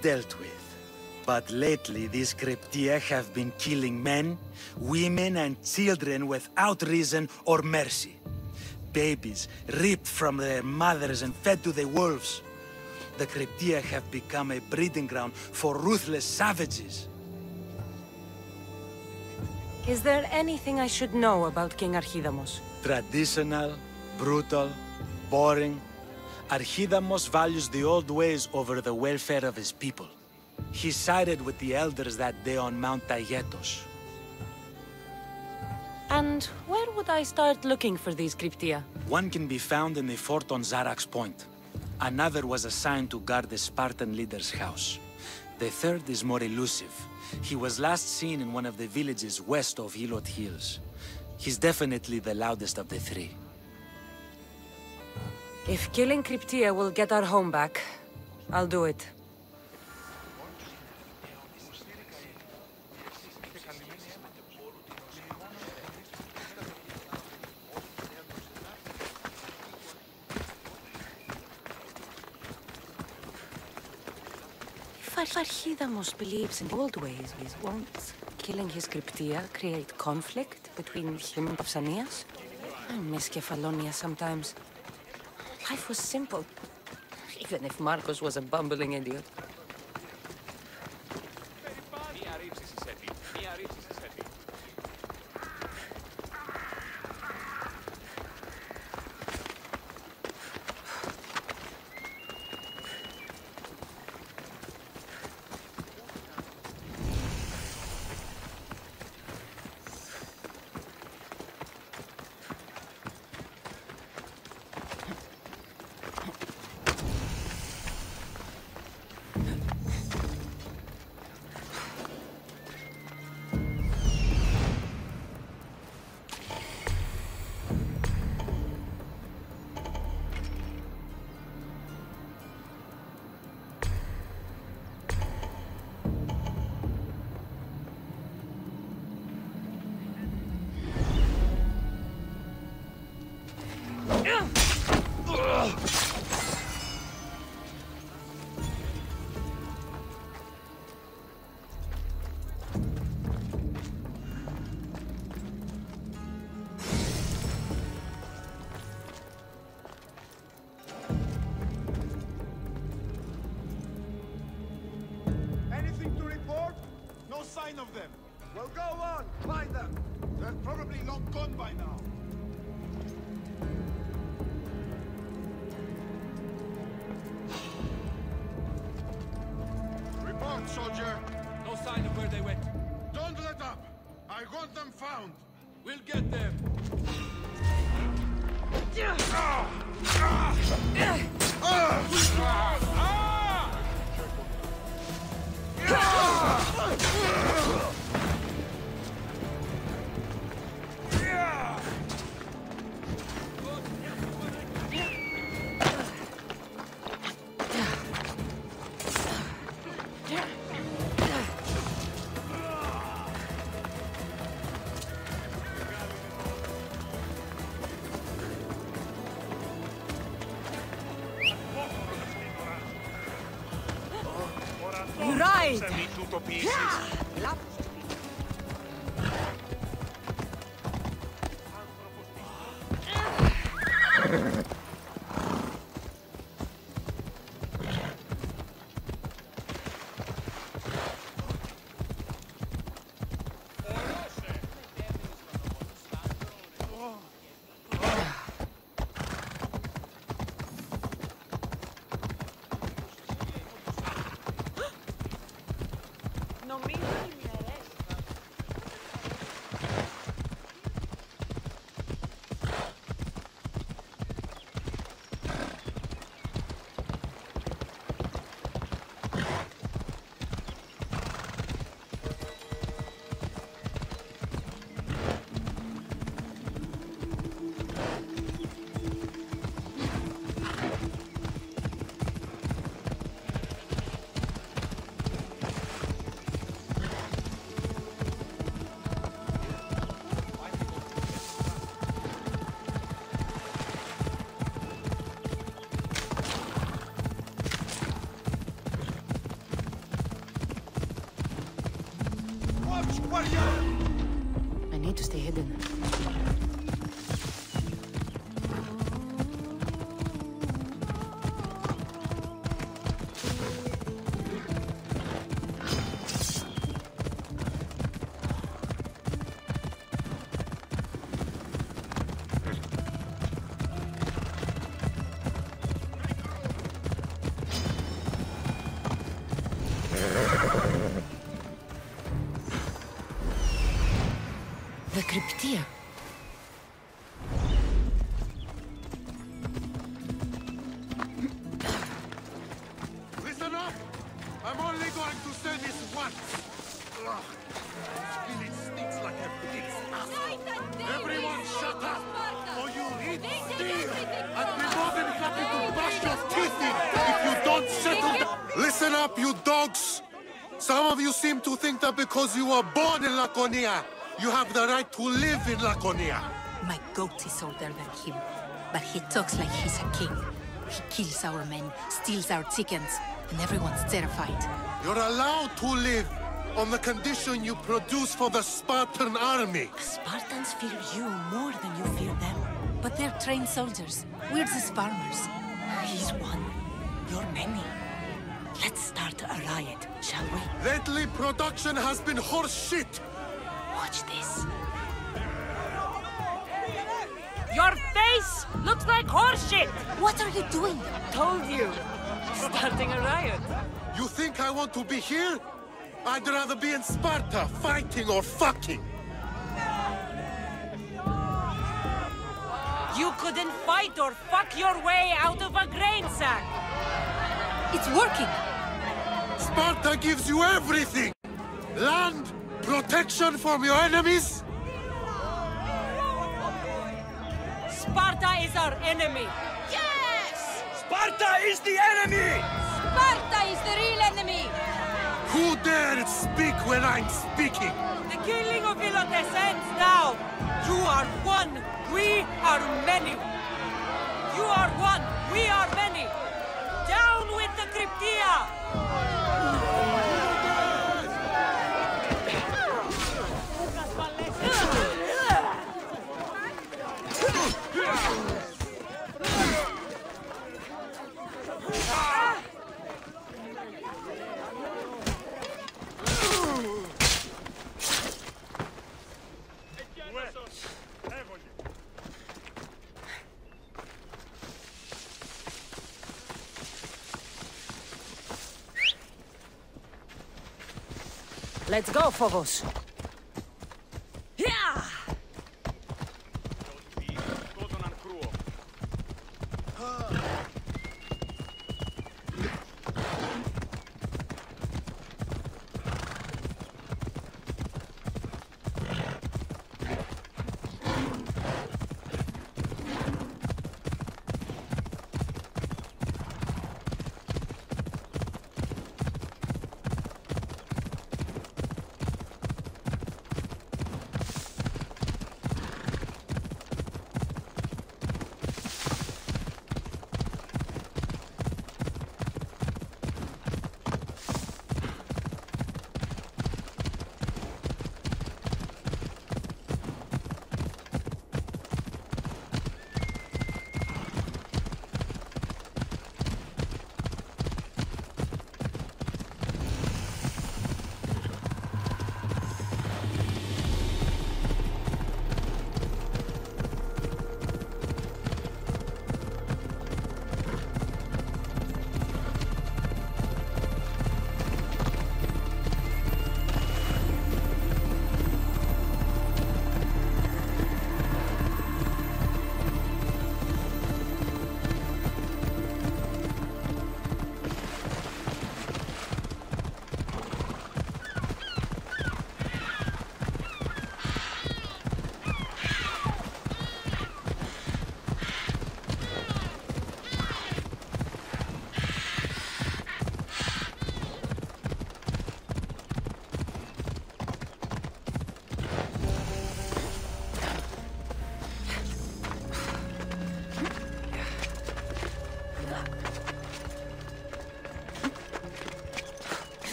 dealt with. But lately, these Kryptia have been killing men, women, and children without reason or mercy. Babies ripped from their mothers and fed to the wolves. The Kryptia have become a breeding ground for ruthless savages. Is there anything I should know about King Archidamos? Traditional, brutal, boring. Archidamos values the old ways over the welfare of his people. He sided with the elders that day on Mount Taygetos. And where would I start looking for these Kryptia? One can be found in the fort on Zarak's Point. Another was assigned to guard the Spartan leader's house. The third is more elusive. He was last seen in one of the villages west of Hilot Hills. He's definitely the loudest of the three. If killing Kryptia will get our home back, I'll do it. If Archidamos believes in old ways, won't killing his Kryptia create conflict between him and Pausanias? I miss Kefalonia sometimes. Life was simple, even if Marcos was a bumbling idiot. Of them. Well, go on, find them. They're probably long gone by now. soldier. No sign of where they went. Don't let up. I want them found. We'll get them. Right! Tutto pieces. I need to stay hidden. The cryptia. Listen up! I'm only going to say this once. Ugh. It stinks like a pig's ass. Everyone shut up! Or you eat steel! I'd be more than happy to bash your teeth in if you don't settle down! Listen up, you dogs! Some of you seem to think that because you were born in Laconia, you have the right to live in Laconia. My goat is older than him, but he talks like he's a king. He kills our men, steals our chickens, and everyone's terrified. You're allowed to live on the condition you produce for the Spartan army. The Spartans fear you more than you fear them. But they're trained soldiers. We're just farmers. He's one. You're many. Let's start a riot, shall we? Lately, production has been horse shit. Watch this. Your face looks like horseshit! What are you doing? Told you. Starting a riot. You think I want to be here? I'd rather be in Sparta, fighting or fucking. You couldn't fight or fuck your way out of a grain sack! It's working! Sparta gives you everything! Land, protection from your enemies. Sparta is our enemy! Yes! Sparta is the enemy! Sparta is the real enemy! Who dared speak when I'm speaking? The killing of Ilotes ends now! You are one, we are many! You are one, we are many! Down with the Cryptia! Let's go, Phobos. Yeah!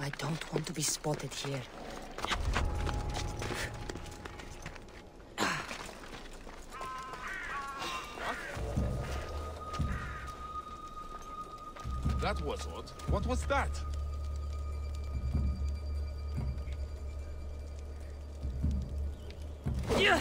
I don't want to be spotted here. That was odd. What was that? Yeah.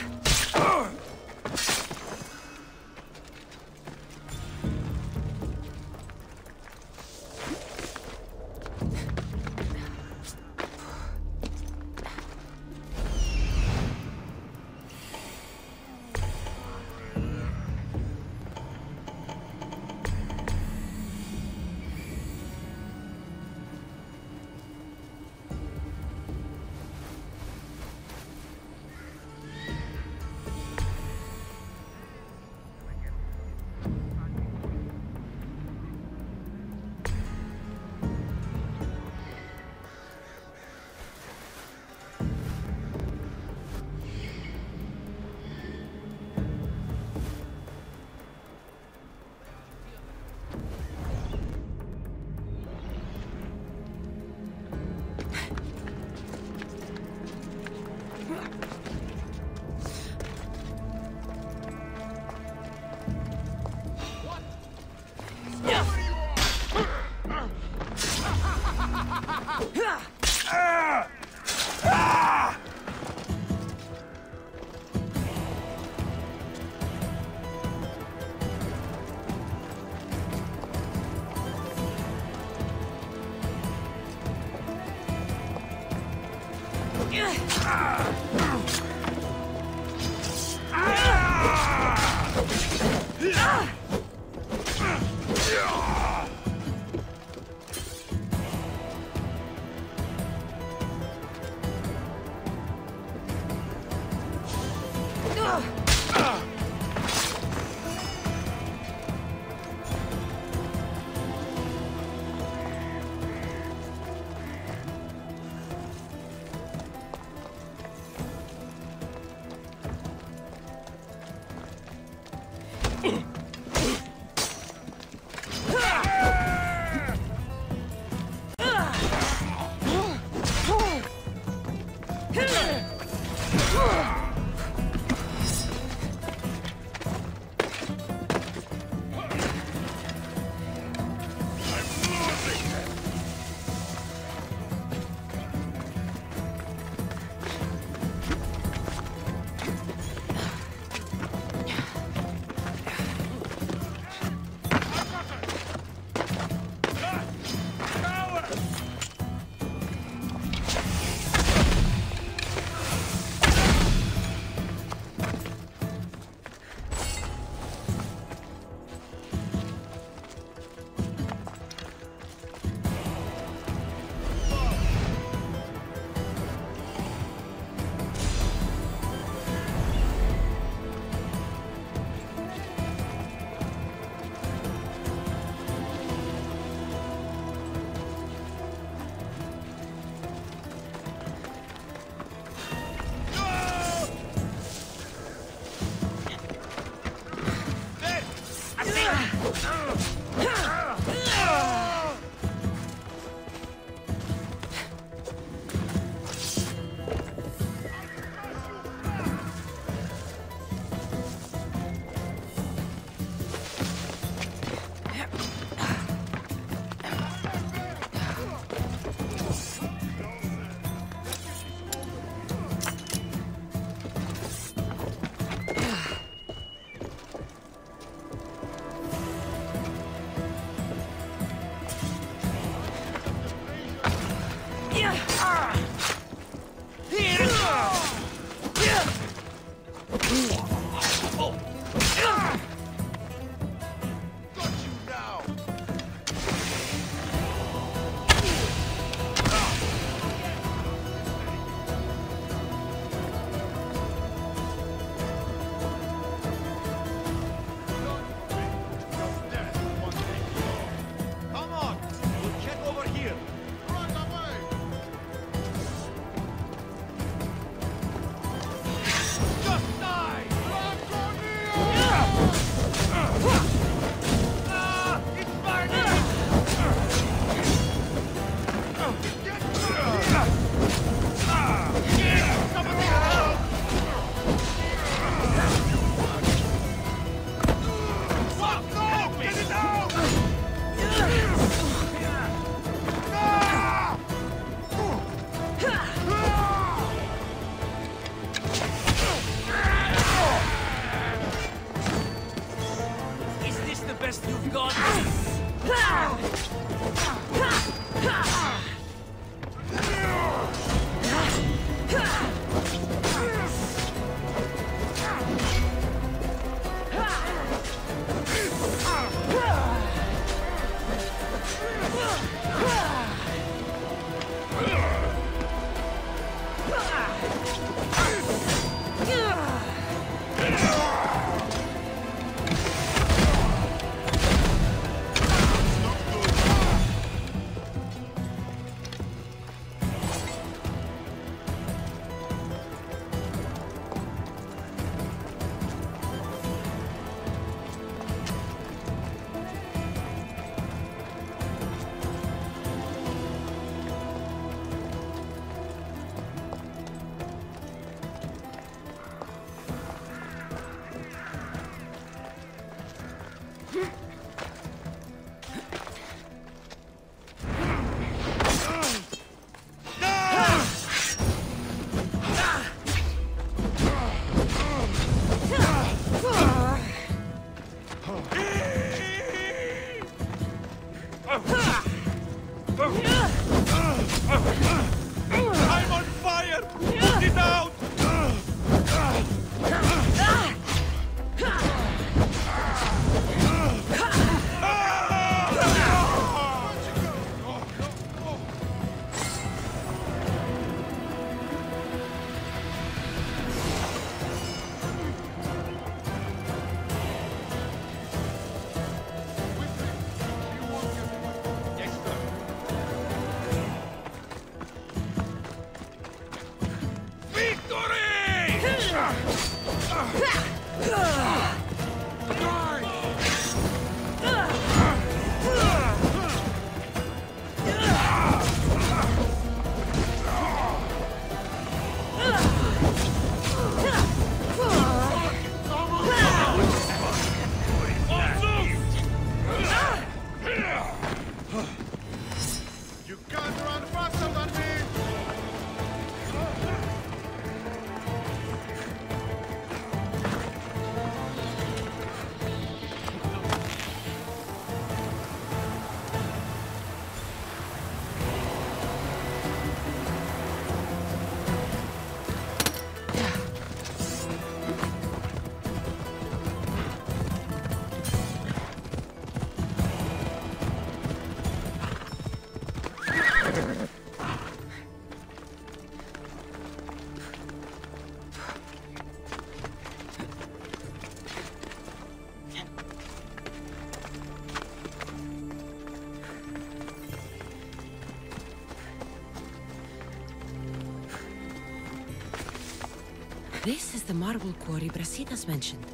This is the marble quarry Brasidas mentioned.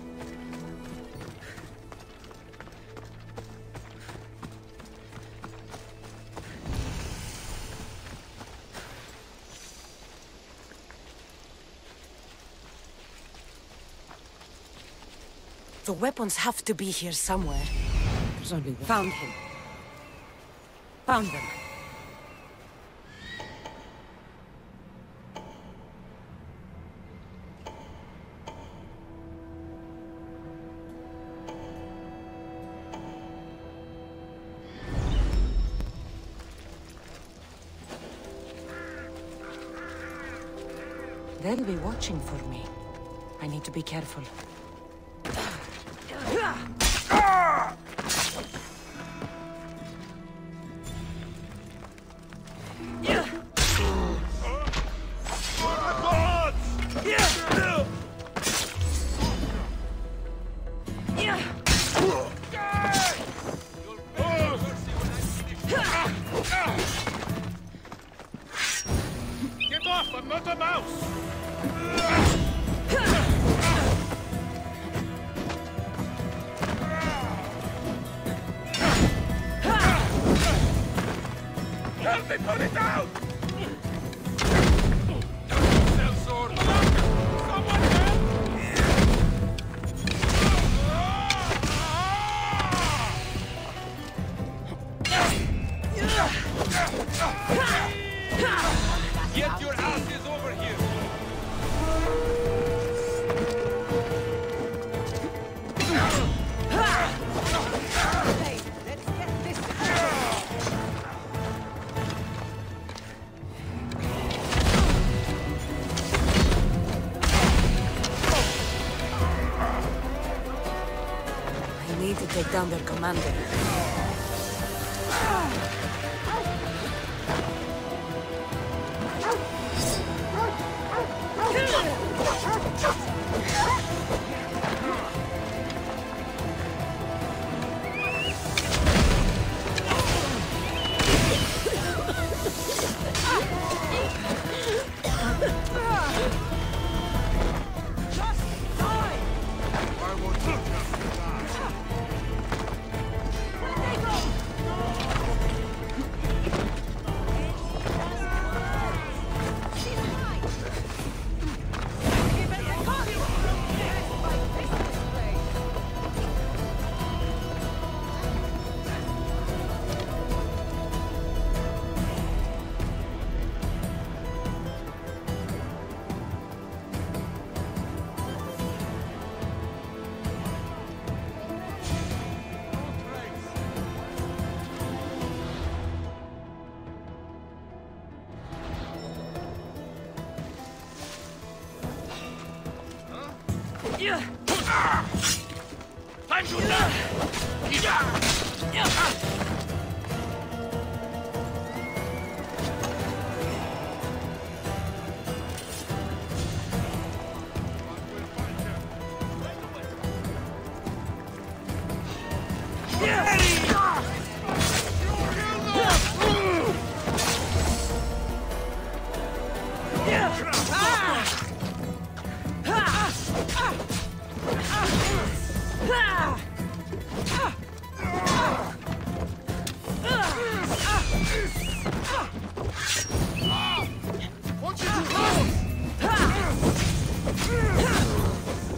The weapons have to be here somewhere. There's only one. Found him. Found them. They'll be watching for me. I need to be careful. Get off! I'm not a mouse! Help me put it down! Sellsword! Someone help! Get your asses over here! Hey, let's get this. I need to take down their commander. Time to die!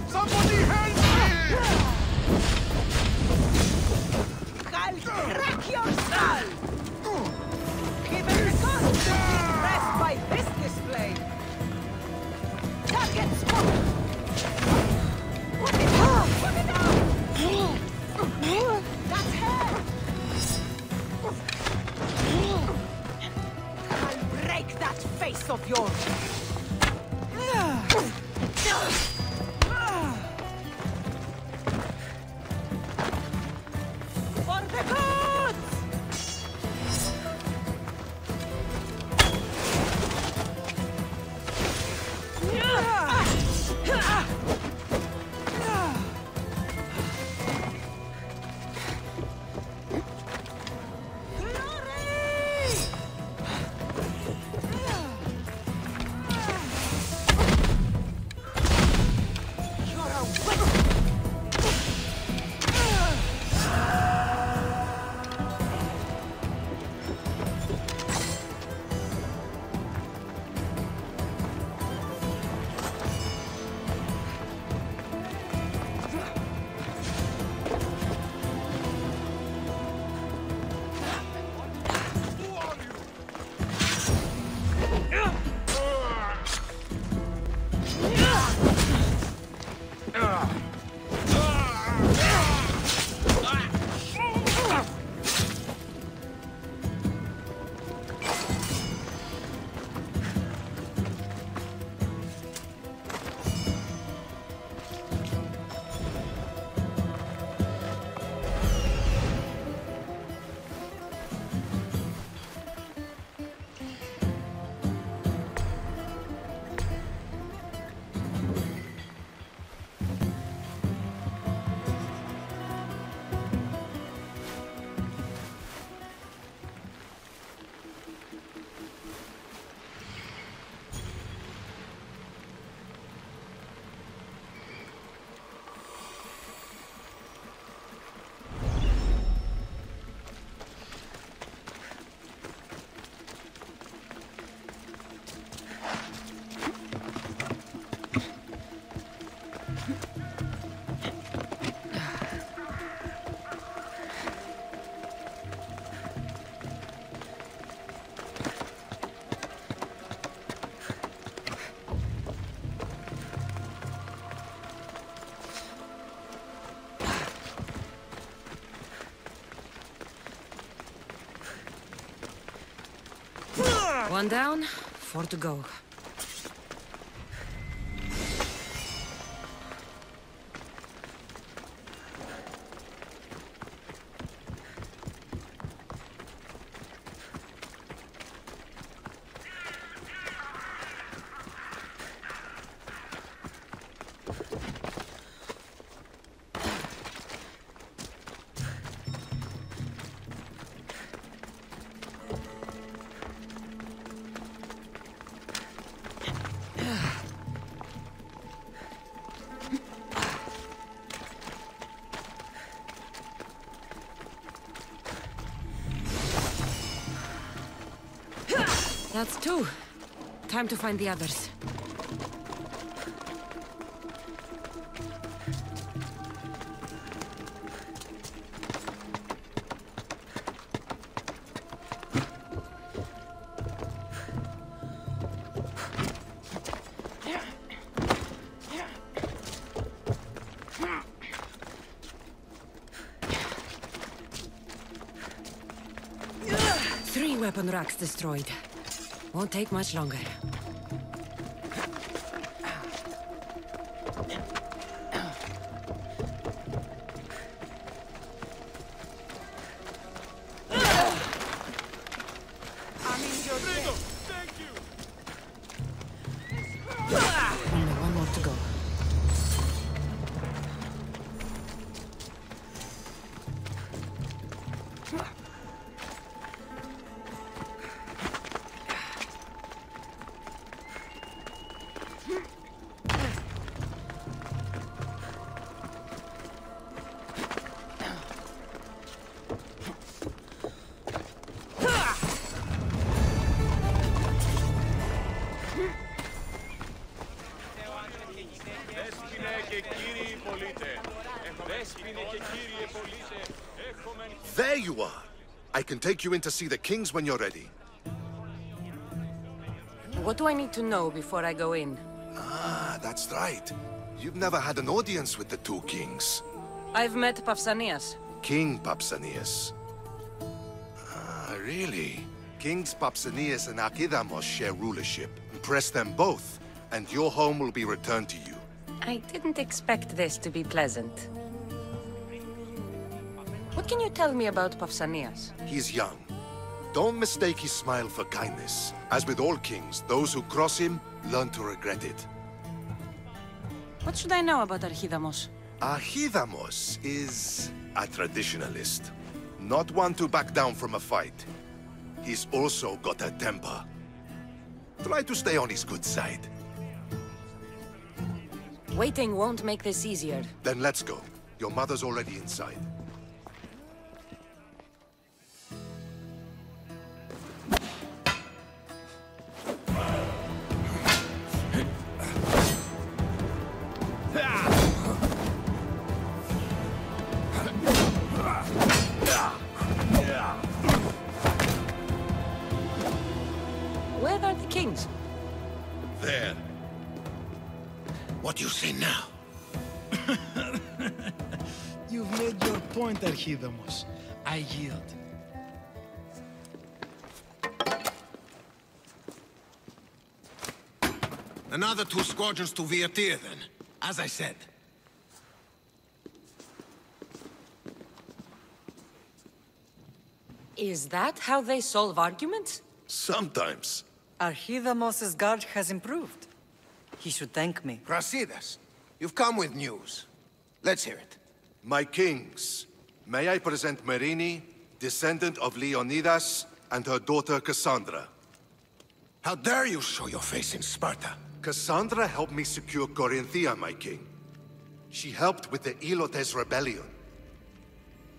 Somebody help me! I'll crack your skull! Even the gods will be impressed by this display! Target spotted! Put it out! Put it out! That's hair! I'll break that face of yours! For the gods! One down, 4 to go. That's 2. Time to find the others. Three weapon racks destroyed. Won't take much longer. Only one more to go. There you are! I can take you in to see the kings when you're ready. What do I need to know before I go in? Ah, that's right. You've never had an audience with the two kings. I've met Pausanias. King Pausanias. Ah, really? Kings Pausanias and Archidamos share rulership. Impress them both, and your home will be returned to you. I didn't expect this to be pleasant. What can you tell me about Pausanias? He's young. Don't mistake his smile for kindness. As with all kings, those who cross him learn to regret it. What should I know about Archidamos? Archidamos is a traditionalist. Not one to back down from a fight. He's also got a temper. Try to stay on his good side. Waiting won't make this easier. Then let's go. Your mother's already inside. Where are the kings? There. What do you say now? You've made your point, Archidamos. I yield. Another 2 squadrons to Vítr, then. As I said. Is that how they solve arguments? Sometimes. Archidamos's guard has improved. He should thank me. Brasidas, you've come with news. Let's hear it. My kings, may I present Merini, descendant of Leonidas, and her daughter Cassandra. How dare you show your face in Sparta? Cassandra helped me secure Corinthia, my king. She helped with the Ilotes rebellion.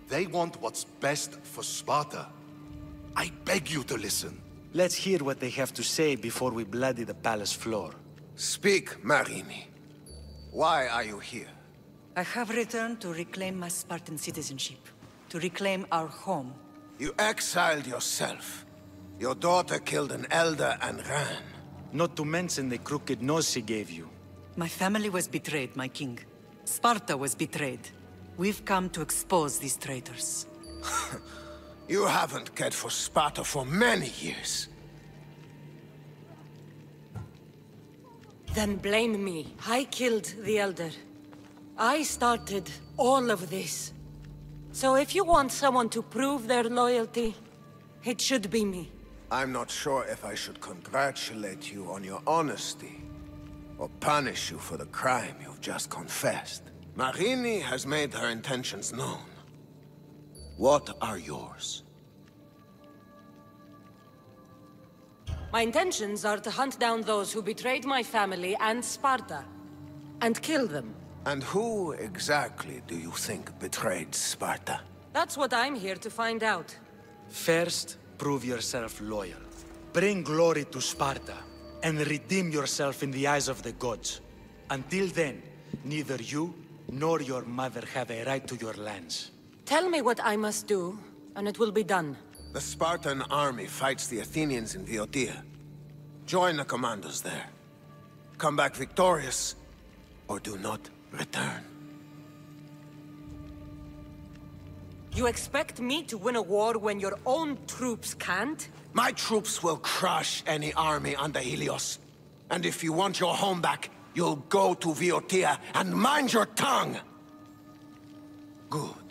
They want what's best for Sparta. I beg you to listen. Let's hear what they have to say before we bloody the palace floor. Speak, Merini. Why are you here? I have returned to reclaim my Spartan citizenship. To reclaim our home. You exiled yourself. Your daughter killed an elder and ran. Not to mention the crooked nose she gave you. My family was betrayed, my king. Sparta was betrayed. We've come to expose these traitors. You haven't cared for Sparta for many years. Then blame me. I killed the Elder. I started all of this. So if you want someone to prove their loyalty, it should be me. I'm not sure if I should congratulate you on your honesty, or punish you for the crime you've just confessed. Marini has made her intentions known. What are yours? My intentions are to hunt down those who betrayed my family and Sparta, and kill them. And who exactly do you think betrayed Sparta? That's what I'm here to find out. First, prove yourself loyal. Bring glory to Sparta, and redeem yourself in the eyes of the gods. Until then, neither you nor your mother have a right to your lands. Tell me what I must do, and it will be done. The Spartan army fights the Athenians in Boeotia. Join the commandos there. Come back victorious, or do not return. You expect me to win a war when your own troops can't? My troops will crush any army under Helios. And if you want your home back, you'll go to Boeotia and mind your tongue! Good.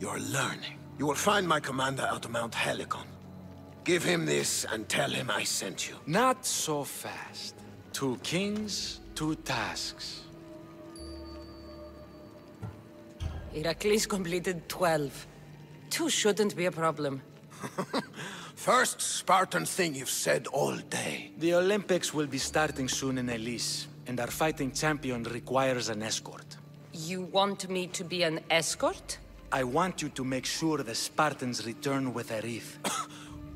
You're learning. You will find my commander out of Mount Helicon. Give him this and tell him I sent you. Not so fast. 2 kings, 2 tasks. Heracles completed 12. 2 shouldn't be a problem. First Spartan thing you've said all day. The Olympics will be starting soon in Elise, and our fighting champion requires an escort. You want me to be an escort? I want you to make sure the Spartans return with a wreath.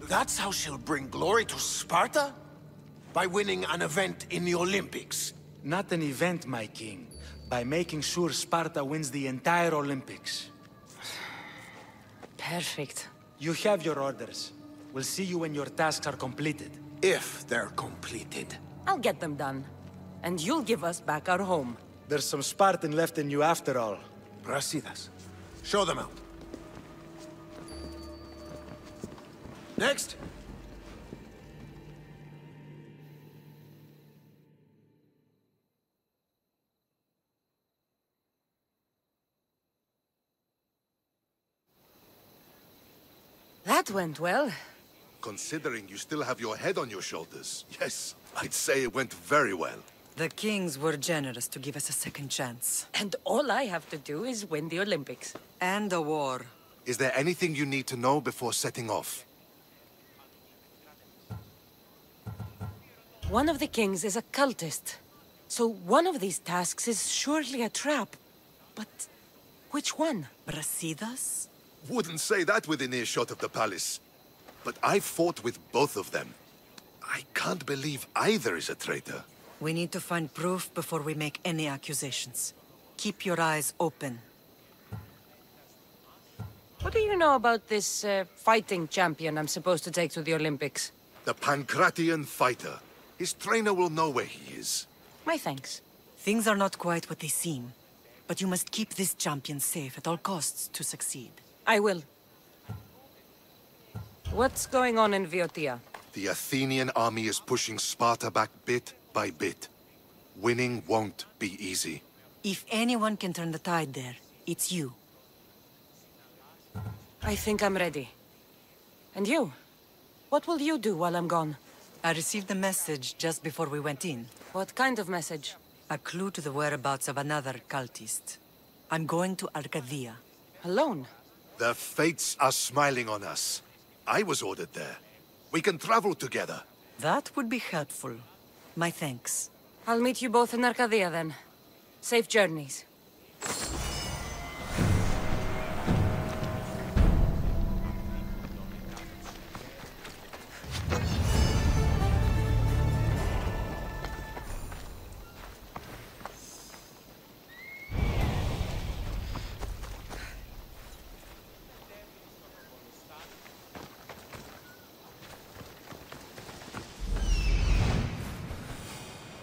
That's how she'll bring glory to Sparta? By winning an event in the Olympics? Not an event, my king. By making sure Sparta wins the entire Olympics. Perfect. You have your orders. We'll see you when your tasks are completed. If they're completed. I'll get them done. And you'll give us back our home. There's some Spartan left in you after all. Brasidas. Show them out. Next. That went well. Considering you still have your head on your shoulders, yes, I'd say it went very well. The kings were generous to give us a second chance. And all I have to do is win the Olympics. And a war. Is there anything you need to know before setting off? One of the kings is a cultist. So one of these tasks is surely a trap. But which one? Brasidas? Wouldn't say that within earshot of the palace. But I fought with both of them. I can't believe either is a traitor. We need to find proof before we make any accusations. Keep your eyes open. What do you know about this fighting champion I'm supposed to take to the Olympics? The Pancratian fighter. His trainer will know where he is. My thanks. Things are not quite what they seem. But you must keep this champion safe at all costs to succeed. I will. What's going on in Boeotia? The Athenian army is pushing Sparta back bit by bit. Winning won't be easy. If anyone can turn the tide there, it's you. I think I'm ready. And you? What will you do while I'm gone? I received a message just before we went in. What kind of message? A clue to the whereabouts of another cultist. I'm going to Arcadia. Alone? The fates are smiling on us. I was ordered there. We can travel together. That would be helpful. My thanks. I'll meet you both in Arcadia then. Safe journeys.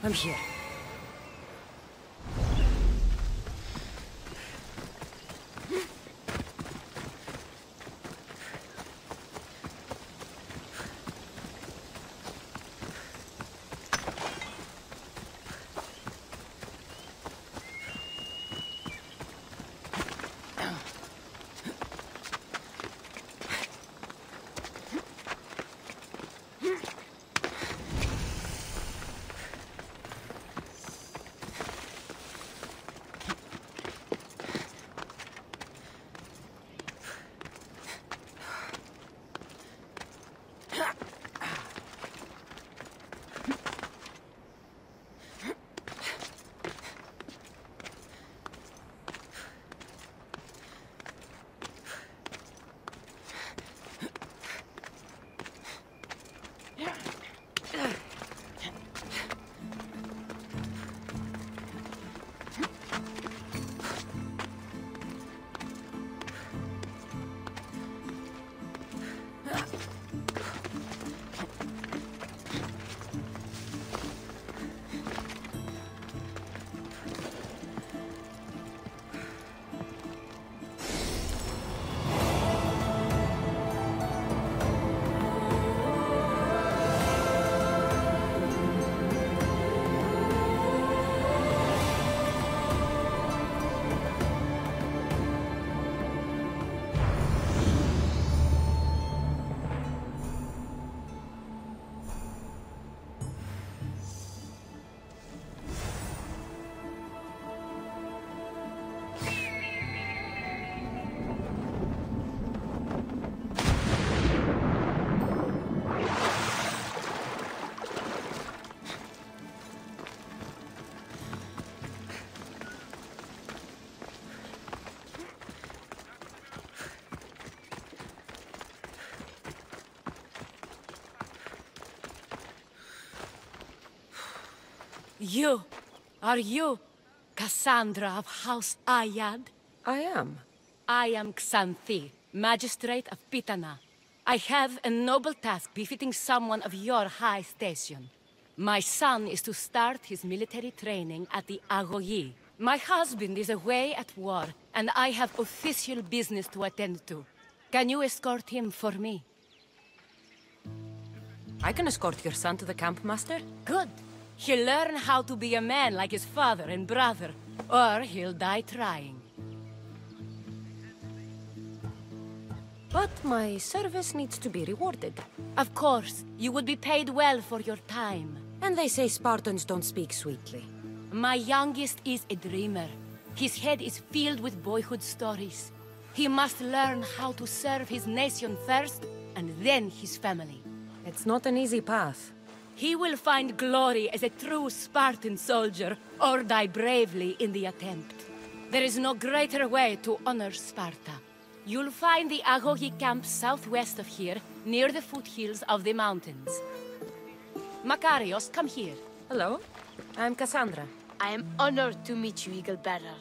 I'm here. You! Are you Cassandra of House Ayad? I am. I am Xanthi, Magistrate of Pitana. I have a noble task befitting someone of your high station. My son is to start his military training at the Agoyi. My husband is away at war, and I have official business to attend to. Can you escort him for me? I can escort your son to the camp, Master. Good. He'll learn how to be a man like his father and brother, or he'll die trying. But my service needs to be rewarded. Of course. You would be paid well for your time. And they say Spartans don't speak sweetly. My youngest is a dreamer. His head is filled with boyhood stories. He must learn how to serve his nation first, and then his family. It's not an easy path. He will find glory as a true Spartan soldier, or die bravely in the attempt. There is no greater way to honor Sparta. You'll find the Agogi camp southwest of here, near the foothills of the mountains. Makarios, come here. Hello, I'm Cassandra. I am honored to meet you, Eagle Bearer.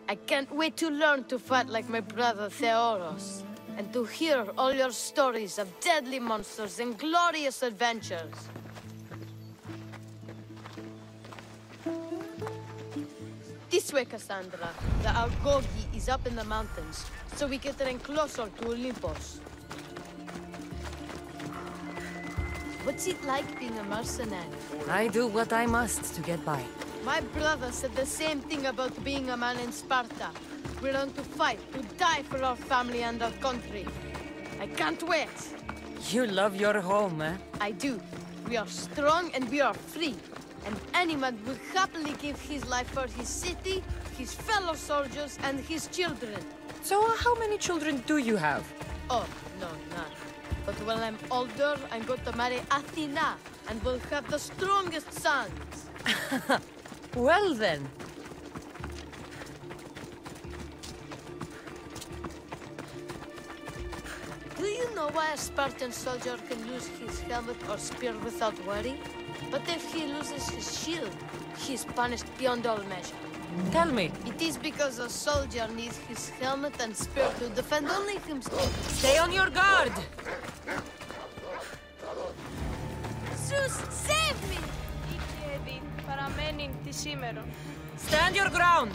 I can't wait to learn to fight like my brother Theoros, and to hear all your stories of deadly monsters and glorious adventures. This way, Cassandra. The Agogi is up in the mountains, so we can train closer to Olympus. What's it like being a mercenary? I do what I must to get by. My brother said the same thing about being a man in Sparta. We learn to fight, to die for our family and our country. I can't wait. You love your home, eh? I do. We are strong and we are free. And any man would happily give his life for his city, his fellow soldiers, and his children. So how many children do you have? Oh, no, none. But when I'm older, I'm going to marry Athena, and we'll have the strongest sons. Well then. Do you know why a Spartan soldier can lose his helmet or spear without worry? But if he loses his shield, he's punished beyond all measure. Tell me. It is because a soldier needs his helmet and spear to defend only himself. Stay on your guard! Zeus, save me! Stand your ground!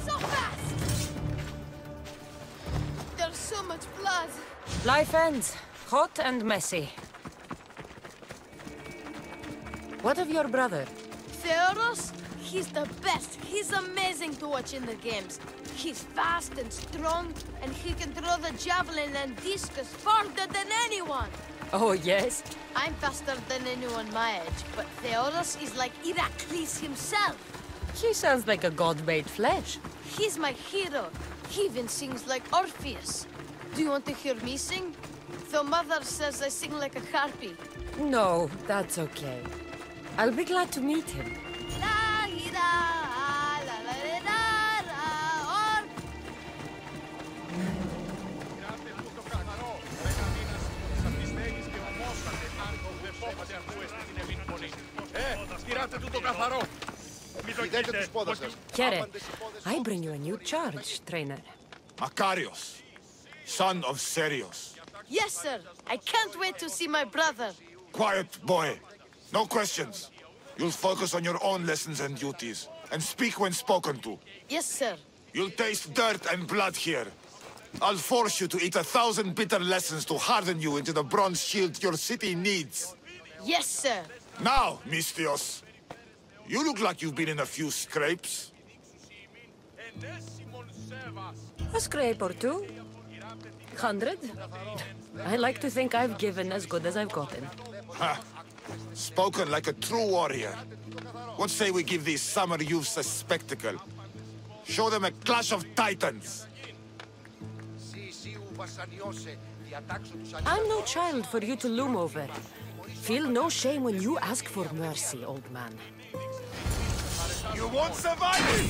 So fast! There's so much blood. Life ends. Hot and messy. What of your brother? Theoros? He's the best. He's amazing to watch in the games. He's fast and strong, and he can throw the javelin and discus farther than anyone. Oh, yes? I'm faster than anyone my age, but Theoros is like Heracles himself. He sounds like a god made flesh. He's my hero. He even sings like Orpheus. Do you want to hear me sing? Though Mother says I sing like a harpy. No, that's okay. I'll be glad to meet him. Chiere, I bring you a new charge, trainer. Makarios, son of Serios. Yes, sir. I can't wait to see my brother. Quiet, boy. No questions. You'll focus on your own lessons and duties, and speak when spoken to. Yes, sir. You'll taste dirt and blood here. I'll force you to eat 1,000 bitter lessons to harden you into the bronze shield your city needs. Yes, sir. Now, Mistios, you look like you've been in a few scrapes. A scrape or two. 100? I like to think I've given as good as I've gotten. Ha! Spoken like a true warrior. What say we give these summer youths a spectacle? Show them a clash of titans! I'm no child for you to loom over. Feel no shame when you ask for mercy, old man. You won't survive it!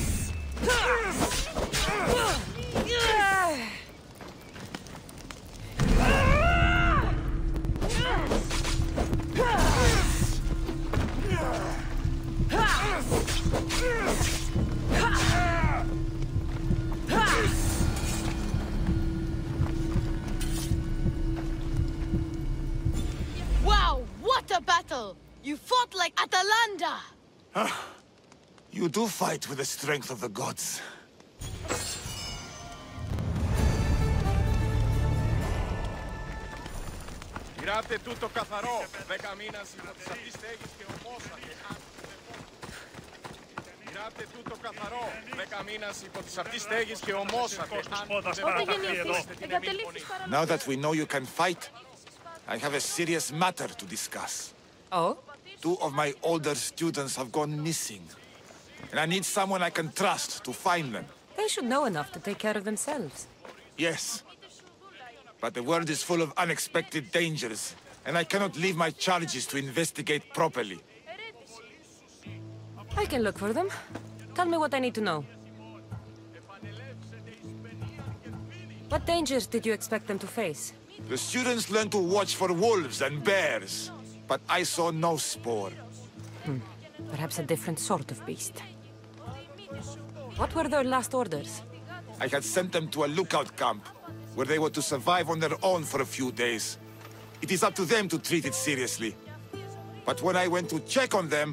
Wow, what a battle! You fought like Atalanta! You do fight with the strength of the gods. Tirate tutto καθαρό. 10 μήνας υπό τις αυτής στέγης και ομόσατε. Tirate tutto καθαρό. 10 μήνας υπό τις αυτής στέγης και ομόσατε. Now that we know you can fight, I have a serious matter to discuss. Oh? 2 of my older students have gone missing. And I need someone I can trust to find them. They should know enough to take care of themselves. Yes. But the world is full of unexpected dangers, and I cannot leave my charges to investigate properly. I can look for them. Tell me what I need to know. What dangers did you expect them to face? The students learned to watch for wolves and bears, but I saw no spoor. Perhaps a different sort of beast. What were their last orders? I had sent them to a lookout camp, where they were to survive on their own for a few days. It is up to them to treat it seriously. But when I went to check on them,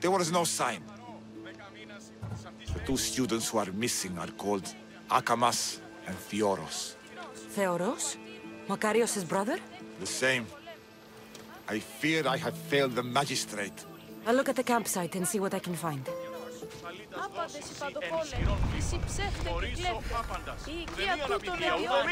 there was no sign. The 2 students who are missing are called Akamas and Theoros. Theoros? Makarios' brother? The same. I fear I have failed the magistrate. I'll look at the campsite and see what I can find. Άπαντες οι παντοπόλεμοι, οι ψεύτες και κλέφτες, η οικία τούτων λεδιών.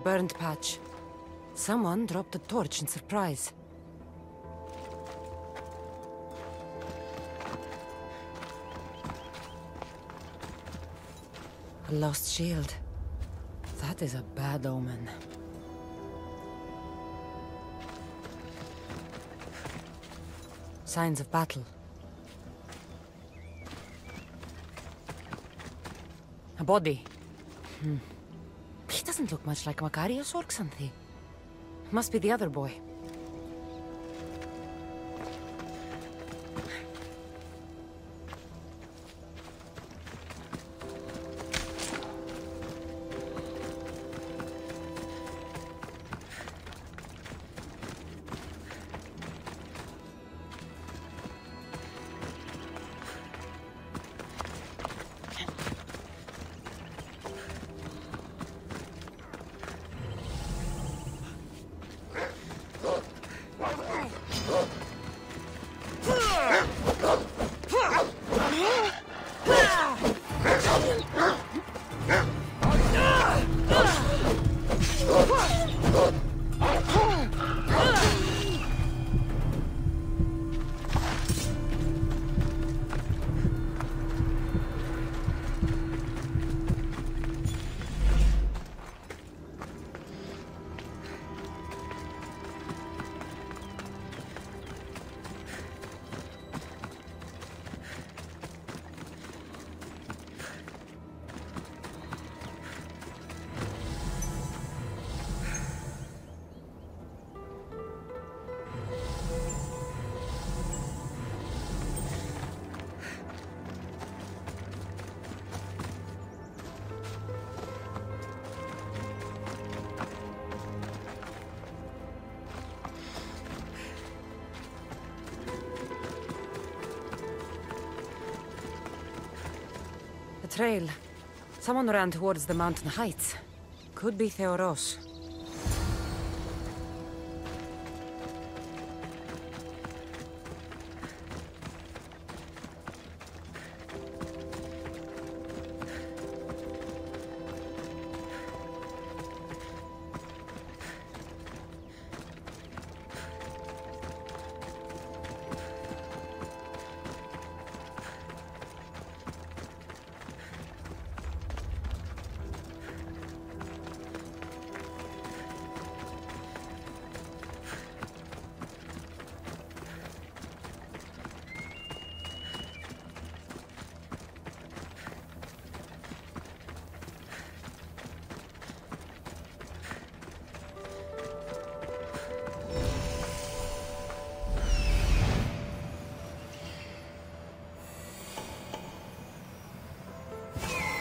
Burned patch. Someone dropped a torch in surprise. A lost shield. That is a bad omen. Signs of battle. A body. He doesn't look much like Makarios or Xanthi. Must be the other boy. trail. Someone ran towards the mountain heights. Could be Theoros.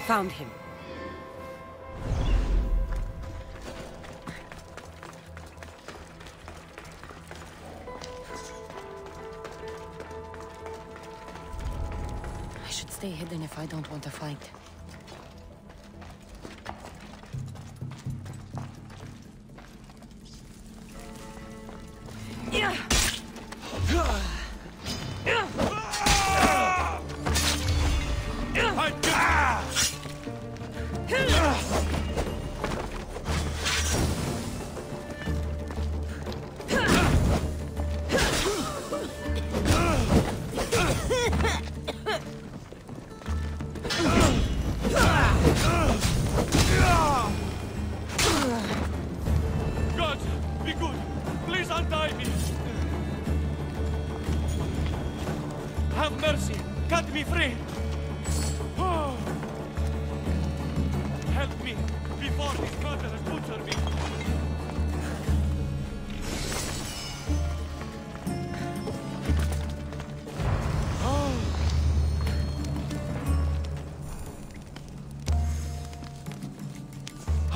Found him. I should stay hidden if I don't want to fight.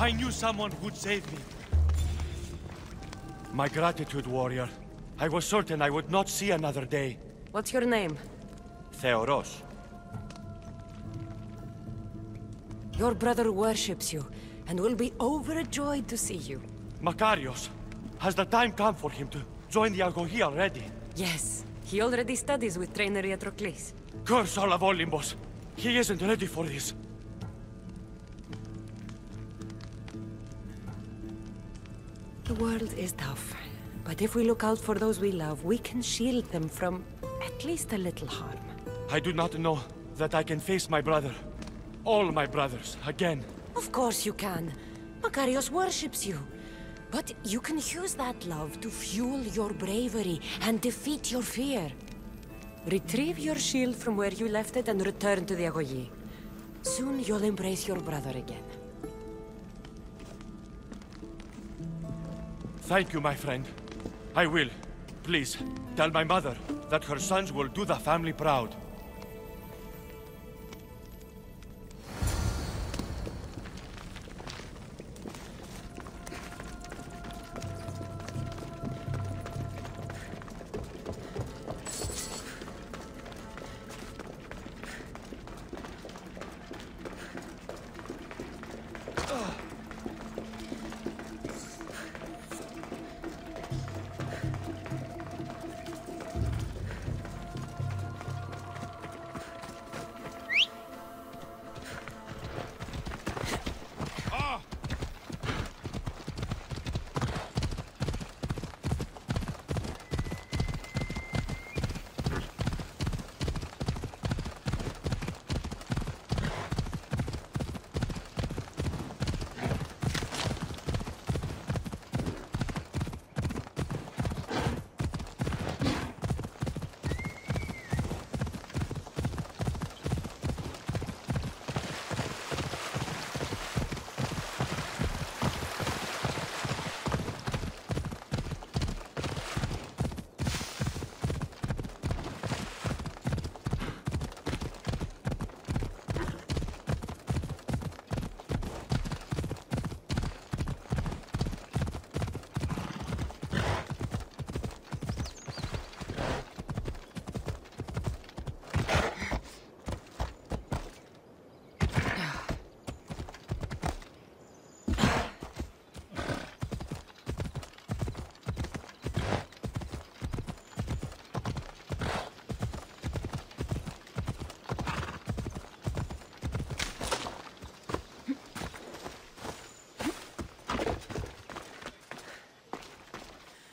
I knew someone who'd save me. My gratitude, warrior. I was certain I would not see another day. What's your name? Theoros. Your brother worships you, and will be overjoyed to see you. Makarios. Has the time come for him to join the Agogi already? Yes. He already studies with trainer Patroclus. Curse all of Olympus. He isn't ready for this. The world is tough, but if we look out for those we love, we can shield them from at least a little harm. I do not know that I can face my brother. All my brothers, again. Of course you can. Makarios worships you. But you can use that love to fuel your bravery and defeat your fear. Retrieve your shield from where you left it and return to the Agogi. Soon you'll embrace your brother again. Thank you, my friend. I will. Please, tell my mother that her sons will do the family proud.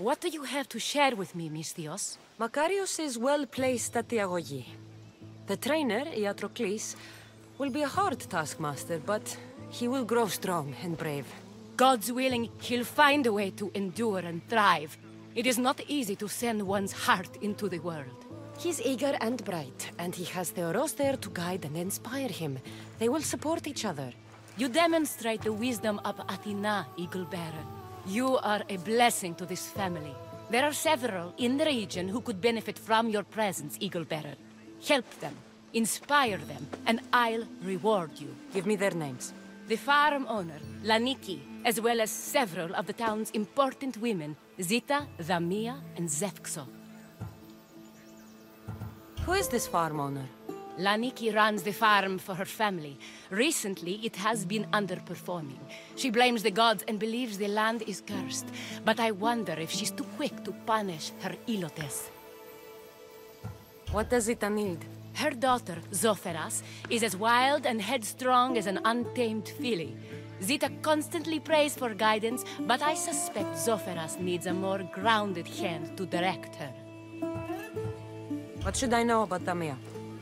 What do you have to share with me, Misthios? Makarios is well placed at the Agogi. The trainer, Iatrocles, will be a hard taskmaster, but he will grow strong and brave. God's willing, he'll find a way to endure and thrive. It is not easy to send one's heart into the world. He's eager and bright, and he has Theoros there to guide and inspire him. They will support each other. You demonstrate the wisdom of Athena, Eagle Bearer. You are a blessing to this family. There are several in the region who could benefit from your presence, Eagle Bearer. Help them, inspire them, and I'll reward you. Give me their names. The farm owner, Laniki, as well as several of the town's important women, Zita, Zamia, and Zefxo. Who is this farm owner? Laniki runs the farm for her family. Recently, it has been underperforming. She blames the gods and believes the land is cursed. But I wonder if she's too quick to punish her ilotes. What does Zita need? Her daughter, Zoferas, is as wild and headstrong as an untamed filly. Zita constantly prays for guidance, but I suspect Zoferas needs a more grounded hand to direct her. What should I know about Damia?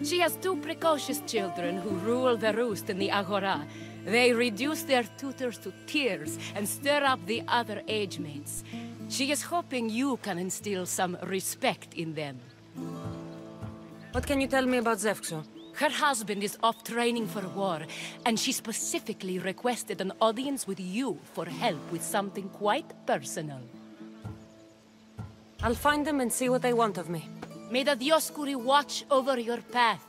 She has two precocious children who rule the roost in the Agora. They reduce their tutors to tears and stir up the other age mates. She is hoping you can instill some respect in them. What can you tell me about Zefxo? Her husband is off training for war, and she specifically requested an audience with you for help with something quite personal. I'll find them and see what they want of me. May the Dioscuri watch over your path.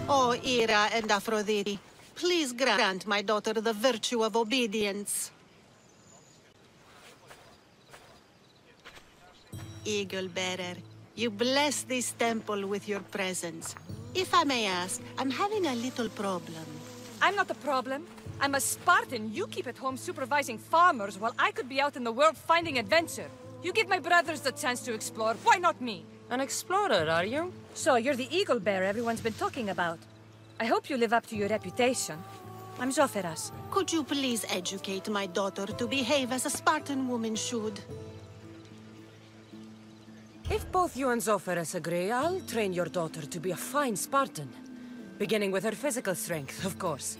Oh, Ira and Aphrodite, please grant my daughter the virtue of obedience. Eagle Bearer, you bless this temple with your presence. If I may ask, I'm having a little problem. I'm not the problem. I'm a Spartan. You keep at home supervising farmers while I could be out in the world finding adventure. You give my brothers the chance to explore. Why not me? An explorer, are you? So you're the eagle bearer everyone's been talking about. I hope you live up to your reputation. I'm Zoferas. Could you please educate my daughter to behave as a Spartan woman should? If both you and Zoferas agree, I'll train your daughter to be a fine Spartan. Beginning with her physical strength, of course.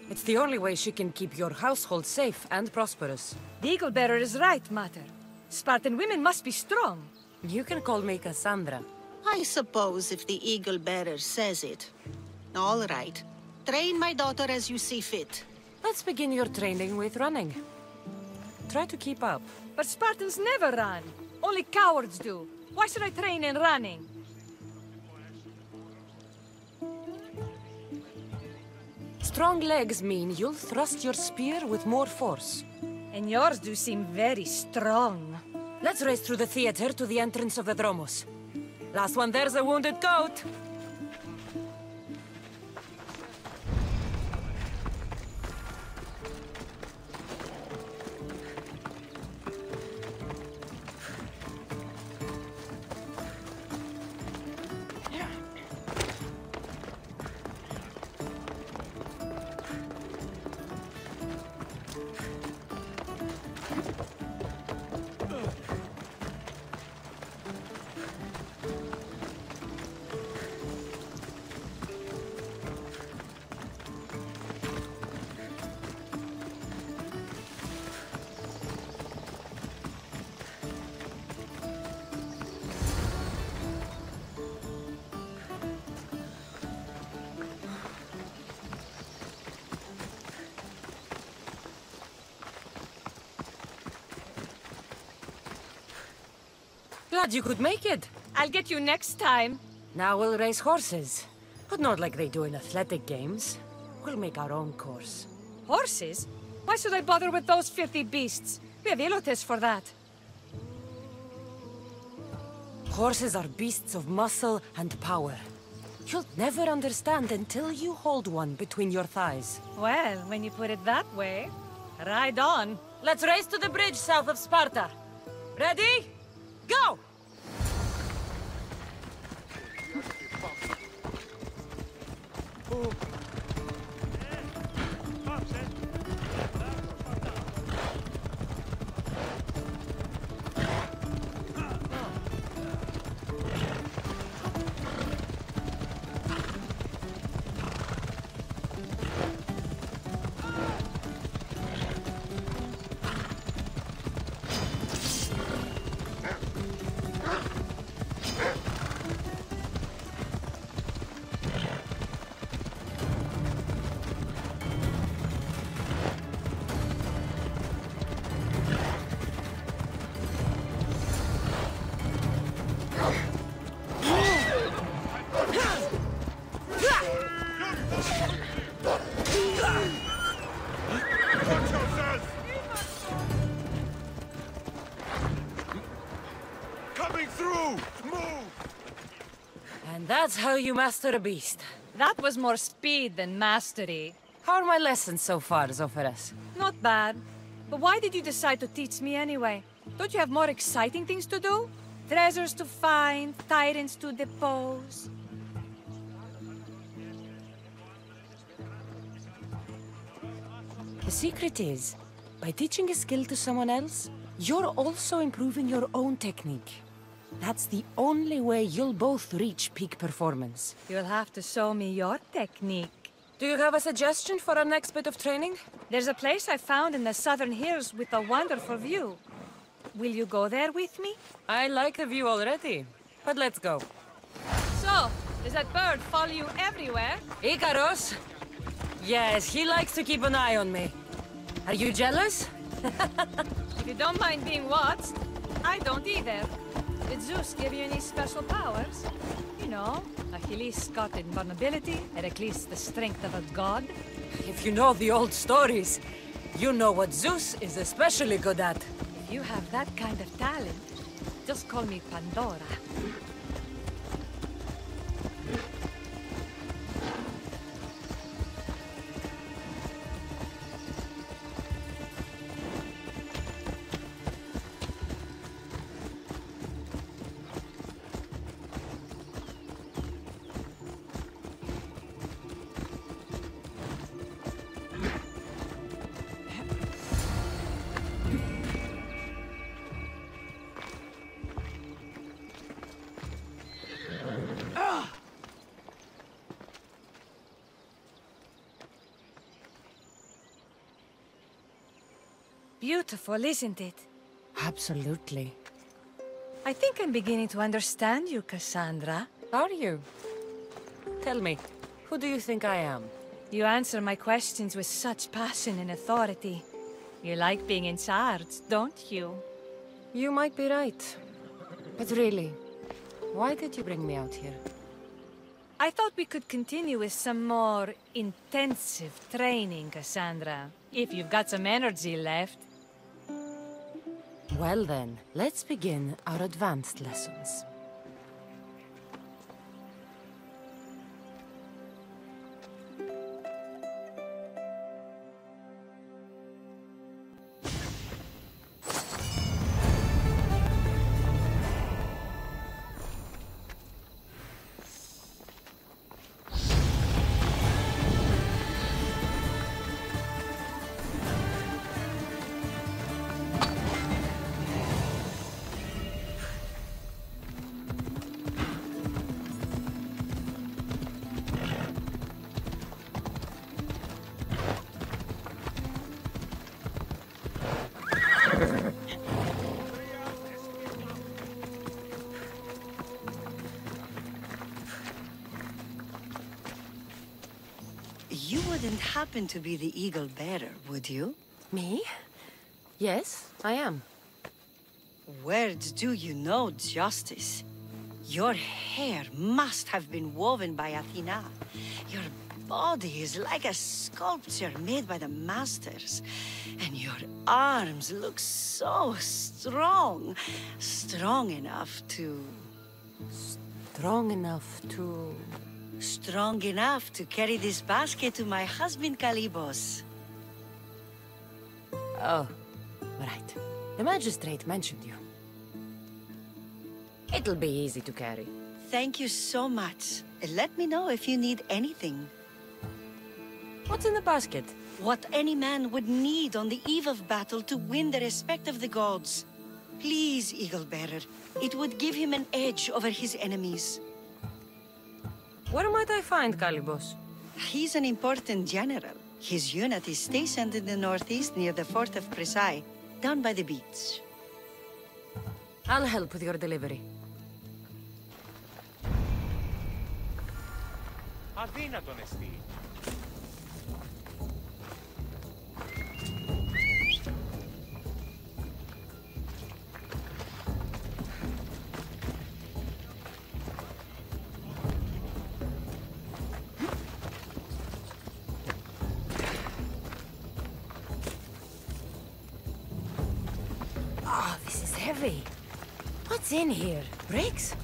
It's the only way she can keep your household safe and prosperous. The eagle bearer is right, Mater. Spartan women must be strong. You can call me Cassandra. I suppose if the eagle bearer says it. All right. Train my daughter as you see fit. Let's begin your training with running. Try to keep up. But Spartans never run. Only cowards do. Why should I train in running? Strong legs mean you'll thrust your spear with more force. And yours do seem very strong. Let's race through the theater to the entrance of the Dromos. Last one there's a wounded goat. Glad you could make it. I'll get you next time. Now we'll race horses. But not like they do in athletic games. We'll make our own course. Horses? Why should I bother with those filthy beasts? We have Ilotes for that. Horses are beasts of muscle and power. You'll never understand until you hold one between your thighs. Well, when you put it that way, ride on. Let's race to the bridge south of Sparta. Ready? Go! That's how you master a beast. That was more speed than mastery. How are my lessons so far, Zoferes? Not bad. But why did you decide to teach me anyway? Don't you have more exciting things to do? Treasures to find, tyrants to depose. The secret is, by teaching a skill to someone else, you're also improving your own technique. That's the only way you'll both reach peak performance. You'll have to show me your technique. Do you have a suggestion for our next bit of training? There's a place I found in the southern hills with a wonderful view. Will you go there with me? I like the view already, but let's go. So, does that bird follow you everywhere? Icarus? Yes, he likes to keep an eye on me. Are you jealous? If you don't mind being watched, I don't either. Did Zeus give you any special powers? You know, Achilles got invulnerability, Heracles the strength of a god. If you know the old stories, you know what Zeus is especially good at. If you have that kind of talent, just call me Pandora. Beautiful, isn't it? Absolutely. I think I'm beginning to understand you, Cassandra. Are you? Tell me, who do you think I am? You answer my questions with such passion and authority. You like being in charge, don't you? You might be right. But really, why did you bring me out here? I thought we could continue with some more intensive training, Cassandra. If you've got some energy left. Well then, let's begin our advanced lessons. You wouldn't happen to be the eagle bearer, would you? Me? Yes, I am. Where do you know justice? Your hair must have been woven by Athena. Your body is like a sculpture made by the masters. And your arms look so strong. Strong enough to... Strong enough to... Strong enough to carry this basket to my husband, Kalybos. Oh, Right. The magistrate mentioned you. It'll be easy to carry. Thank you so much. Let me know if you need anything. What's in the basket? What any man would need on the eve of battle to win the respect of the gods. Please, Eagle Bearer. It would give him an edge over his enemies. Where might I find Calibos? He's an important general. His unit is stationed in the northeast near the fort of Přes, down by the beach. I'll help with your delivery. Αδύνατον εστί. Oh, this is heavy. What's in here? Bricks?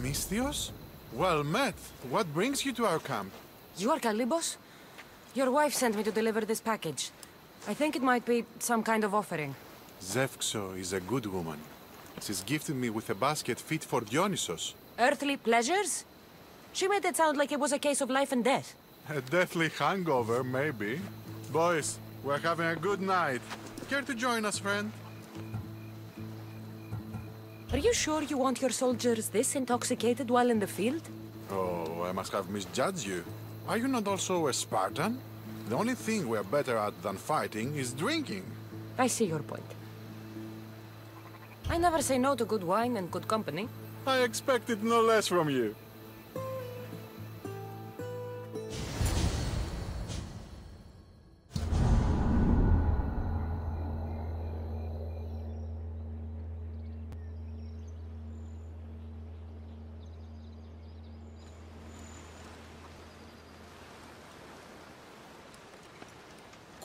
Misthios? Well met. What brings you to our camp? You are Calibos? Your wife sent me to deliver this package. I think it might be some kind of offering. Zevxo is a good woman. She's gifted me with a basket fit for Dionysos. Earthly pleasures? She made it sound like it was a case of life and death. A deathly hangover, maybe. Boys, we're having a good night. Care to join us, friend? Are you sure you want your soldiers this intoxicated while in the field? Oh, I must have misjudged you. Are you not also a Spartan? The only thing we're better at than fighting is drinking. I see your point. I never say no to good wine and good company. I expected no less from you.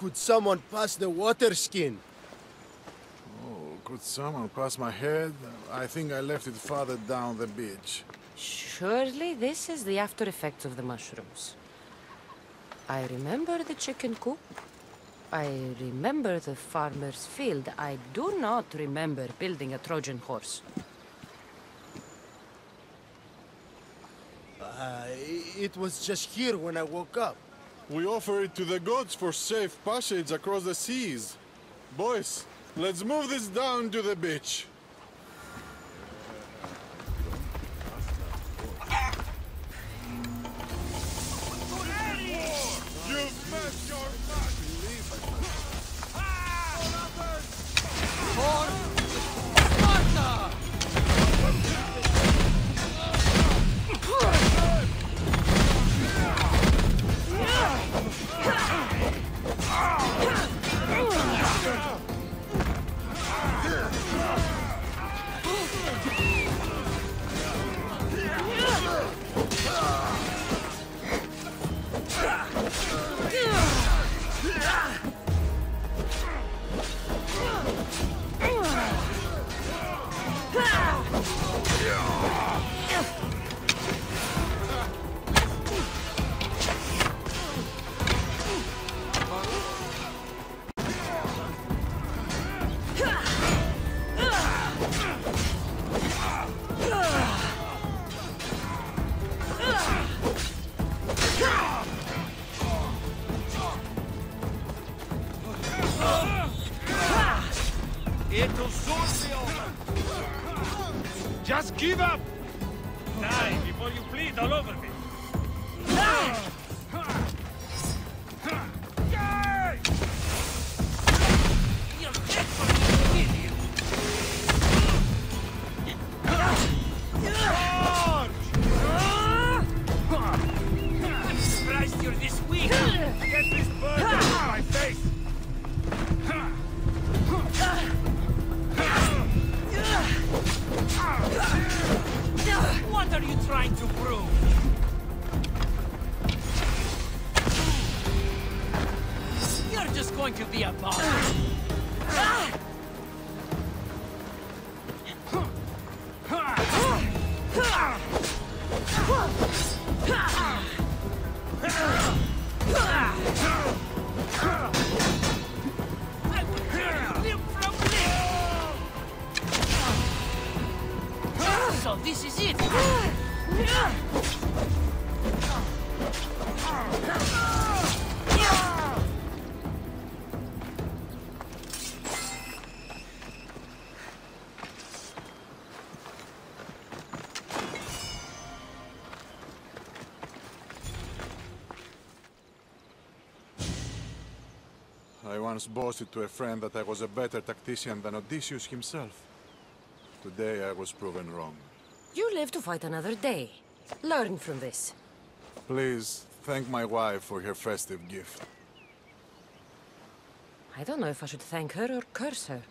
Could someone pass the water skin? Oh, Could someone pass my head? I think I left it farther down the beach. Surely this is the after effects of the mushrooms. I remember the chicken coop. I remember the farmer's field. I do not remember building a Trojan horse. It was just here when I woke up. We offer it to the gods for safe passage across the seas. Boys, let's move this down to the beach. You've met your match! For Sparta! Just give up! Die before you bleed all over me. You're dead for me, idiot! I'm surprised you're this weak. Get this bird out of my face! What are you trying to prove? You're just going to be a bother. I will tear you limb from limb. So this is it. I once boasted to a friend that I was a better tactician than Odysseus himself. Today I was proven wrong. You live to fight another day. Learn from this. Please, thank my wife for her festive gift. I don't know if I should thank her or curse her.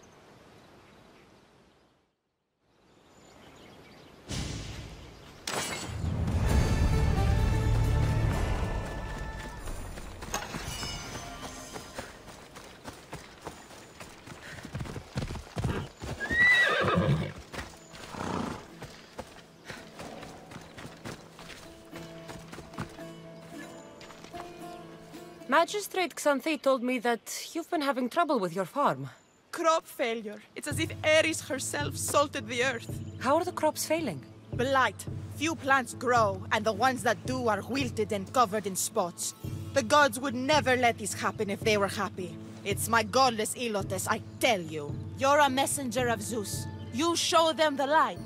Magistrate Xanthi told me that you've been having trouble with your farm. Crop failure. It's as if Ares herself salted the earth. How are the crops failing? Blight. Few plants grow, and the ones that do are wilted and covered in spots. The gods would never let this happen if they were happy. It's my godless Ilotes, I tell you. You're a messenger of Zeus. You show them the light.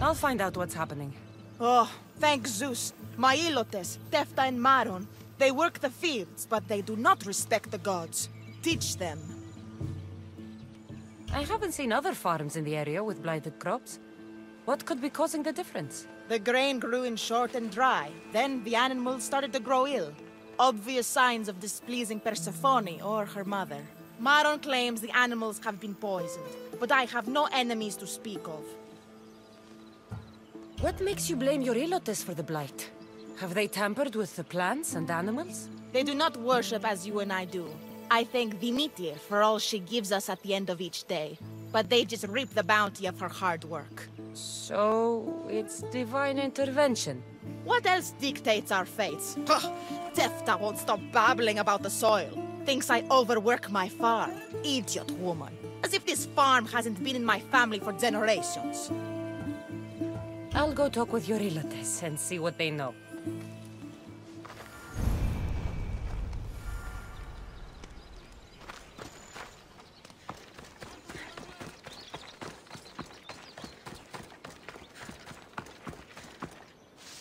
I'll find out what's happening. Oh, thank Zeus. My Ilotes, Tefta and Maron, they work the fields, but they do not respect the gods. Teach them. I haven't seen other farms in the area with blighted crops. What could be causing the difference? The grain grew in short and dry. Then the animals started to grow ill. Obvious signs of displeasing Persephone or her mother. Maron claims the animals have been poisoned, but I have no enemies to speak of. What makes you blame your Ilotes for the blight? Have they tampered with the plants and animals? They do not worship as you and I do. I thank Dimitri for all she gives us at the end of each day, but they just reap the bounty of her hard work. So, it's divine intervention. What else dictates our fates? Ugh, Tefta won't stop babbling about the soil. Thinks I overwork my farm. Idiot woman. As if this farm hasn't been in my family for generations. I'll go talk with your Ilotes and see what they know.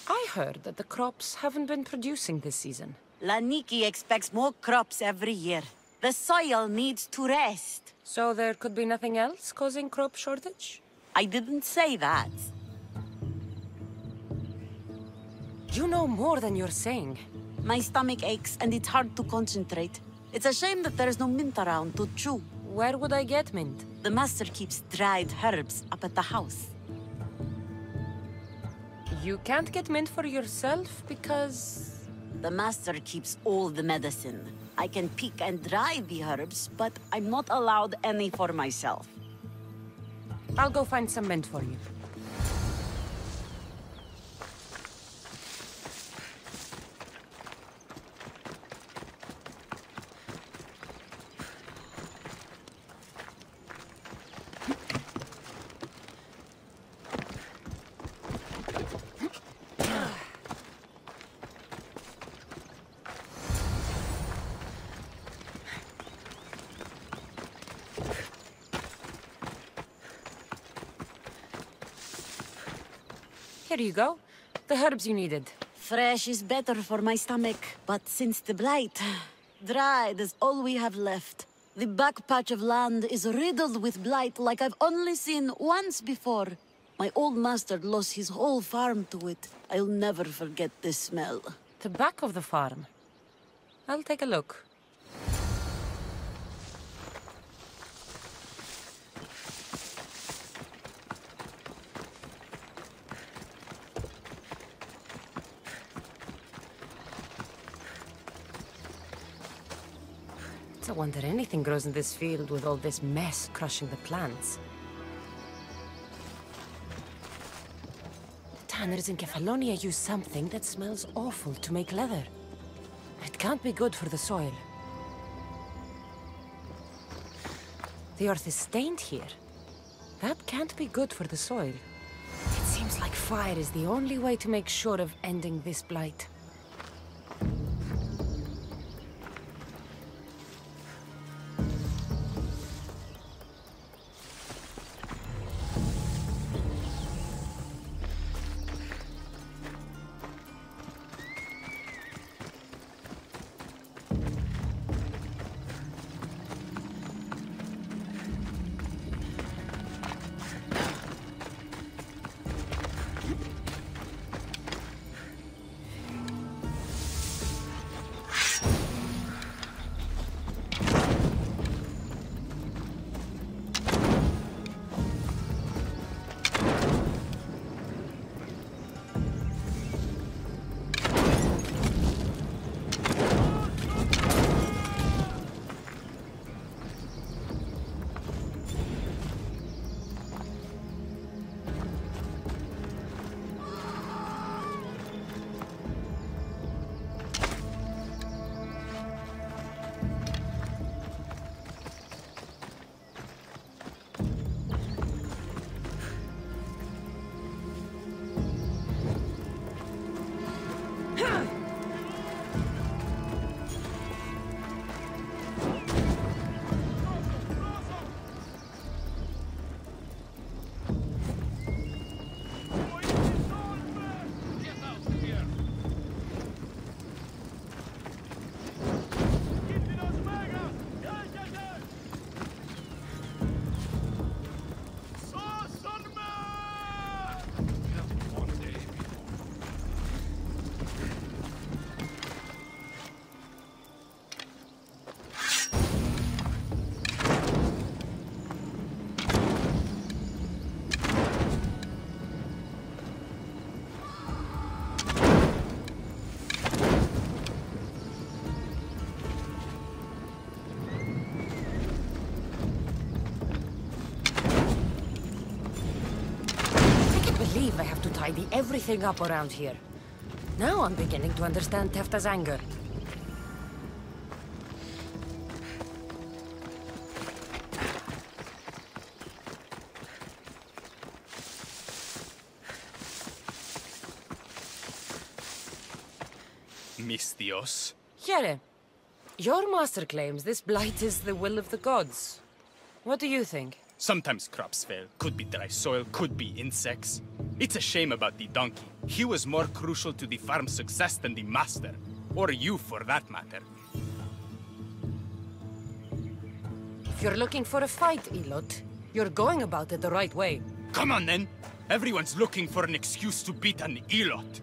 I heard that the crops haven't been producing this season. Laniki expects more crops every year. The soil needs to rest. So there could be nothing else causing crop shortage? I didn't say that. You know more than you're saying. My stomach aches and it's hard to concentrate. It's a shame that there's no mint around to chew. Where would I get mint? The master keeps dried herbs up at the house. You can't get mint for yourself because... The master keeps all the medicine. I can pick and dry the herbs, but I'm not allowed any for myself. I'll go find some mint for you. Here you go. The herbs you needed. Fresh is better for my stomach, but since the blight, dried is all we have left. The back patch of land is riddled with blight like I've only seen once before. My old master lost his whole farm to it. I'll never forget this smell. The back of the farm? I'll take a look. I wonder anything grows in this field with all this mess crushing the plants. The tanners in Kefalonia use something that smells awful to make leather. It can't be good for the soil. The earth is stained here. That can't be good for the soil. It seems like fire is the only way to make sure of ending this blight. believe I have to tidy everything up around here. Now I'm beginning to understand Tefta's anger. Misthios? Here, your master claims this blight is the will of the gods. What do you think? Sometimes crops fail. Could be dry soil, could be insects. It's a shame about the donkey. He was more crucial to the farm's success than the master. Or you, for that matter. If you're looking for a fight, Elot, you're going about it the right way. Come on, then! Everyone's looking for an excuse to beat an Elot.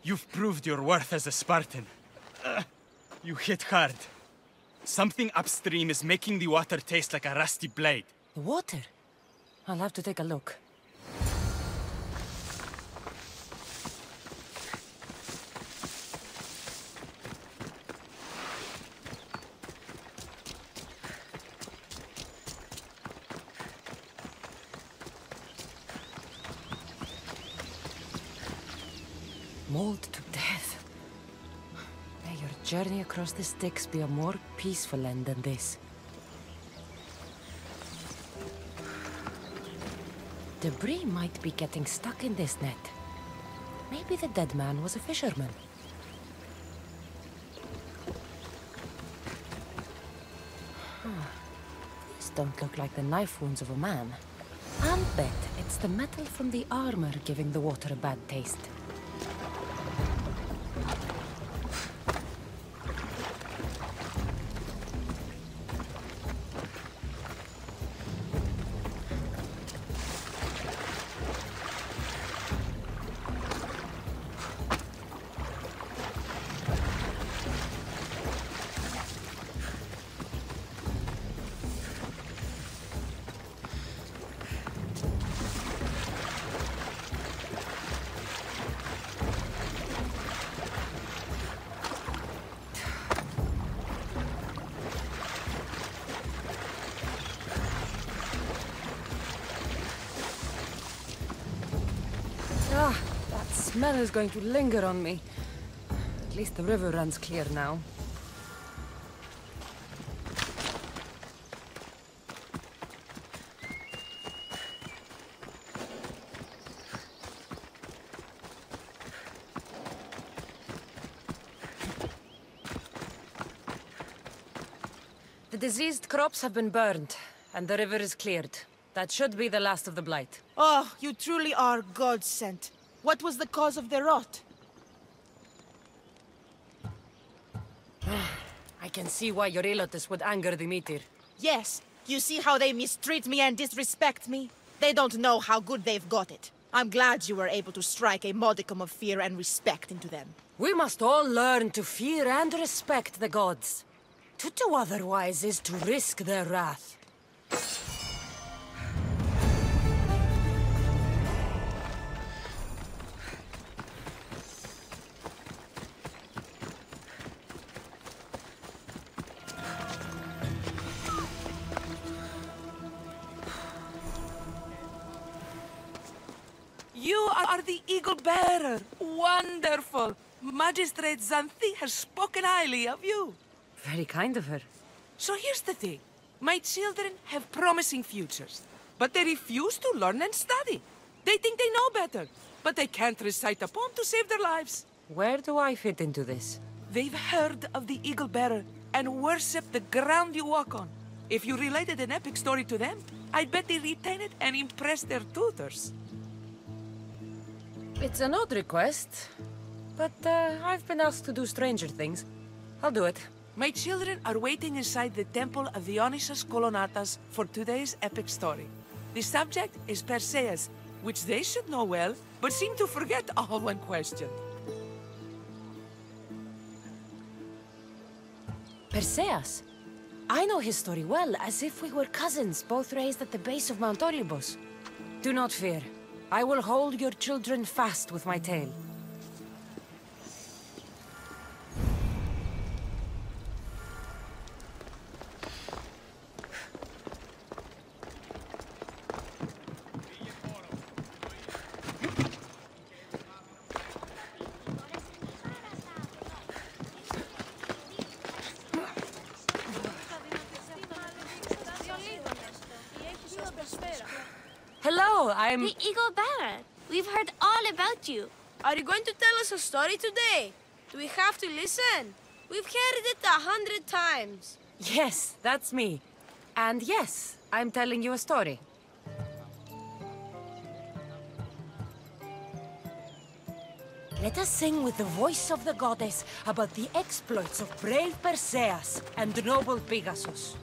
You've proved your worth as a Spartan. You hit hard. Something upstream is making the water taste like a rusty blade. The water? I'll have to take a look. Mauled to death. May your journey across the Styx be a more peaceful end than this. Debris might be getting stuck in this net. Maybe the dead man was a fisherman. These don't look like the knife wounds of a man. I'll bet it's the metal from the armor giving the water a bad taste. The smell is going to linger on me. At least the river runs clear now. The diseased crops have been burned, and the river is cleared. That should be the last of the blight. Oh, you truly are God-sent. What was the cause of the rot? I can see why your Elotus would anger the meteor. Yes. You see how they mistreat me and disrespect me? They don't know how good they've got it. I'm glad you were able to strike a modicum of fear and respect into them. We must all learn to fear and respect the gods. To do otherwise is to risk their wrath. You are the Eagle Bearer. Wonderful. Magistrate Xanthi has spoken highly of you. Very kind of her. So here's the thing. My children have promising futures, but they refuse to learn and study. They think they know better, but they can't recite a poem to save their lives. Where do I fit into this? They've heard of the Eagle Bearer and worship the ground you walk on. If you related an epic story to them, I bet they retain it and impress their tutors. It's an odd request, but I've been asked to do stranger things. I'll do it. My children are waiting inside the temple of Dionysus Kolonatas for today's epic story. The subject is Perseus, which they should know well, but seem to forget all when questioned. Perseus? I know his story well, as if we were cousins, both raised at the base of Mount Olympus. Do not fear. I will hold your children fast with my tail. Hello, I'm... The Eagle Bearer. We've heard all about you. Are you going to tell us a story today? Do we have to listen? We've heard it 100 times. Yes, that's me. And yes, I'm telling you a story. Let us sing with the voice of the goddess about the exploits of brave Perseus and noble Pegasus.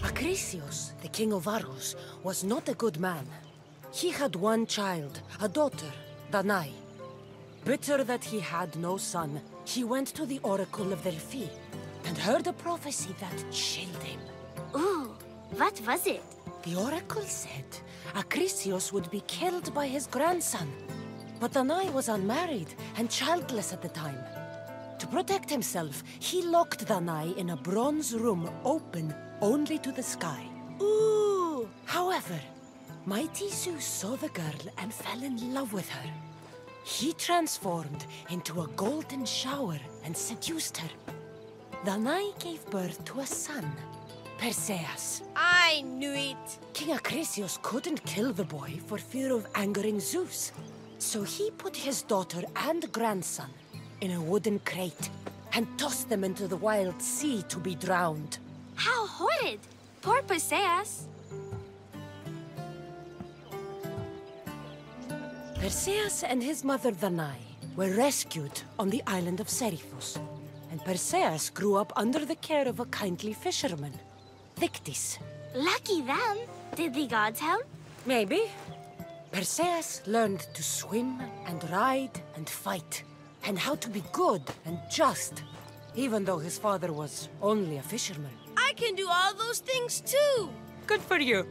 Acrisius, the king of Argos, was not a good man. He had one child, a daughter, Danae. Bitter that he had no son, he went to the oracle of Delphi and heard a prophecy that chilled him. Ooh, what was it? The oracle said Acrisius would be killed by his grandson. But Danae was unmarried and childless at the time. To protect himself, he locked Danae in a bronze room open only to the sky. Ooh! However, mighty Zeus saw the girl and fell in love with her. He transformed into a golden shower and seduced her. Danae gave birth to a son, Perseus. I knew it! King Acrisius couldn't kill the boy for fear of angering Zeus. So he put his daughter and grandson in a wooden crate and tossed them into the wild sea to be drowned. How horrid! Poor Perseus. Perseus and his mother Danae were rescued on the island of Seriphos, and Perseus grew up under the care of a kindly fisherman, Victis. Lucky them. Did the gods help? Maybe. Perseus learned to swim and ride and fight, and how to be good and just, even though his father was only a fisherman. I can do all those things too! Good for you.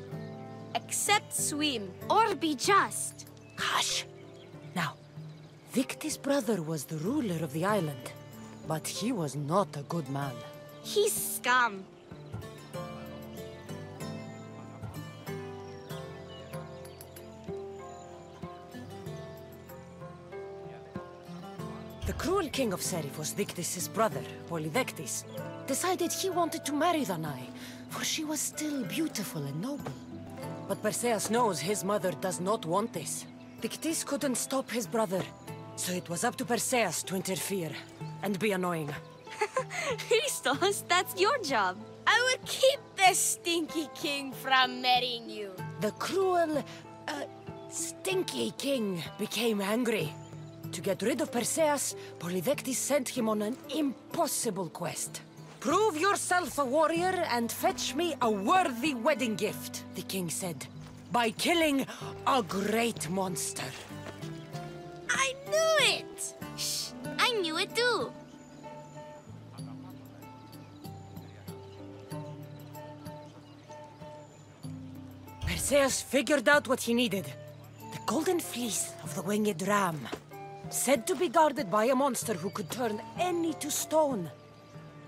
Except swim. Or be just. Hush! Now, Victis' brother was the ruler of the island, but he was not a good man. He's scum. The cruel king of Seriphos, Victis' brother, Polydectes, decided he wanted to marry Danae, for she was still beautiful and noble. But Perseus knows his mother does not want this. Victis couldn't stop his brother, so it was up to Perseus to interfere and be annoying. Christos, that's your job. I will keep the stinky king from marrying you. The cruel, stinky king became angry. To get rid of Perseus, Polydectes sent him on an impossible quest. Prove yourself a warrior and fetch me a worthy wedding gift, the king said, by killing a great monster. I knew it! Shh, I knew it too. Perseus figured out what he needed. The golden fleece of the winged ram, said to be guarded by a monster who could turn any to stone.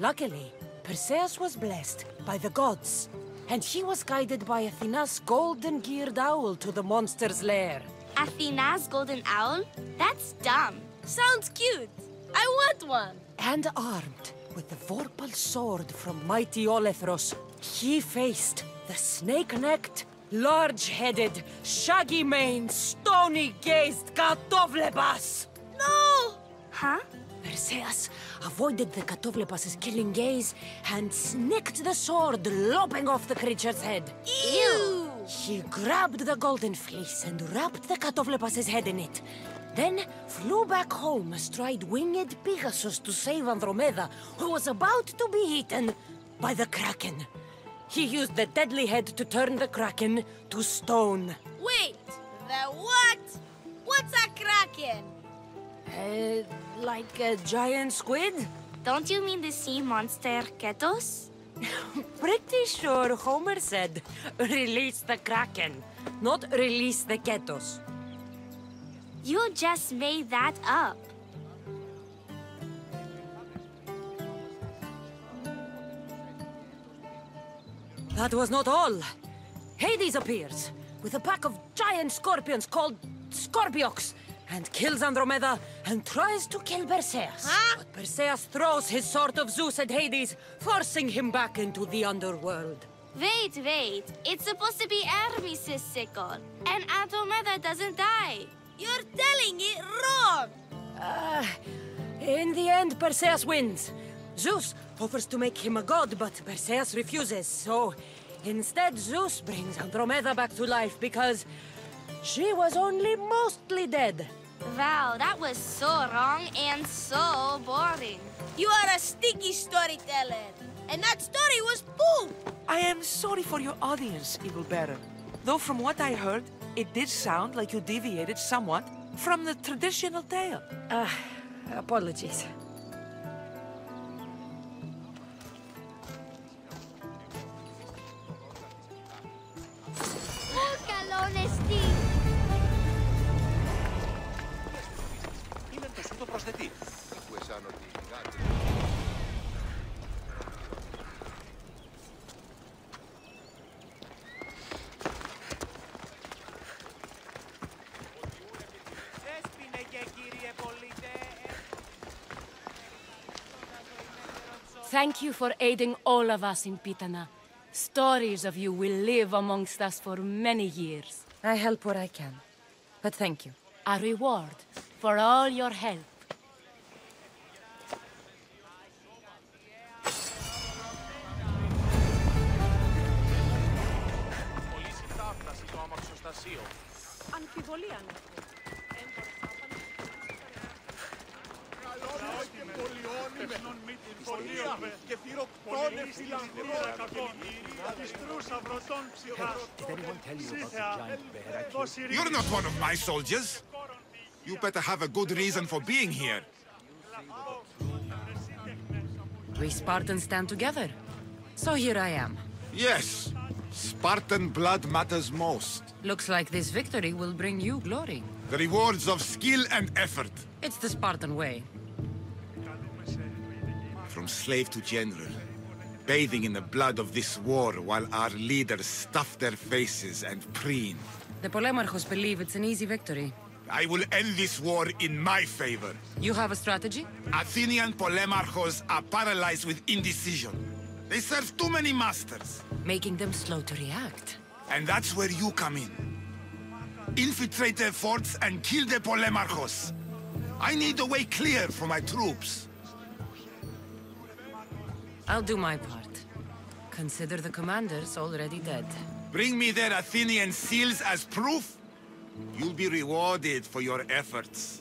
Luckily, Perseus was blessed by the gods, and he was guided by Athena's golden-geared owl to the monster's lair. Athena's golden owl? That's dumb. Sounds cute. I want one. And armed with the vorpal sword from mighty Olethros, he faced the snake-necked, large-headed, shaggy-maned, stony-gazed Katovlebas! No! Huh? Perseus avoided the Katovlebas' killing gaze and snicked the sword, lopping off the creature's head. Ew! He grabbed the golden fleece and wrapped the Katovlebas' head in it. Then flew back home astride winged Pegasus to save Andromeda, who was about to be eaten by the Kraken. He used the deadly head to turn the Kraken to stone. Wait, the what? What's a Kraken? Like a giant squid? Don't you mean the sea monster Ketos? Pretty sure Homer said, release the Kraken, not release the Ketos. You just made that up. That was not all. Hades appears with a pack of giant scorpions called Scorpiox and kills Andromeda and tries to kill Perseus. Huh? But Perseus throws his sword of Zeus at Hades, forcing him back into the underworld. Wait. It's supposed to be Hermes' sickle, and Andromeda doesn't die. You're telling it wrong! In the end, Perseus wins. Zeus offers to make him a god, but Perseus refuses, so instead Zeus brings Andromeda back to life because she was only mostly dead. Wow, that was so wrong and so boring. You are a sticky storyteller, and that story was poop! I am sorry for your audience, Eagle Bearer. Though from what I heard, it did sound like you deviated somewhat from the traditional tale. Apologies. Thank you for aiding all of us in Pitana. Stories of you will live amongst us for many years. I help where I can, but thank you. A reward for all your help. You're not one of my soldiers. You better have a good reason for being here. We Spartans stand together. So here I am. Yes, Spartan blood matters most. Looks like this victory will bring you glory. The rewards of skill and effort. It's the Spartan way. From slave to general, bathing in the blood of this war while our leaders stuff their faces and preen. The Polemarchos believe it's an easy victory. I will end this war in my favor. You have a strategy? Athenian Polemarchos are paralyzed with indecision. They serve too many masters. Making them slow to react. And that's where you come in. Infiltrate their forts and kill the Polemarchos. I need a way clear for my troops. I'll do my part. Consider the commanders already dead. Bring me their Athenian seals as proof. You'll be rewarded for your efforts.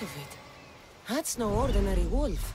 Of it. That's no ordinary wolf.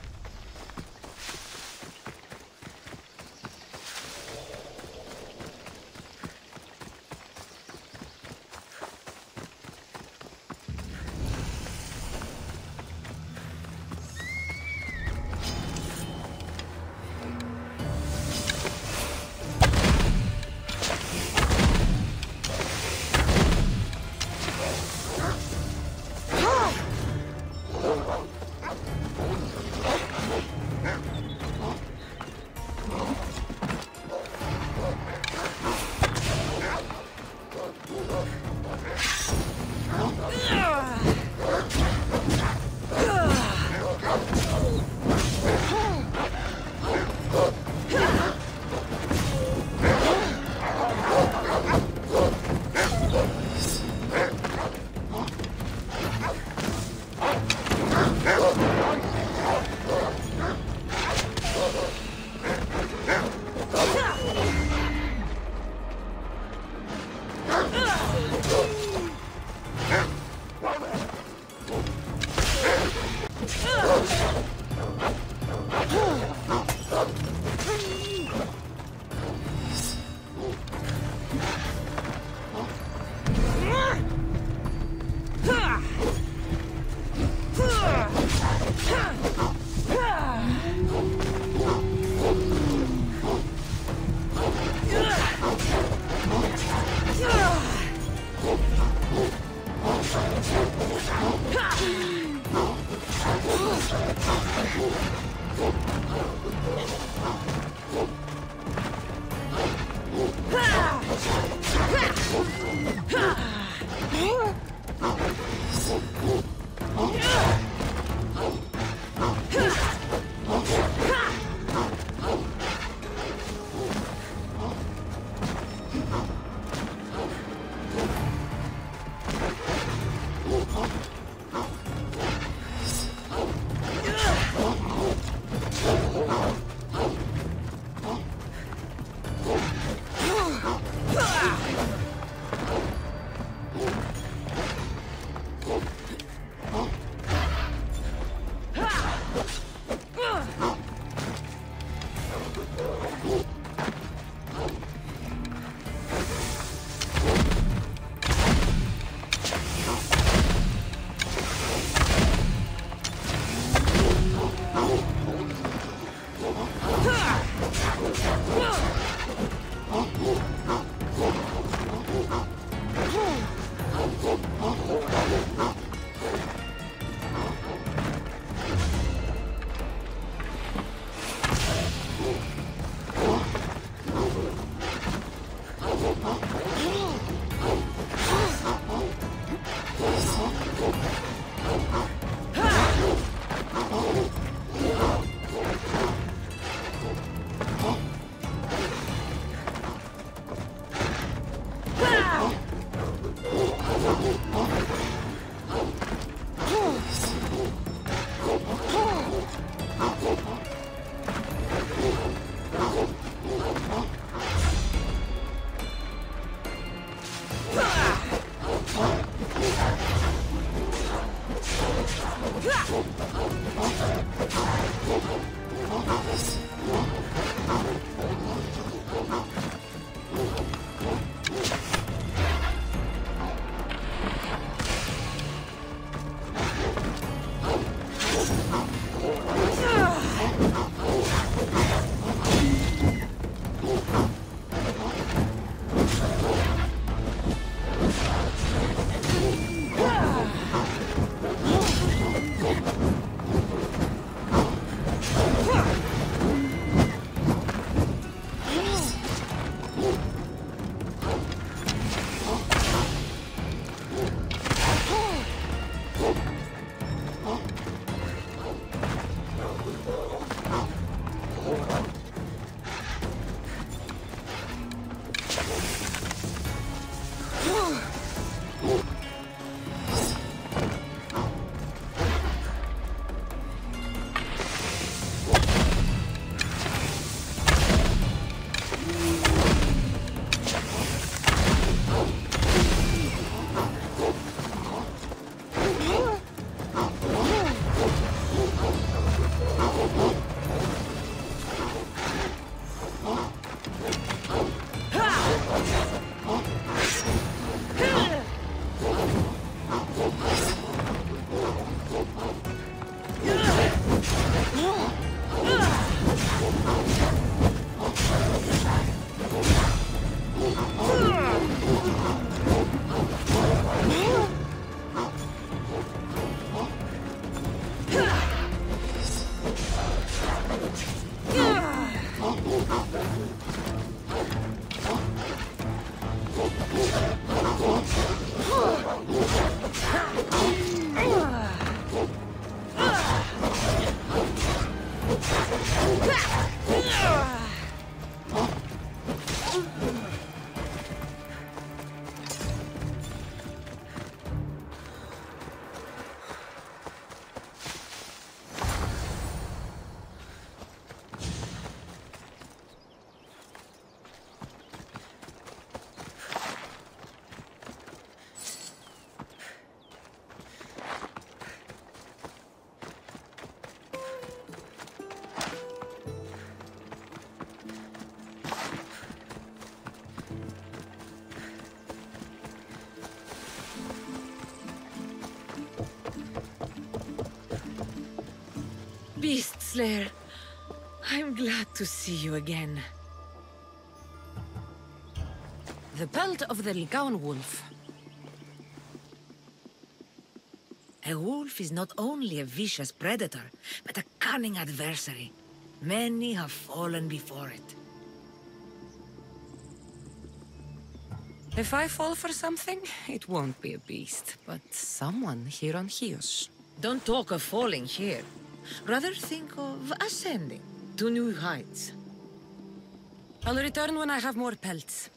Beast Slayer, I'm glad to see you again. The pelt of the Lycaon wolf. A wolf is not only a vicious predator, but a cunning adversary. Many have fallen before it. If I fall for something, it won't be a beast, but someone here on Chios. Don't talk of falling here. Rather think of ascending to new heights. I'll return when I have more pelts.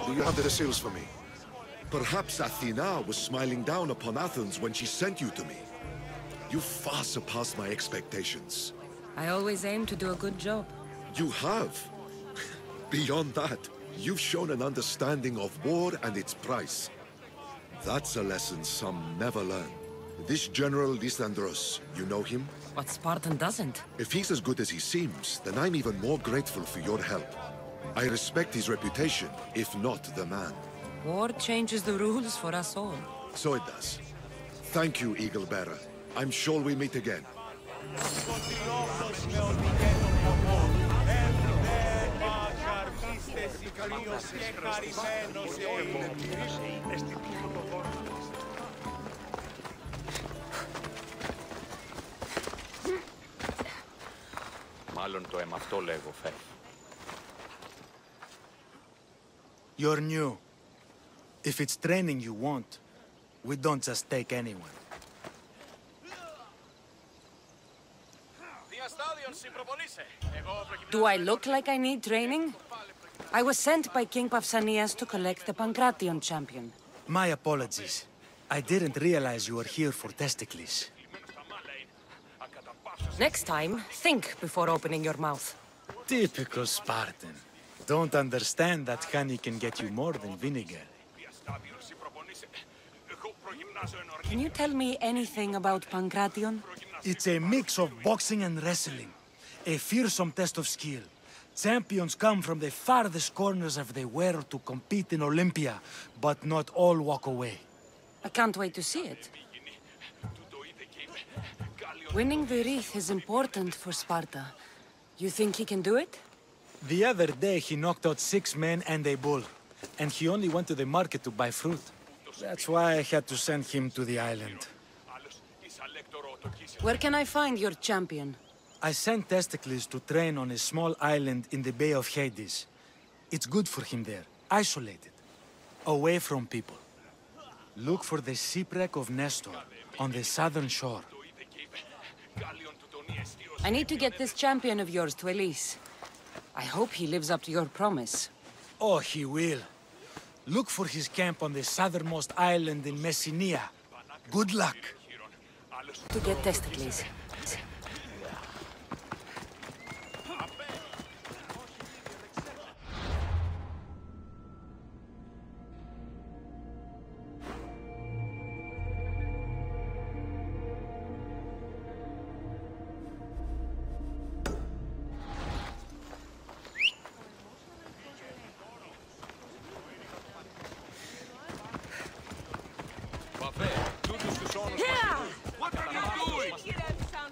Do you have the seals for me? Perhaps Athena was smiling down upon Athens when she sent you to me. You far surpassed my expectations. I always aim to do a good job. You have. Beyond that, you've shown an understanding of war and its price. That's a lesson some never learn. This General Lysandros, you know him? What Spartan doesn't? If he's as good as he seems, then I'm even more grateful for your help. I respect his reputation, if not the man. War changes the rules for us all. So it does. Thank you, Eagle Bearer. I'm sure we meet again. Μάλλον το αίμα αυτό λέγω, Φε. You're new. If it's training you want, we don't just take anyone. Do I look like I need training? I was sent by King Pausanias to collect the Pancration champion. My apologies. I didn't realize you were here for testicles. Next time, think before opening your mouth. Typical Spartan. Don't understand that honey can get you more than vinegar. Can you tell me anything about Pancration? It's a mix of boxing and wrestling. A fearsome test of skill. Champions come from the farthest corners of the world to compete in Olympia, but not all walk away. I can't wait to see it. Winning the wreath is important for Sparta. You think he can do it? The other day he knocked out 6 men and a bull, and he only went to the market to buy fruit. That's why I had to send him to the island. Where can I find your champion? I sent Testicles to train on a small island in the Bay of Hades. It's good for him there, isolated, away from people. Look for the shipwreck of Nestor on the southern shore. I need to get this champion of yours to Elise. I hope he lives up to your promise. Oh, he will. Look for his camp on the southernmost island in Messenia. Good luck. To get Testicles. What are you doing?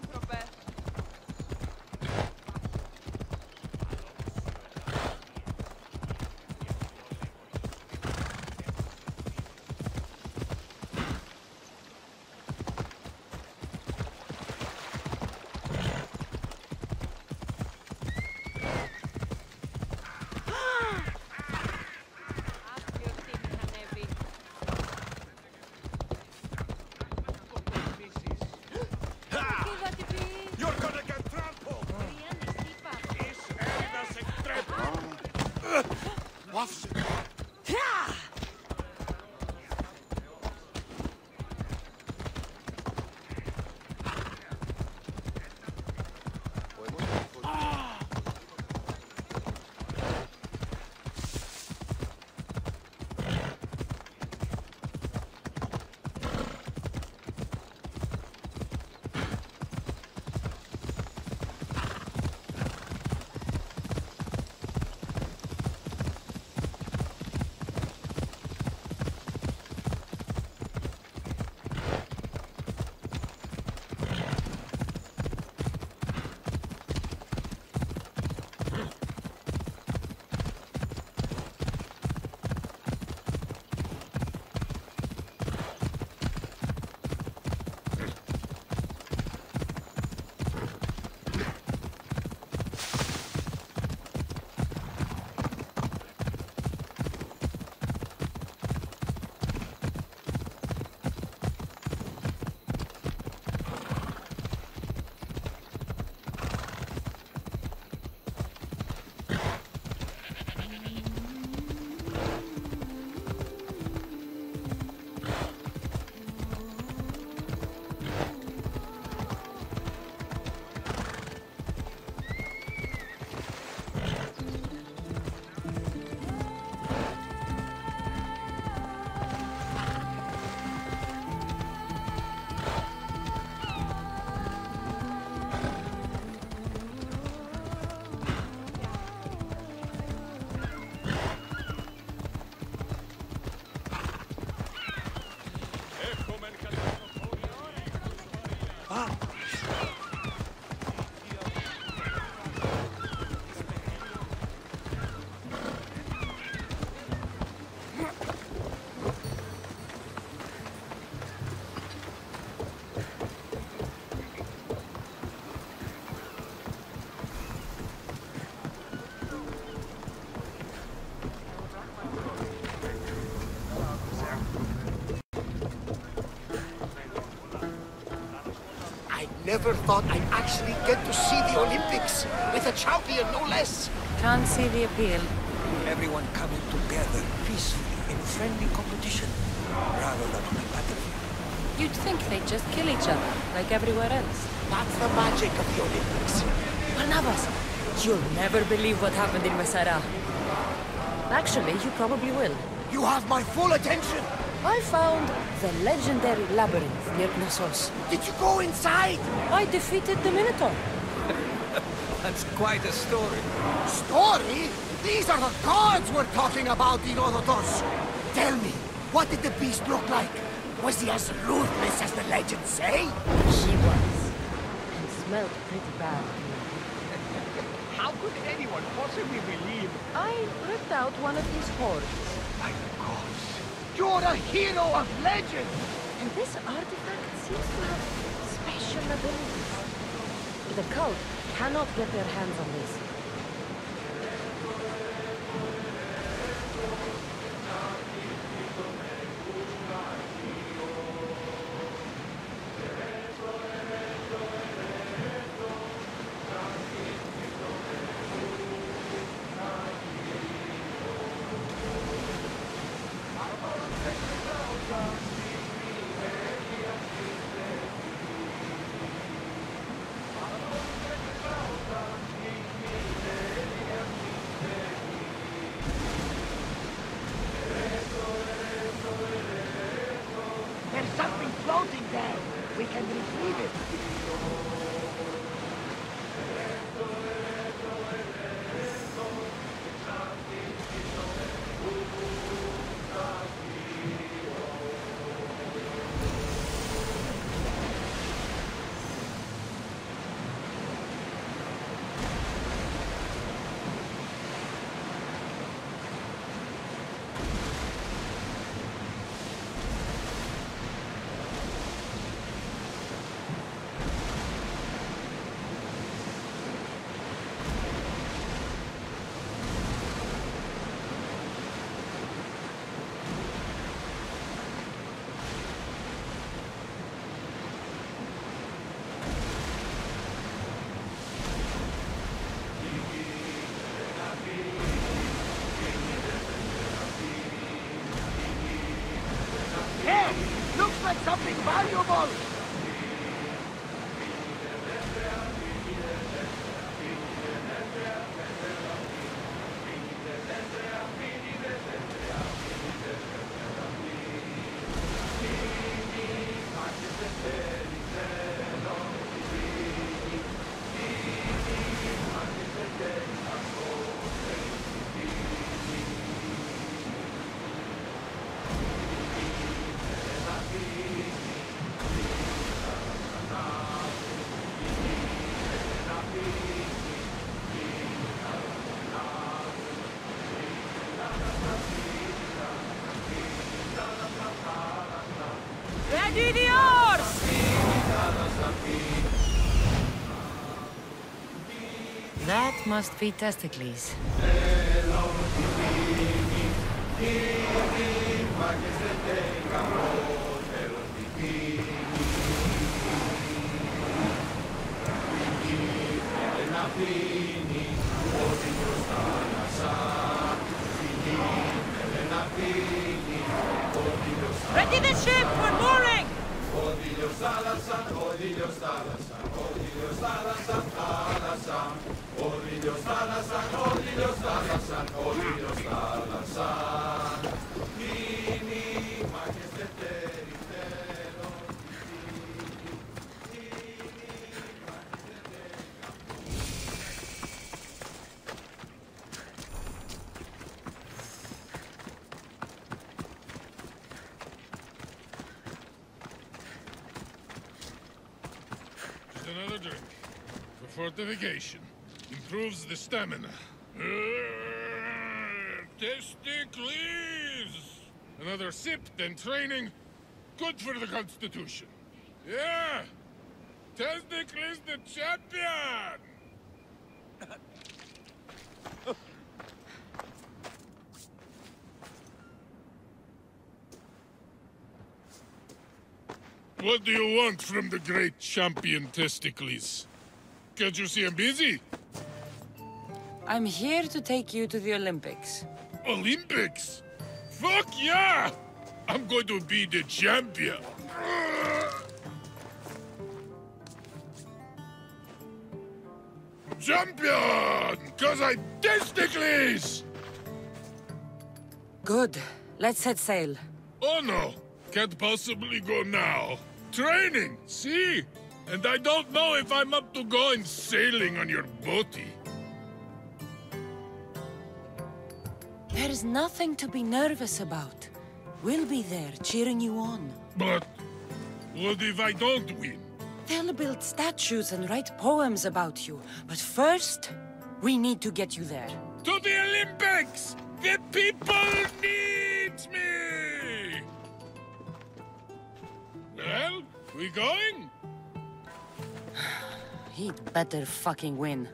I never thought I'd actually get to see the Olympics, with a champion no less. Can't see the appeal. Everyone coming together peacefully in friendly competition, rather than on a battlefield. You'd think they'd just kill each other, like everywhere else. That's the magic of the Olympics. Barnabas, you'll never believe what happened in Mesara. Actually, you probably will. You have my full attention. I found the legendary labyrinth near Knossos. Did you go inside? I defeated the Minotaur. That's quite a story. Story? These are the gods we're talking about, Herodotus. Tell me, what did the beast look like? Was he as ruthless as the legends say? He was. And smelled pretty bad. How could anyone possibly believe? I ripped out one of his horns. My gods, you're a hero of legend! And this artifact seems to have special abilities. The cult cannot get their hands on this. There's something floating there. We can retrieve it. Looks like something valuable! Ready the oars! That must be testicles. Ready the ship for mooring! Another drink. For fortification. Improves the stamina. Testicles! Another sip, then training. Good for the Constitution. Yeah! Testicles the champion! What do you want from the great champion Testicles? Can't you see I'm busy? I'm here to take you to the Olympics. Olympics? Fuck yeah! I'm going to be the champion. Champion! Cause I Testicles! Good. Let's set sail. Oh no! Can't possibly go now. Training, see? And I don't know if I'm up to going sailing on your boaty. There's nothing to be nervous about. We'll be there cheering you on. But what if I don't win? They'll build statues and write poems about you. But first, we need to get you there. To the Olympics! The people need me! Well, we going? He'd better fucking win.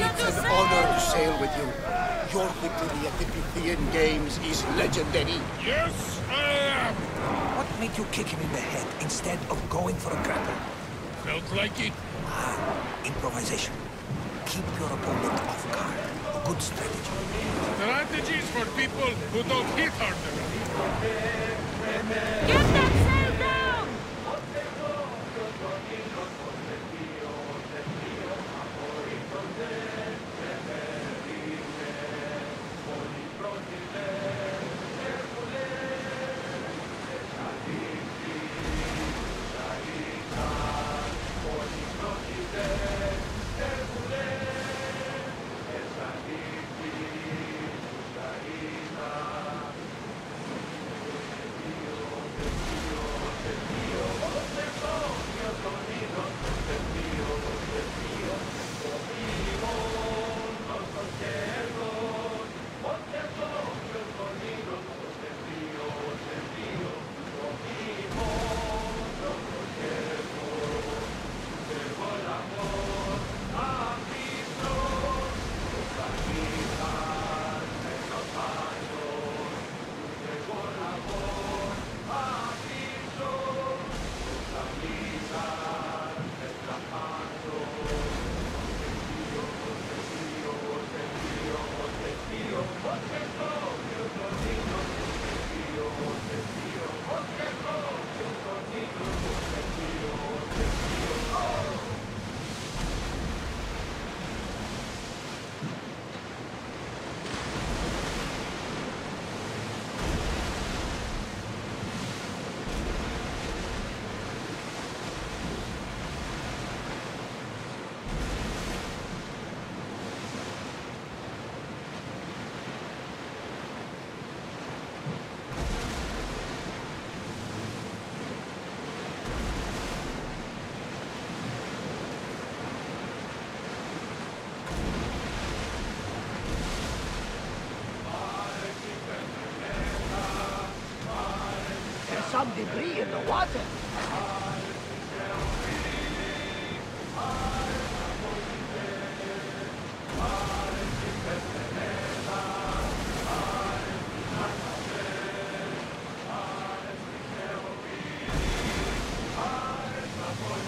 It's an honor to sail with you. Your victory at the Pythian Games is legendary. Yes, I am! What made you kick him in the head instead of going for a grapple? Felt like it. Improvisation. Keep your opponent off guard. A good strategy. Strategies for people who don't hit hard enough. Get that sail down! Some debris in the water.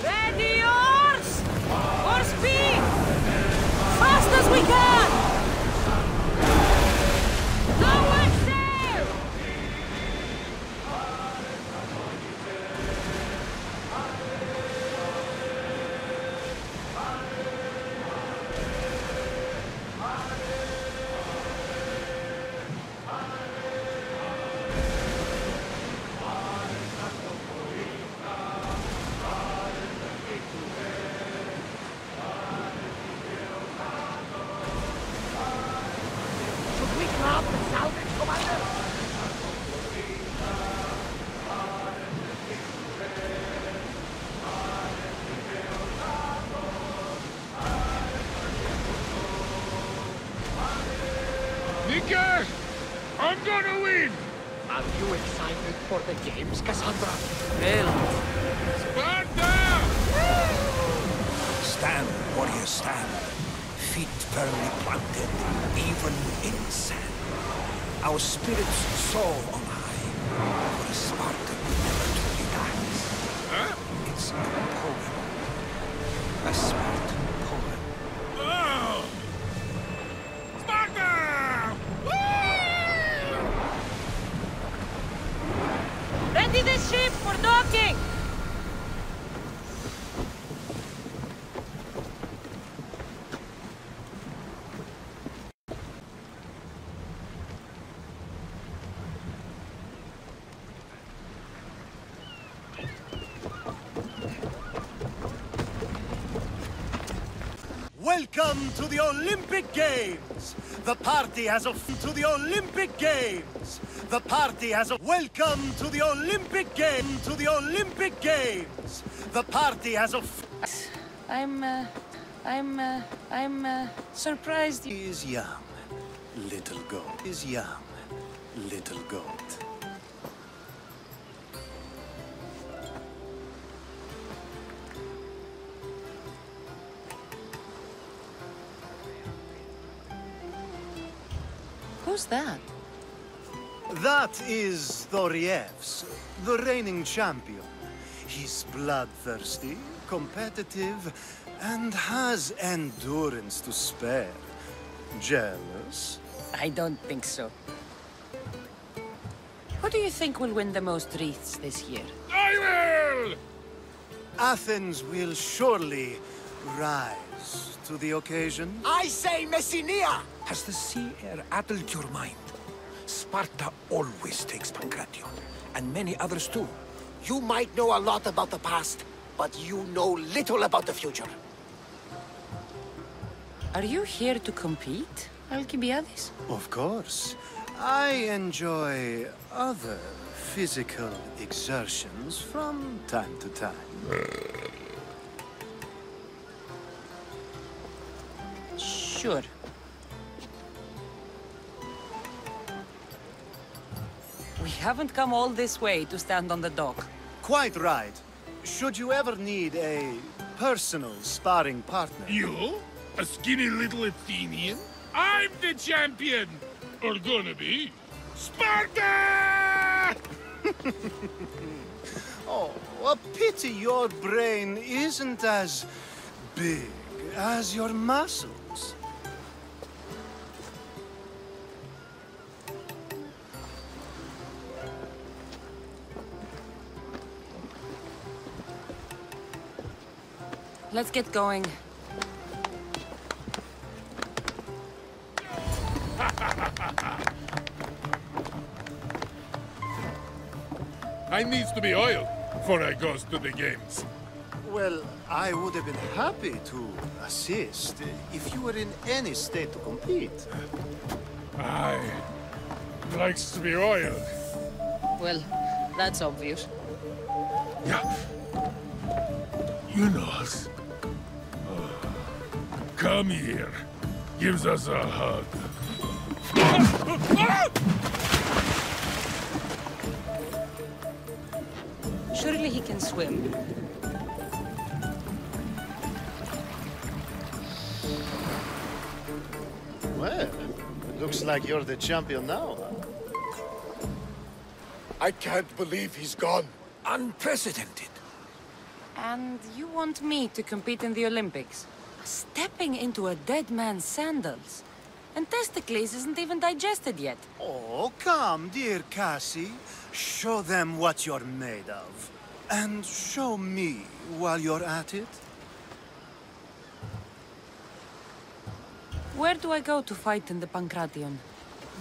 Ready, oars! For speed! Fast as we can! Lower sail! you excited for the games, Cassandra? Well. Sparta! Stand, warrior, stand. Feet firmly planted, even in sand. Our spirits soar on high, for a Spartan never truly dies. Huh? It's a poem. A Spartan poem. Oh! Sparta! Ready the ship for docking! Welcome to the Olympic Games! The party has a... to the Olympic Games! The party has a... Welcome to the Olympic Game! To the Olympic Games! The party has a... I'm surprised. Is young, little goat. Is young, little goat. Who's that? That is Thoriev's, the reigning champion. He's bloodthirsty, competitive, and has endurance to spare. Jealous? I don't think so. Who do you think will win the most wreaths this year? I will! Athens will surely rise to the occasion. I say Messinia! Has the sea air addled your mind? Sparta always takes Pancration, and many others too. You might know a lot about the past, but you know little about the future. Are you here to compete, Alcibiades? Of course. I enjoy other physical exertions from time to time. Sure. We haven't come all this way to stand on the dock. Quite right. Should you ever need a personal sparring partner... You? A skinny little Athenian? I'm the champion! Or gonna be. Sparta! Oh, a pity your brain isn't as big as your muscles. Let's get going. I needs to be oiled before I goes to the games. Well, I would have been happy to assist if you were in any state to compete. I likes to be oiled. Well, that's obvious. Yeah. You know us. Come here. Gives us a hug. Surely he can swim. Well, looks like you're the champion now. I can't believe he's gone. Unprecedented. And you want me to compete in the Olympics? Stepping into a dead man's sandals. And Testicles isn't even digested yet. Oh, come, dear Cassie. Show them what you're made of. And show me while you're at it. Where do I go to fight in the Pancration?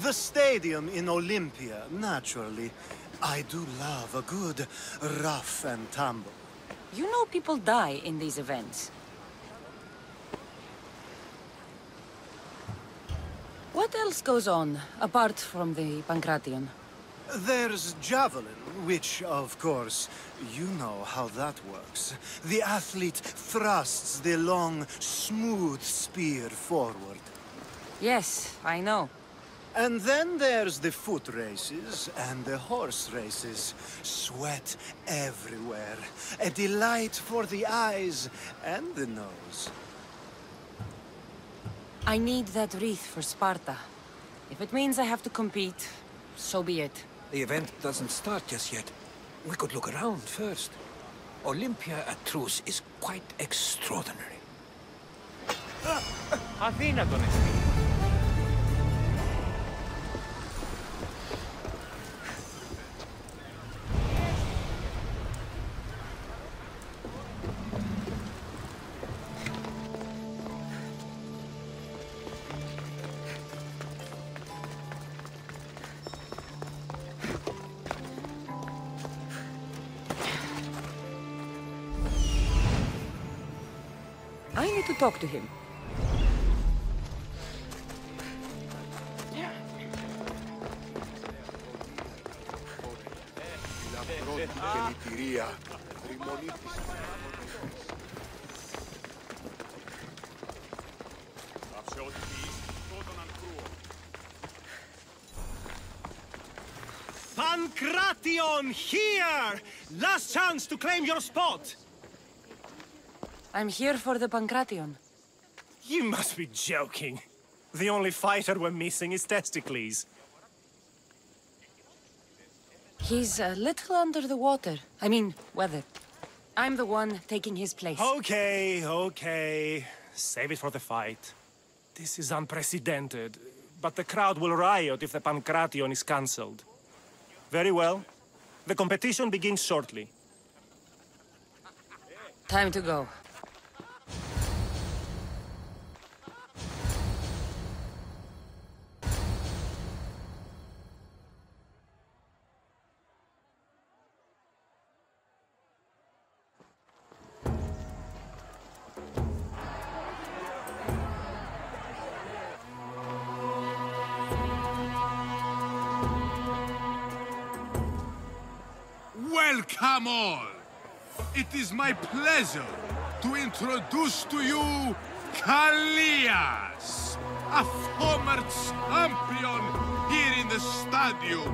The stadium in Olympia, naturally. I do love a good rough and tumble. You know people die in these events. What else goes on, apart from the Pancration? There's javelin, which, of course, you know how that works. The athlete thrusts the long, smooth spear forward. Yes, I know. And then there's the foot races and the horse races. Sweat everywhere. A delight for the eyes and the nose. I need that wreath for Sparta. If it means I have to compete, so be it. The event doesn't start just yet. We could look around first. Olympia at truce is quite extraordinary. Αθήνα τον εσύ. I need to talk to him. Pankration, here! Last chance to claim your spot! I'm here for the Pankration. You must be joking. The only fighter we're missing is Testicles. He's a little under the water. I mean, weather. I'm the one taking his place. Okay, okay. Save it for the fight. This is unprecedented, but the crowd will riot if the Pankration is cancelled. Very well. The competition begins shortly. Time to go. Welcome all! It is my pleasure to introduce to you Kallias, a former champion here in the stadium,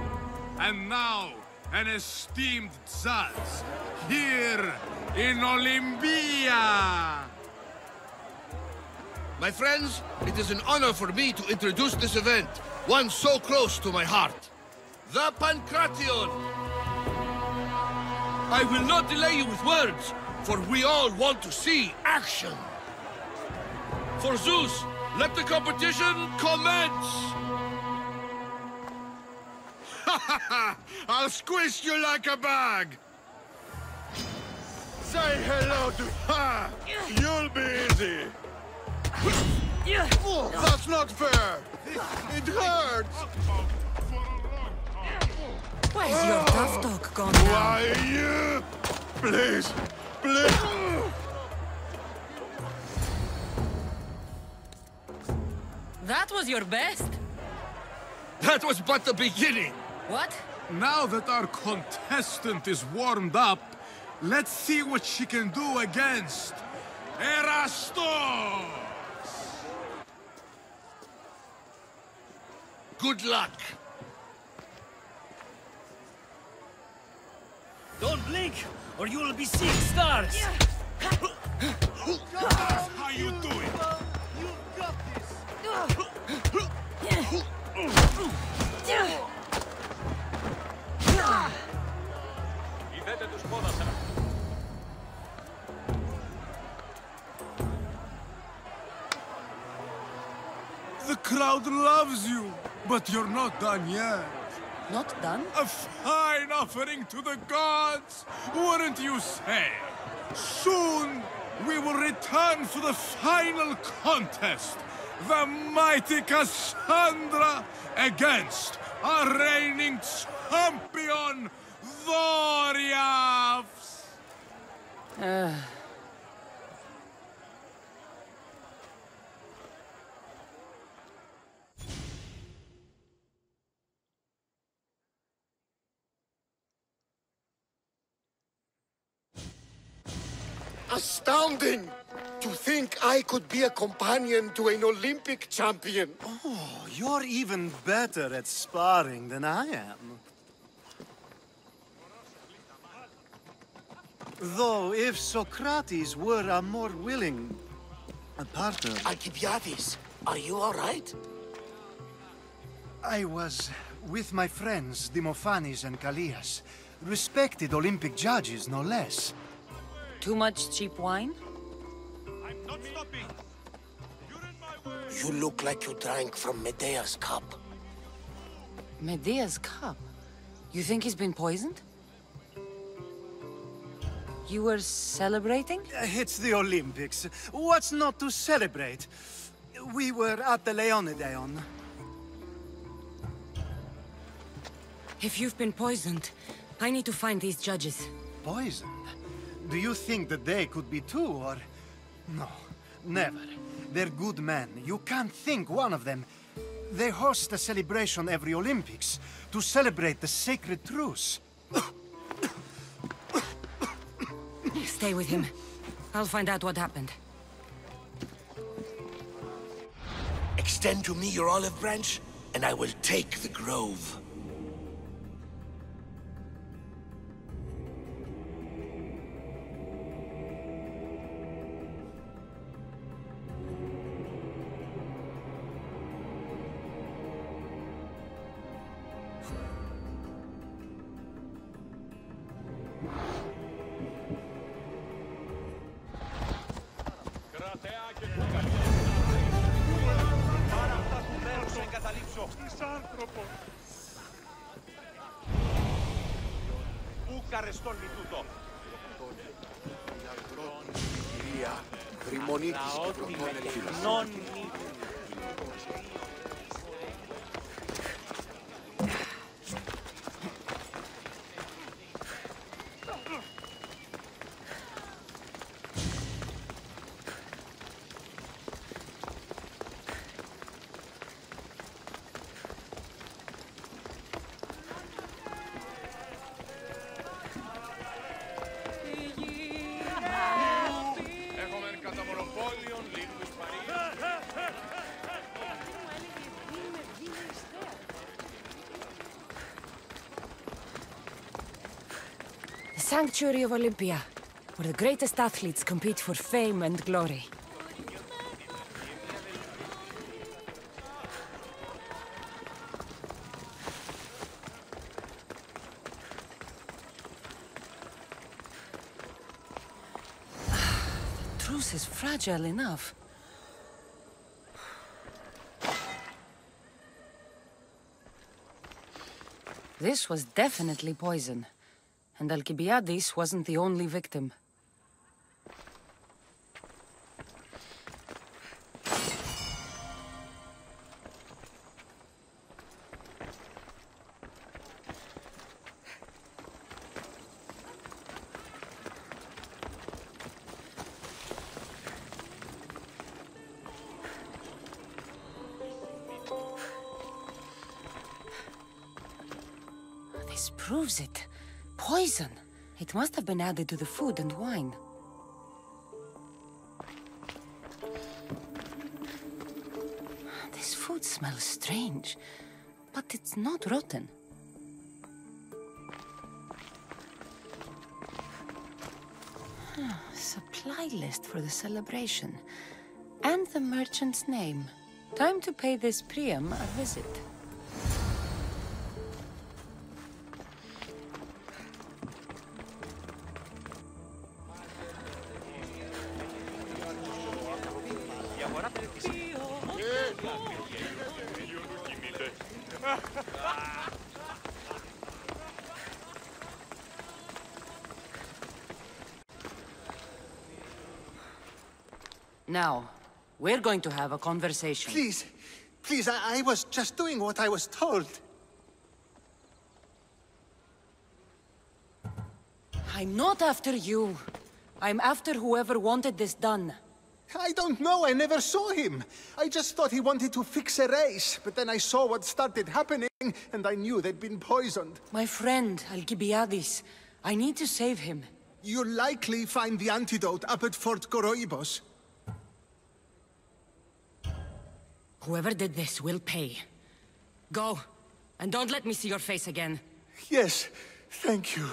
and now an esteemed judge here in Olympia. My friends, it is an honor for me to introduce this event, one so close to my heart. The Pankration! I will not delay you with words, for we all want to see action. For Zeus, let the competition commence! Ha ha ha! I'll squish you like a bag! Say hello to her! You'll be easy! That's not fair! It hurts! Where's your tough dog gone now? Why you? Please, please! That was your best? That was but the beginning! What? Now that our contestant is warmed up, let's see what she can do against Erastos! Good luck! Don't blink, or you will be seeing stars! That's how you do it! You got this! Είδετε τους πόδασα. The crowd loves you, but you're not done yet. Not done? A fine offering to the gods, wouldn't you say? Soon, we will return for the final contest. The mighty Cassandra against our reigning champion, Voriavs! Astounding! To think I could be a companion to an Olympic champion. Oh, you're even better at sparring than I am. Though, if Socrates were a more willing partner... Alcibiades, are you all right? I was with my friends, Demophanes and Callias. Respected Olympic judges, no less. Too much cheap wine? I'm not stopping! You look like you drank from Medea's cup. Medea's cup? You think he's been poisoned? You were celebrating? It's the Olympics. What's not to celebrate? We were at the Leonideon. If you've been poisoned, I need to find these judges. Poisoned? Do you think that they could be too, or... No, never. They're good men. You can't think one of them. They host a celebration every Olympics to celebrate the sacred truce. Stay with him. I'll find out what happened. Extend to me your olive branch, and I will take the grove. Sanctuary of Olympia, where the greatest athletes compete for fame and glory. The truce is fragile enough. This was definitely poison. And Alcibiades wasn't the only victim. This proves it. Poison! It must have been added to the food and wine. This food smells strange, but it's not rotten. Supply list for the celebration. And the merchant's name. Time to pay this Priam a visit. Now, we're going to have a conversation. Please, I was just doing what I was told. I'm not after you. I'm after whoever wanted this done. I don't know, I never saw him. I just thought he wanted to fix a race, but then I saw what started happening, and I knew they'd been poisoned. My friend, Alcibiades. I need to save him. You'll likely find the antidote up at Fort Coroibos. Whoever did this will pay. Go, and don't let me see your face again. Yes, thank you.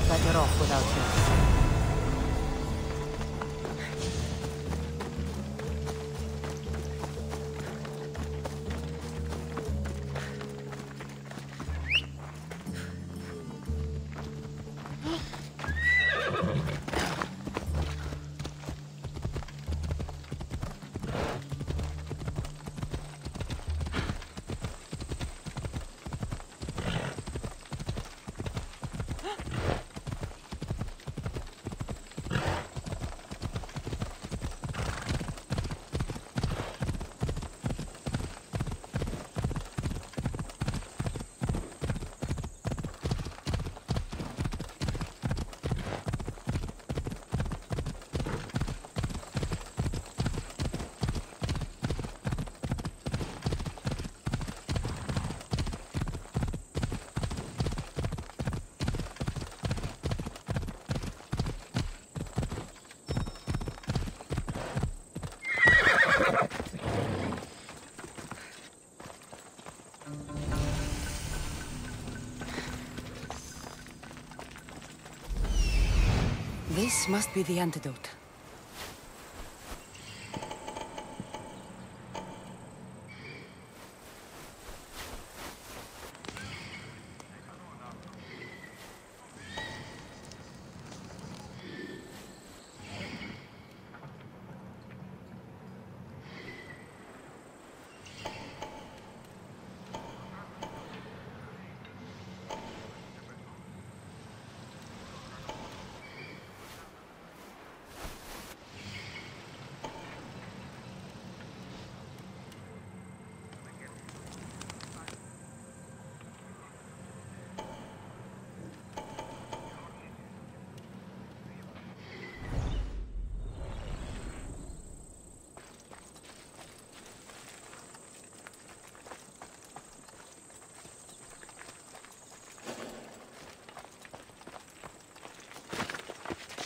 Better off without him. This must be the antidote.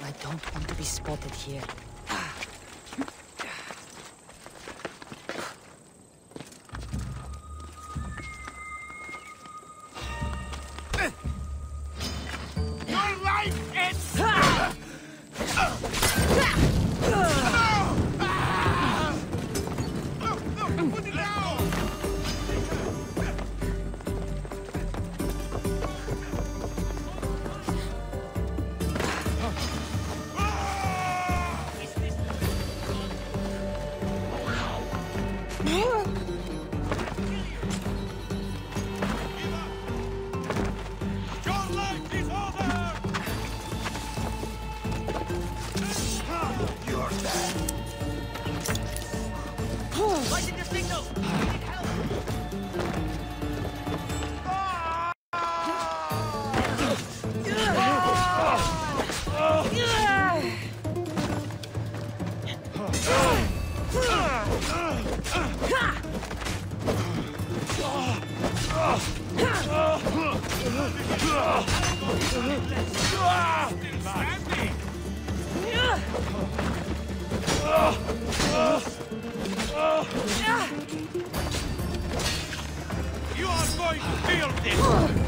I don't want to be spotted here. Your life is... You are going to feel this!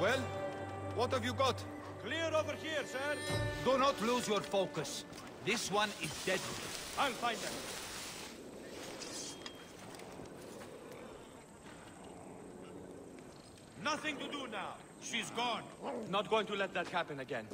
Well, what have you got? Clear over here, sir. Do not lose your focus. This one is deadly. I'll find them. Nothing to do now. She's gone. Not going to let that happen again.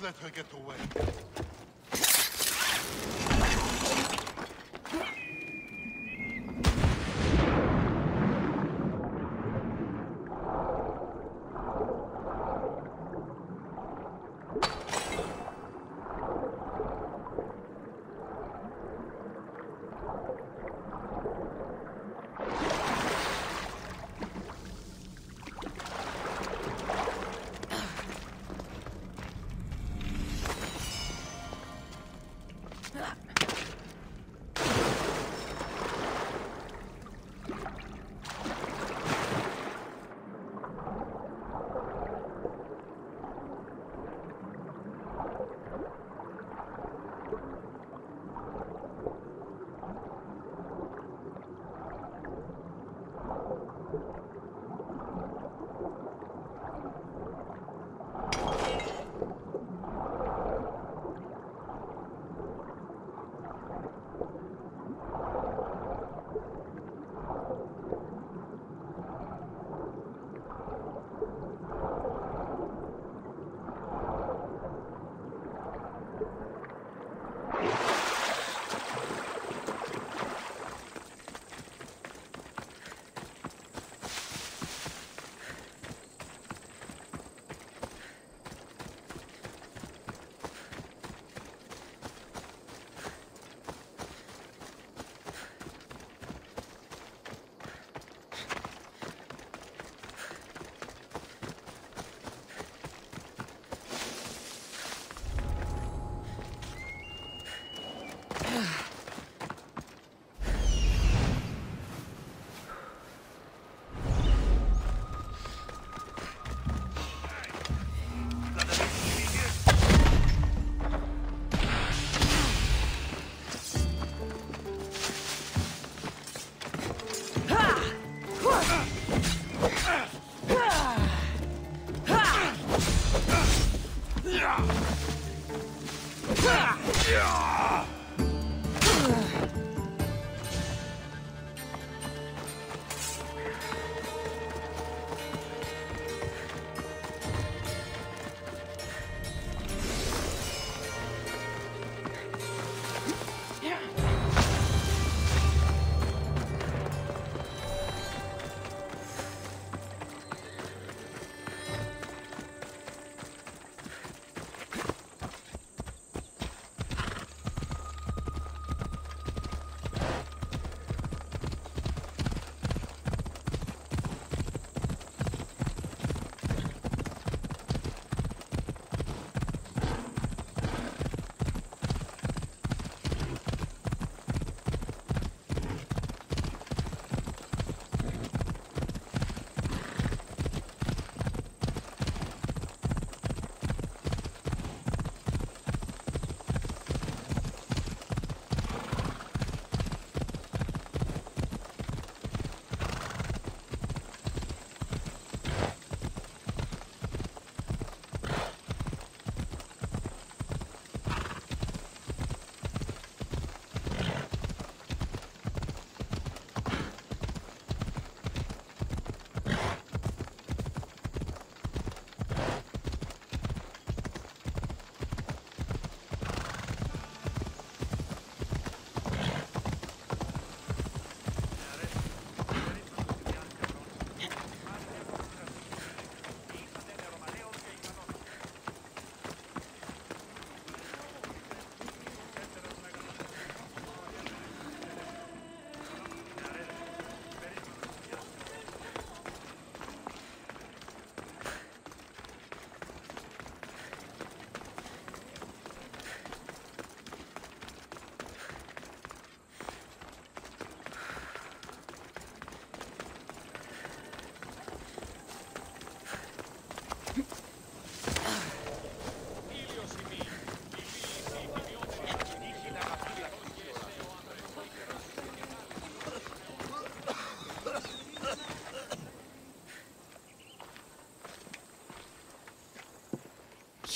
Let her get away.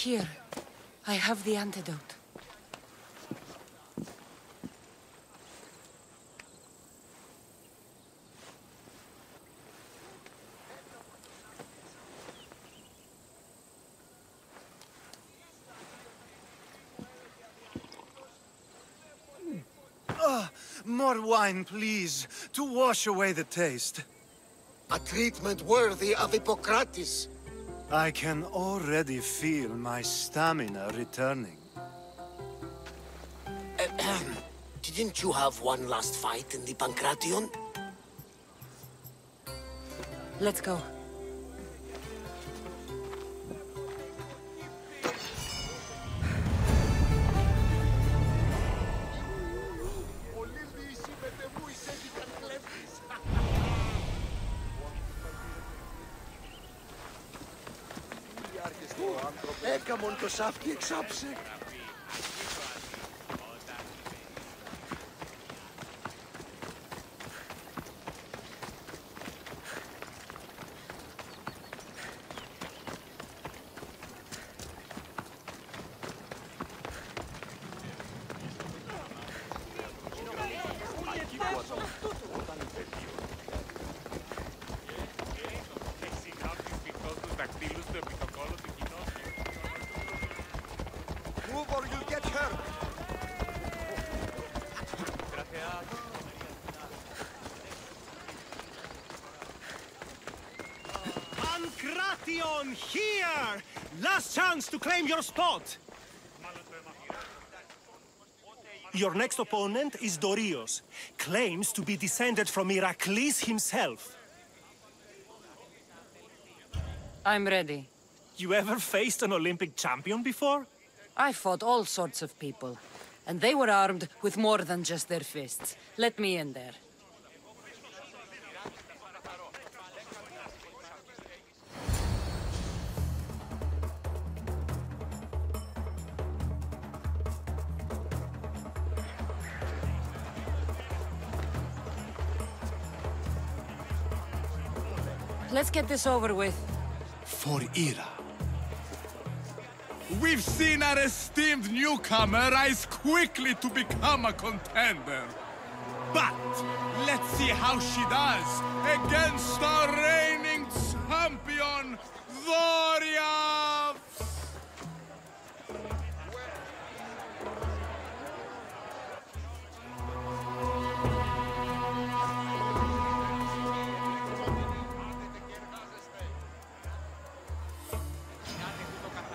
Here, I have the antidote. More wine, please, to wash away the taste. A treatment worthy of Hippocrates. I can already feel my stamina returning. Didn't you have one last fight in the Pancration? Let's go. Έκαμον το σάφτι εξάψε. Champion here! Last chance to claim your spot! Your next opponent is Dorios. Claims to be descended from Heracles himself. I'm ready. You ever faced an Olympic champion before? I fought all sorts of people, and they were armed with more than just their fists. Let me in there. Let's get this over with. For Ira. We've seen our esteemed newcomer rise quickly to become a contender. But let's see how she does against our reigning champion, Dorios!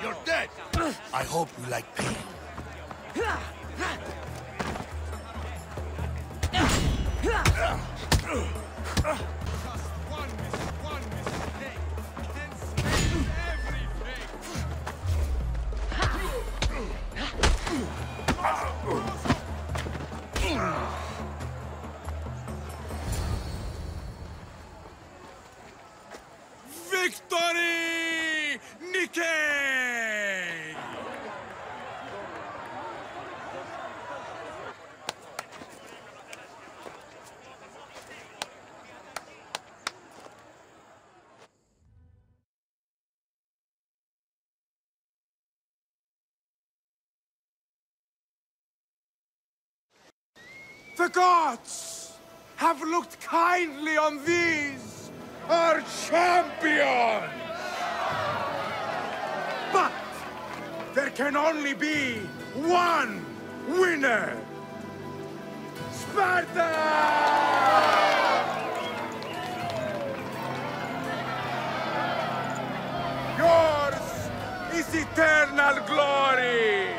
You're dead! I hope you like pain. Victory! Nikkei! The gods have looked kindly on these, our champions! But there can only be one winner! Sparta! Yours is eternal glory!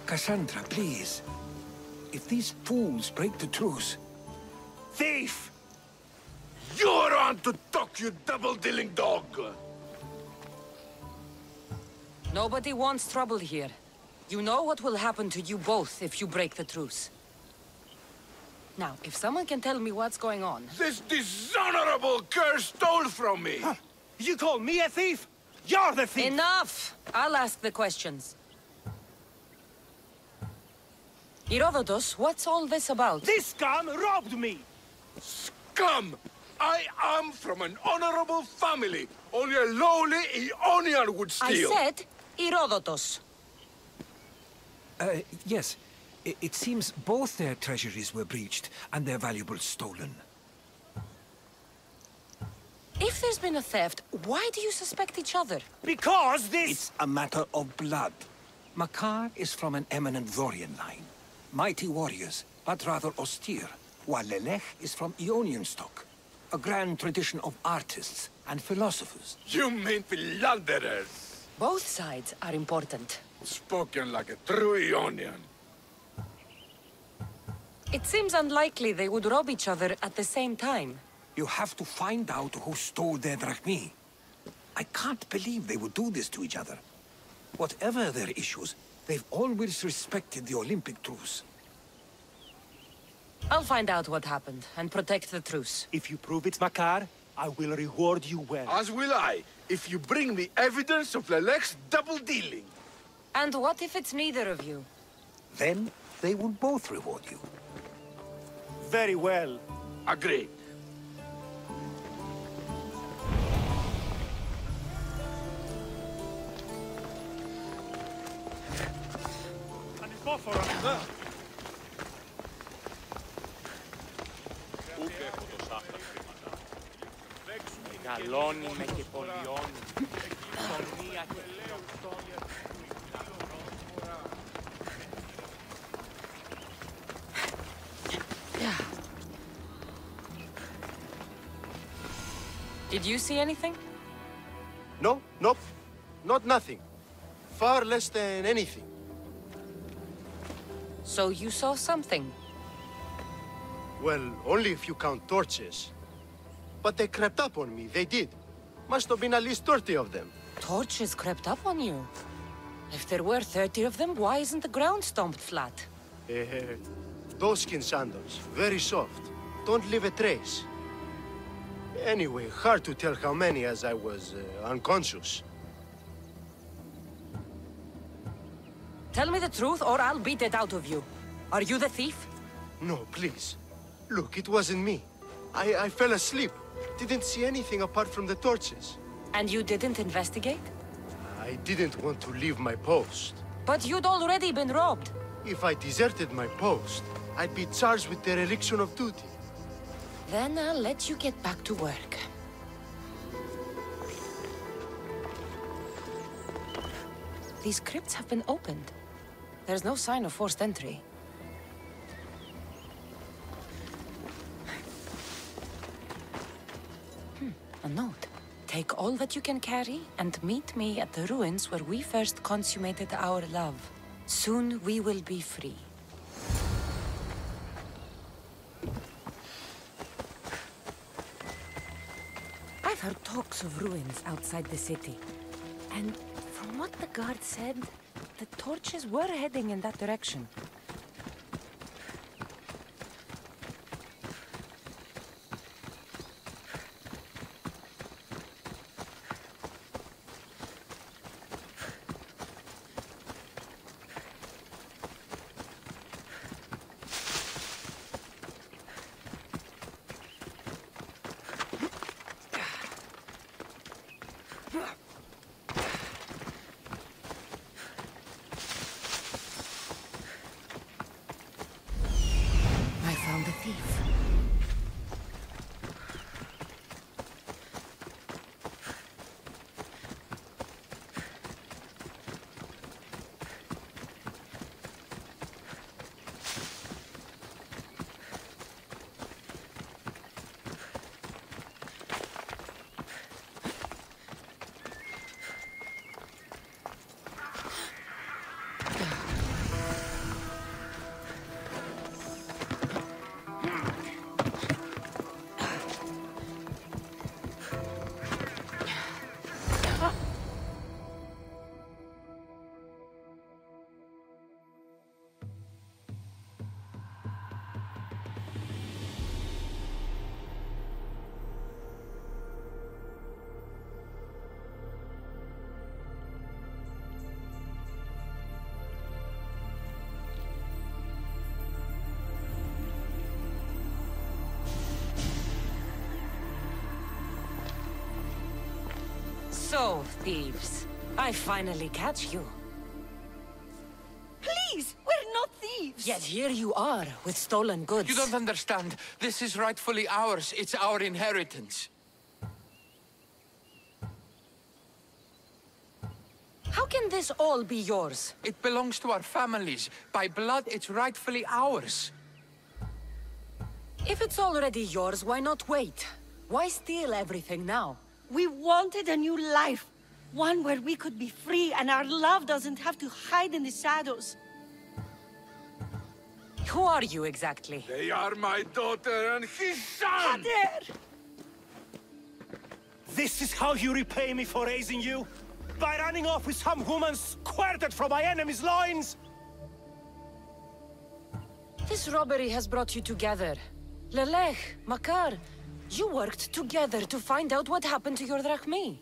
Cassandra, please. If these fools break the truce... Thief! You're on to talk, you double-dealing dog! Nobody wants trouble here. You know what will happen to you both if you break the truce. Now, if someone can tell me what's going on... This dishonorable cur stole from me! Huh. You call me a thief? You're the thief! Enough! I'll ask the questions. Herodotus, what's all this about? This scum robbed me! Scum! I am from an honorable family. Only a lowly Ionian would steal. I said Herodotus. Yes. It seems both their treasuries were breached and their valuables stolen. If there's been a theft, why do you suspect each other? Because this... It's a matter of blood. Makar is from an eminent Dorian line. Mighty warriors, but rather austere, while Lelech is from Ionian stock. A grand tradition of artists and philosophers. You mean philanderers? Both sides are important. Spoken like a true Ionian. It seems unlikely they would rob each other at the same time. You have to find out who stole their drachmi. I can't believe they would do this to each other. Whatever their issues, they've always respected the Olympic truce. I'll find out what happened and protect the truce. If you prove it's Makar, I will reward you well. As will I, if you bring me evidence of Lelech's double-dealing. And what if it's neither of you? Then they will both reward you. Very well. Agreed. Μεγαλώνει με και πολιώνει. Κοινωνία και φιλοκτόνια. Did you see anything? No, nope. Not nothing. Far less than anything. So you saw something? Well, only if you count torches. But they crept up on me, they did. Must have been at least 30 of them. Torches crept up on you? If there were 30 of them, why isn't the ground stomped flat? Doeskin sandals, very soft. Don't leave a trace. Anyway, hard to tell how many as I was unconscious. Tell me the truth or I'll beat it out of you. Are you the thief? No, please. Look, it wasn't me. I fell asleep. Didn't see anything apart from the torches. And you didn't investigate? I didn't want to leave my post. But you'd already been robbed. If I deserted my post, I'd be charged with dereliction of duty. Then I'll let you get back to work. These crypts have been opened. There's no sign of forced entry. A note. Take all that you can carry and meet me at the ruins where we first consummated our love. Soon we will be free. I've heard talks of ruins outside the city. And from what the guard said, the torches were heading in that direction. So, thieves, I finally catch you. Please, we're not thieves! Yet here you are, with stolen goods. You don't understand. This is rightfully ours. It's our inheritance. How can this all be yours? It belongs to our families. By blood, it's rightfully ours. If it's already yours, why not wait? Why steal everything now? We wanted a new life. One where we could be free and our love doesn't have to hide in the shadows. Who are you exactly? They are my daughter and his son! Father! This is how you repay me for raising you? By running off with some woman squirted from my enemy's loins? This robbery has brought you together. Lelech, Makar, You worked together to find out what happened to your drachmae.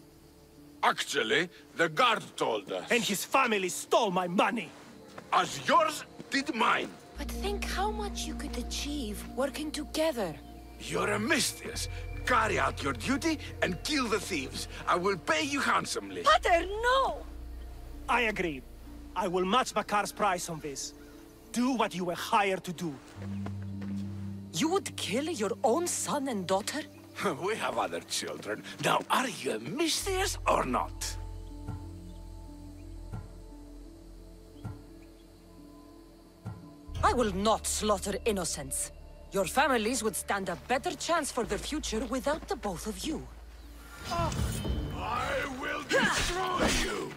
Actually, the guard told us. And his family stole my money. As yours did mine. But think how much you could achieve working together. You're a mistress. Carry out your duty and kill the thieves. I will pay you handsomely. Pater, no! I agree. I will match Makar's price on this. Do what you were hired to do. You would kill your own son and daughter? We have other children. Now, are you a mistress or not? I will not slaughter innocents. Your families would stand a better chance for their future without the both of you. I will destroy you!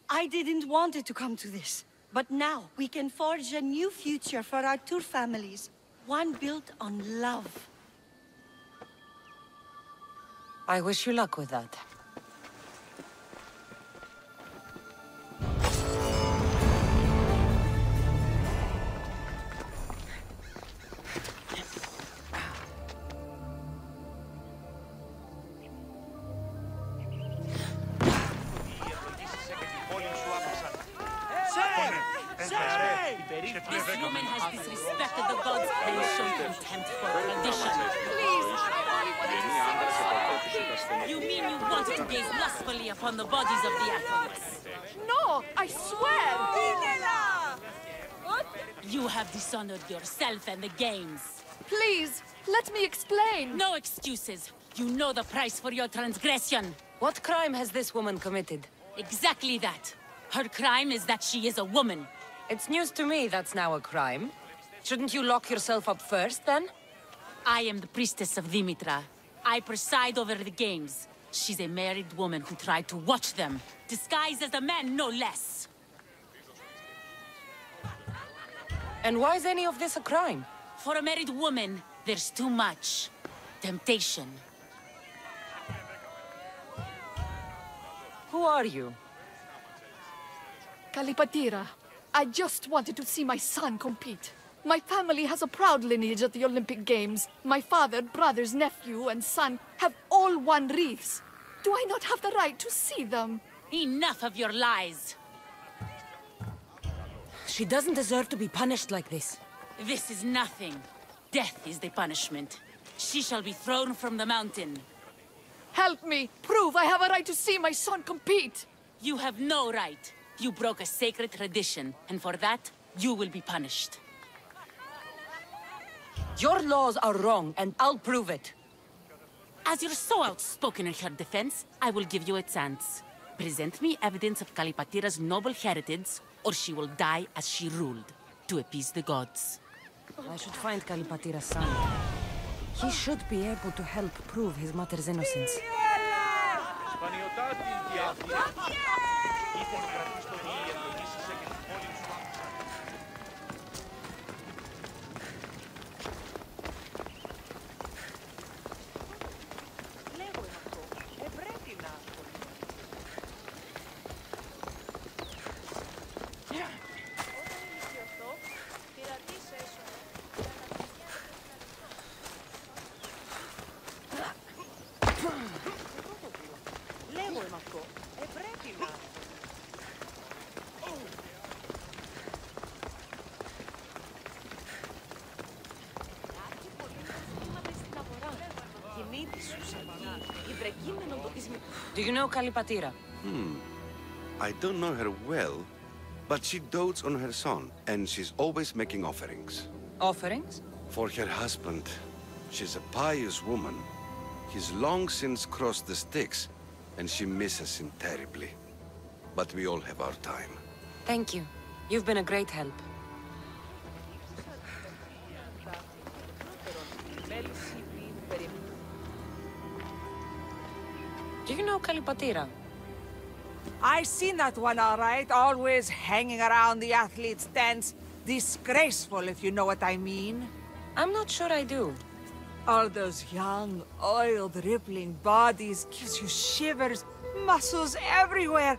I didn't want it to come to this. But now, we can forge a new future for our two families. One built on love. I wish you luck with that. This woman has disrespected the gods and shown contempt for tradition. Please, I You mean you wanted to gaze lustfully upon the bodies of the athletes? No, I swear! You have dishonored yourself and the games. Please, let me explain. No excuses. You know the price for your transgression. What crime has this woman committed? Exactly that. Her crime is that she is a woman. It's news to me that's now a crime. Shouldn't you lock yourself up first, then? I am the priestess of Dimitra. I preside over the games. She's a married woman who tried to watch them, disguised as a man, no less. And why is any of this a crime? For a married woman, there's too much temptation. Who are you? Kalipatira. I just wanted to see my son compete. My family has a proud lineage at the Olympic Games. My father, brothers, nephew, and son have all won wreaths. Do I not have the right to see them? Enough of your lies. She doesn't deserve to be punished like this. This is nothing. Death is the punishment. She shall be thrown from the mountain. Help me! Prove I have a right to see my son compete! You have no right. You broke a sacred tradition, and for that, you will be punished. Your laws are wrong, and I'll prove it. As you're so outspoken in her defense, I will give you a chance. Present me evidence of Kalipatira's noble heritage, or she will die as she ruled, to appease the gods. I should find Kalipatira's son. He should be able to help prove his mother's innocence. Do you know Kalipatira? I don't know her well, but she dotes on her son, and she's always making offerings. Offerings? For her husband. She's a pious woman. He's long since crossed the Styx, and she misses him terribly. But we all have our time. Thank you. You've been a great help. Do you know Kalipatira? I seen that one all right, always hanging around the athletes' tents. Disgraceful, if you know what I mean. I'm not sure I do. All those young, oiled, rippling bodies gives you shivers, muscles everywhere.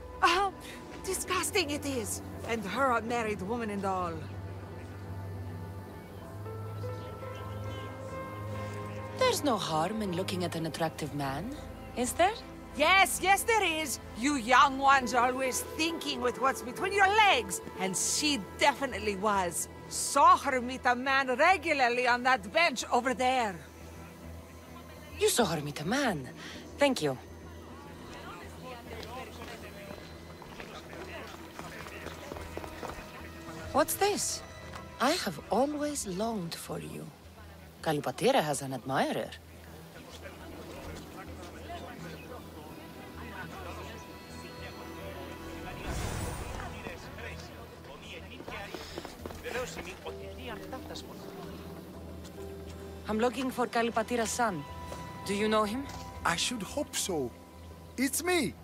Disgusting it is. And her a married woman and all. There's no harm in looking at an attractive man, is there? Yes, yes there is. You young ones are always thinking with what's between your legs. And she definitely was. Saw her meet a man regularly on that bench over there. You saw her meet a man. Thank you. What's this? I have always longed for you. Kalipatira has an admirer. I'm looking for Kalipatira's son. Do you know him? I should hope so. It's me.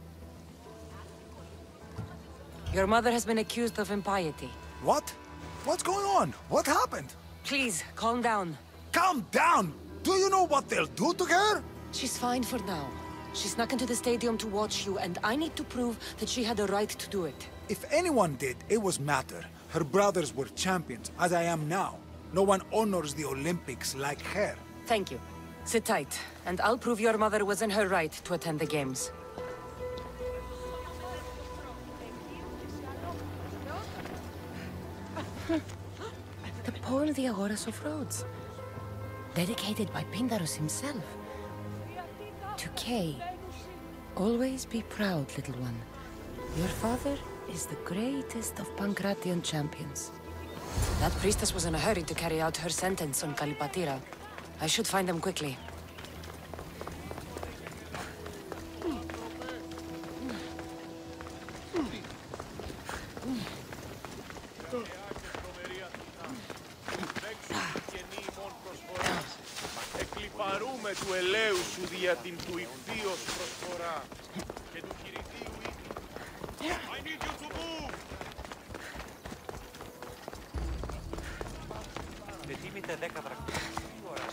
Your mother has been accused of impiety. What? What's going on? What happened? Please, calm down. Calm down! Do you know what they'll do to her? She's fine for now. She snuck into the stadium to watch you, and I need to prove that she had a right to do it. If anyone did, it was Matter. Her brothers were champions, as I am now. No one honors the Olympics like her. Thank you. Sit tight, and I'll prove your mother was in her right to attend the games. The Paul Diagoras of Rhodes. Dedicated by Pindarus himself. To Kay. Always be proud, little one. Your father is the greatest of Pancratian champions. That priestess was in a hurry to carry out her sentence on Kalipatira. I should find them quickly. Εκλιπαρούμε του ελαίου σου δια την του ηχθείος προσφορά και του κηρυτείου ήδη. I need you to move! Ετοίμητε 10 δραχμές. Τι ώρα?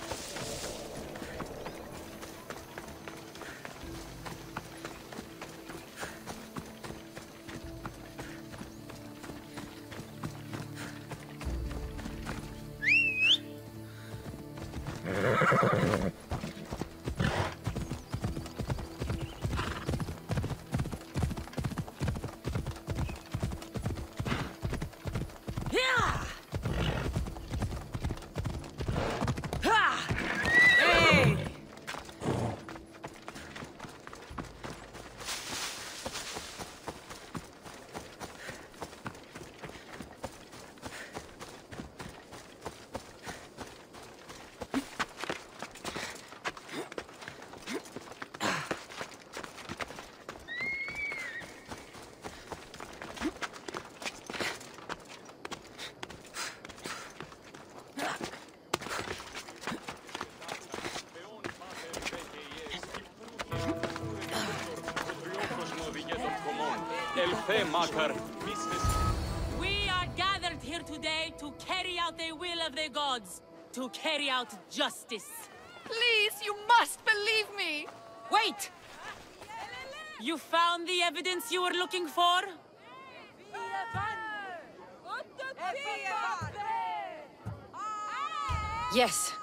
We are gathered here today to carry out the will of the gods, to carry out justice. Please, you must believe me! Wait! You found the evidence you were looking for? Yes.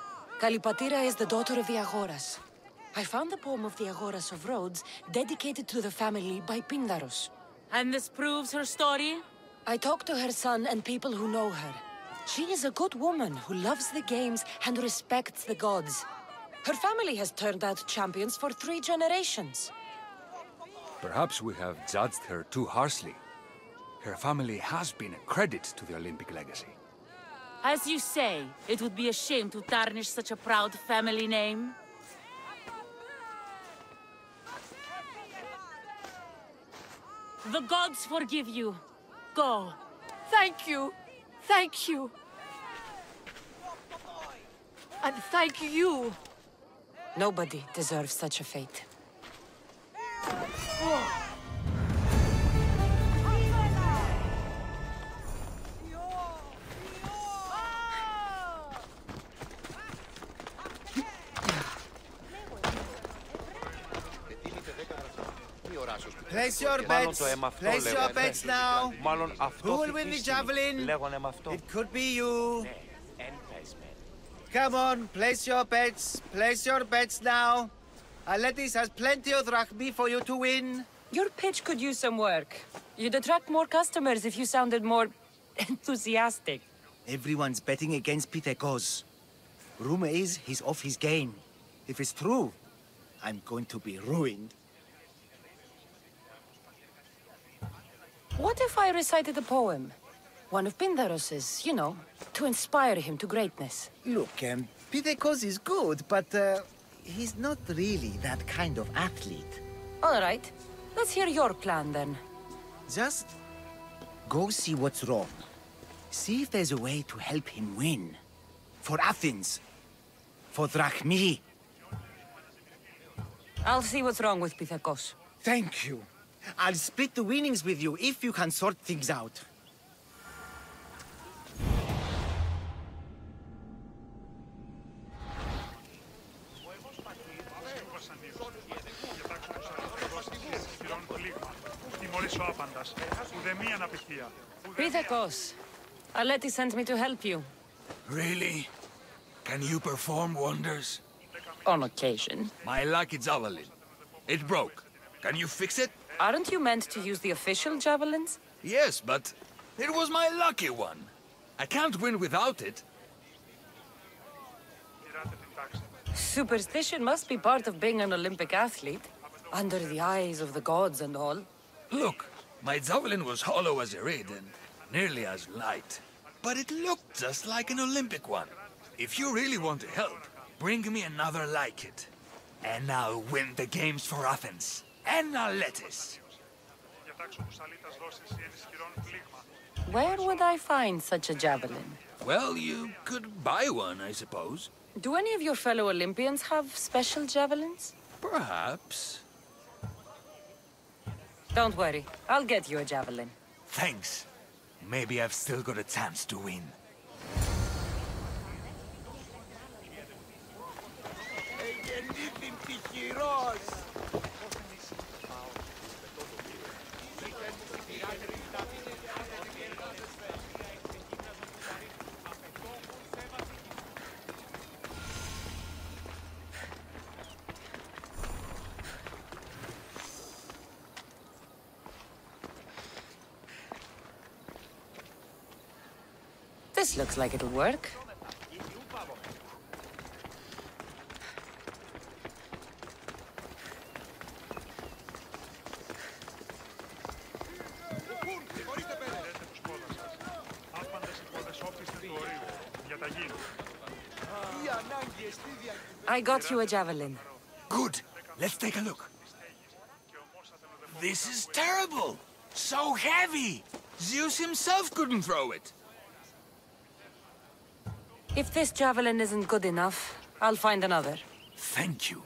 Kalipatira is the daughter of the Agoras. I found the poem of the Agoras of Rhodes dedicated to the family by Pindarus. And this proves her story? I talked to her son and people who know her. She is a good woman who loves the games and respects the gods. Her family has turned out champions for 3 generations. Perhaps we have judged her too harshly. Her family has been a credit to the Olympic legacy. As you say, it would be a shame to tarnish such a proud family name. The gods forgive you. Go. Thank you. Thank you. And thank you. Nobody deserves such a fate. Place your bets. Place your bets now. Who will win the javelin? It could be you. Come on, place your bets. Place your bets now. Atlantis has plenty of drachmi for you to win. Your pitch could use some work. You'd attract more customers if you sounded more enthusiastic. Everyone's betting against Pitekos. Rumor is he's off his game. If it's true, I'm going to be ruined. What if I recited a poem? One of Pindaros's, you know, to inspire him to greatness. Look, Pitekos is good, but he's not really that kind of athlete. All right. Let's hear your plan, then. Just go see what's wrong. See if there's a way to help him win. For Athens. For drachmi. I'll see what's wrong with Pitekos. Thank you. I'll split the winnings with you if you can sort things out. Pitekos, Aleti sent me to help you. Really? Can you perform wonders? On occasion. My lucky javelin. It broke. Can you fix it? Aren't you meant to use the official javelins? Yes, but it was my lucky one. I can't win without it. Superstition must be part of being an Olympic athlete. Under the eyes of the gods and all. Look, my javelin was hollow as a reed and nearly as light. But it looked just like an Olympic one. If you really want to help, bring me another like it. And I'll win the games for Athens. And Atlantis. Where would I find such a javelin? Well, you could buy one, I suppose. Do any of your fellow Olympians have special javelins? Perhaps. Don't worry, I'll get you a javelin. Thanks. Maybe I've still got a chance to win. This looks like it'll work. I got you a javelin. Good. Let's take a look. This is terrible. So heavy. Zeus himself couldn't throw it. If this javelin isn't good enough, I'll find another. Thank you.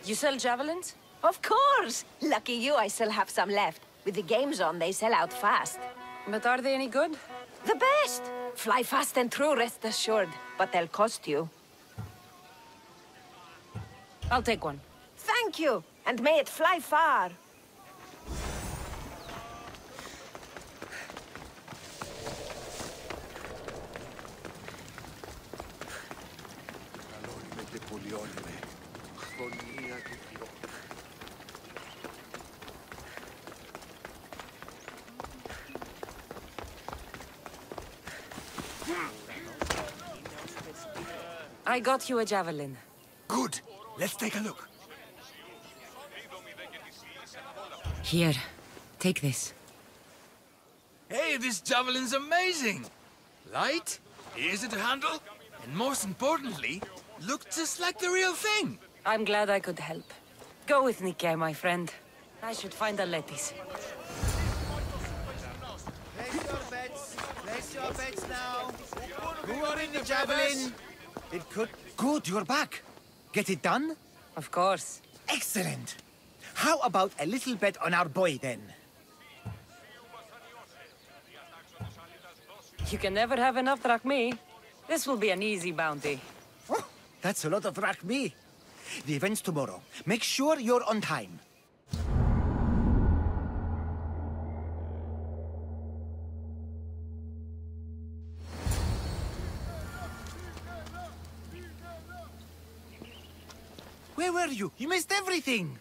You sell javelins? Of course! Lucky you, I still have some left. With the games on, they sell out fast. But are they any good? The best! Fly fast and true, rest assured. But they'll cost you. I'll take one. Thank you! And may it fly far! I got you a javelin. Good. Let's take a look. Here, take this. Hey, this javelin's amazing! Light, easy to handle, and most importantly, looks just like the real thing. I'm glad I could help. Go with Nike, my friend. I should find Aletis. Place your bets. Place your bets now. Who are in the javelin? It could... Good, you're back. Get it done? Of course. Excellent. How about a little bet on our boy, then? You can never have enough drachmi. This will be an easy bounty. Oh, that's a lot of drachmi. The event's tomorrow. Make sure you're on time. Where were you? You missed everything.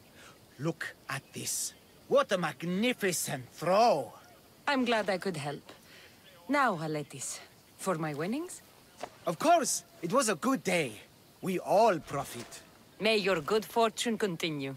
Look at this. What a magnificent throw. I'm glad I could help. Now, Aletis, for my winnings? Of course. It was a good day. We all profit. May your good fortune continue.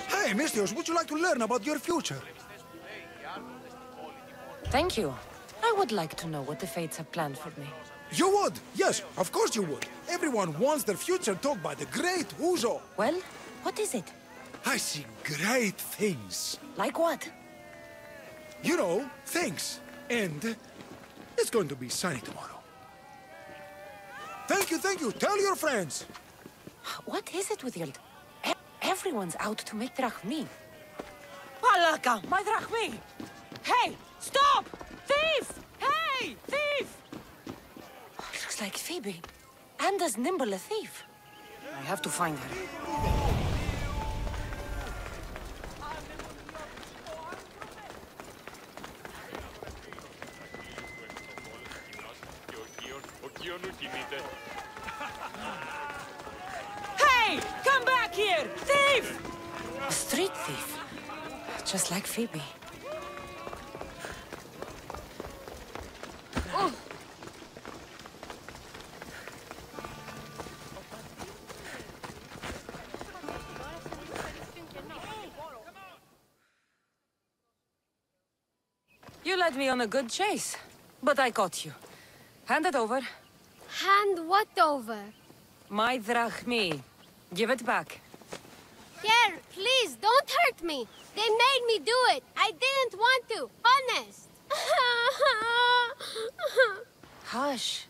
Hey, Mistios, would you like to learn about your future? Thank you. I would like to know what the fates have planned for me. You would? Yes, of course you would. Everyone wants their future told by the great Uzo. Well, what is it? I see great things. Like what? You know, things. And it's going to be sunny tomorrow. Thank you, thank you. Tell your friends. What is it with you? Everyone's out to make drachmi. Alaka, my drachmi! Hey, stop! Thief! Hey, thief! Looks like Phoebe. And as nimble a thief. I have to find her. Hey! Come back here! Thief! A street thief. Just like Phoebe. Oh. You led me on a good chase, but I caught you. Hand it over. Hand what over? My drachmi. Give it back. Here, please, don't hurt me. They made me do it. I didn't want to. Honest. Hush.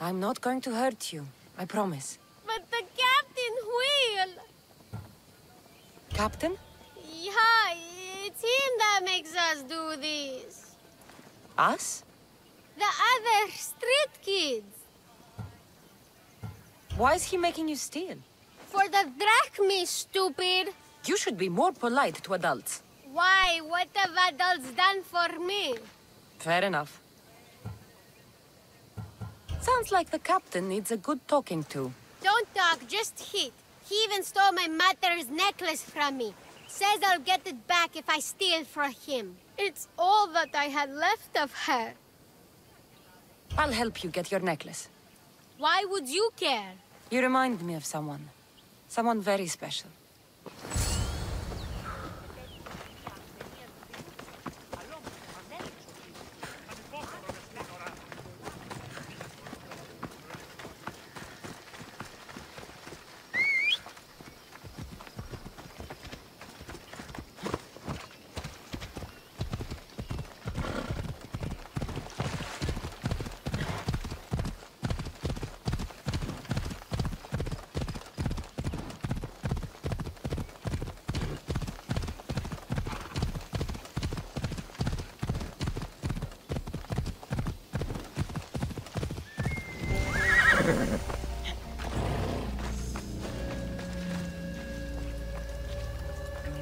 I'm not going to hurt you. I promise. But the captain will. Captain? Yeah, it's him that makes us do this. Us? The other street kids. Why is he making you steal? For the drachmi, stupid. You should be more polite to adults. Why? What have adults done for me? Fair enough. Sounds like the captain needs a good talking to. Don't talk, just hit. He even stole my mother's necklace from me. Says I'll get it back if I steal for him. It's all that I had left of her. I'll help you get your necklace. Why would you care? You remind me of someone. Someone very special.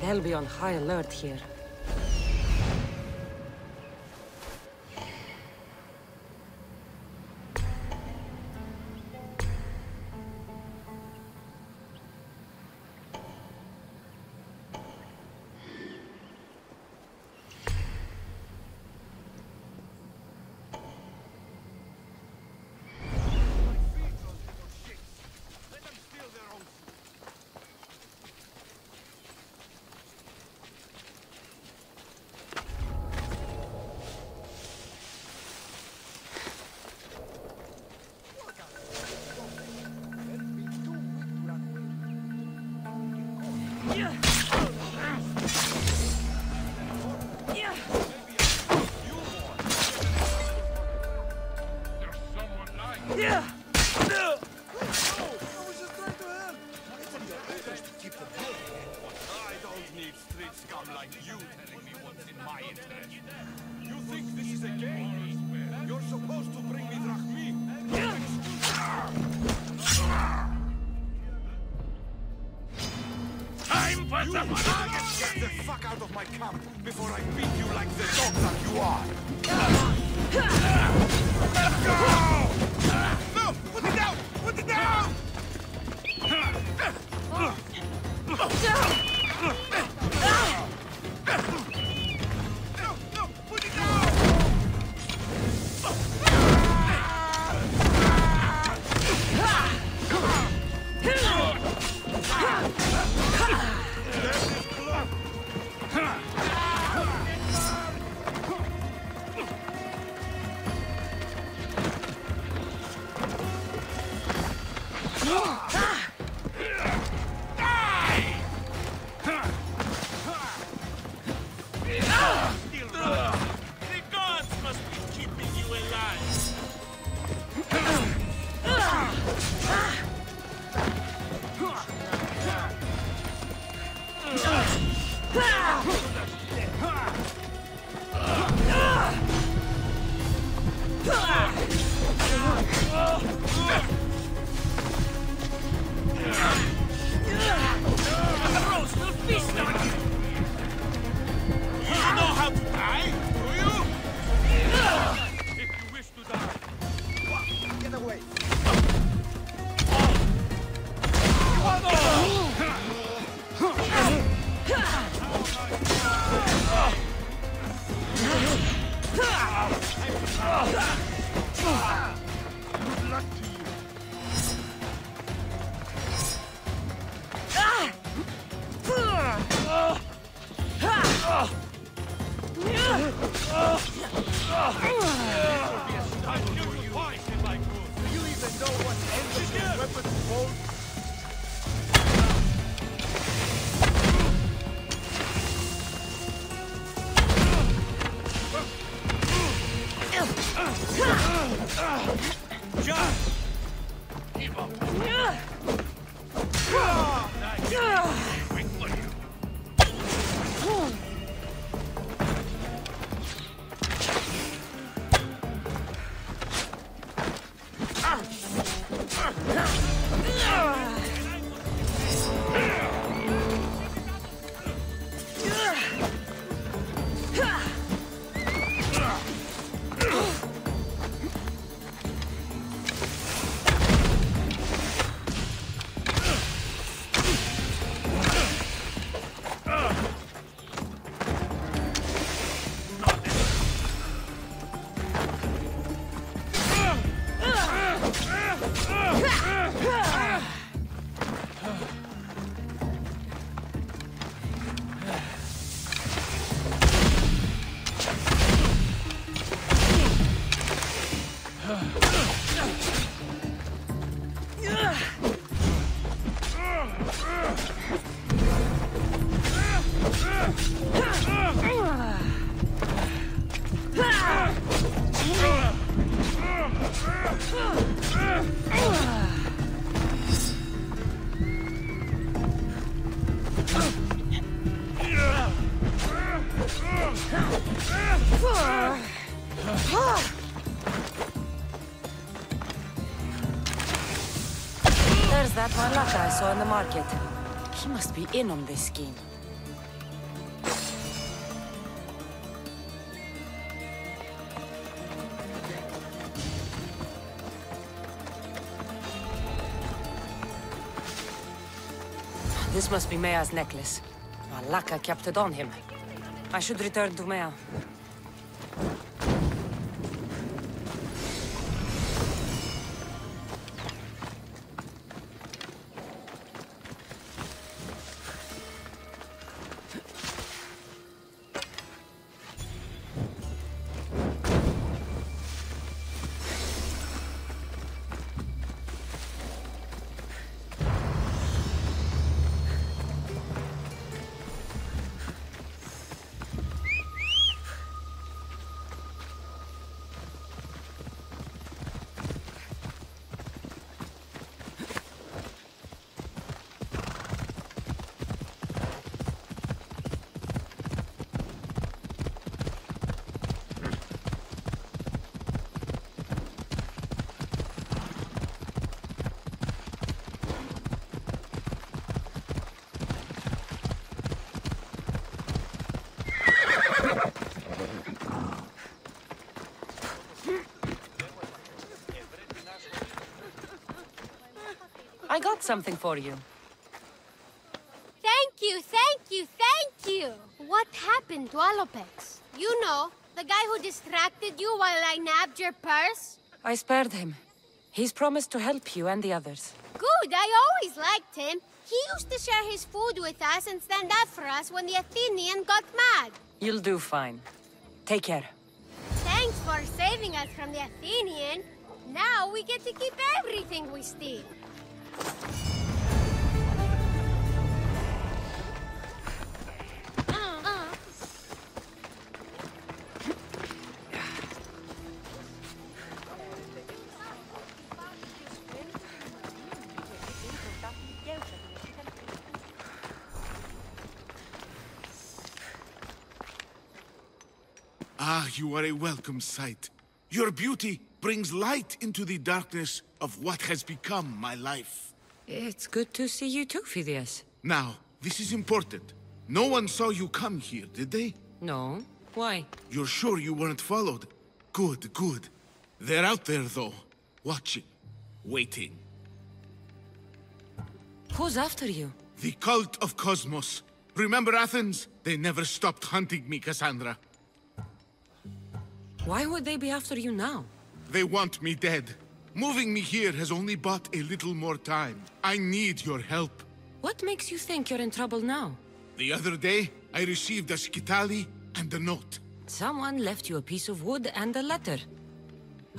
They'll be on high alert here. I don't need street scum like you telling me what's in my interest. You think this is a game? You're supposed to bring me drachmi. Time for some Get the fuck out of my camp before I beat you like the dog that you are. Let's go! No! Put it down! Put it down! There's that Malaka I saw in the market. He must be in on this scheme. This must be Mea's necklace. Malaka kept it on him. I should return to Mea. I got something for you. Thank you, thank you, thank you! What happened to Alopex? You know, the guy who distracted you while I nabbed your purse? I spared him. He's promised to help you and the others. Good, I always liked him. He used to share his food with us and stand up for us when the Athenian got mad. You'll do fine. Take care. Thanks for saving us from the Athenian. Now we get to keep everything we steal. Ah, you are a welcome sight. Your beauty brings light into the darkness of what has become my life. It's good to see you too, Phidias. Now, this is important. No one saw you come here, did they? No. Why? You're sure you weren't followed? Good, good. They're out there, though. Watching. Waiting. Who's after you? The cult of Cosmos. Remember Athens? They never stopped hunting me, Cassandra. Why would they be after you now? They want me dead. Moving me here has only bought a little more time. I need your help. What makes you think you're in trouble now? The other day, I received a skitali and a note. Someone left you a piece of wood and a letter.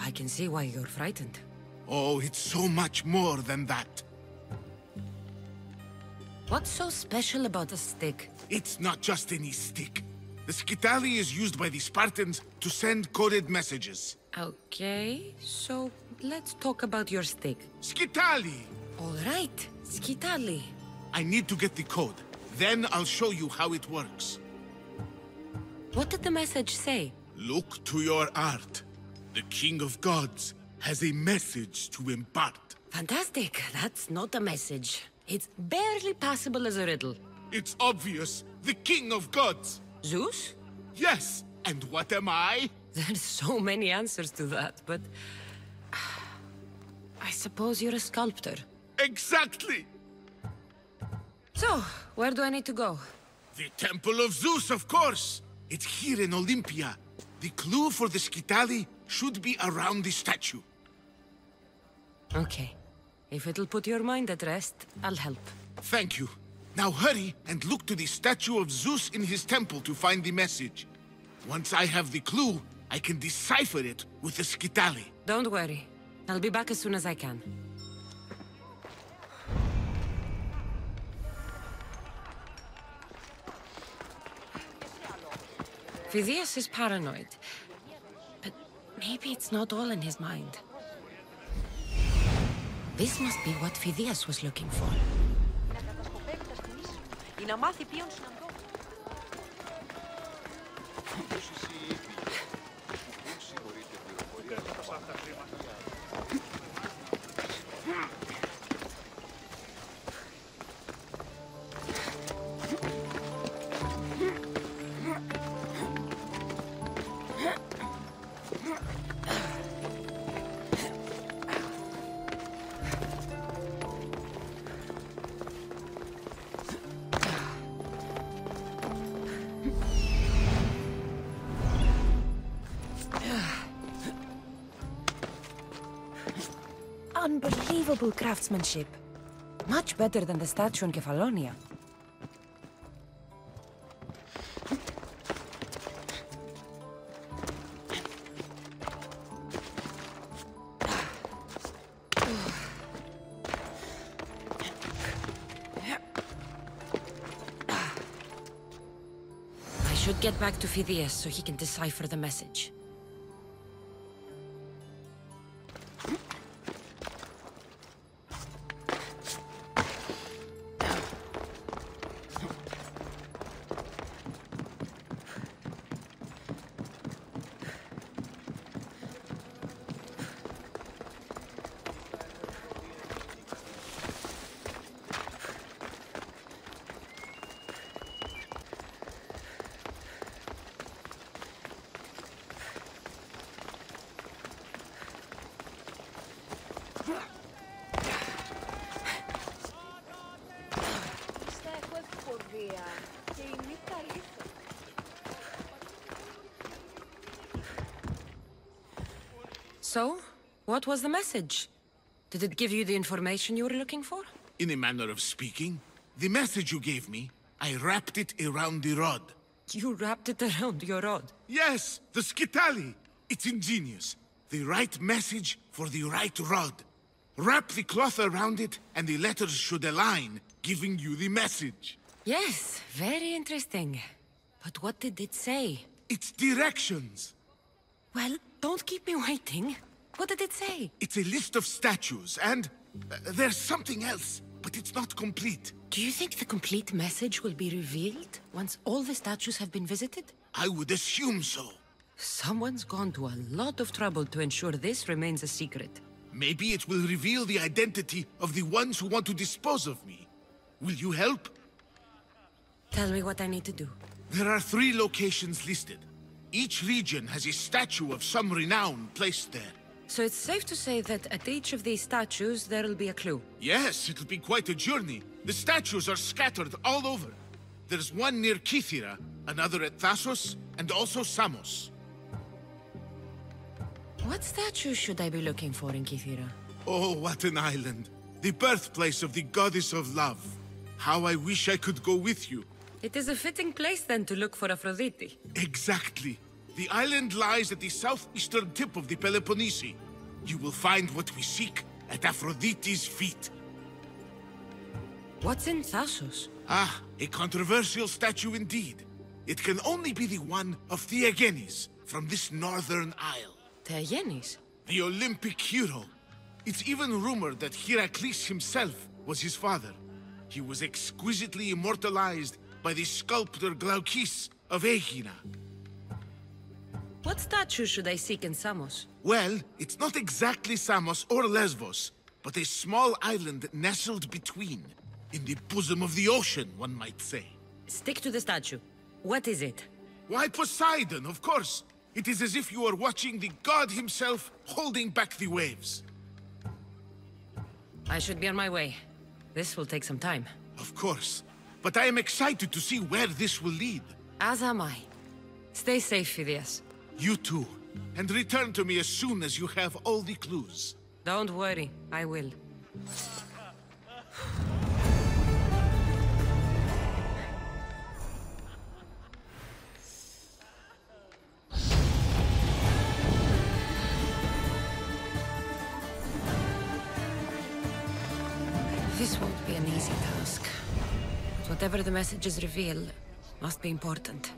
I can see why you're frightened. Oh, it's so much more than that. What's so special about a stick? It's not just any stick. The skitali is used by the Spartans to send coded messages. Okay, so let's talk about your stick. Skitali! All right, skitali. I need to get the code. Then I'll show you how it works. What did the message say? Look to your art. The King of Gods has a message to impart. Fantastic. That's not a message. It's barely passable as a riddle. It's obvious. The King of Gods. Zeus? Yes. And what am I? There's so many answers to that, but... I suppose you're a sculptor. Exactly! So, where do I need to go? The Temple of Zeus, of course! It's here in Olympia. The clue for the skitali should be around the statue. Okay. If it'll put your mind at rest, I'll help. Thank you. Now hurry and look to the statue of Zeus in his temple to find the message. Once I have the clue, I can decipher it with the skitali. Don't worry. I'll be back as soon as I can. Phidias is paranoid. But maybe it's not all in his mind. This must be what Phidias was looking for. Unbelievable craftsmanship. Much better than the statue in Kefalonia. I should get back to Phidias so he can decipher the message. So, what was the message? Did it give you the information you were looking for? In a manner of speaking, the message you gave me, I wrapped it around the rod. You wrapped it around your rod? Yes, the skitali. It's ingenious. The right message for the right rod. Wrap the cloth around it, and the letters should align, giving you the message. Yes, very interesting. But what did it say? It's directions. Well, don't keep me waiting. What did it say? It's a list of statues, and there's something else, but it's not complete. Do you think the complete message will be revealed once all the statues have been visited? I would assume so. Someone's gone to a lot of trouble to ensure this remains a secret. Maybe it will reveal the identity of the ones who want to dispose of me. Will you help? Tell me what I need to do. There are 3 locations listed. Each region has a statue of some renown placed there. So it's safe to say that at each of these statues there'll be a clue? Yes, it'll be quite a journey. The statues are scattered all over. There's one near Kythera, another at Thasos, and also Samos. What statue should I be looking for in Kythera? Oh, what an island. The birthplace of the goddess of love. How I wish I could go with you. It is a fitting place then to look for Aphrodite. Exactly. The island lies at the southeastern tip of the Peloponnese. You will find what we seek at Aphrodite's feet. What's in Thasos? Ah, a controversial statue indeed. It can only be the one of Theagenes from this northern isle. Theagenes? The Olympic hero. It's even rumored that Heracles himself was his father. He was exquisitely immortalized by the sculptor Glaukis of Aegina. What statue should I seek in Samos? Well, it's not exactly Samos or Lesbos, but a small island nestled between. In the bosom of the ocean, one might say. Stick to the statue. What is it? Why, Poseidon, of course. It is as if you are watching the god himself holding back the waves. I should be on my way. This will take some time. Of course. But I am excited to see where this will lead. As am I. Stay safe, Phidias. You too. And return to me as soon as you have all the clues. Don't worry, I will. This won't be an easy task. But whatever the messages reveal, must be important.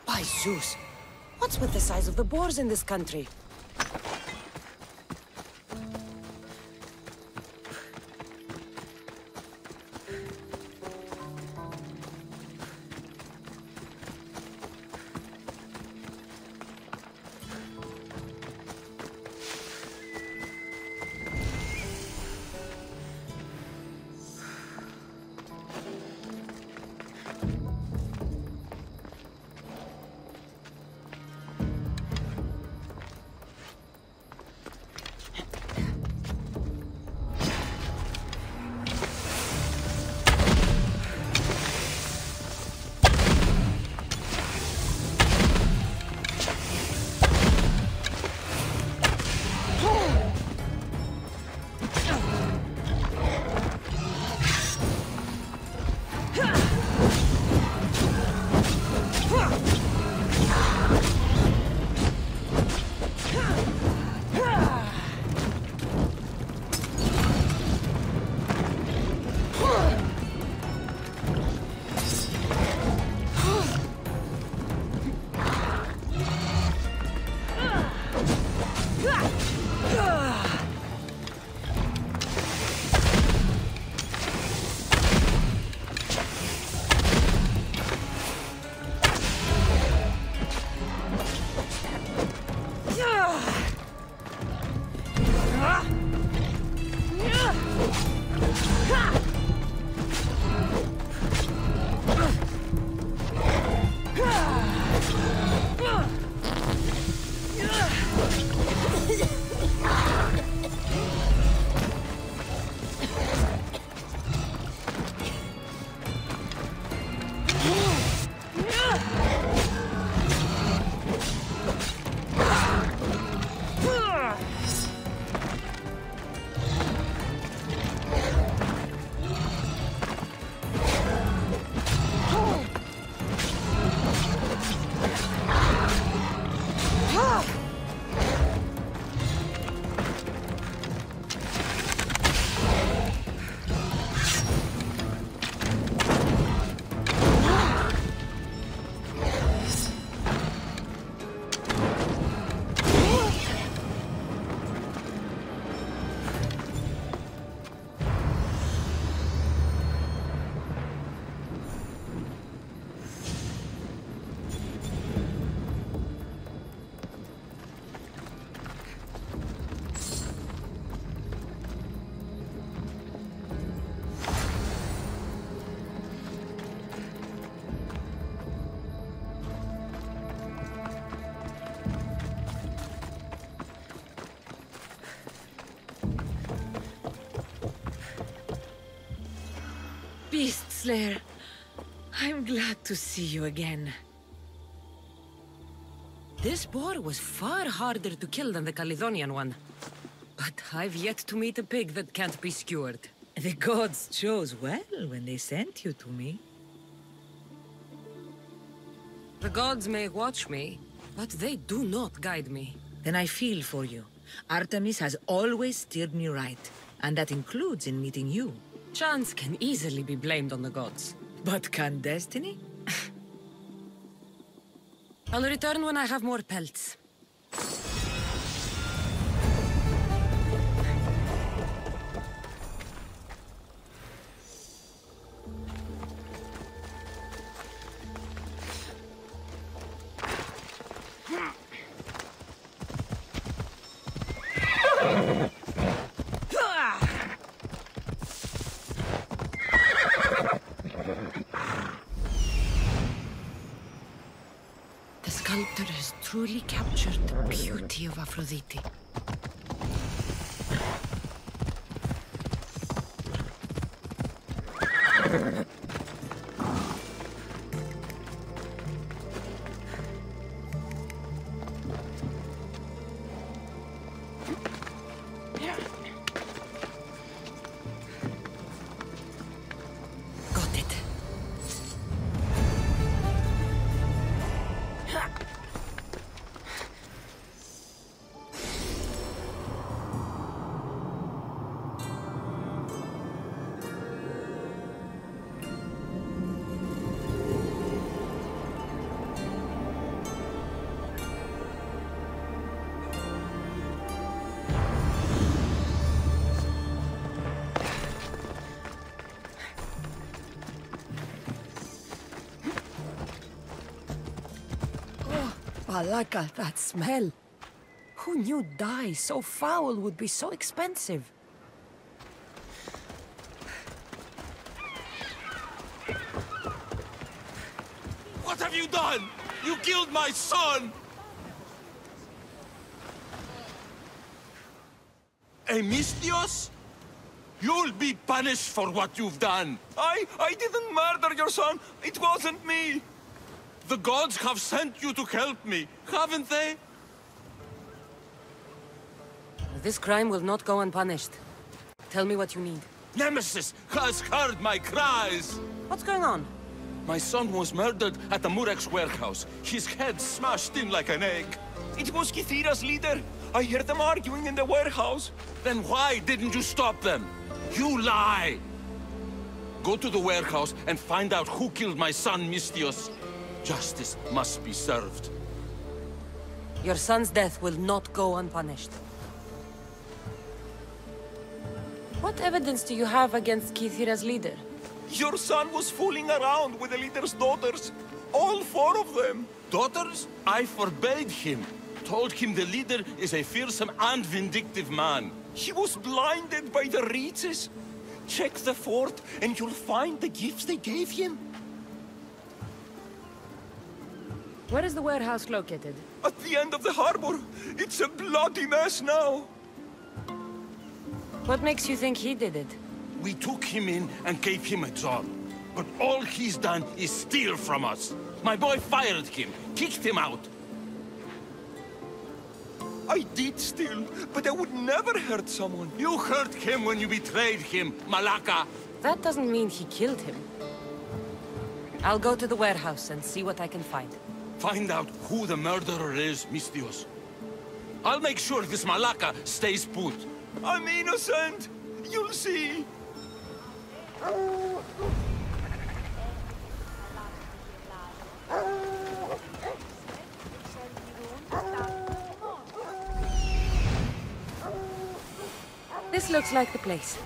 By Zeus! What's with the size of the boars in this country? Beast Slayer. I'm glad to see you again. This boar was far harder to kill than the Caledonian one. But I've yet to meet a pig that can't be skewered. The gods chose well when they sent you to me. The gods may watch me, but they do not guide me. Then I feel for you. Artemis has always steered me right, and that includes in meeting you. Chance can easily be blamed on the gods. But can destiny? I'll return when I have more pelts. The sculptor has truly captured the beauty of Aphrodite. Malaka, that smell. Who knew dye so foul would be so expensive? What have you done? You killed my son! Emistios? You'll be punished for what you've done. I didn't murder your son. It wasn't me. The gods have sent you to help me, haven't they? This crime will not go unpunished. Tell me what you need. Nemesis has heard my cries! What's going on? My son was murdered at the Murex warehouse. His head smashed in like an egg. It was Kythira's leader. I heard them arguing in the warehouse. Then why didn't you stop them? You lie! Go to the warehouse and find out who killed my son, Mistios. Justice must be served. Your son's death will not go unpunished. What evidence do you have against Kythira's leader? Your son was fooling around with the leader's daughters. All 4 of them. Daughters? I forbade him. Told him the leader is a fearsome and vindictive man. He was blinded by the reaches. Check the fort and you'll find the gifts they gave him. Where is the warehouse located? At the end of the harbor. It's a bloody mess now. What makes you think he did it? We took him in and gave him a job. But all he's done is steal from us. My boy fired him, kicked him out. I did steal, but I would never hurt someone. You hurt him when you betrayed him, Malaka. That doesn't mean he killed him. I'll go to the warehouse and see what I can find. Find out who the murderer is, Mistios. I'll make sure this Malaka stays put. I'm innocent. You'll see. This looks like the place.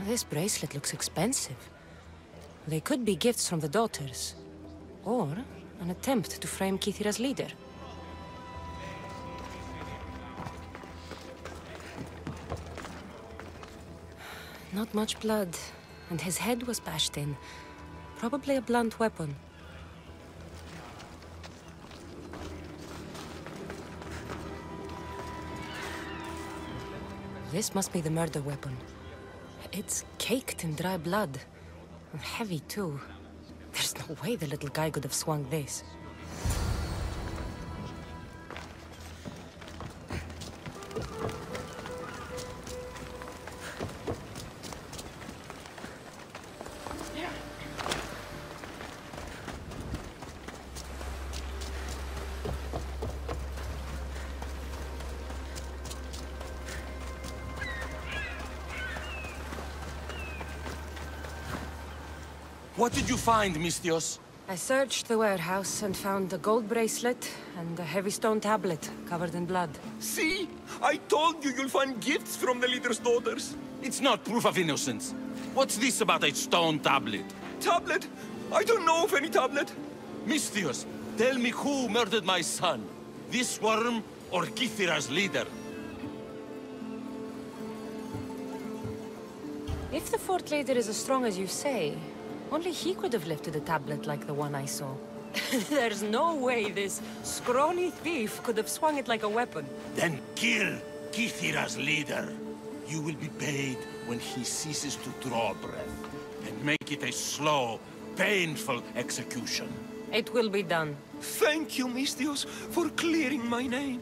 This bracelet looks expensive. They could be gifts from the daughters. Or an attempt to frame Keithir as leader. Not much blood, and his head was bashed in. Probably a blunt weapon. This must be the murder weapon. It's caked in dry blood. And heavy, too. There's no way the little guy could have swung this. What did you find, Mistios? I searched the warehouse and found a gold bracelet and a heavy stone tablet covered in blood. See? I told you you'll find gifts from the leader's daughters. It's not proof of innocence. What's this about a stone tablet? Tablet? I don't know of any tablet. Mistios, tell me who murdered my son. This worm or Keithira's leader? If the fort leader is as strong as you say, only he could have lifted a tablet like the one I saw. There's no way this scrawny thief could have swung it like a weapon. Then kill Keithira's leader. You will be paid when he ceases to draw breath. And make it a slow, painful execution. It will be done. Thank you, Mistios, for clearing my name.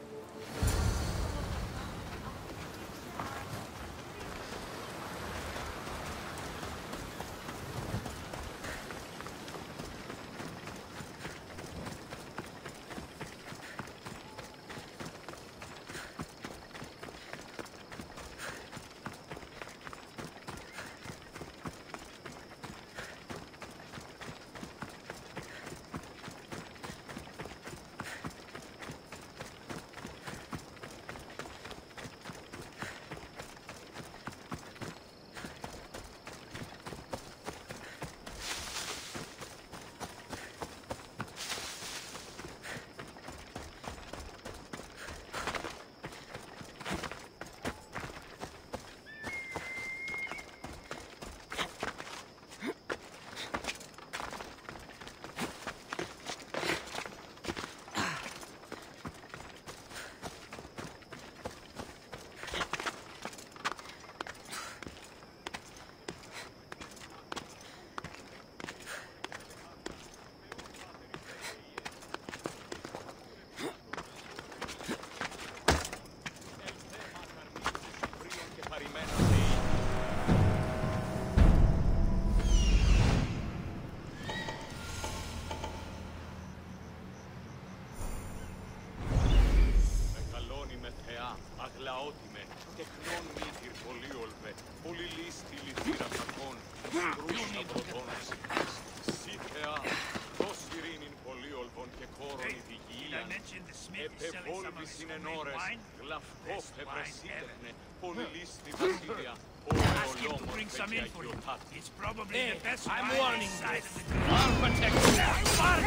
Ask him to bring some in for you. It's probably the best. I'm warning side you. of the architect. Sparta!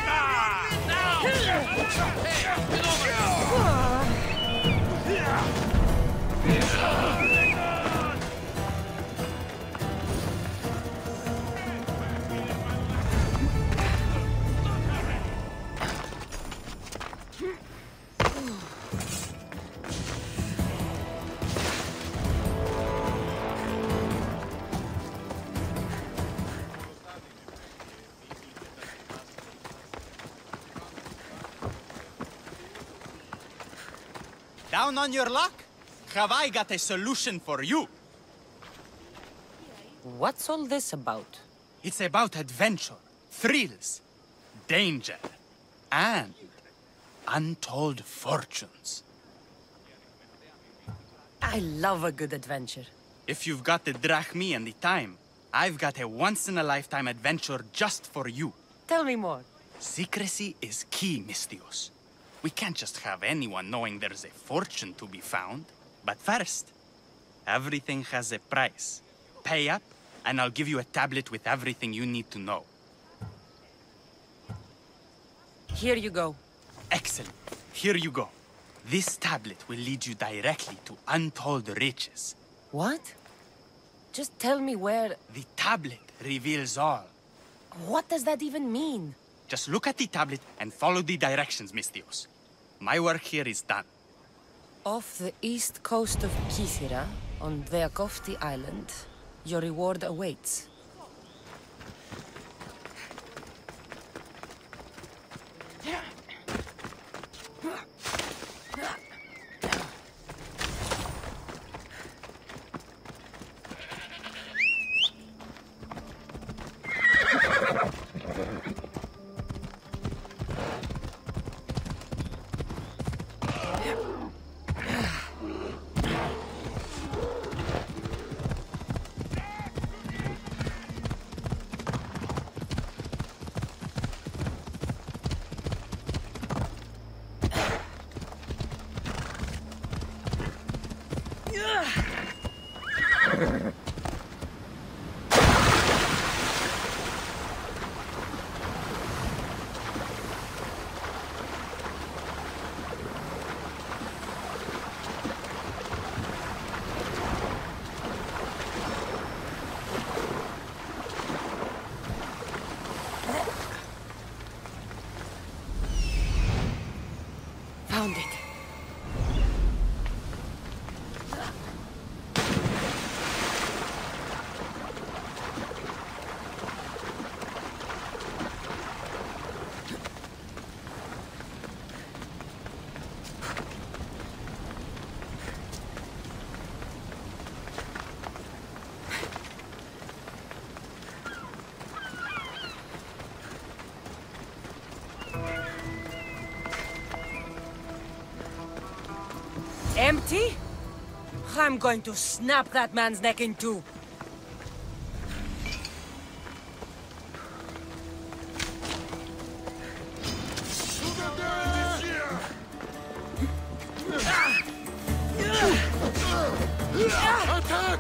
Now! Hey, get over here! Down on your luck? Have I got a solution for you? What's all this about? It's about adventure, thrills, danger, and untold fortunes. I love a good adventure. If you've got the drachmi and the time, I've got a once-in-a-lifetime adventure just for you. Tell me more. Secrecy is key, Mistios. We can't just have anyone knowing there's a fortune to be found. But first, everything has a price. Pay up, and I'll give you a tablet with everything you need to know. Here you go. Excellent. Here you go. This tablet will lead you directly to untold riches. What? Just tell me where... The tablet reveals all. What does that even mean? Just look at the tablet and follow the directions, Mistios. My work here is done. Off the east coast of Kythera, on Veakofti Island, your reward awaits. Found it. Empty? I'm going to snap that man's neck in two. Attack!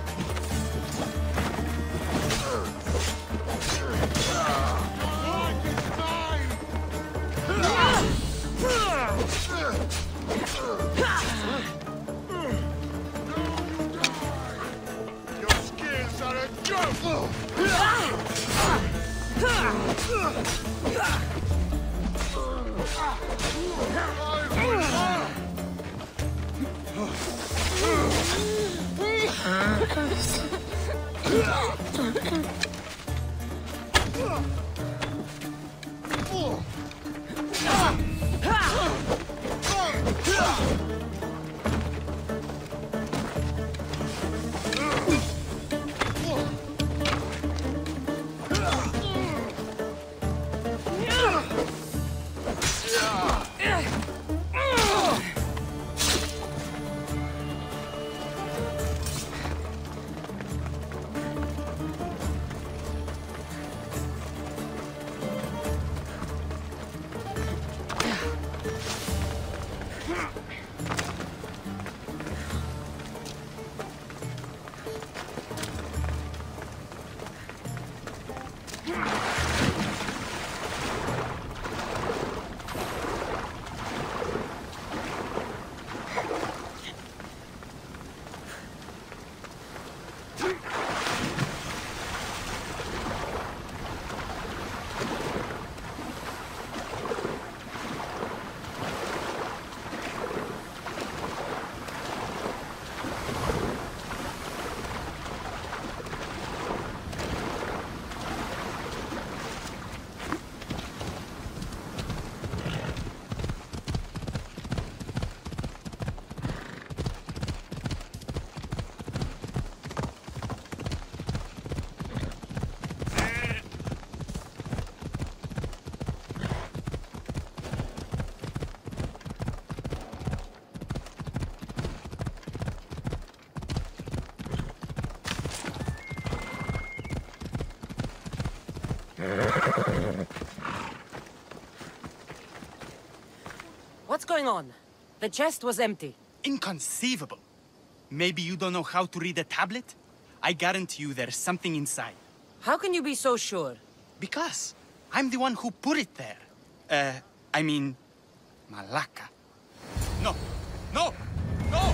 What's going on? The chest was empty. Inconceivable. Maybe you don't know how to read a tablet? I guarantee you there's something inside. How can you be so sure? Because I'm the one who put it there. I mean, Malaka. No! No! No!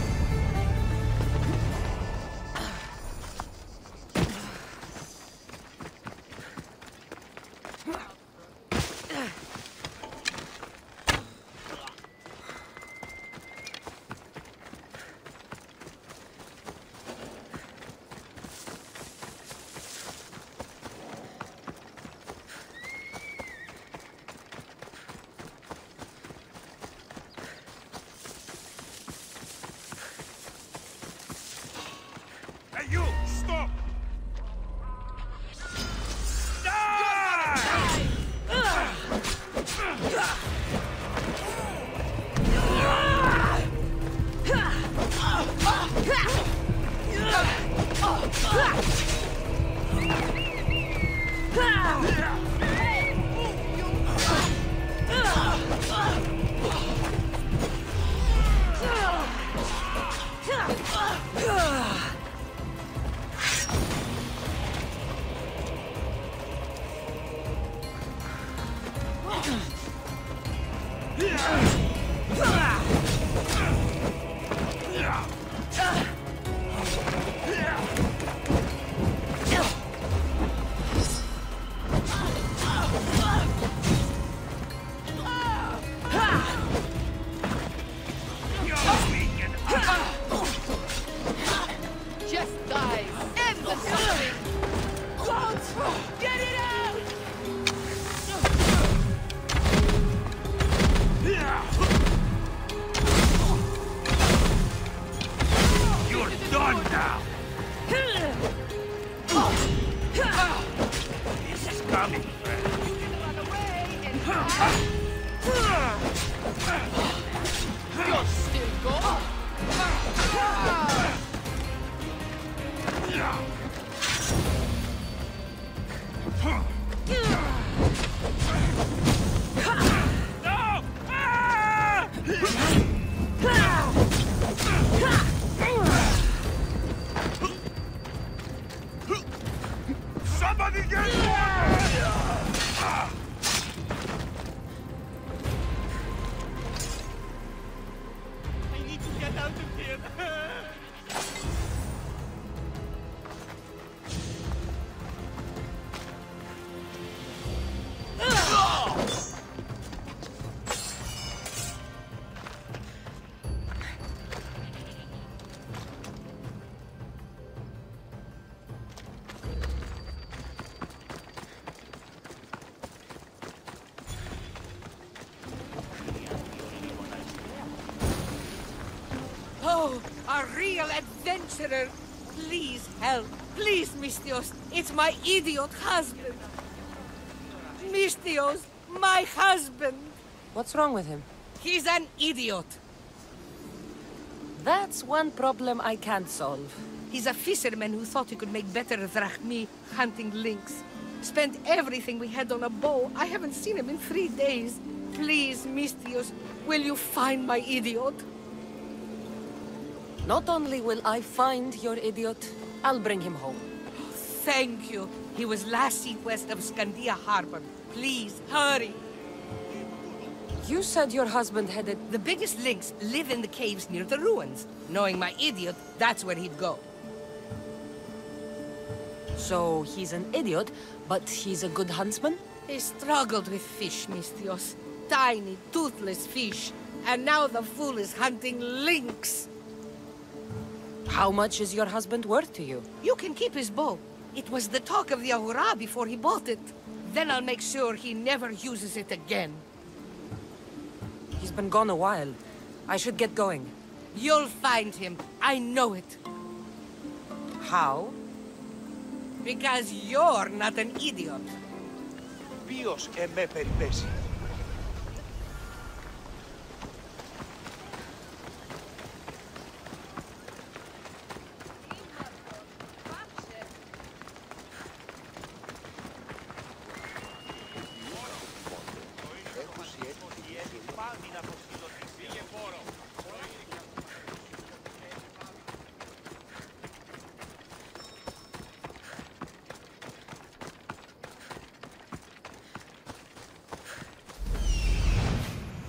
You! Stop! Oh, a real adventurer. Please help. Please, Mistios. It's my idiot husband. Mistios, my husband. What's wrong with him? He's an idiot. That's one problem I can't solve. He's a fisherman who thought he could make better drachmi hunting lynx. Spent everything we had on a bow. I haven't seen him in 3 days. Please, Mistios, will you find my idiot? Not only will I find your idiot, I'll bring him home. Thank you. He was last seen west of Scandia Harbor. Please, hurry. You said your husband headed... The biggest lynx live in the caves near the ruins. Knowing my idiot, that's where he'd go. So he's an idiot, but he's a good huntsman? He struggled with fish, Mistios. Tiny, toothless fish. And now the fool is hunting lynx. How much is your husband worth to you? You can keep his bow. It was the talk of the Ahura before he bought it. Then I'll make sure he never uses it again. He's been gone a while. I should get going. You'll find him. I know it. How? Because you're not an idiot. Ποιος εμέ περιπέσει.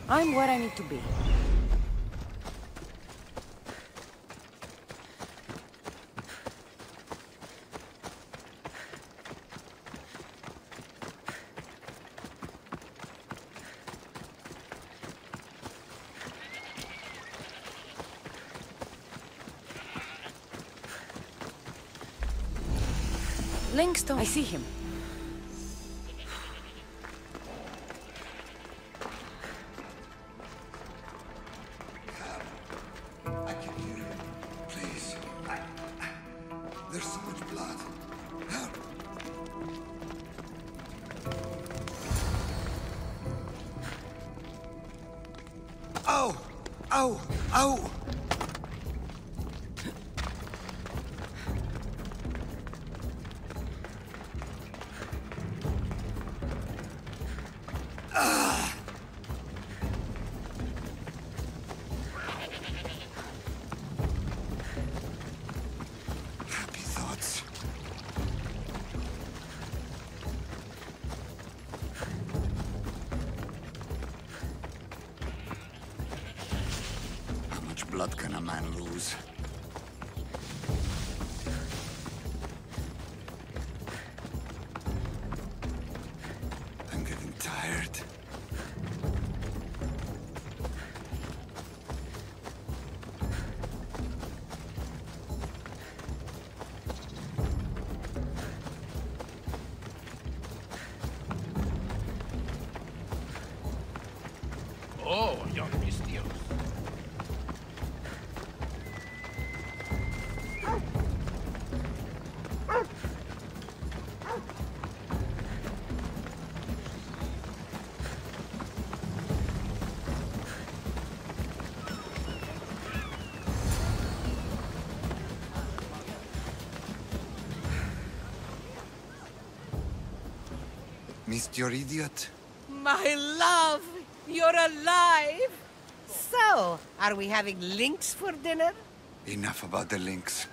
I'm where I need to be. Linkstone. I see him. I can hear you. Please. There's so much blood. Help. Ow! Ow! Ow! Blood can a man lose? I'm getting tired. Oh, young Mistios. Missed your idiot? My love, you're alive! So, are we having lynx for dinner? Enough about the links.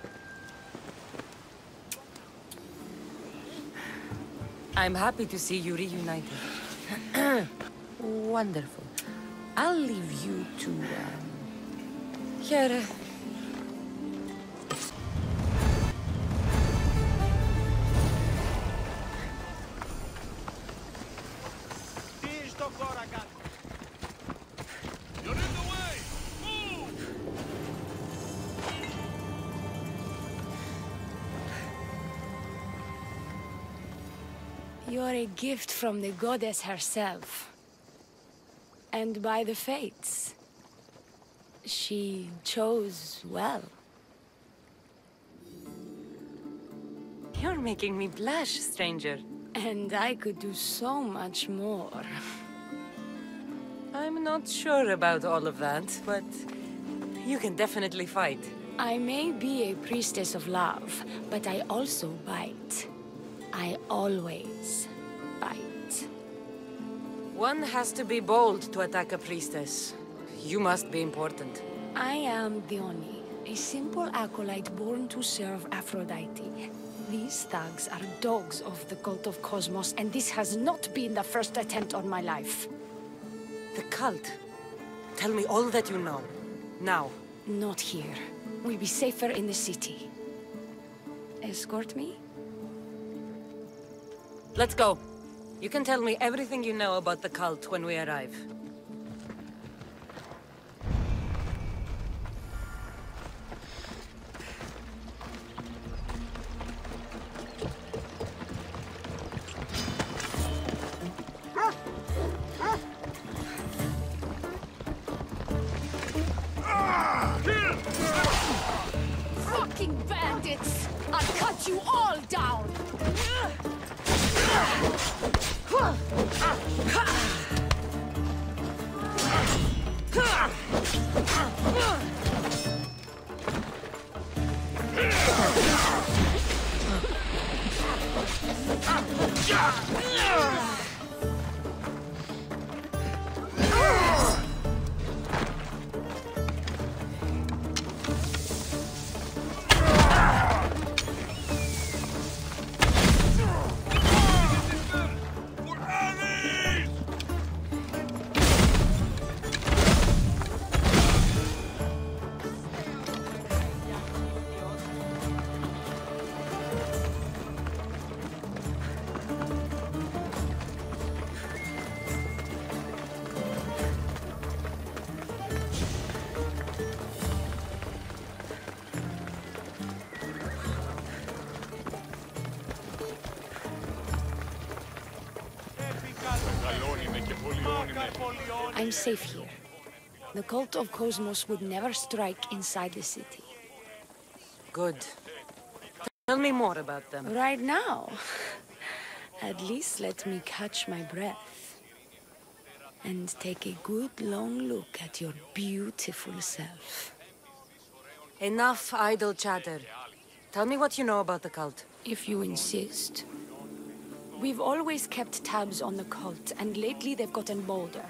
I'm happy to see you reunited. Wonderful. I'll leave you to, here. You're in the way! Move! You're a gift from the goddess herself. And by the fates. She chose well. You're making me blush, stranger. And I could do so much more. I'm not sure about all of that, but you can definitely fight. I may be a priestess of love, but I also bite. I always bite. One has to be bold to attack a priestess. You must be important. I am Dione, a simple acolyte born to serve Aphrodite. These thugs are dogs of the cult of Cosmos, and this has not been the first attempt on my life. The cult? Tell me all that you know. Now. Not here. We'll be safer in the city. Escort me? Let's go. You can tell me everything you know about the cult when we arrive. Fucking bandits! I'll cut you all down! I'm safe here. The cult of Cosmos would never strike inside the city. Good. Tell me more about them. Right now? At least let me catch my breath. And take a good long look at your beautiful self. Enough idle chatter. Tell me what you know about the cult. If you insist. We've always kept tabs on the cult, and lately they've gotten bolder.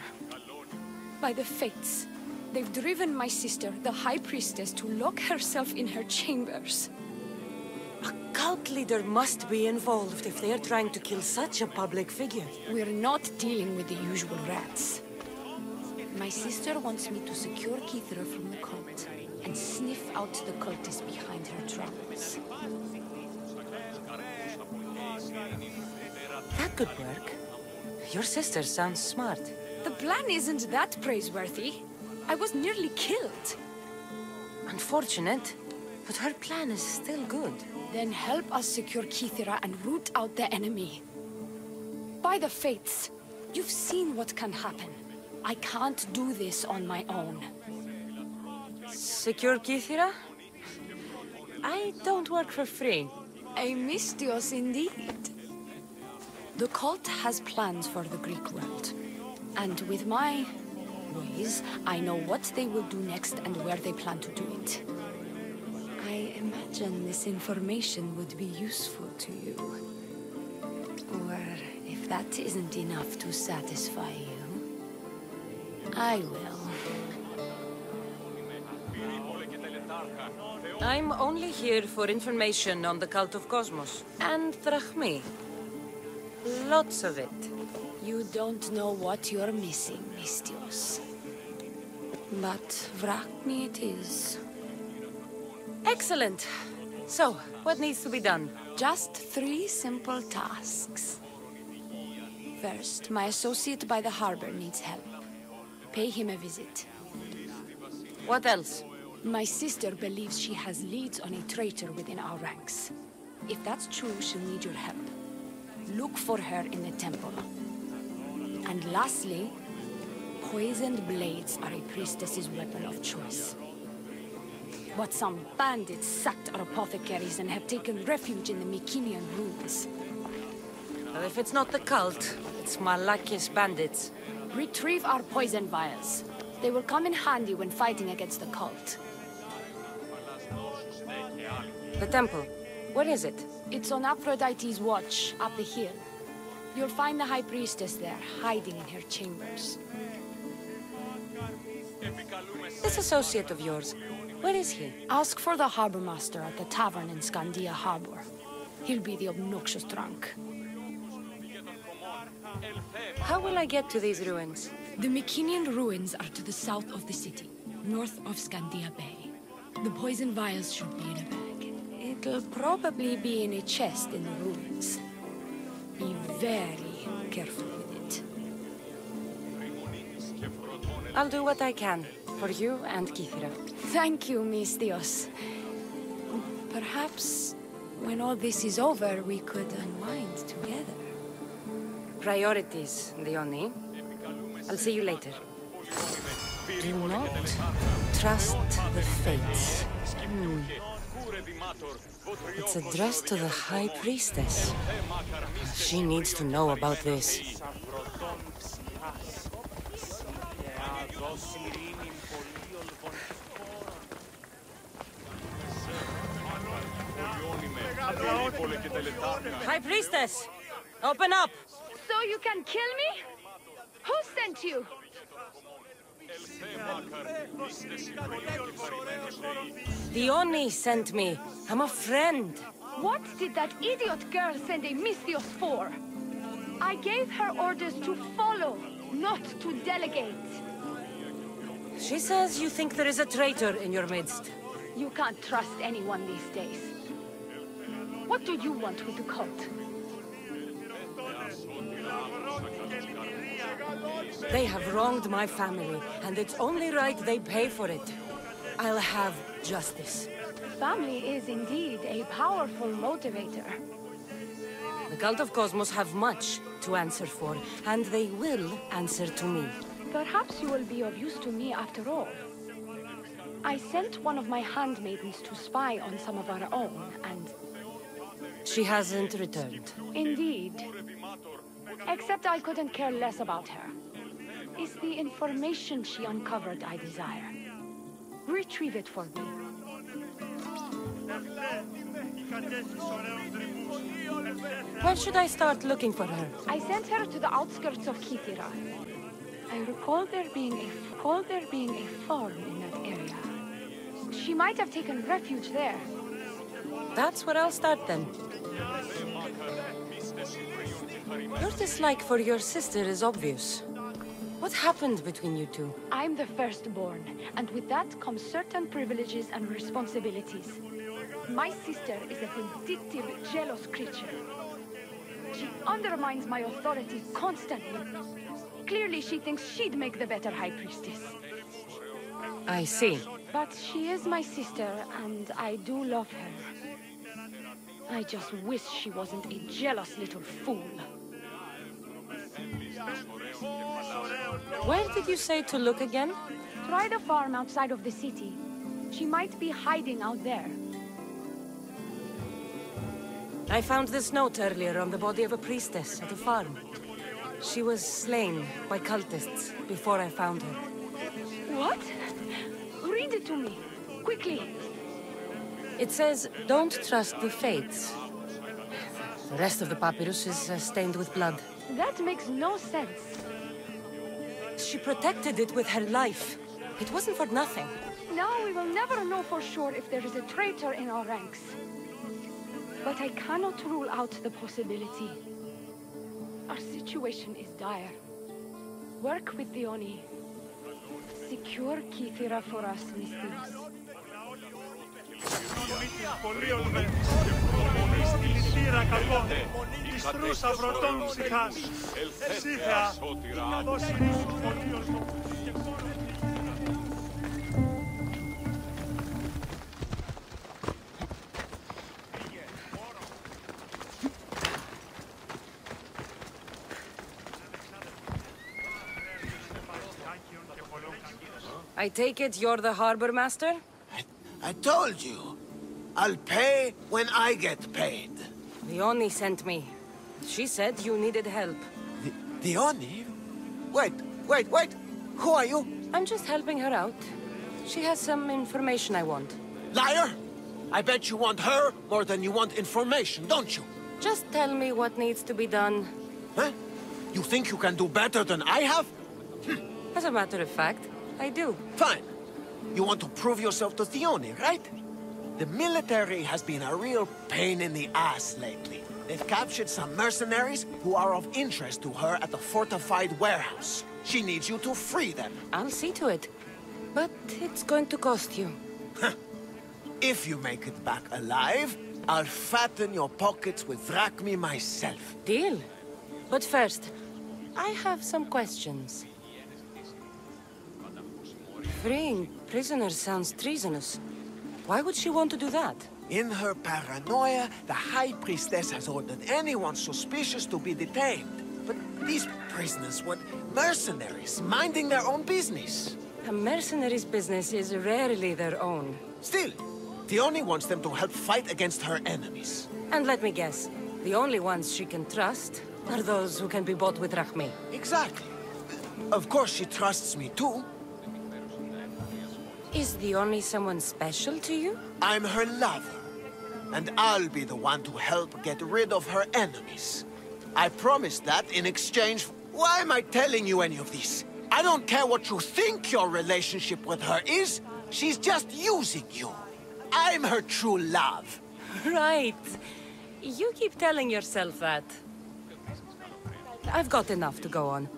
By the fates, they've driven my sister, the High Priestess, to lock herself in her chambers. A cult leader must be involved if they're trying to kill such a public figure. We're not dealing with the usual rats. My sister wants me to secure Kithra from the cult, and sniff out the cultists behind her troubles. That could work. Your sister sounds smart. The plan isn't that praiseworthy. I was nearly killed. Unfortunate, but her plan is still good. Then help us secure Kithra and root out the enemy. By the fates, you've seen what can happen. I can't do this on my own. Secure Kithra? I don't work for free. A mystios indeed. The cult has plans for the Greek world. And with my ways, I know what they will do next and where they plan to do it. I imagine this information would be useful to you. Or if that isn't enough to satisfy you, I will. I'm only here for information on the cult of Cosmos. And drachmi. Lots of it. You don't know what you're missing, mystios. But drachmi it is. Excellent. So, what needs to be done? Just 3 simple tasks. First, my associate by the harbor needs help. Pay him a visit. What else? My sister believes she has leads on a traitor within our ranks. If that's true, she'll need your help. Look for her in the temple. And lastly, poisoned blades are a priestess's weapon of choice. But some bandits sacked our apothecaries and have taken refuge in the Mycenaean ruins. Well, if it's not the cult, it's Malakis bandits. Retrieve our poison vials. They will come in handy when fighting against the cult. The temple. What is it? It's on Aphrodite's watch, up the hill. You'll find the High Priestess there, hiding in her chambers. This associate of yours, where is he? Ask for the harbor master at the tavern in Scandia Harbor. He'll be the obnoxious drunk. How will I get to these ruins? The Mycenaean ruins are to the south of the city, north of Scandia Bay. The poison vials should be in a bag. It'll probably be in a chest in the ruins. Be very careful with it. I'll do what I can, for you and Kithra. Thank you, mystios. Perhaps, when all this is over, we could unwind together. Priorities, Diony. I'll see you later. Do not trust the fates. It's addressed to the High Priestess. She needs to know about this. High Priestess! Open up! So you can kill me? Who sent you? Diony sent me. I'm a friend. What did that idiot girl send a mystios for? I gave her orders to follow, not to delegate. She says you think there is a traitor in your midst. You can't trust anyone these days. What do you want with the cult? They have wronged my family, and it's only right they pay for it. I'll have justice. Family is indeed a powerful motivator. The Cult of Cosmos have much to answer for, and they will answer to me. Perhaps you will be of use to me after all. I sent one of my handmaidens to spy on some of our own, and... She hasn't returned. Indeed. Except I couldn't care less about her. It's the information she uncovered I desire. Retrieve it for me. Where should I start looking for her? I sent her to the outskirts of Kythera. I recall there being a farm in that area. She might have taken refuge there. That's where I'll start then. Your dislike for your sister is obvious. What happened between you two? I'm the firstborn, and with that comes certain privileges and responsibilities. My sister is a vindictive, jealous creature. She undermines my authority constantly. Clearly, she thinks she'd make the better High Priestess. I see. But she is my sister, and I do love her. I just wish she wasn't a jealous little fool. Where did you say to look again? Try the farm outside of the city. She might be hiding out there. I found this note earlier on the body of a priestess at a farm. She was slain by cultists before I found her. What? Read it to me, quickly. It says, don't trust the fates. The rest of the papyrus is stained with blood. That makes no sense. She protected it with her life. It wasn't for nothing. Now we will never know for sure if there is a traitor in our ranks. But I cannot rule out the possibility. Our situation is dire. Work with the Oni. Secure Kythera for us, Mystios. I take it you're the harbor master? I told you. I'll pay when I get paid. The Oni sent me. She said you needed help. The Oni? Wait. Who are you? I'm just helping her out. She has some information I want. Liar! I bet you want her more than you want information, don't you? Just tell me what needs to be done. Huh? You think you can do better than I have? As a matter of fact, I do. Fine. You want to prove yourself to Theoni, right? The military has been a real pain in the ass lately. They've captured some mercenaries who are of interest to her at the fortified warehouse. She needs you to free them. I'll see to it. But it's going to cost you. If you make it back alive, I'll fatten your pockets with drachmi myself. Deal. But first, I have some questions. Freeing prisoners sounds treasonous. Why would she want to do that? In her paranoia, the High Priestess has ordered anyone suspicious to be detained. But these prisoners were mercenaries, minding their own business. A mercenary's business is rarely their own. Still, Theoni wants them to help fight against her enemies. And let me guess, the only ones she can trust are those who can be bought with drachmi. Exactly. Of course she trusts me too. Is Theoni someone special to you? I'm her lover. And I'll be the one to help get rid of her enemies. I promise that in exchange... Why am I telling you any of this? I don't care what you think your relationship with her is. She's just using you. I'm her true love. Right. You keep telling yourself that. I've got enough to go on.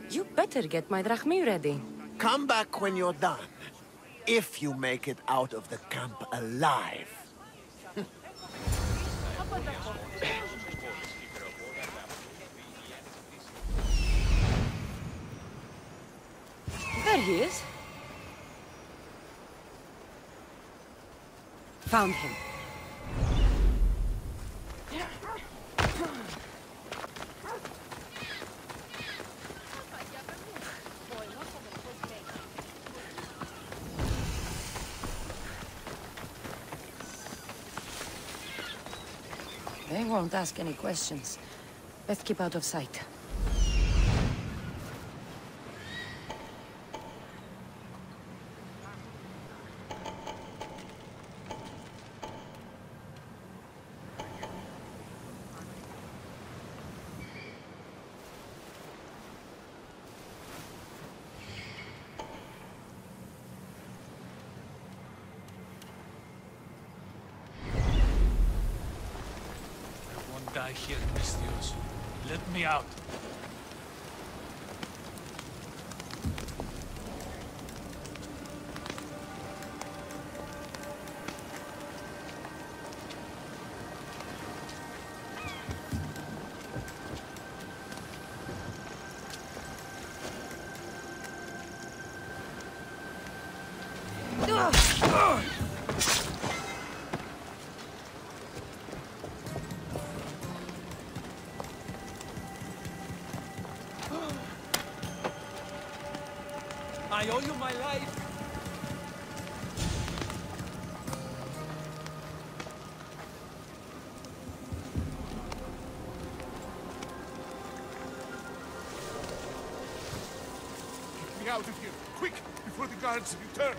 You better get my drachmi ready. Come back when you're done. If you make it out of the camp alive. There he is. Found him. They won't ask any questions. Best keep out of sight. Die here, Mistios. Let me out. I owe you my life. Get me out of here, quick, before the guards return.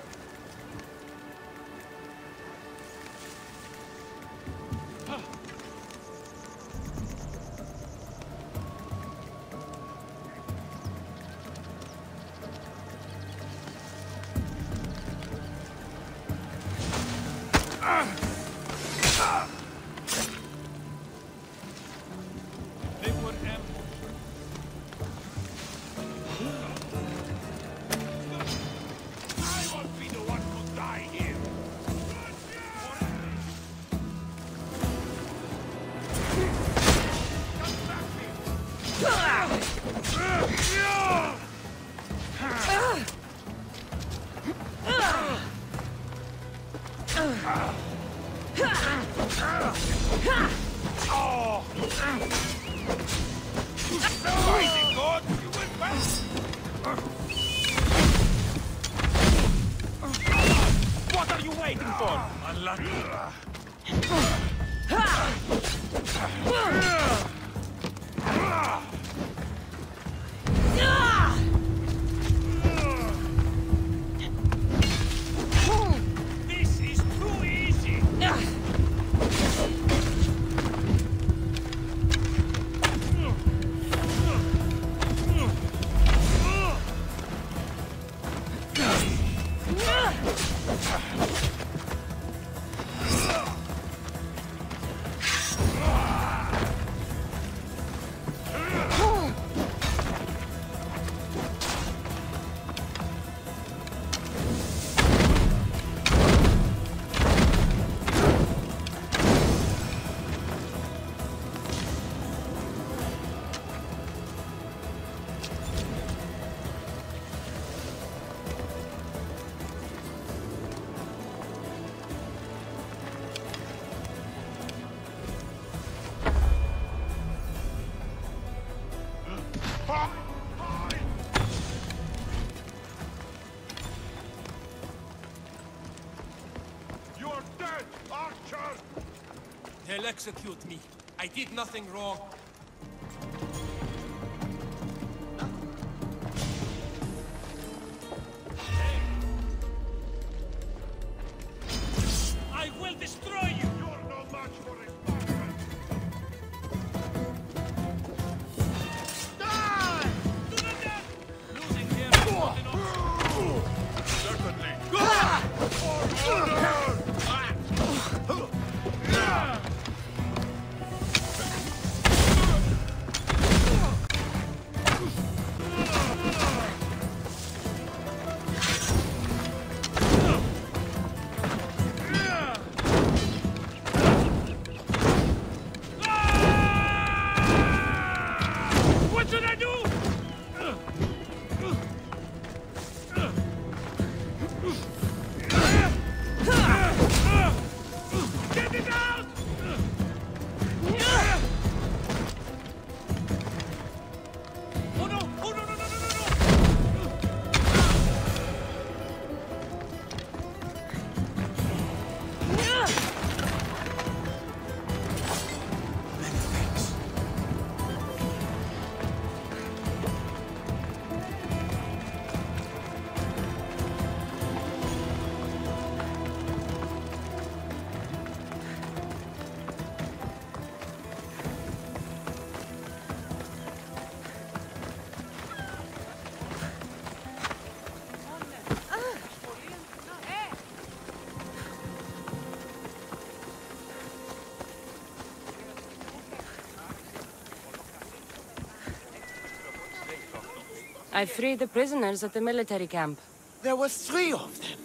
What are you waiting for? Unlucky. This is too easy. You're dead, Archer! They'll execute me. I did nothing wrong. I will destroy you! You're no match for a Spartan! Die! To the death! Losing here is not an option. Certainly. What should I do? I freed the prisoners at the military camp. There were 3 of them.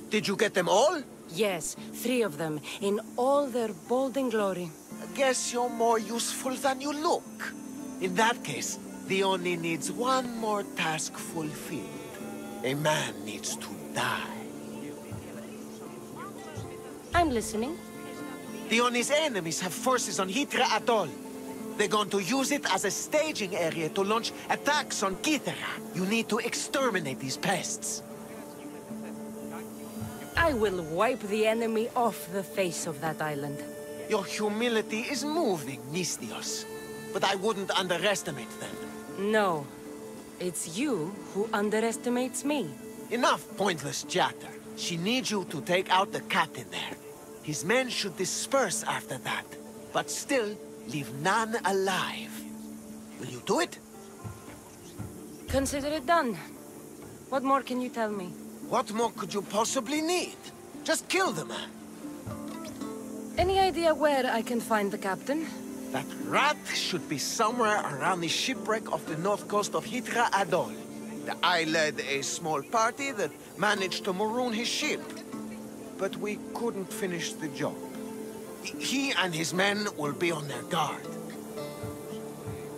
Did you get them all? Yes, 3 of them, in all their bold glory. I guess you're more useful than you look. In that case, the only needs one more task fulfilled. A man needs to die. I'm listening. The Oni's enemies have forces on Hitra Atoll. They're going to use it as a staging area to launch attacks on Kithara. You need to exterminate these pests. I will wipe the enemy off the face of that island. Your humility is moving, Misthios. But I wouldn't underestimate them. No. It's you who underestimates me. Enough pointless chatter. She needs you to take out the captain there. His men should disperse after that, but still leave none alive. Will you do it? Consider it done. What more can you tell me? What more could you possibly need? Just kill the man. Any idea where I can find the captain? That rat should be somewhere around the shipwreck off the north coast of Hitra Atoll. I led a small party that managed to maroon his ship. But we couldn't finish the job. He and his men will be on their guard.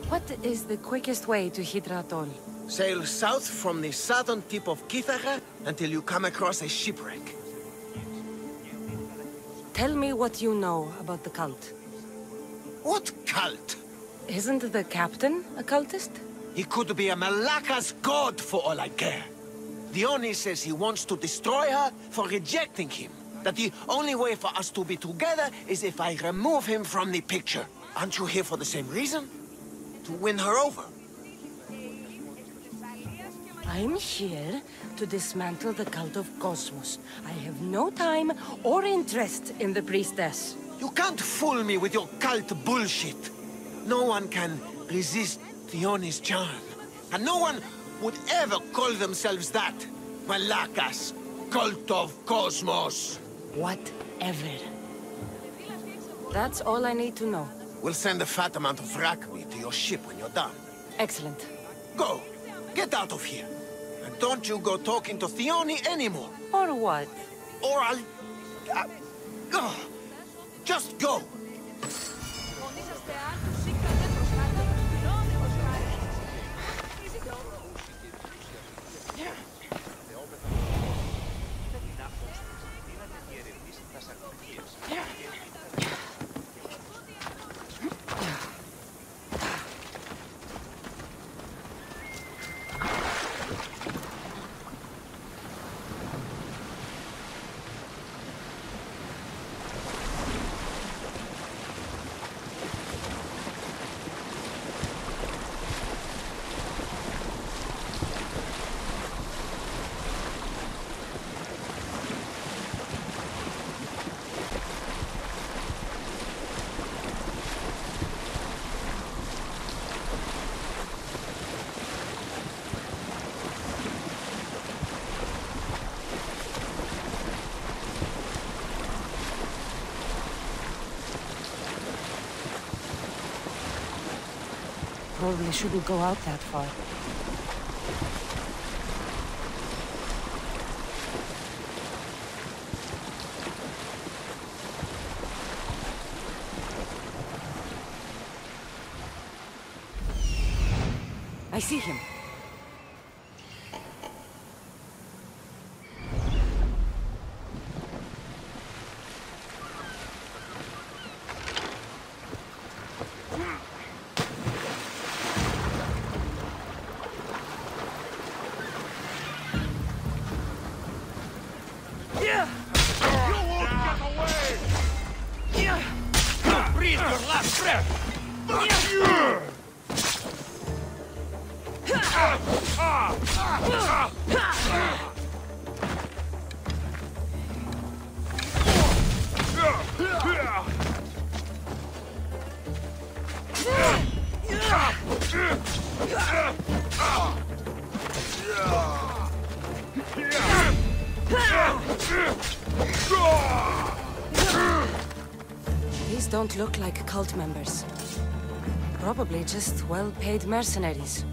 What is the quickest way to Hitra Atoll? Sail south from the southern tip of Kithara until you come across a shipwreck. Tell me what you know about the cult. What cult? Isn't the captain a cultist? He could be a Malaka's god for all I care. The Oni says he wants to destroy her for rejecting him. That the only way for us to be together is if I remove him from the picture. Aren't you here for the same reason? To win her over? I'm here to dismantle the cult of Cosmos. I have no time or interest in the priestess. You can't fool me with your cult bullshit. No one can resist the Oni's charm. And no one would ever call themselves that. Malakas, cult of Cosmos. Whatever. That's all I need to know. We'll send a fat amount of rack meat to your ship when you're done. Excellent. Go. Get out of here. And don't you go talking to Theoni anymore. Or what? Or I'll... just go. Probably shouldn't go out that far. I see him. These don't look like cult members. Probably just well-paid mercenaries.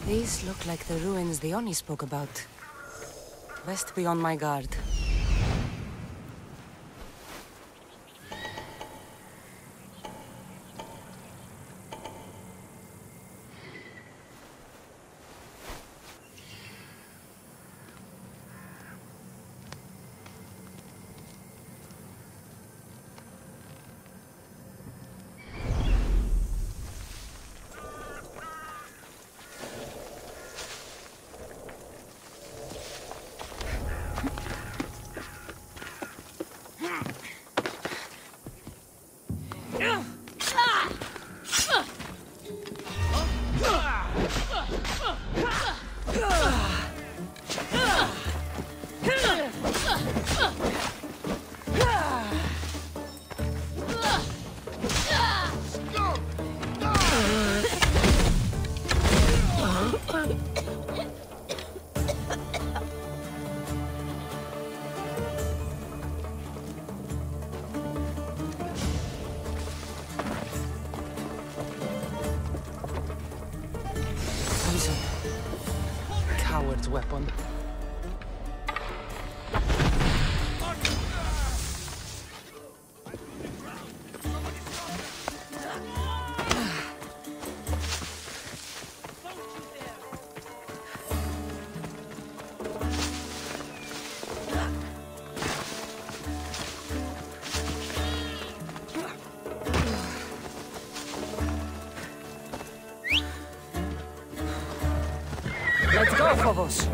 These look like the ruins the Oni spoke about. Best be on my guard. Coward's weapon. Let's go, Phobos.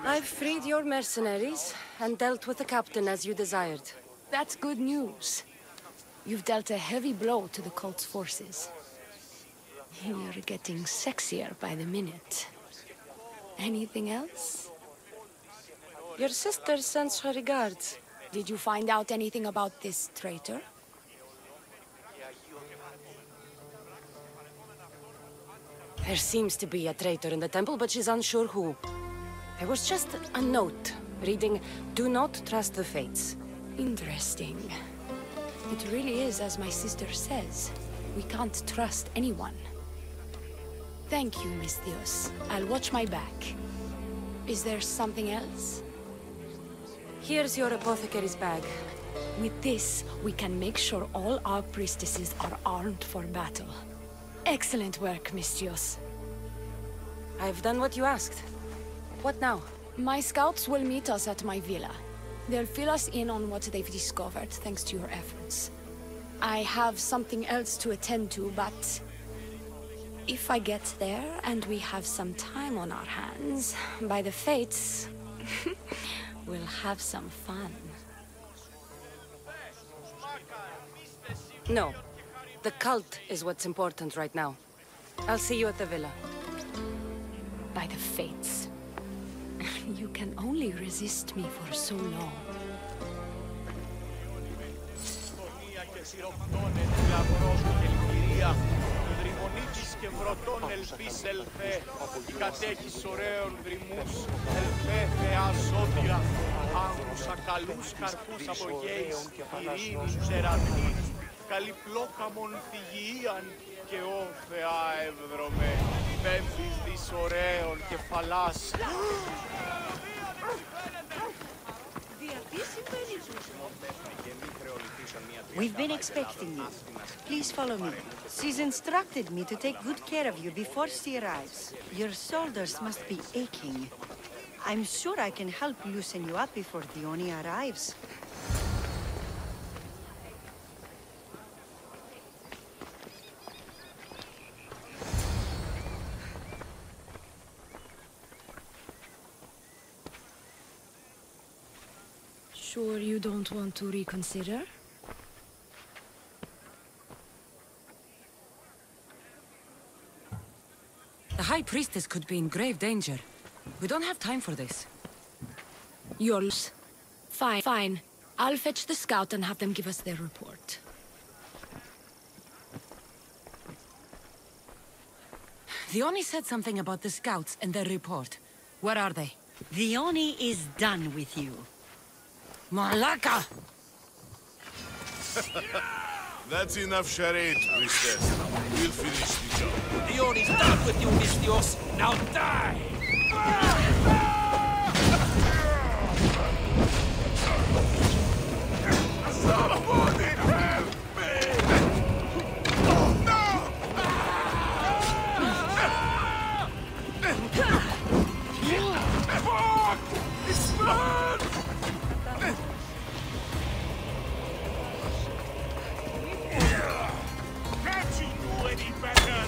I've freed your mercenaries and dealt with the captain as you desired. That's good news. You've dealt a heavy blow to the cult's forces. You're getting sexier by the minute. Anything else? Your sister sends her regards. Did you find out anything about this traitor? There seems to be a traitor in the temple, but she's unsure who. There was just a note reading, "Do not trust the fates." Interesting. It really is as my sister says. We can't trust anyone. Thank you, Miss Theos. I'll watch my back. Is there something else? Here's your apothecary's bag. With this, we can make sure all our priestesses are armed for battle. Excellent work, Miss Theos. I've done what you asked. What now? My scouts will meet us at my villa. They'll fill us in on what they've discovered, thanks to your efforts. I have something else to attend to, but if I get there and we have some time on our hands, by the fates, we'll have some fun. No. The cult is what's important right now. I'll see you at the villa. By the fates. You can only resist me for so long. Καλυπλόκαμον θυγιίαν και ω Θεά εύδρομε, πέμφης δις ωραίων κεφαλάς. We've been expecting you. Please follow me. She's instructed me to take good care of you before she arrives. Your shoulders must be aching. I'm sure I can help loosen you up before the Oni arrives. Sure you don't want to reconsider? The High Priestess could be in grave danger. We don't have time for this. Yours. Fine, fine. I'll fetch the scout and have them give us their report. The Oni said something about the scouts and their report. Where are they? The Oni is done with you. Malaka! That's enough charade, Priestess. We'll finish the job. The Oni's done with you, Mistios. Now die! Somebody help me! Oh, no! Fuck! It's blood! Can't you do any better?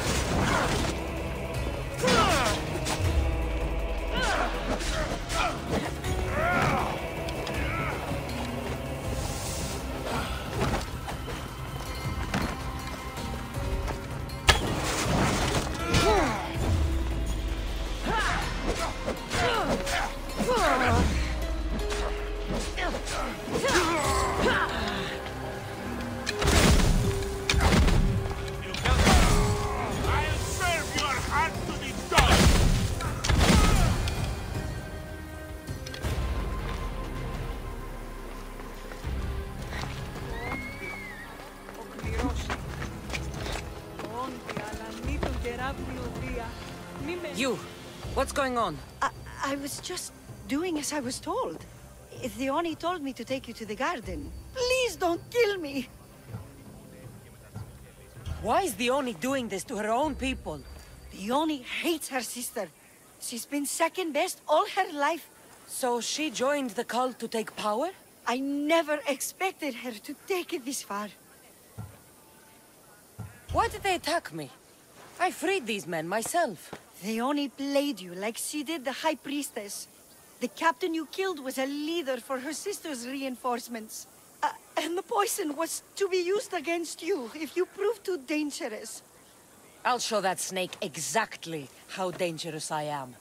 You! What's going on? I was just doing as I was told. The Oni told me to take you to the garden. Please don't kill me! Why is the Oni doing this to her own people? The Oni hates her sister. She's been second best all her life. So she joined the cult to take power? I never expected her to take it this far. Why did they attack me? I freed these men myself. They only played you like she did the High Priestess. The captain you killed was a leader for her sister's reinforcements. And the poison was to be used against you if you proved too dangerous. I'll show that snake exactly how dangerous I am.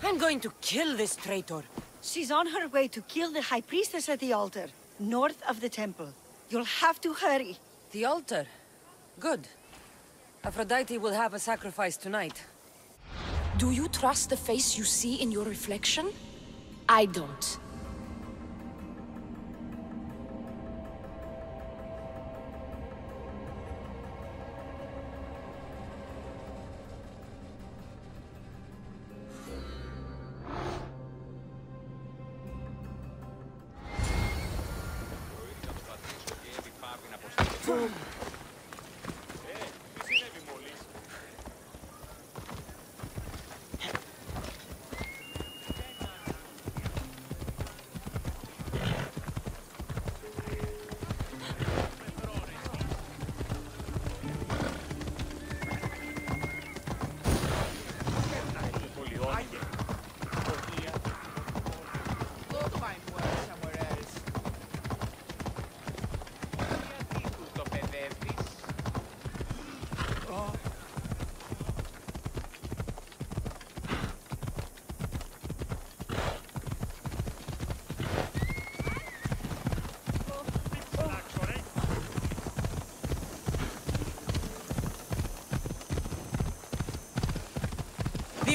I'm going to kill this traitor. She's on her way to kill the High Priestess at the altar, north of the temple. You'll have to hurry. The altar? Good. Aphrodite will have a sacrifice tonight. Do you trust the face you see in your reflection? I don't.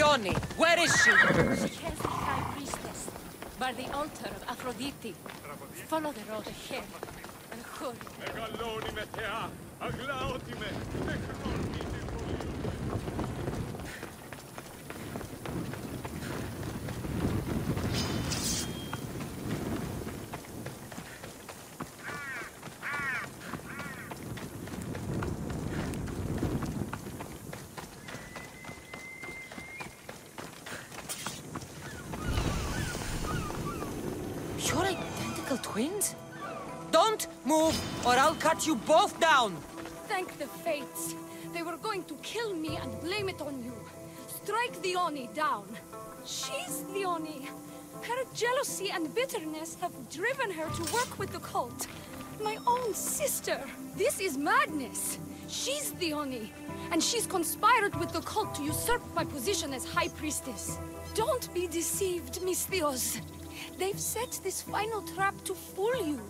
Oni, where is she? She has the High Priestess, by the altar of Aphrodite. Follow the road ahead, and You're identical twins? Don't move, or I'll cut you both down! Thank the fates. They were going to kill me and blame it on you. Strike the Oni down. She's the Oni. Her jealousy and bitterness have driven her to work with the cult. My own sister. This is madness. She's the Oni, and she's conspired with the cult to usurp my position as High Priestess. Don't be deceived, Misthios. They've set this final trap to fool you.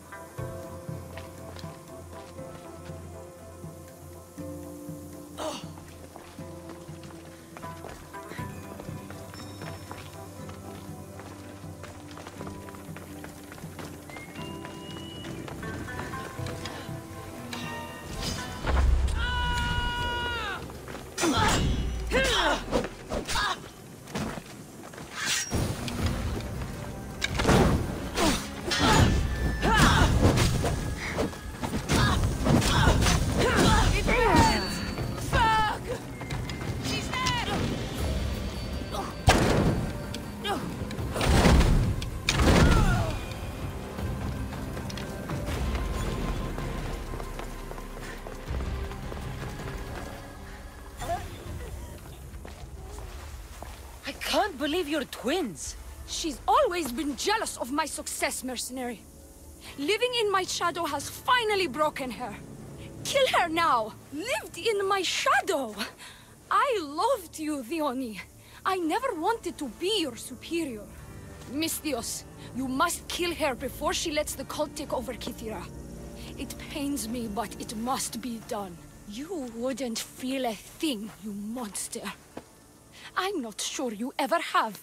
I can't believe you're twins. She's always been jealous of my success, mercenary. Living in my shadow has finally broken her. Kill her now! Lived in my shadow! I loved you, Theoni. I never wanted to be your superior. Misthios, you must kill her before she lets the cult take over Kythera. It pains me, but it must be done. You wouldn't feel a thing, you monster. I'm not sure you ever have.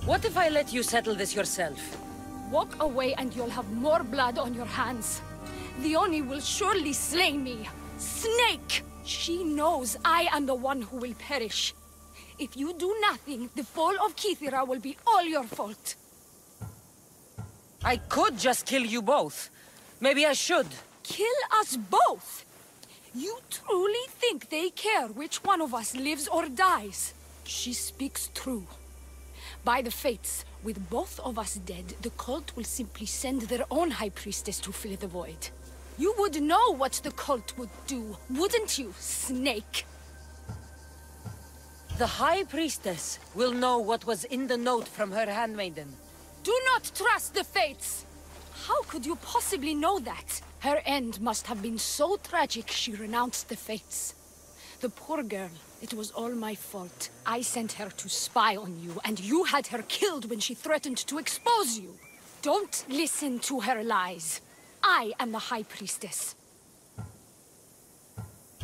What if I let you settle this yourself? Walk away and you'll have more blood on your hands. The Oni will surely slay me. Snake! She knows I am the one who will perish. If you do nothing, the fall of Kythera will be all your fault. I could just kill you both. Maybe I should. Kill us both? You truly think they care which one of us lives or dies? She speaks true. By the fates, with both of us dead, the cult will simply send their own High Priestess to fill the void. You would know what the cult would do, wouldn't you, Snake? The High Priestess will know what was in the note from her handmaiden. Do not trust the fates! How could you possibly know that? Her end must have been so tragic she renounced the fates. The poor girl, it was all my fault. I sent her to spy on you, and you had her killed when she threatened to expose you. Don't listen to her lies. I am the High Priestess.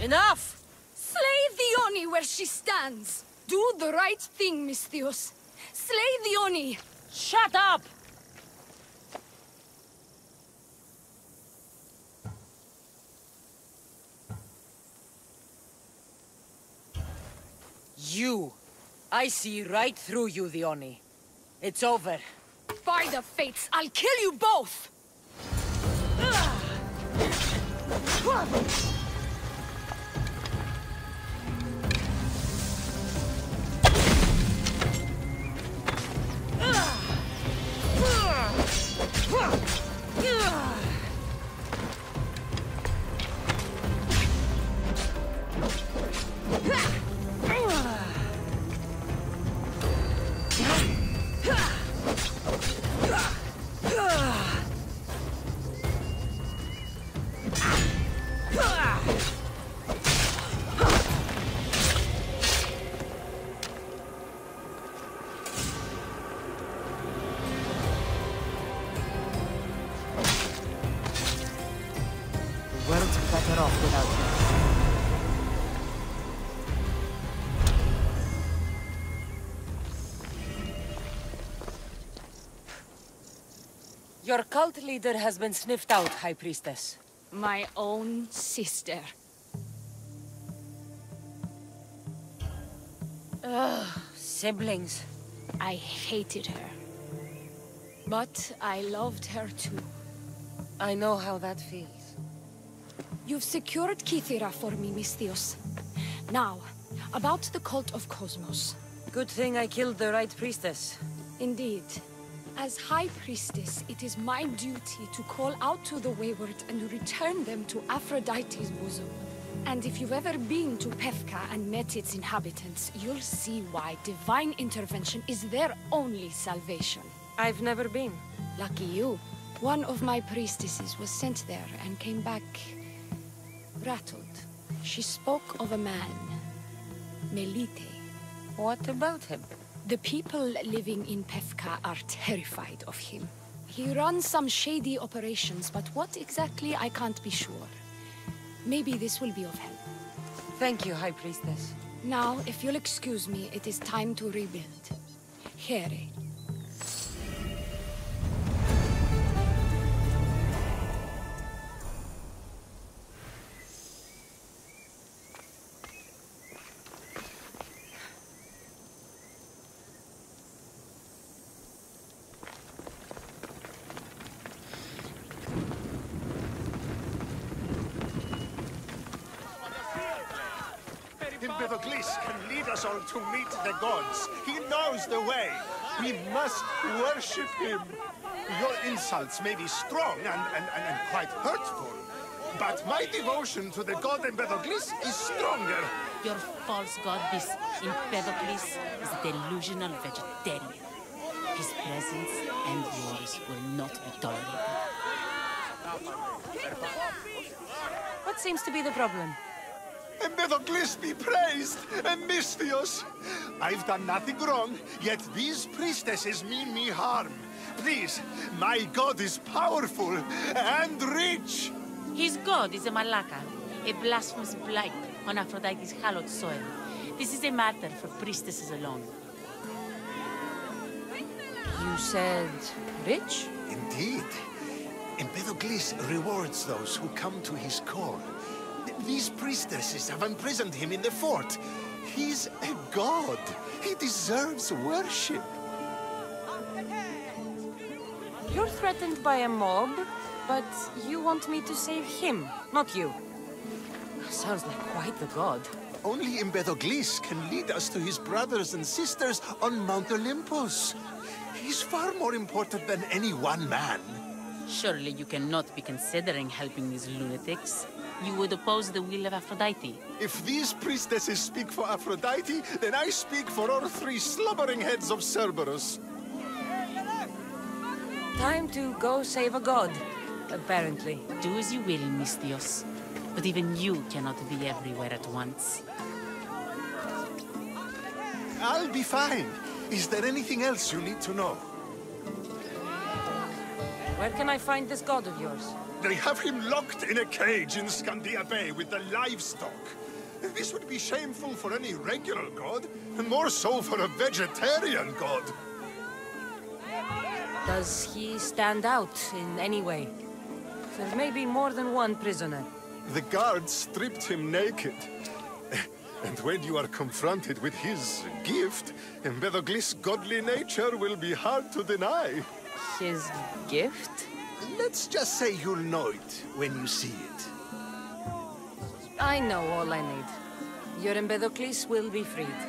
Enough! Slay the Oni where she stands! Do the right thing, Misthios. Slay the Oni! Shut up! You. I see right through you, the Oni. It's over. By the fates, I'll kill you both! Your cult leader has been sniffed out, High Priestess. My own sister. Ugh, siblings. I hated her. But I loved her too. I know how that feels. You've secured Kythera for me, Misthios. Now, about the cult of Cosmos. Good thing I killed the right priestess. Indeed. As High Priestess, it is my duty to call out to the wayward and return them to Aphrodite's bosom. And if you've ever been to Pefka and met its inhabitants, you'll see why divine intervention is their only salvation. I've never been. Lucky you. One of my priestesses was sent there and came back rattled. She spoke of a man, Melite. What about him? The people living in Pefka are terrified of him. He runs some shady operations, but what exactly I can't be sure. Maybe this will be of help. Thank you, High Priestess. Now, if you'll excuse me, it is time to rebuild. Here. Medvědí can lead us all to meet the gods. He knows the way. We must worship him. Your insults may be strong and quite hurtful, but my devotion to the god Medvědí is stronger. Your false god, this Empedocles, is a delusional vegetarian. His presence and yours will not be tolerated. What seems to be the problem? Medvědí be praised, Misthios. I've done nothing wrong, yet these priestesses mean me harm. Please, my god is powerful and rich. His god is a Malaka, a blasphemous blight on Aphrodite's hallowed soil. This is a matter for priestesses alone. You said rich? Indeed. Medvědí rewards those who come to his call. These priestesses have imprisoned him in the fort. He's a god. He deserves worship. You're threatened by a mob, but you want me to save him, not you. Sounds like quite the god. Only Medvědí can lead us to his brothers and sisters on Mount Olympus. He's far more important than any one man. Surely you cannot be considering helping these lunatics. You would oppose the will of Aphrodite. If these priestesses speak for Aphrodite, then I speak for all three slobbering heads of Cerberus. Time to go save a god, apparently. Do as you will, Misthios. But even you cannot be everywhere at once. I'll be fine. Is there anything else you need to know? Where can I find this god of yours? They have him locked in a cage in Scandia Bay with the livestock. This would be shameful for any regular god, and more so for a vegetarian god. Does he stand out in any way? There may be more than one prisoner. The guards stripped him naked. And when you are confronted with his gift, Medvědí's godly nature will be hard to deny. His gift? Let's just say you'll know it when you see it. I know all I need. Your Medvědí will be freed.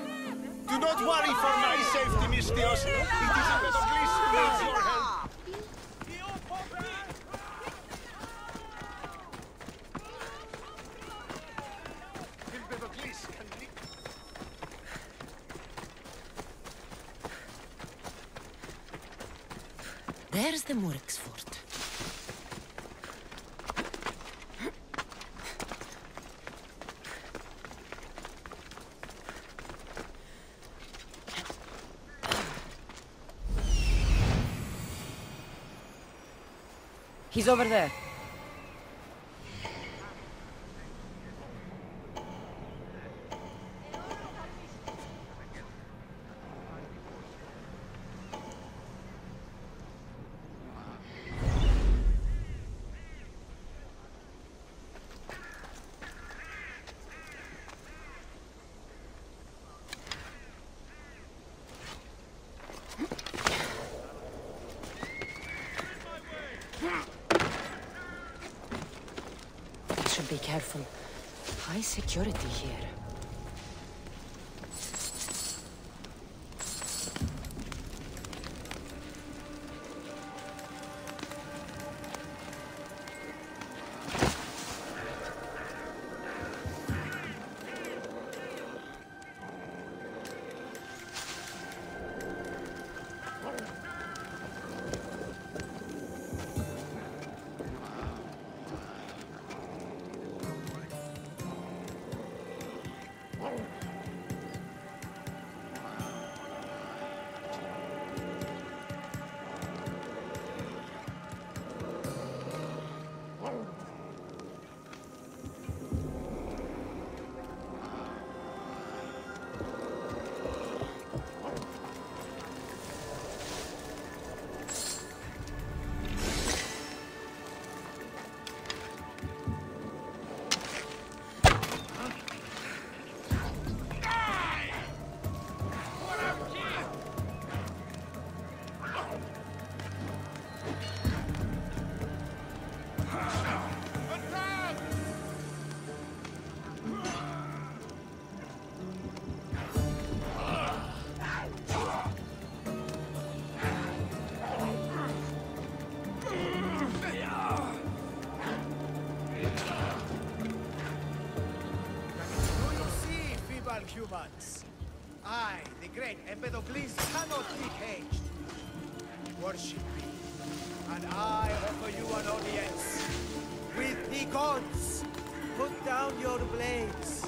Do not worry for my safety, Misthios. It is Medvědí who needs your help. There's the Murex fort. He's over there. Be careful. High security here. humans. I, the great Empedocles, cannot be caged. Worship me, and I offer you an audience. With the gods, put down your blades.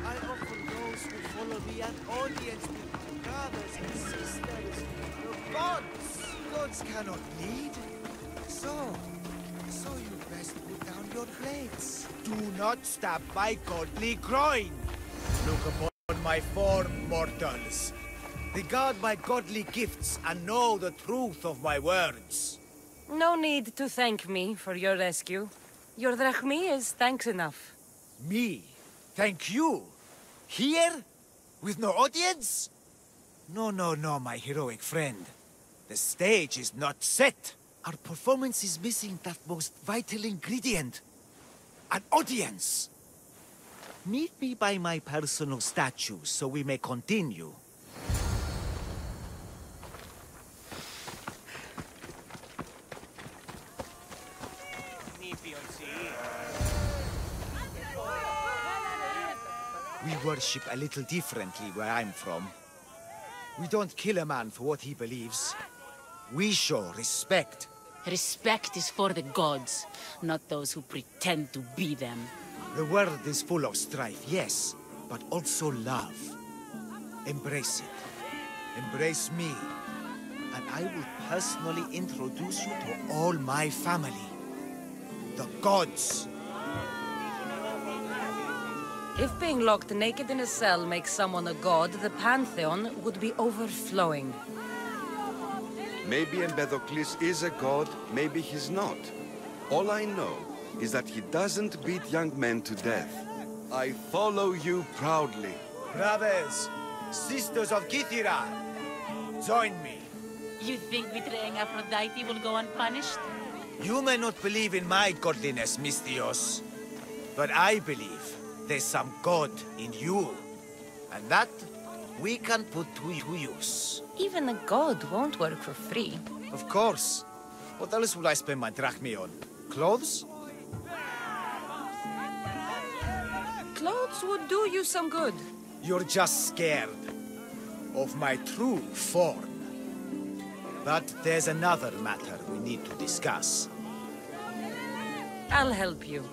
I offer those who follow me an audience with brothers and sisters. The gods! Gods cannot lead. So you best put down your blades. Do not stab my godly groin. Look upon my form, mortals. Regard my godly gifts and know the truth of my words. No need to thank me for your rescue. Your drachmi is thanks enough. Me? Thank you? Here? With no audience? No, my heroic friend. The stage is not set. Our performance is missing that most vital ingredient. An audience. Meet me by my personal statue so we may continue. We worship a little differently where I'm from. We don't kill a man for what he believes. We show respect. Respect is for the gods, not those who pretend to be them. The world is full of strife, yes, but also love. Embrace it. Embrace me. And I will personally introduce you to all my family. The gods. If being locked naked in a cell makes someone a god, the pantheon would be overflowing. Maybe Empedocles is a god, maybe he's not. All I know is that he doesn't beat young men to death. I follow you proudly. Brothers, sisters of Kythera, join me. You think betraying Aphrodite will go unpunished? You may not believe in my godliness, Misthios, but I believe there's some god in you, and that we can put to use. Even a god won't work for free. Of course. What else would I spend my drachmi on? Clothes? Clothes would do you some good. You're just scared of my true form. But there's another matter we need to discuss. I'll help you.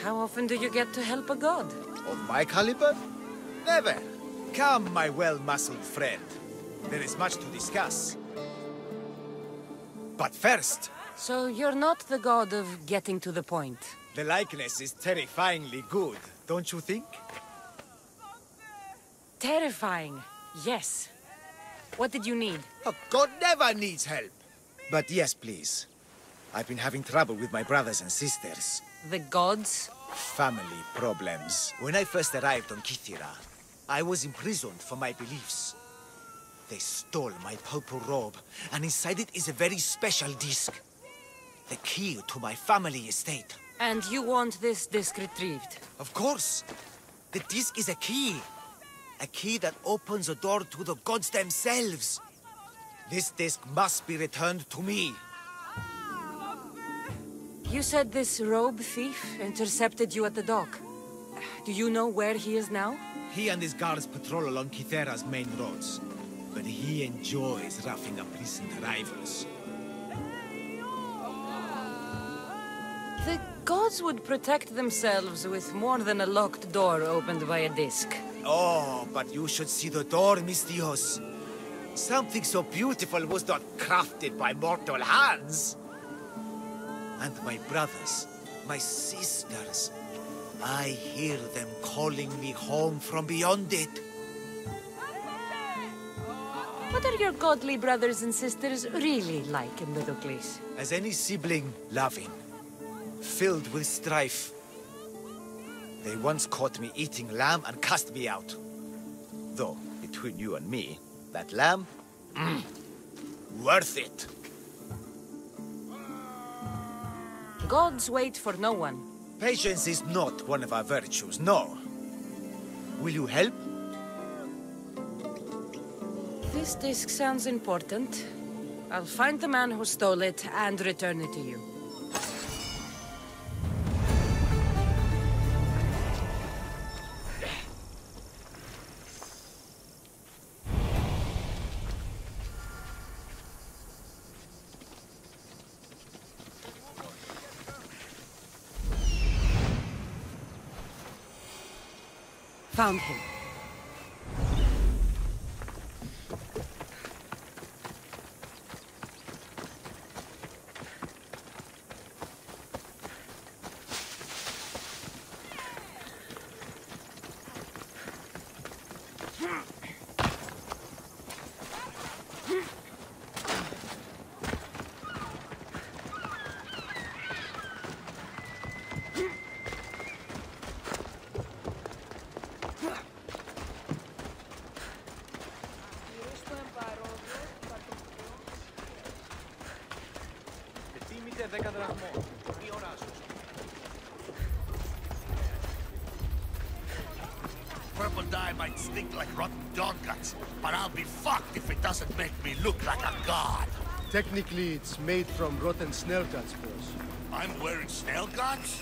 How often do you get to help a god? Of my caliber? Never. Come, my well-muscled friend. There is much to discuss. But first... So you're not the god of getting to the point? The likeness is terrifyingly good, don't you think? Terrifying, yes. What did you need? A god never needs help. But yes, please. I've been having trouble with my brothers and sisters. The gods? Family problems. When I first arrived on Kythera, I was imprisoned for my beliefs. They stole my purple robe, and inside it is a very special disc. The key to my family estate. And you want this disc retrieved? Of course. The disc is a key. A key that opens a door to the gods themselves. This disc must be returned to me. You said this robe thief intercepted you at the dock. Do you know where he is now? He and his guards patrol along Kythera's main roads. But he enjoys roughing up recent arrivals. The gods would protect themselves with more than a locked door opened by a disc. Oh, but you should see the door, Misthios. Something so beautiful was not crafted by mortal hands. And my brothers, my sisters, I hear them calling me home from beyond it. What are your godly brothers and sisters really like, Empedocles? As any sibling, loving, filled with strife. They once caught me eating lamb and cast me out. Though, between you and me, that lamb, worth it. Gods wait for no one. Patience is not one of our virtues, no. Will you help? This disc sounds important. I'll find the man who stole it and return it to you. Found him. Purple dye might stink like rotten dog guts, but I'll be fucked if it doesn't make me look like a god. Technically, it's made from rotten snail guts, boss. I'm wearing snail guts?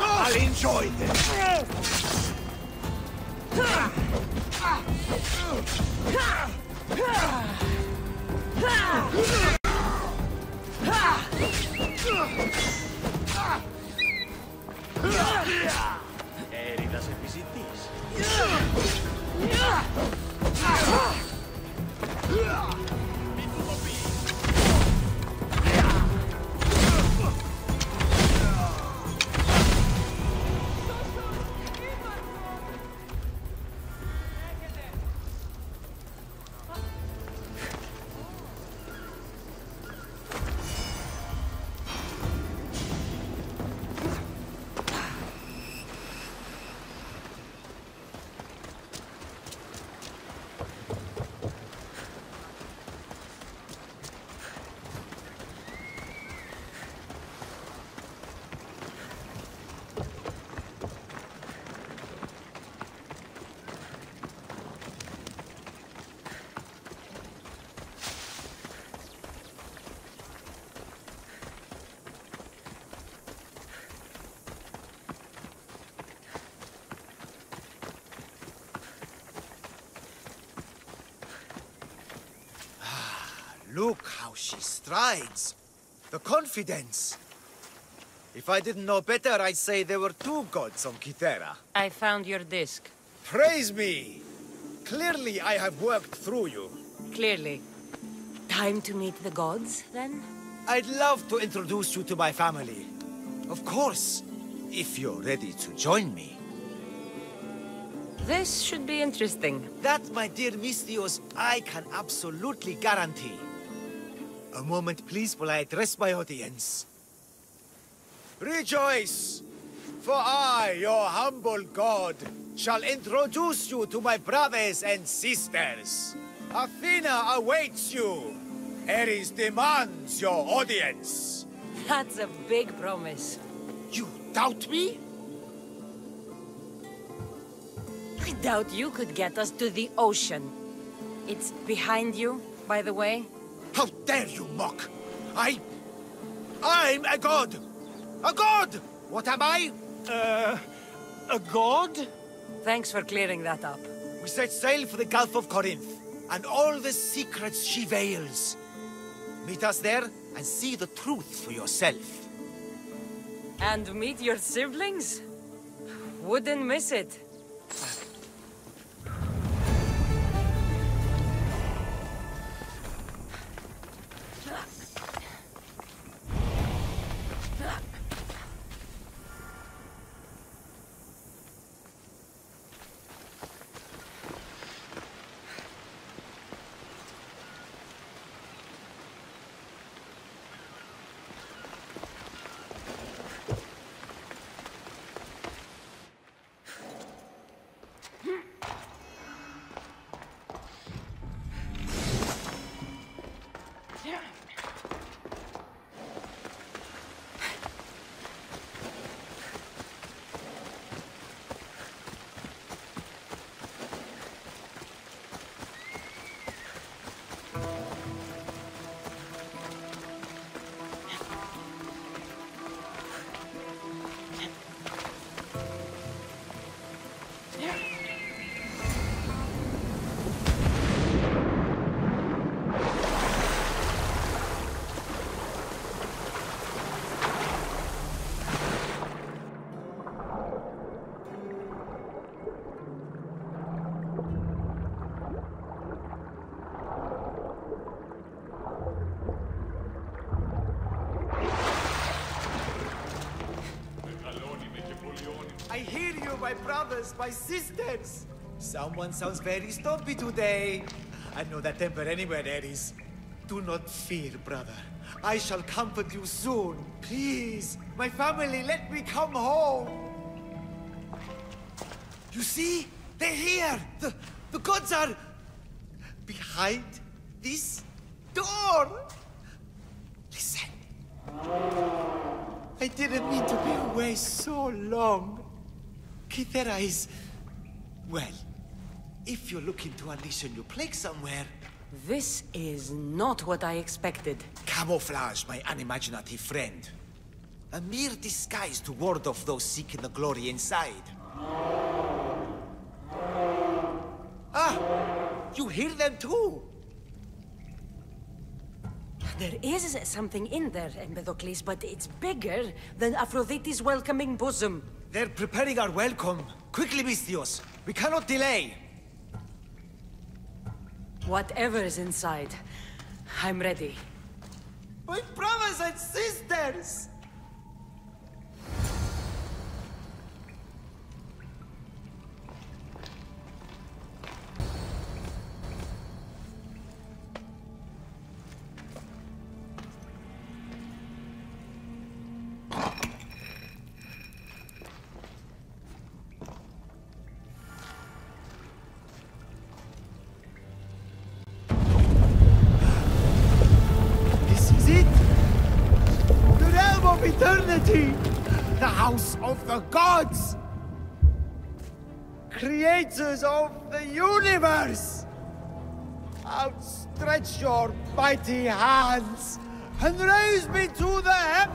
I'll enjoy this. Heridas epizitis. Look how she strides. The confidence. If I didn't know better, I'd say there were two gods on Kythera. I found your disc. Praise me! Clearly I have worked through you. Clearly. Time to meet the gods, then? I'd love to introduce you to my family. Of course, if you're ready to join me. This should be interesting. That, my dear Misthios, I can absolutely guarantee. A moment, please, while I address my audience. Rejoice! For I, your humble god, shall introduce you to my brothers and sisters. Athena awaits you. Ares demands your audience. That's a big promise. You doubt me? I doubt you could get us to the ocean. It's behind you, by the way. How dare you mock? I'm a god! A god! What am I? A god? Thanks for clearing that up. We set sail for the Gulf of Corinth, and all the secrets she veils. Meet us there, and see the truth for yourself. And meet your siblings? Wouldn't miss it. brothers, my sisters! Someone sounds very stumpy today. I know that temper anywhere there is. Do not fear, brother. I shall comfort you soon. Please, my family, let me come home. You see? They're here! The gods are behind this door! Listen. I didn't mean to be away so long. Kythera is... well, if you're looking to unleash a new plague somewhere... This is not what I expected. Camouflage, my unimaginative friend. A mere disguise to ward off those seeking the glory inside. Ah! You hear them too! There is something in there, Empedocles, but it's bigger than Aphrodite's welcoming bosom. They're preparing our welcome. Quickly, Misthios. We cannot delay. Whatever is inside, I'm ready. My brothers and sisters! Eternity! The house of the gods! Creators of the universe! Outstretch your mighty hands and raise me to the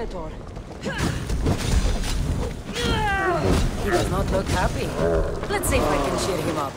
Minotaur. He does not look happy. Let's see if I can cheer him up.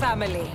family.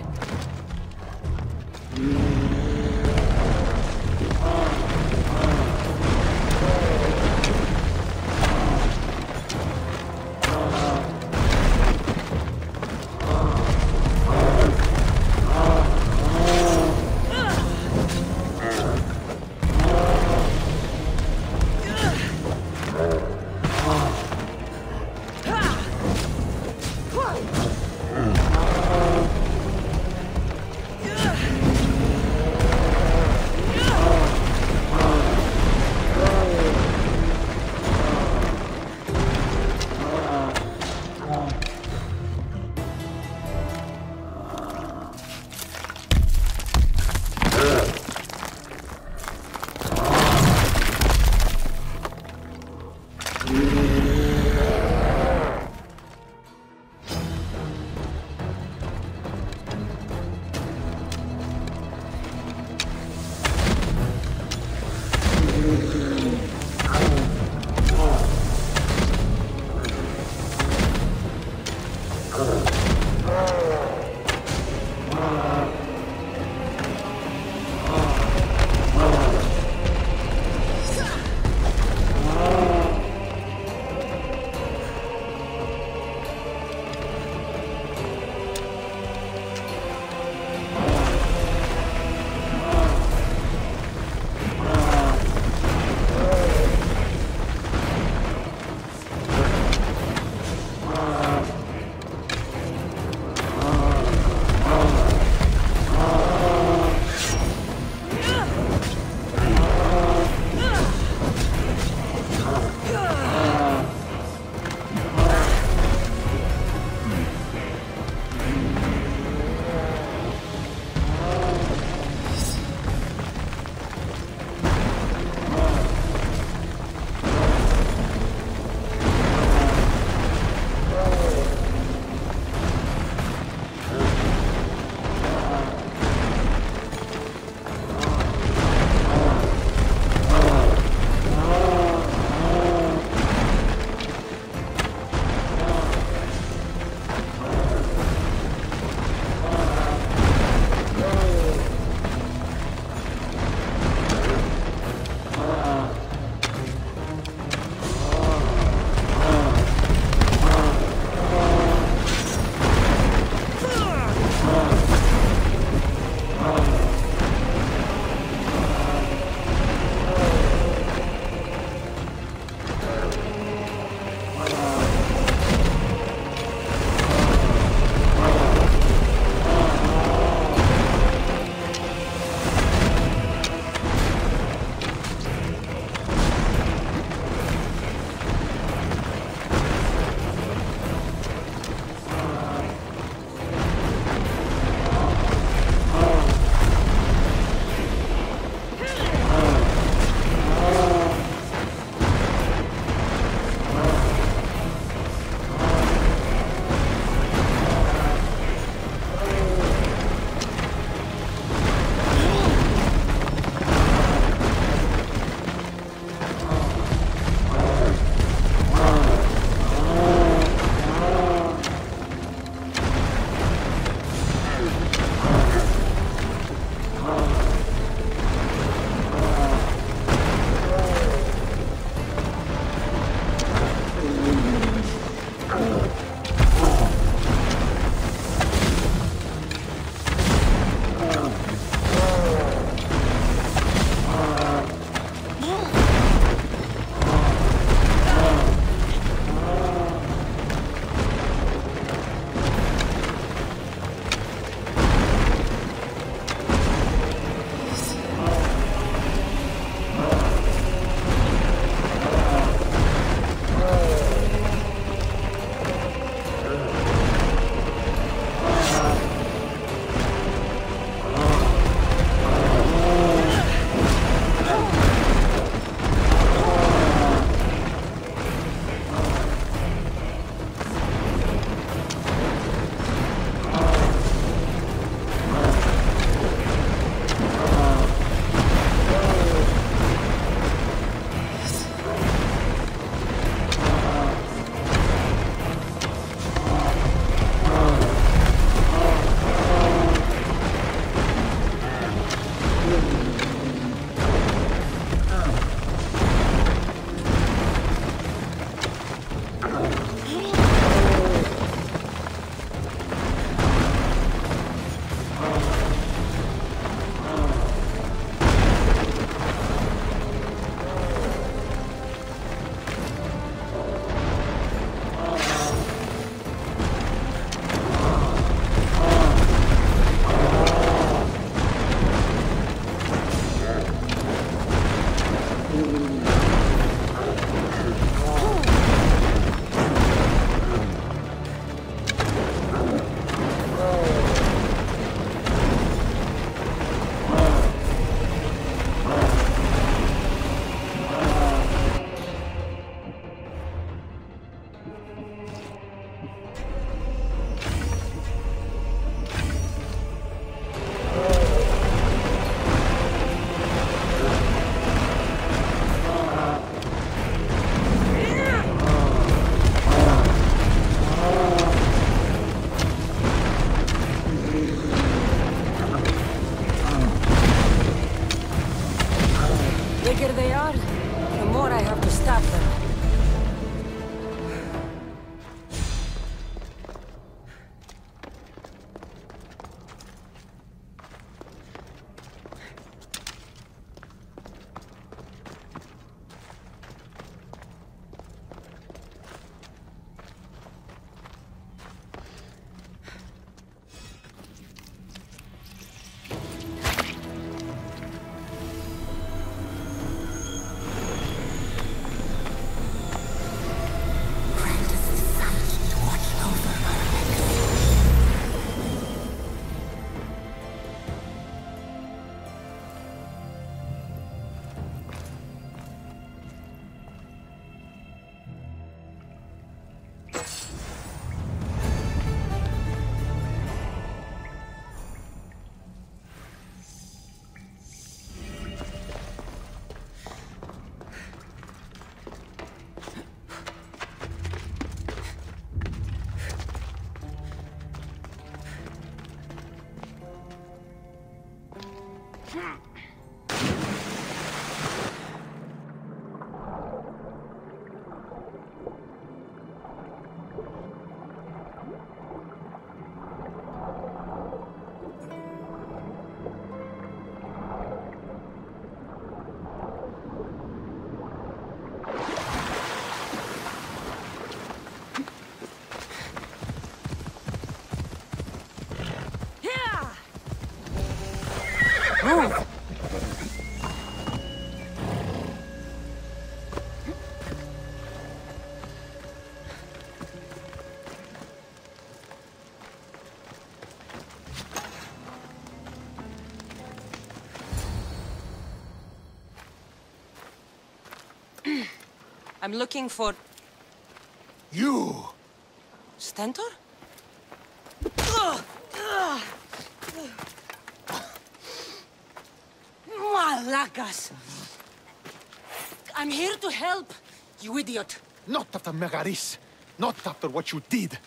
bigger they are, the more I have to stop them. I'm looking for... You! Stentor? Malakas! I'm here to help, you idiot. Not after Megaris. Not after what you did.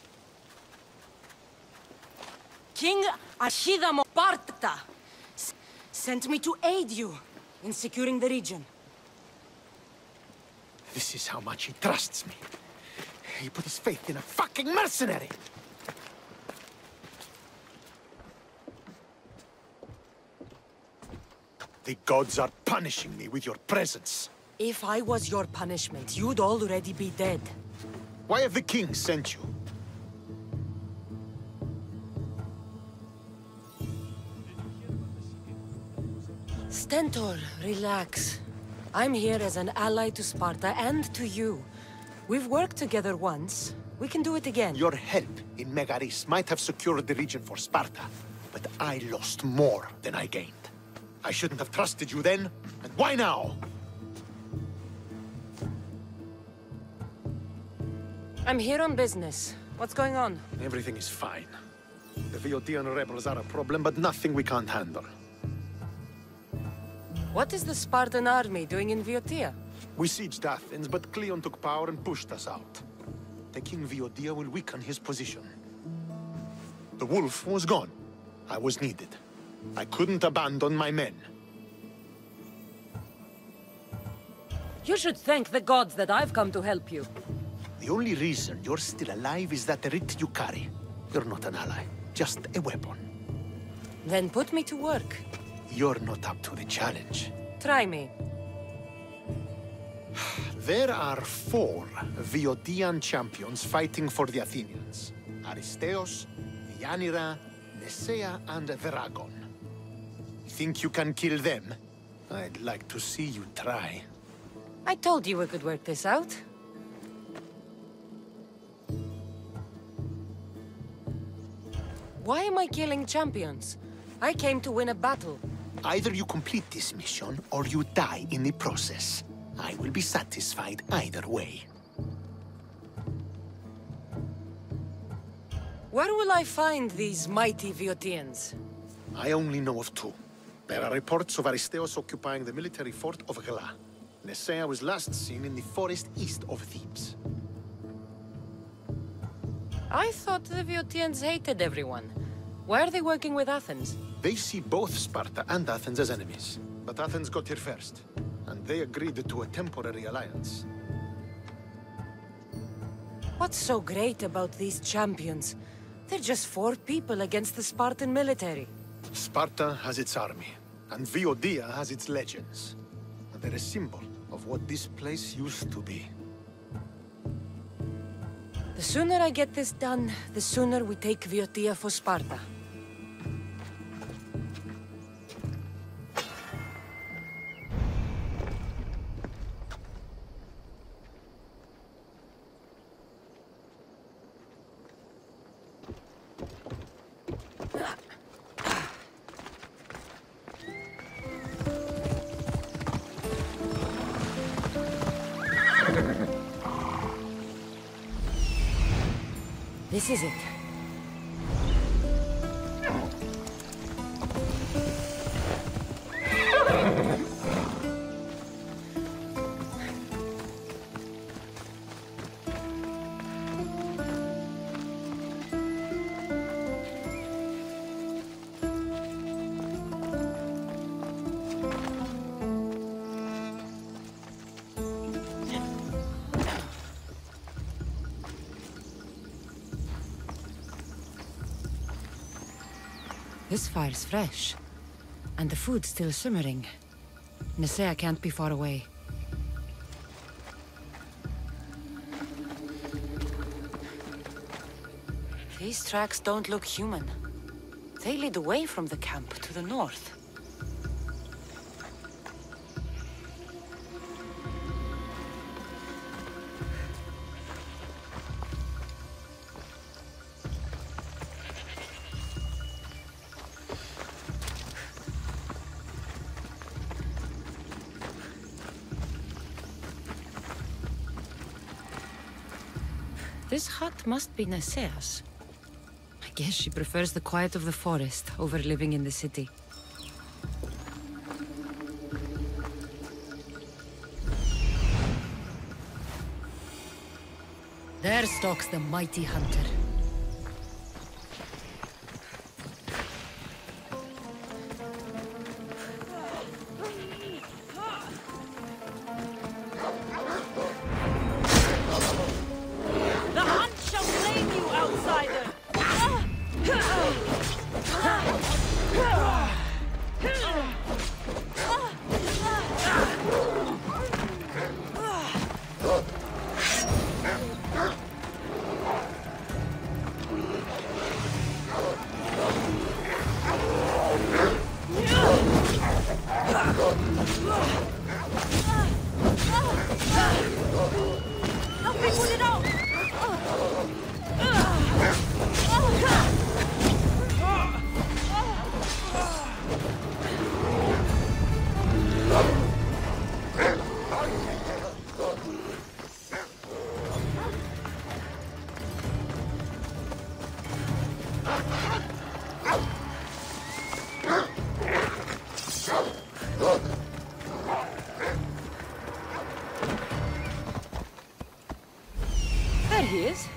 King Ashidamo Parta sent me to aid you in securing the region. This is how much he trusts me. He put his faith in a fucking mercenary! The gods are punishing me with your presence. If I was your punishment, you'd already be dead. Why have the king sent you? Stentor, relax. I'm here as an ally to Sparta and to you. We've worked together once. We can do it again. Your help in Megaris might have secured the region for Sparta, but I lost more than I gained. I shouldn't have trusted you then, and why now? I'm here on business. What's going on? Everything is fine. The Viotian rebels are a problem, but nothing we can't handle. What is the Spartan army doing in Viotia? We sieged Athens, but Cleon took power and pushed us out. Taking Viotia will weaken his position. The wolf was gone. I was needed. I couldn't abandon my men. You should thank the gods that I've come to help you. The only reason you're still alive is that writ you carry. You're not an ally, just a weapon. Then put me to work. You're not up to the challenge. Try me. There are 4 Viotian champions fighting for the Athenians. Aristeos, Yanira, Nesea, and Veragon. Think you can kill them? I'd like to see you try. I told you we could work this out. Why am I killing champions? I came to win a battle. Either you complete this mission, or you die in the process. I will be satisfied either way. Where will I find these mighty Viotians? I only know of 2. There are reports of Aristeos occupying the military fort of Gla. Nesea was last seen in the forest east of Thebes. I thought the Viotians hated everyone. Why are they working with Athens? They see both Sparta and Athens as enemies. But Athens got here first, and they agreed to a temporary alliance. What's so great about these champions? They're just 4 people against the Spartan military. Sparta has its army, and Viodia has its legends. And they're a symbol of what this place used to be. The sooner I get this done, the sooner we take Viotia for Sparta. This is it. This fire's fresh, and the food's still simmering. Nisea can't be far away. These tracks don't look human. They lead away from the camp to the north. This hut must be Nisea's. I guess she prefers the quiet of the forest over living in the city. There stalks the mighty hunter. There he is.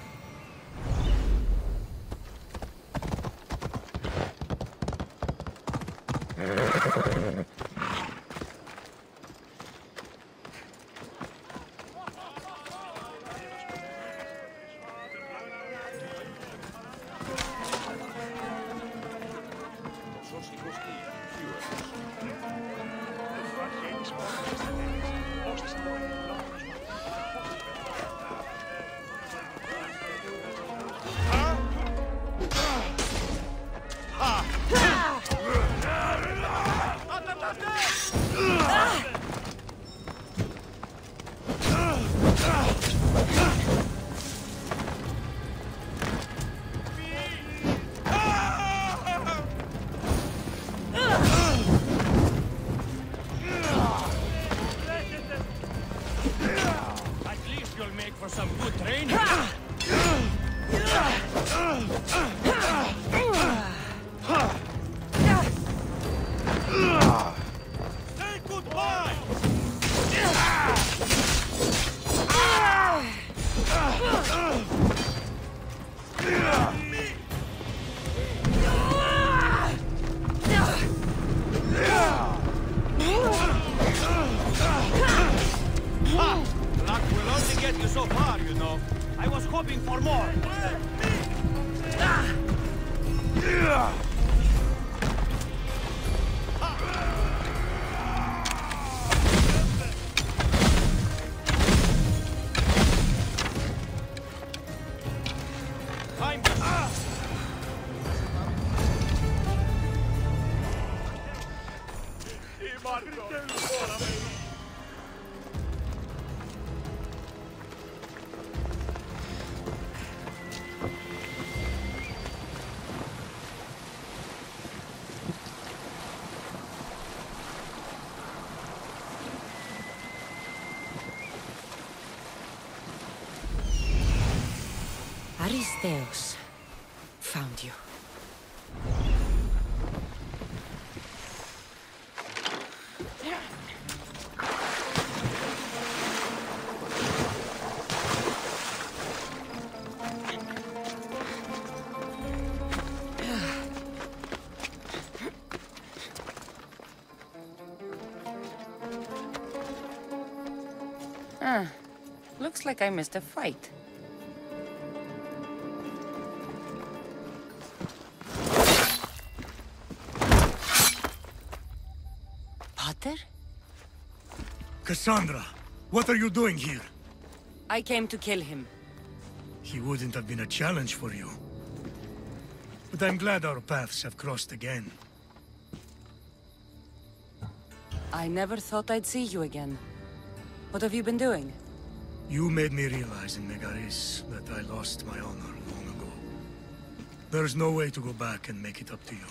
Aristeus found you. Looks like I missed a fight. Potter? Cassandra, what are you doing here? I came to kill him. He wouldn't have been a challenge for you. But I'm glad our paths have crossed again. I never thought I'd see you again. What have you been doing? You made me realize in Megaris that I lost my honor long ago. There's no way to go back and make it up to you.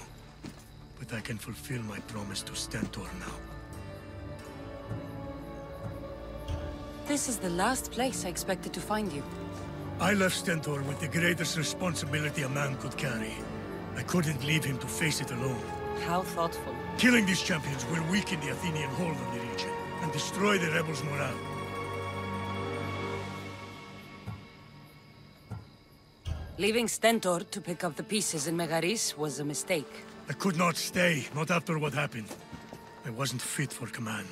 But I can fulfill my promise to Stentor now. This is the last place I expected to find you. I left Stentor with the greatest responsibility a man could carry. I couldn't leave him to face it alone. How thoughtful. Killing these champions will weaken the Athenian hold on the region and destroy the rebels' morale. Leaving Stentor to pick up the pieces in Megaris was a mistake. I could not stay, not after what happened. I wasn't fit for command.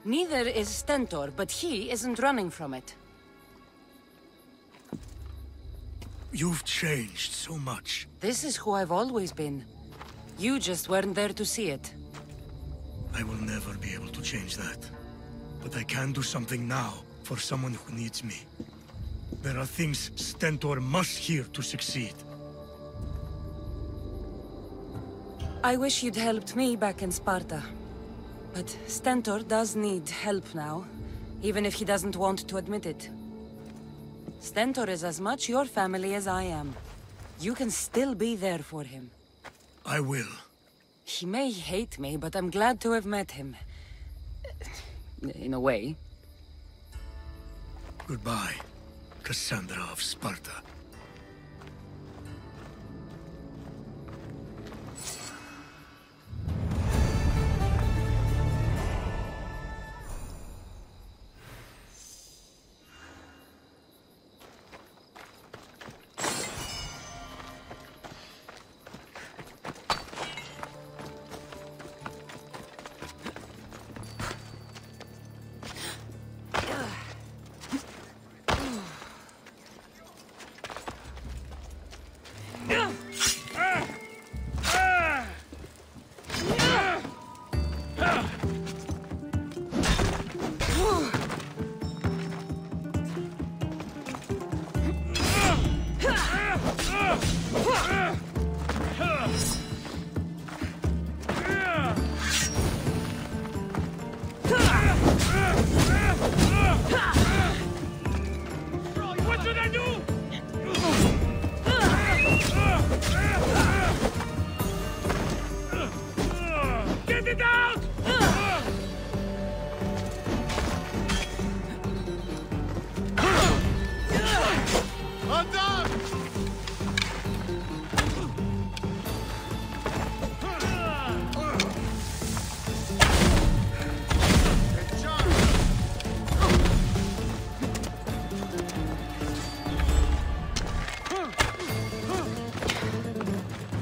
Neither is Stentor, but he isn't running from it. You've changed so much. This is who I've always been. You just weren't there to see it. I will never be able to change that. But I can do something now for someone who needs me. There are things Stentor must hear to succeed. I wish you'd helped me back in Sparta. But Stentor does need help now, even if he doesn't want to admit it. Stentor is as much your family as I am. You can still be there for him. I will. He may hate me, but I'm glad to have met him. In a way. Goodbye, Cassandra of Sparta.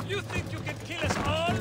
You think you can kill us all?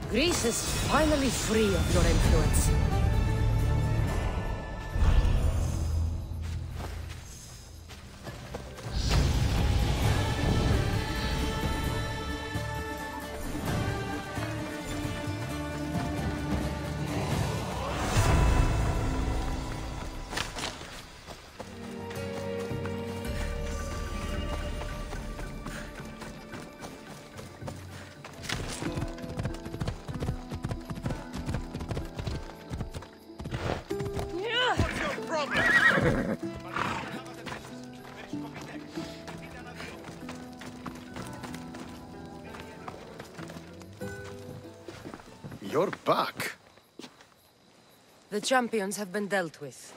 Greece is finally free of your influence. You're back. The champions have been dealt with.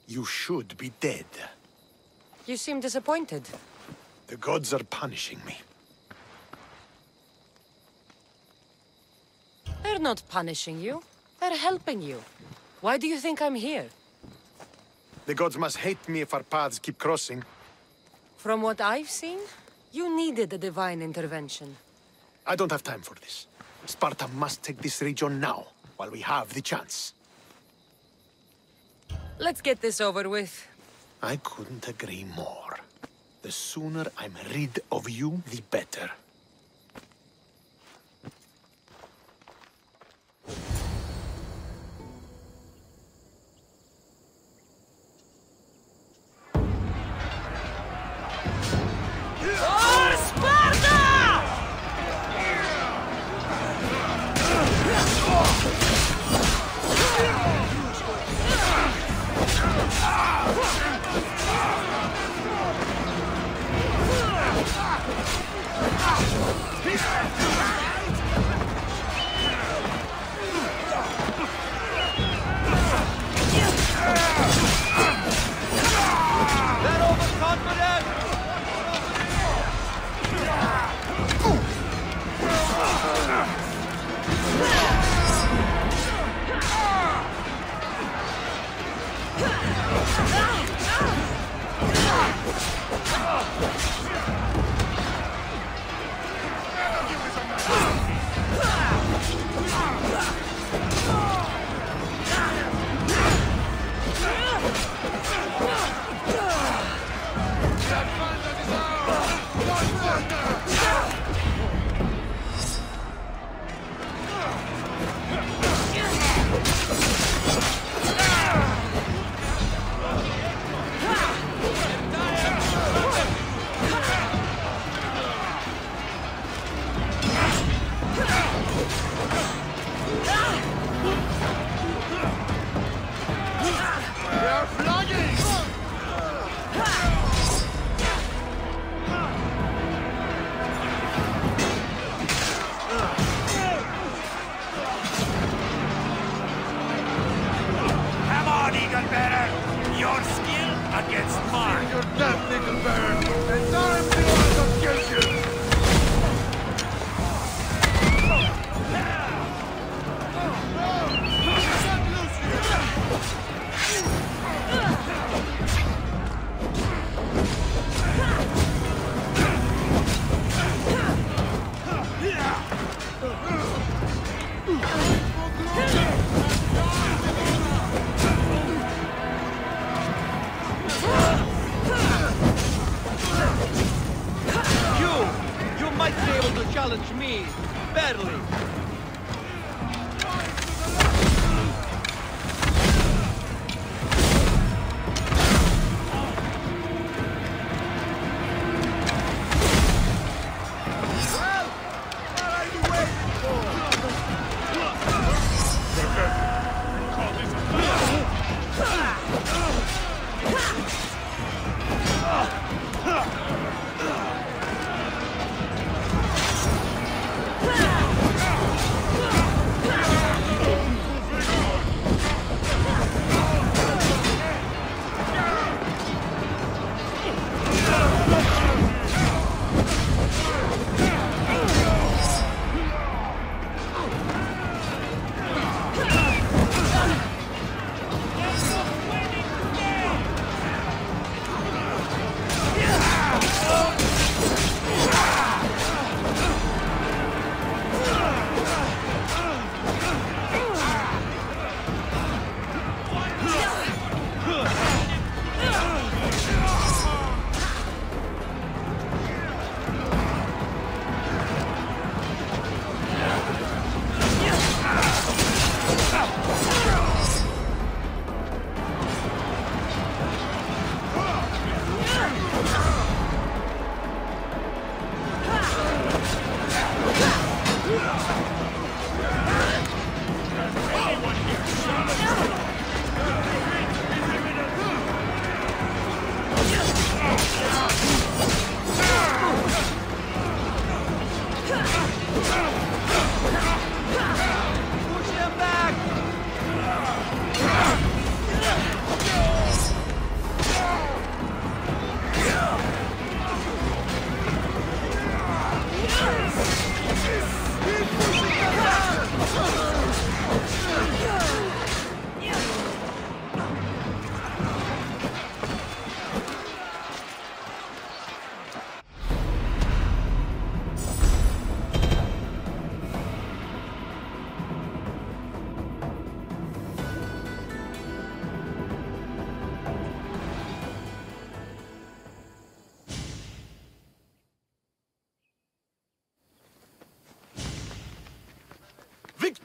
You should be dead. You seem disappointed. The gods are punishing me. They're not punishing you. They're helping you. Why do you think I'm here? The gods must hate me if our paths keep crossing. From what I've seen, you needed a divine intervention. I don't have time for this. Sparta must take this region now, while we have the chance. Let's get this over with. I couldn't agree more. The sooner I'm rid of you, the better.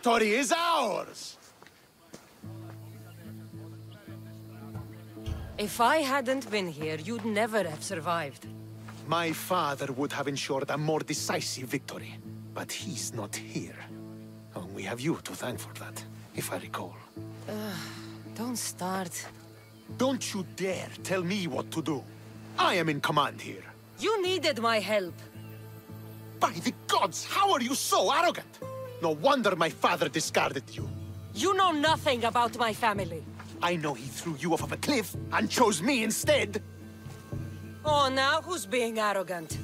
victory is ours! If I hadn't been here, you'd never have survived. My father would have ensured a more decisive victory. But he's not here. Oh, we have you to thank for that, if I recall. Don't start. Don't you dare tell me what to do. I am in command here. You needed my help. By the gods, how are you so arrogant? No wonder my father discarded you. You know nothing about my family. I know he threw you off of a cliff and chose me instead. Oh, now who's being arrogant?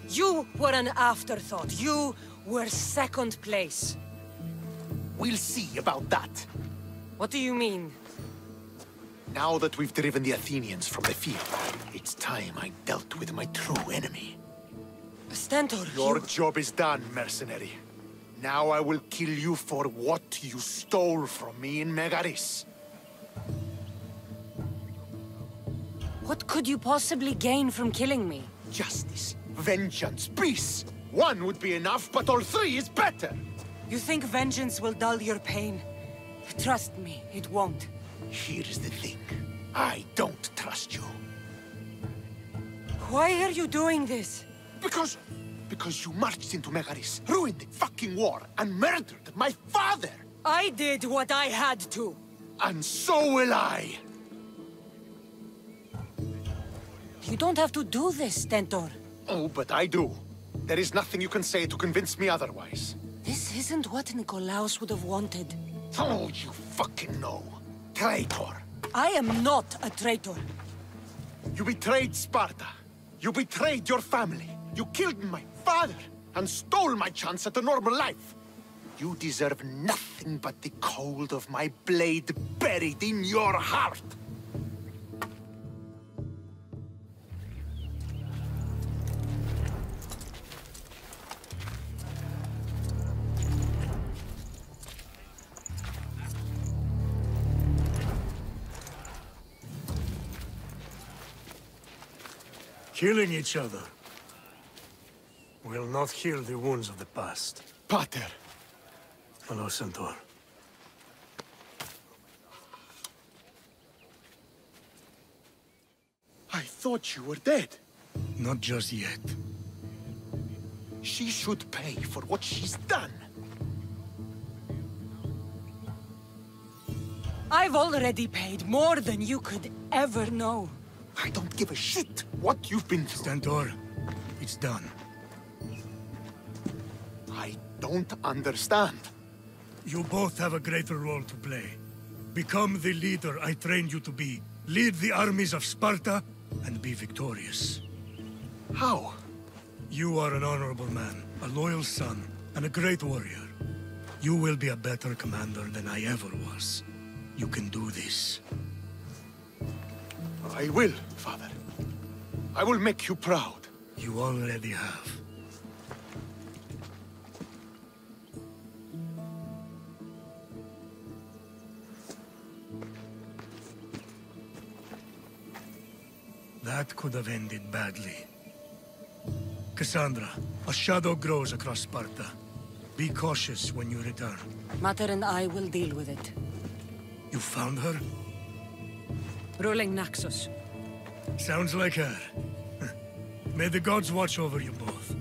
You were an afterthought. You were second place. We'll see about that. What do you mean? Now that we've driven the Athenians from the field, it's time I dealt with my true enemy. Stentor, Your job is done, mercenary. Now I will kill you for what you stole from me in Megaris. What could you possibly gain from killing me? Justice, vengeance, peace. One would be enough, but all three is better. You think vengeance will dull your pain? Trust me, it won't. Here's the thing. I don't trust you. Why are you doing this? Because you marched into Megaris, ruined the fucking war, and murdered my father! I did what I had to. And so will I! You don't have to do this, Stentor. Oh, but I do. There is nothing you can say to convince me otherwise. This isn't what Nikolaos would have wanted. Oh, you fucking know. Traitor. I am not a traitor. You betrayed Sparta. You betrayed your family. You killed my father and stole my chance at a normal life. You deserve nothing but the cold of my blade buried in your heart. Killing each other will not heal the wounds of the past. Pater! Hello, Centaur. I thought you were dead. Not just yet. She should pay for what she's done. I've already paid more than you could ever know. I don't give a shit what you've been through. Stentor, it's done. I don't understand. You both have a greater role to play. Become the leader I trained you to be. Lead the armies of Sparta and be victorious. How? You are an honorable man, a loyal son, and a great warrior. You will be a better commander than I ever was. You can do this. I will, Father. I will make you proud. You already have. That could have ended badly. Cassandra, a shadow grows across Sparta. Be cautious when you return. Mater and I will deal with it. You found her? Ruling Naxos. Sounds like her. May the gods watch over you both.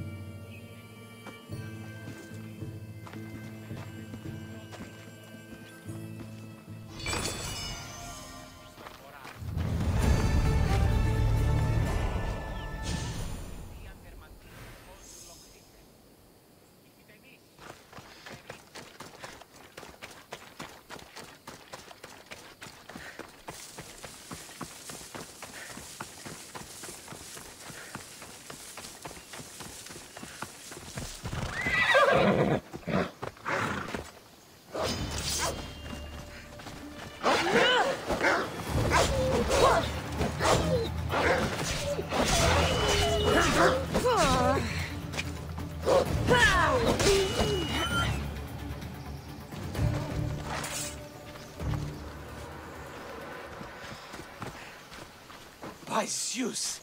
By Zeus!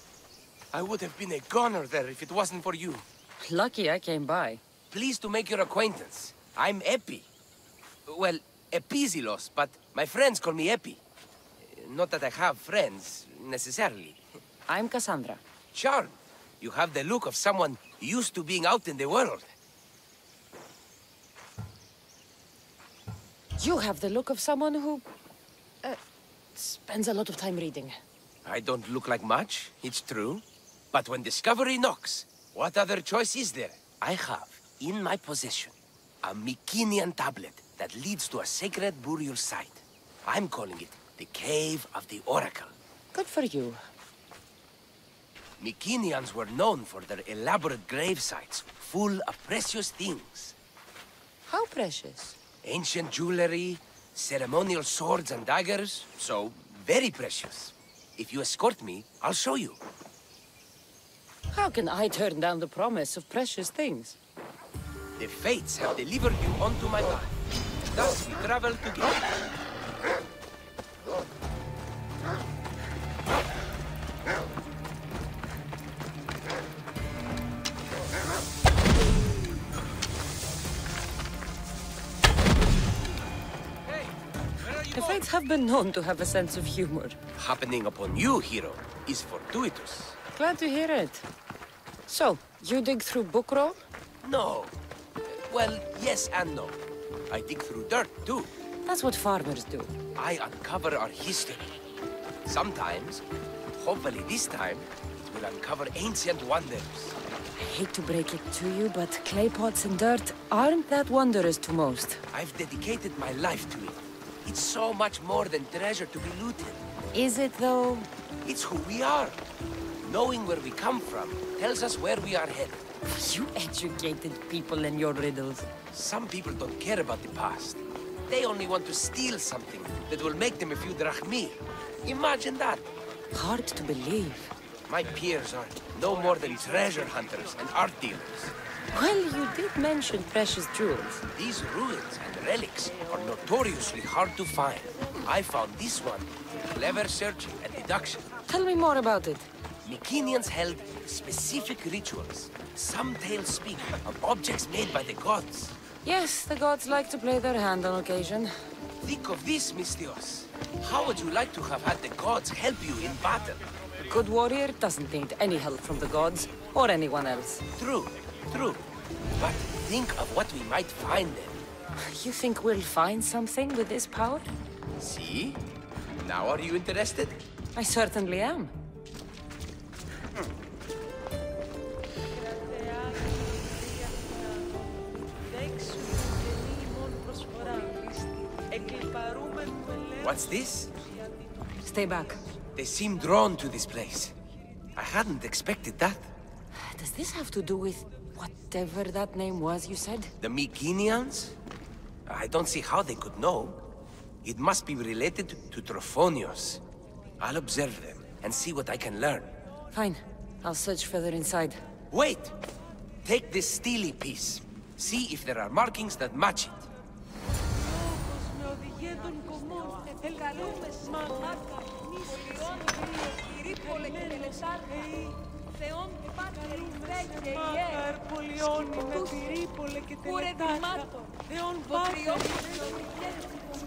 I would have been a goner there if it wasn't for you. Lucky I came by. Pleased to make your acquaintance. I'm Epi. Well, Epizilos, but my friends call me Epi. Not that I have friends, necessarily. I'm Cassandra. Charmed. You have the look of someone used to being out in the world. You have the look of someone who... spends a lot of time reading. I don't look like much, it's true. But when discovery knocks, what other choice is there? I have, in my possession, a Mycenaean tablet that leads to a sacred burial site. I'm calling it the Cave of the Oracle. Good for you. Mycenaeans were known for their elaborate grave sites, full of precious things. How precious? Ancient jewelry, ceremonial swords and daggers, so very precious. If you escort me, I'll show you. How can I turn down the promise of precious things? The fates have delivered you onto my path. Thus we travel together. The fates have been known to have a sense of humor. Happening upon you, hero, is fortuitous. Glad to hear it. So, you dig through book roll? No. Well, yes and no. I dig through dirt, too. That's what farmers do. I uncover our history. Sometimes, hopefully this time, it will uncover ancient wonders. I hate to break it to you, but clay pots and dirt aren't that wondrous to most. I've dedicated my life to it. It's so much more than treasure to be looted. Is it, though? It's who we are. Knowing where we come from tells us where we are headed. You educated people and your riddles. Some people don't care about the past. They only want to steal something that will make them a few drachmi. Imagine that. Hard to believe. My peers are no more than treasure hunters and art dealers. Well, you did mention precious jewels. These ruins and relics are notoriously hard to find. I found this one through clever searching and deduction. Tell me more about it. Mycenaeans held specific rituals. Some tales speak of objects made by the gods. Yes, the gods like to play their hand on occasion. Think of this, Mystios. How would you like to have had the gods help you in battle? A good warrior doesn't need any help from the gods, or anyone else. True, true. But think of what we might find then. You think we'll find something with this power? See? Now are you interested? I certainly am. What's this? Stay back. They seem drawn to this place. I hadn't expected that. Does this have to do with whatever that name was you said? The Mycenaeans? I don't see how they could know. It must be related to Trophonios. I'll observe them and see what I can learn. Fine. I'll search further inside. Wait! Take this steely piece. See if there are markings that match it.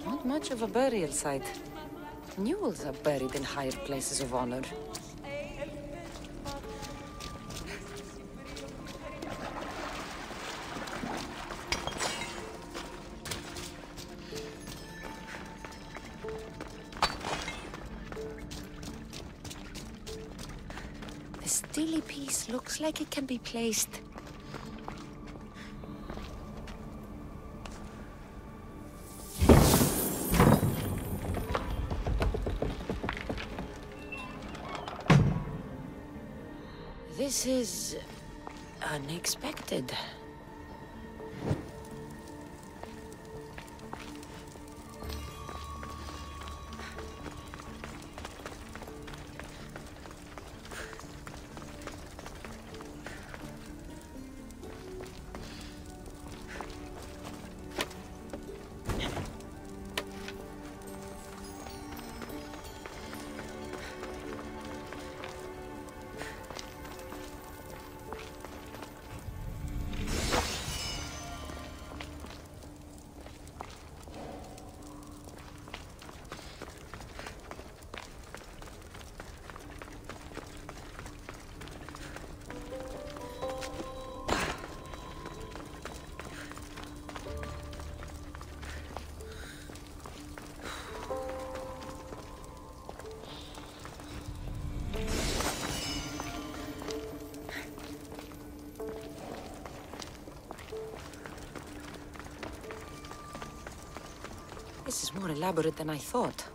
Not much of a burial site. Mules are buried in higher places of honor. The steely piece looks like it can be placed. This is unexpected. This is more elaborate than I thought.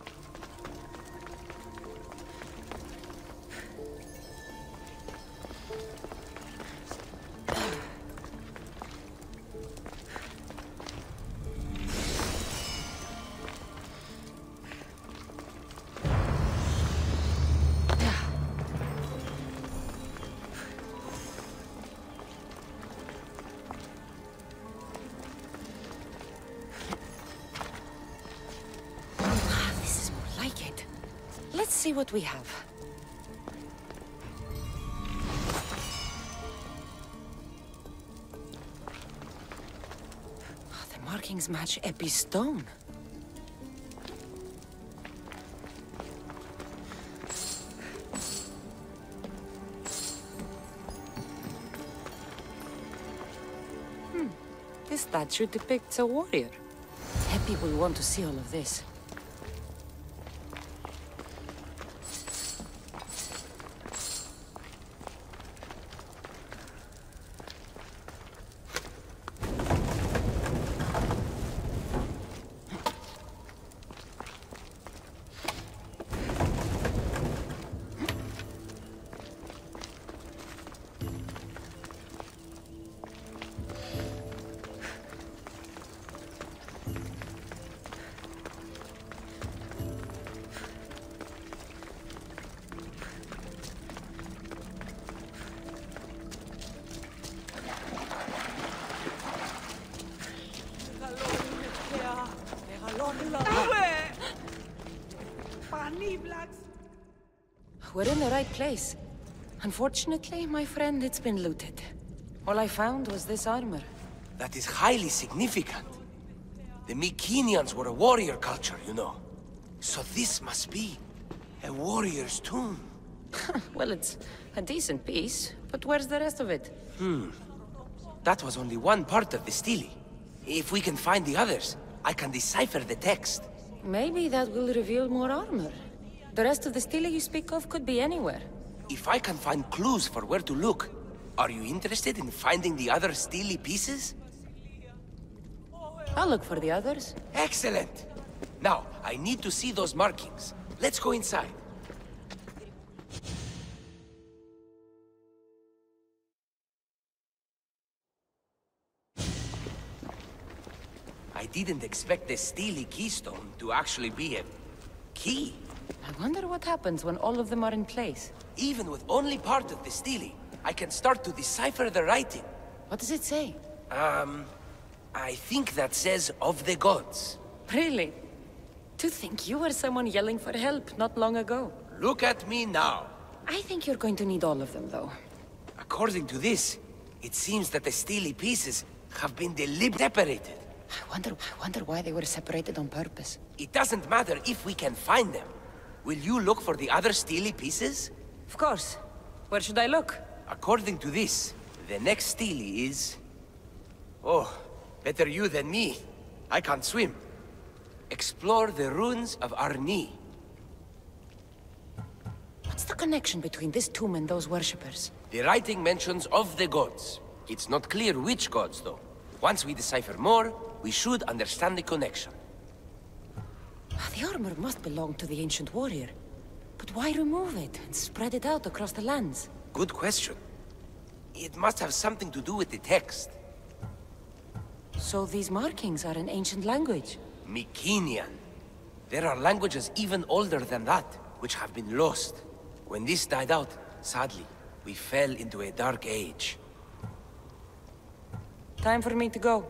See what we have. Oh, the markings match Epistone. This statue depicts a warrior. Epi will want to see all of this. We're in the right place. Unfortunately, my friend, it's been looted. All I found was this armor. That is highly significant. The Mycenaeans were a warrior culture, you know. So this must be a warrior's tomb. Well, it's a decent piece, but where's the rest of it? That was only one part of the stele. If we can find the others, I can decipher the text. Maybe that will reveal more armor. The rest of the stele you speak of could be anywhere. If I can find clues for where to look, are you interested in finding the other stele pieces? I'll look for the others. Excellent! Now, I need to see those markings. Let's go inside. I didn't expect the stele keystone to actually be a key. I wonder what happens when all of them are in place. Even with only part of the stele, I can start to decipher the writing. What does it say? I think that says of the gods. Really? To think you were someone yelling for help not long ago. Look at me now. I think you're going to need all of them, though. According to this, it seems that the stele pieces have been deliberately separated. I wonder why they were separated on purpose. It doesn't matter if we can find them. Will you look for the other stele pieces? Of course. Where should I look? According to this, the next stele is... Oh, better you than me. I can't swim. Explore the ruins of Arni. What's the connection between this tomb and those worshippers? The writing mentions of the gods. It's not clear which gods, though. Once we decipher more, we should understand the connection. The armor must belong to the ancient warrior. But why remove it and spread it out across the lands? Good question. It must have something to do with the text. So these markings are in ancient language? Mycenaean. There are languages even older than that, which have been lost. When this died out, sadly, we fell into a dark age. Time for me to go.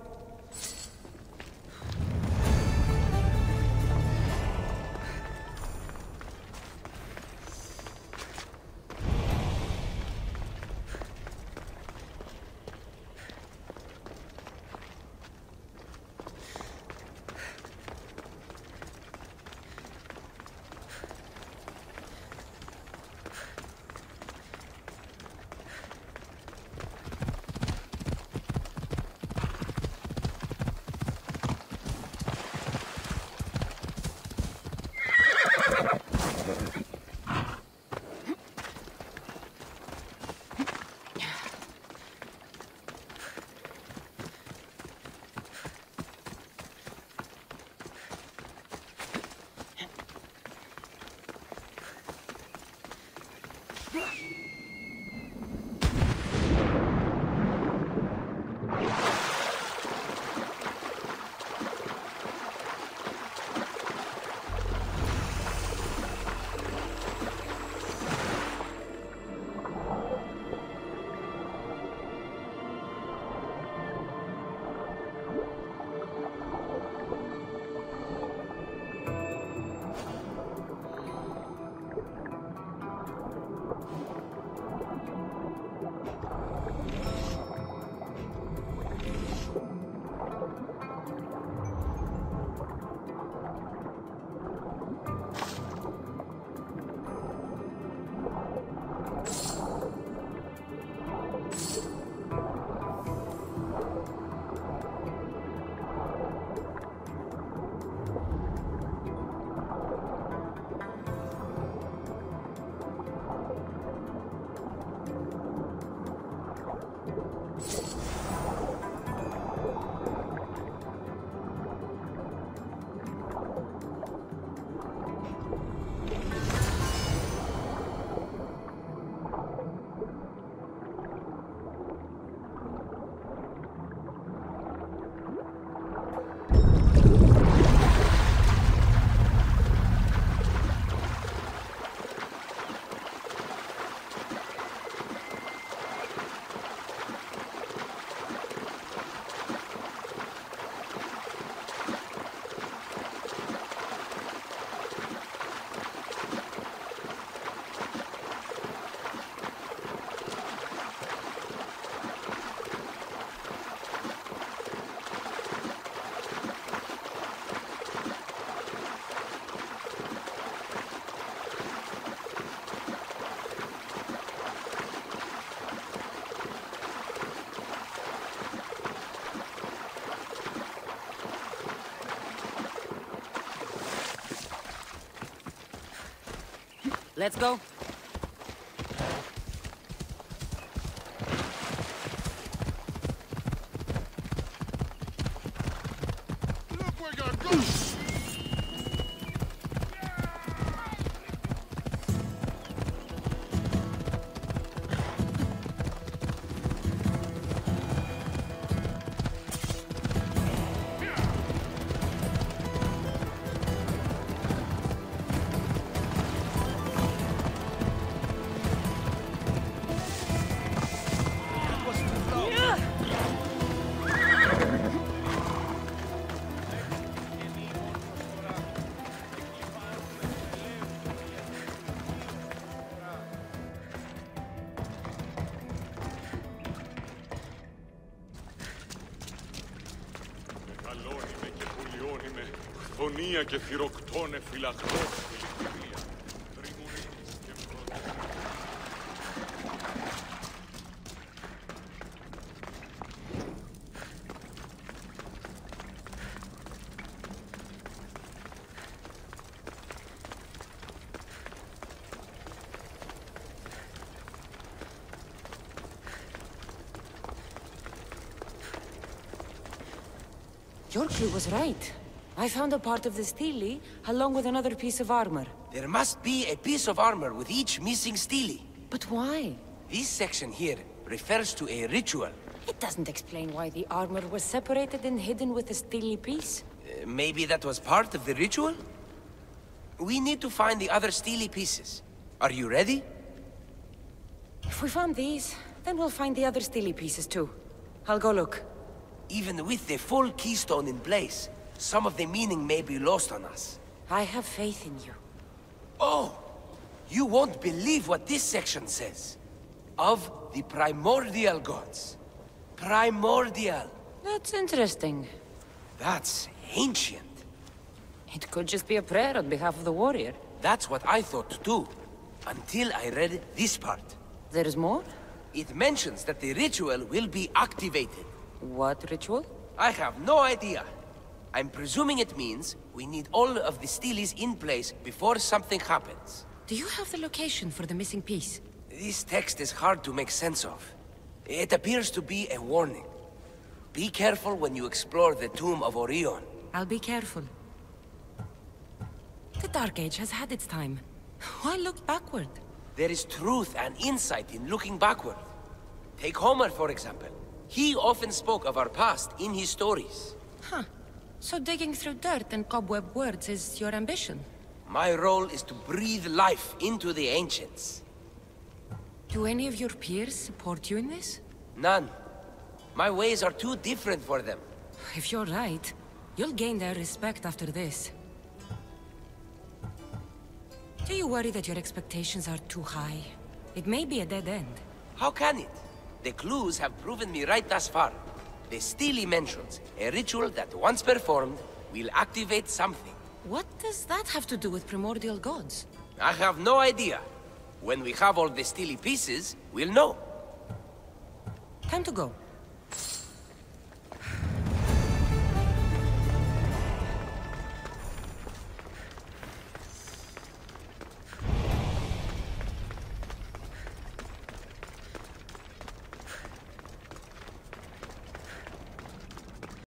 Let's go. Φωνία και θυροκτώνε φυλαχτός. Your crew was right. I found a part of the stele, along with another piece of armor. There must be a piece of armor with each missing stele. But why? This section here refers to a ritual. It doesn't explain why the armor was separated and hidden with the stele piece. Maybe that was part of the ritual? We need to find the other stele pieces. Are you ready? If we found these, then we'll find the other stele pieces too. I'll go look. Even with the full keystone in place, some of the meaning may be lost on us. I have faith in you. Oh! You won't believe what this section says. Of the primordial gods. Primordial. That's interesting. That's ancient. It could just be a prayer on behalf of the warrior. That's what I thought too. Until I read this part. There's more? It mentions that the ritual will be activated. What ritual? I have no idea. I'm presuming it means we need all of the steles in place before something happens. Do you have the location for the missing piece? This text is hard to make sense of. It appears to be a warning. Be careful when you explore the tomb of Orion. I'll be careful. The Dark Age has had its time. Why look backward? There is truth and insight in looking backward. Take Homer, for example. He often spoke of our past in his stories. Huh. So digging through dirt and cobweb words is your ambition? My role is to breathe life into the ancients. Do any of your peers support you in this? None. My ways are too different for them. If you're right, you'll gain their respect after this. Do you worry that your expectations are too high? It may be a dead end. How can it? The clues have proven me right thus far. The stele mentions a ritual that, once performed, will activate something. What does that have to do with primordial gods? I have no idea. When we have all the stele pieces, we'll know. Time to go.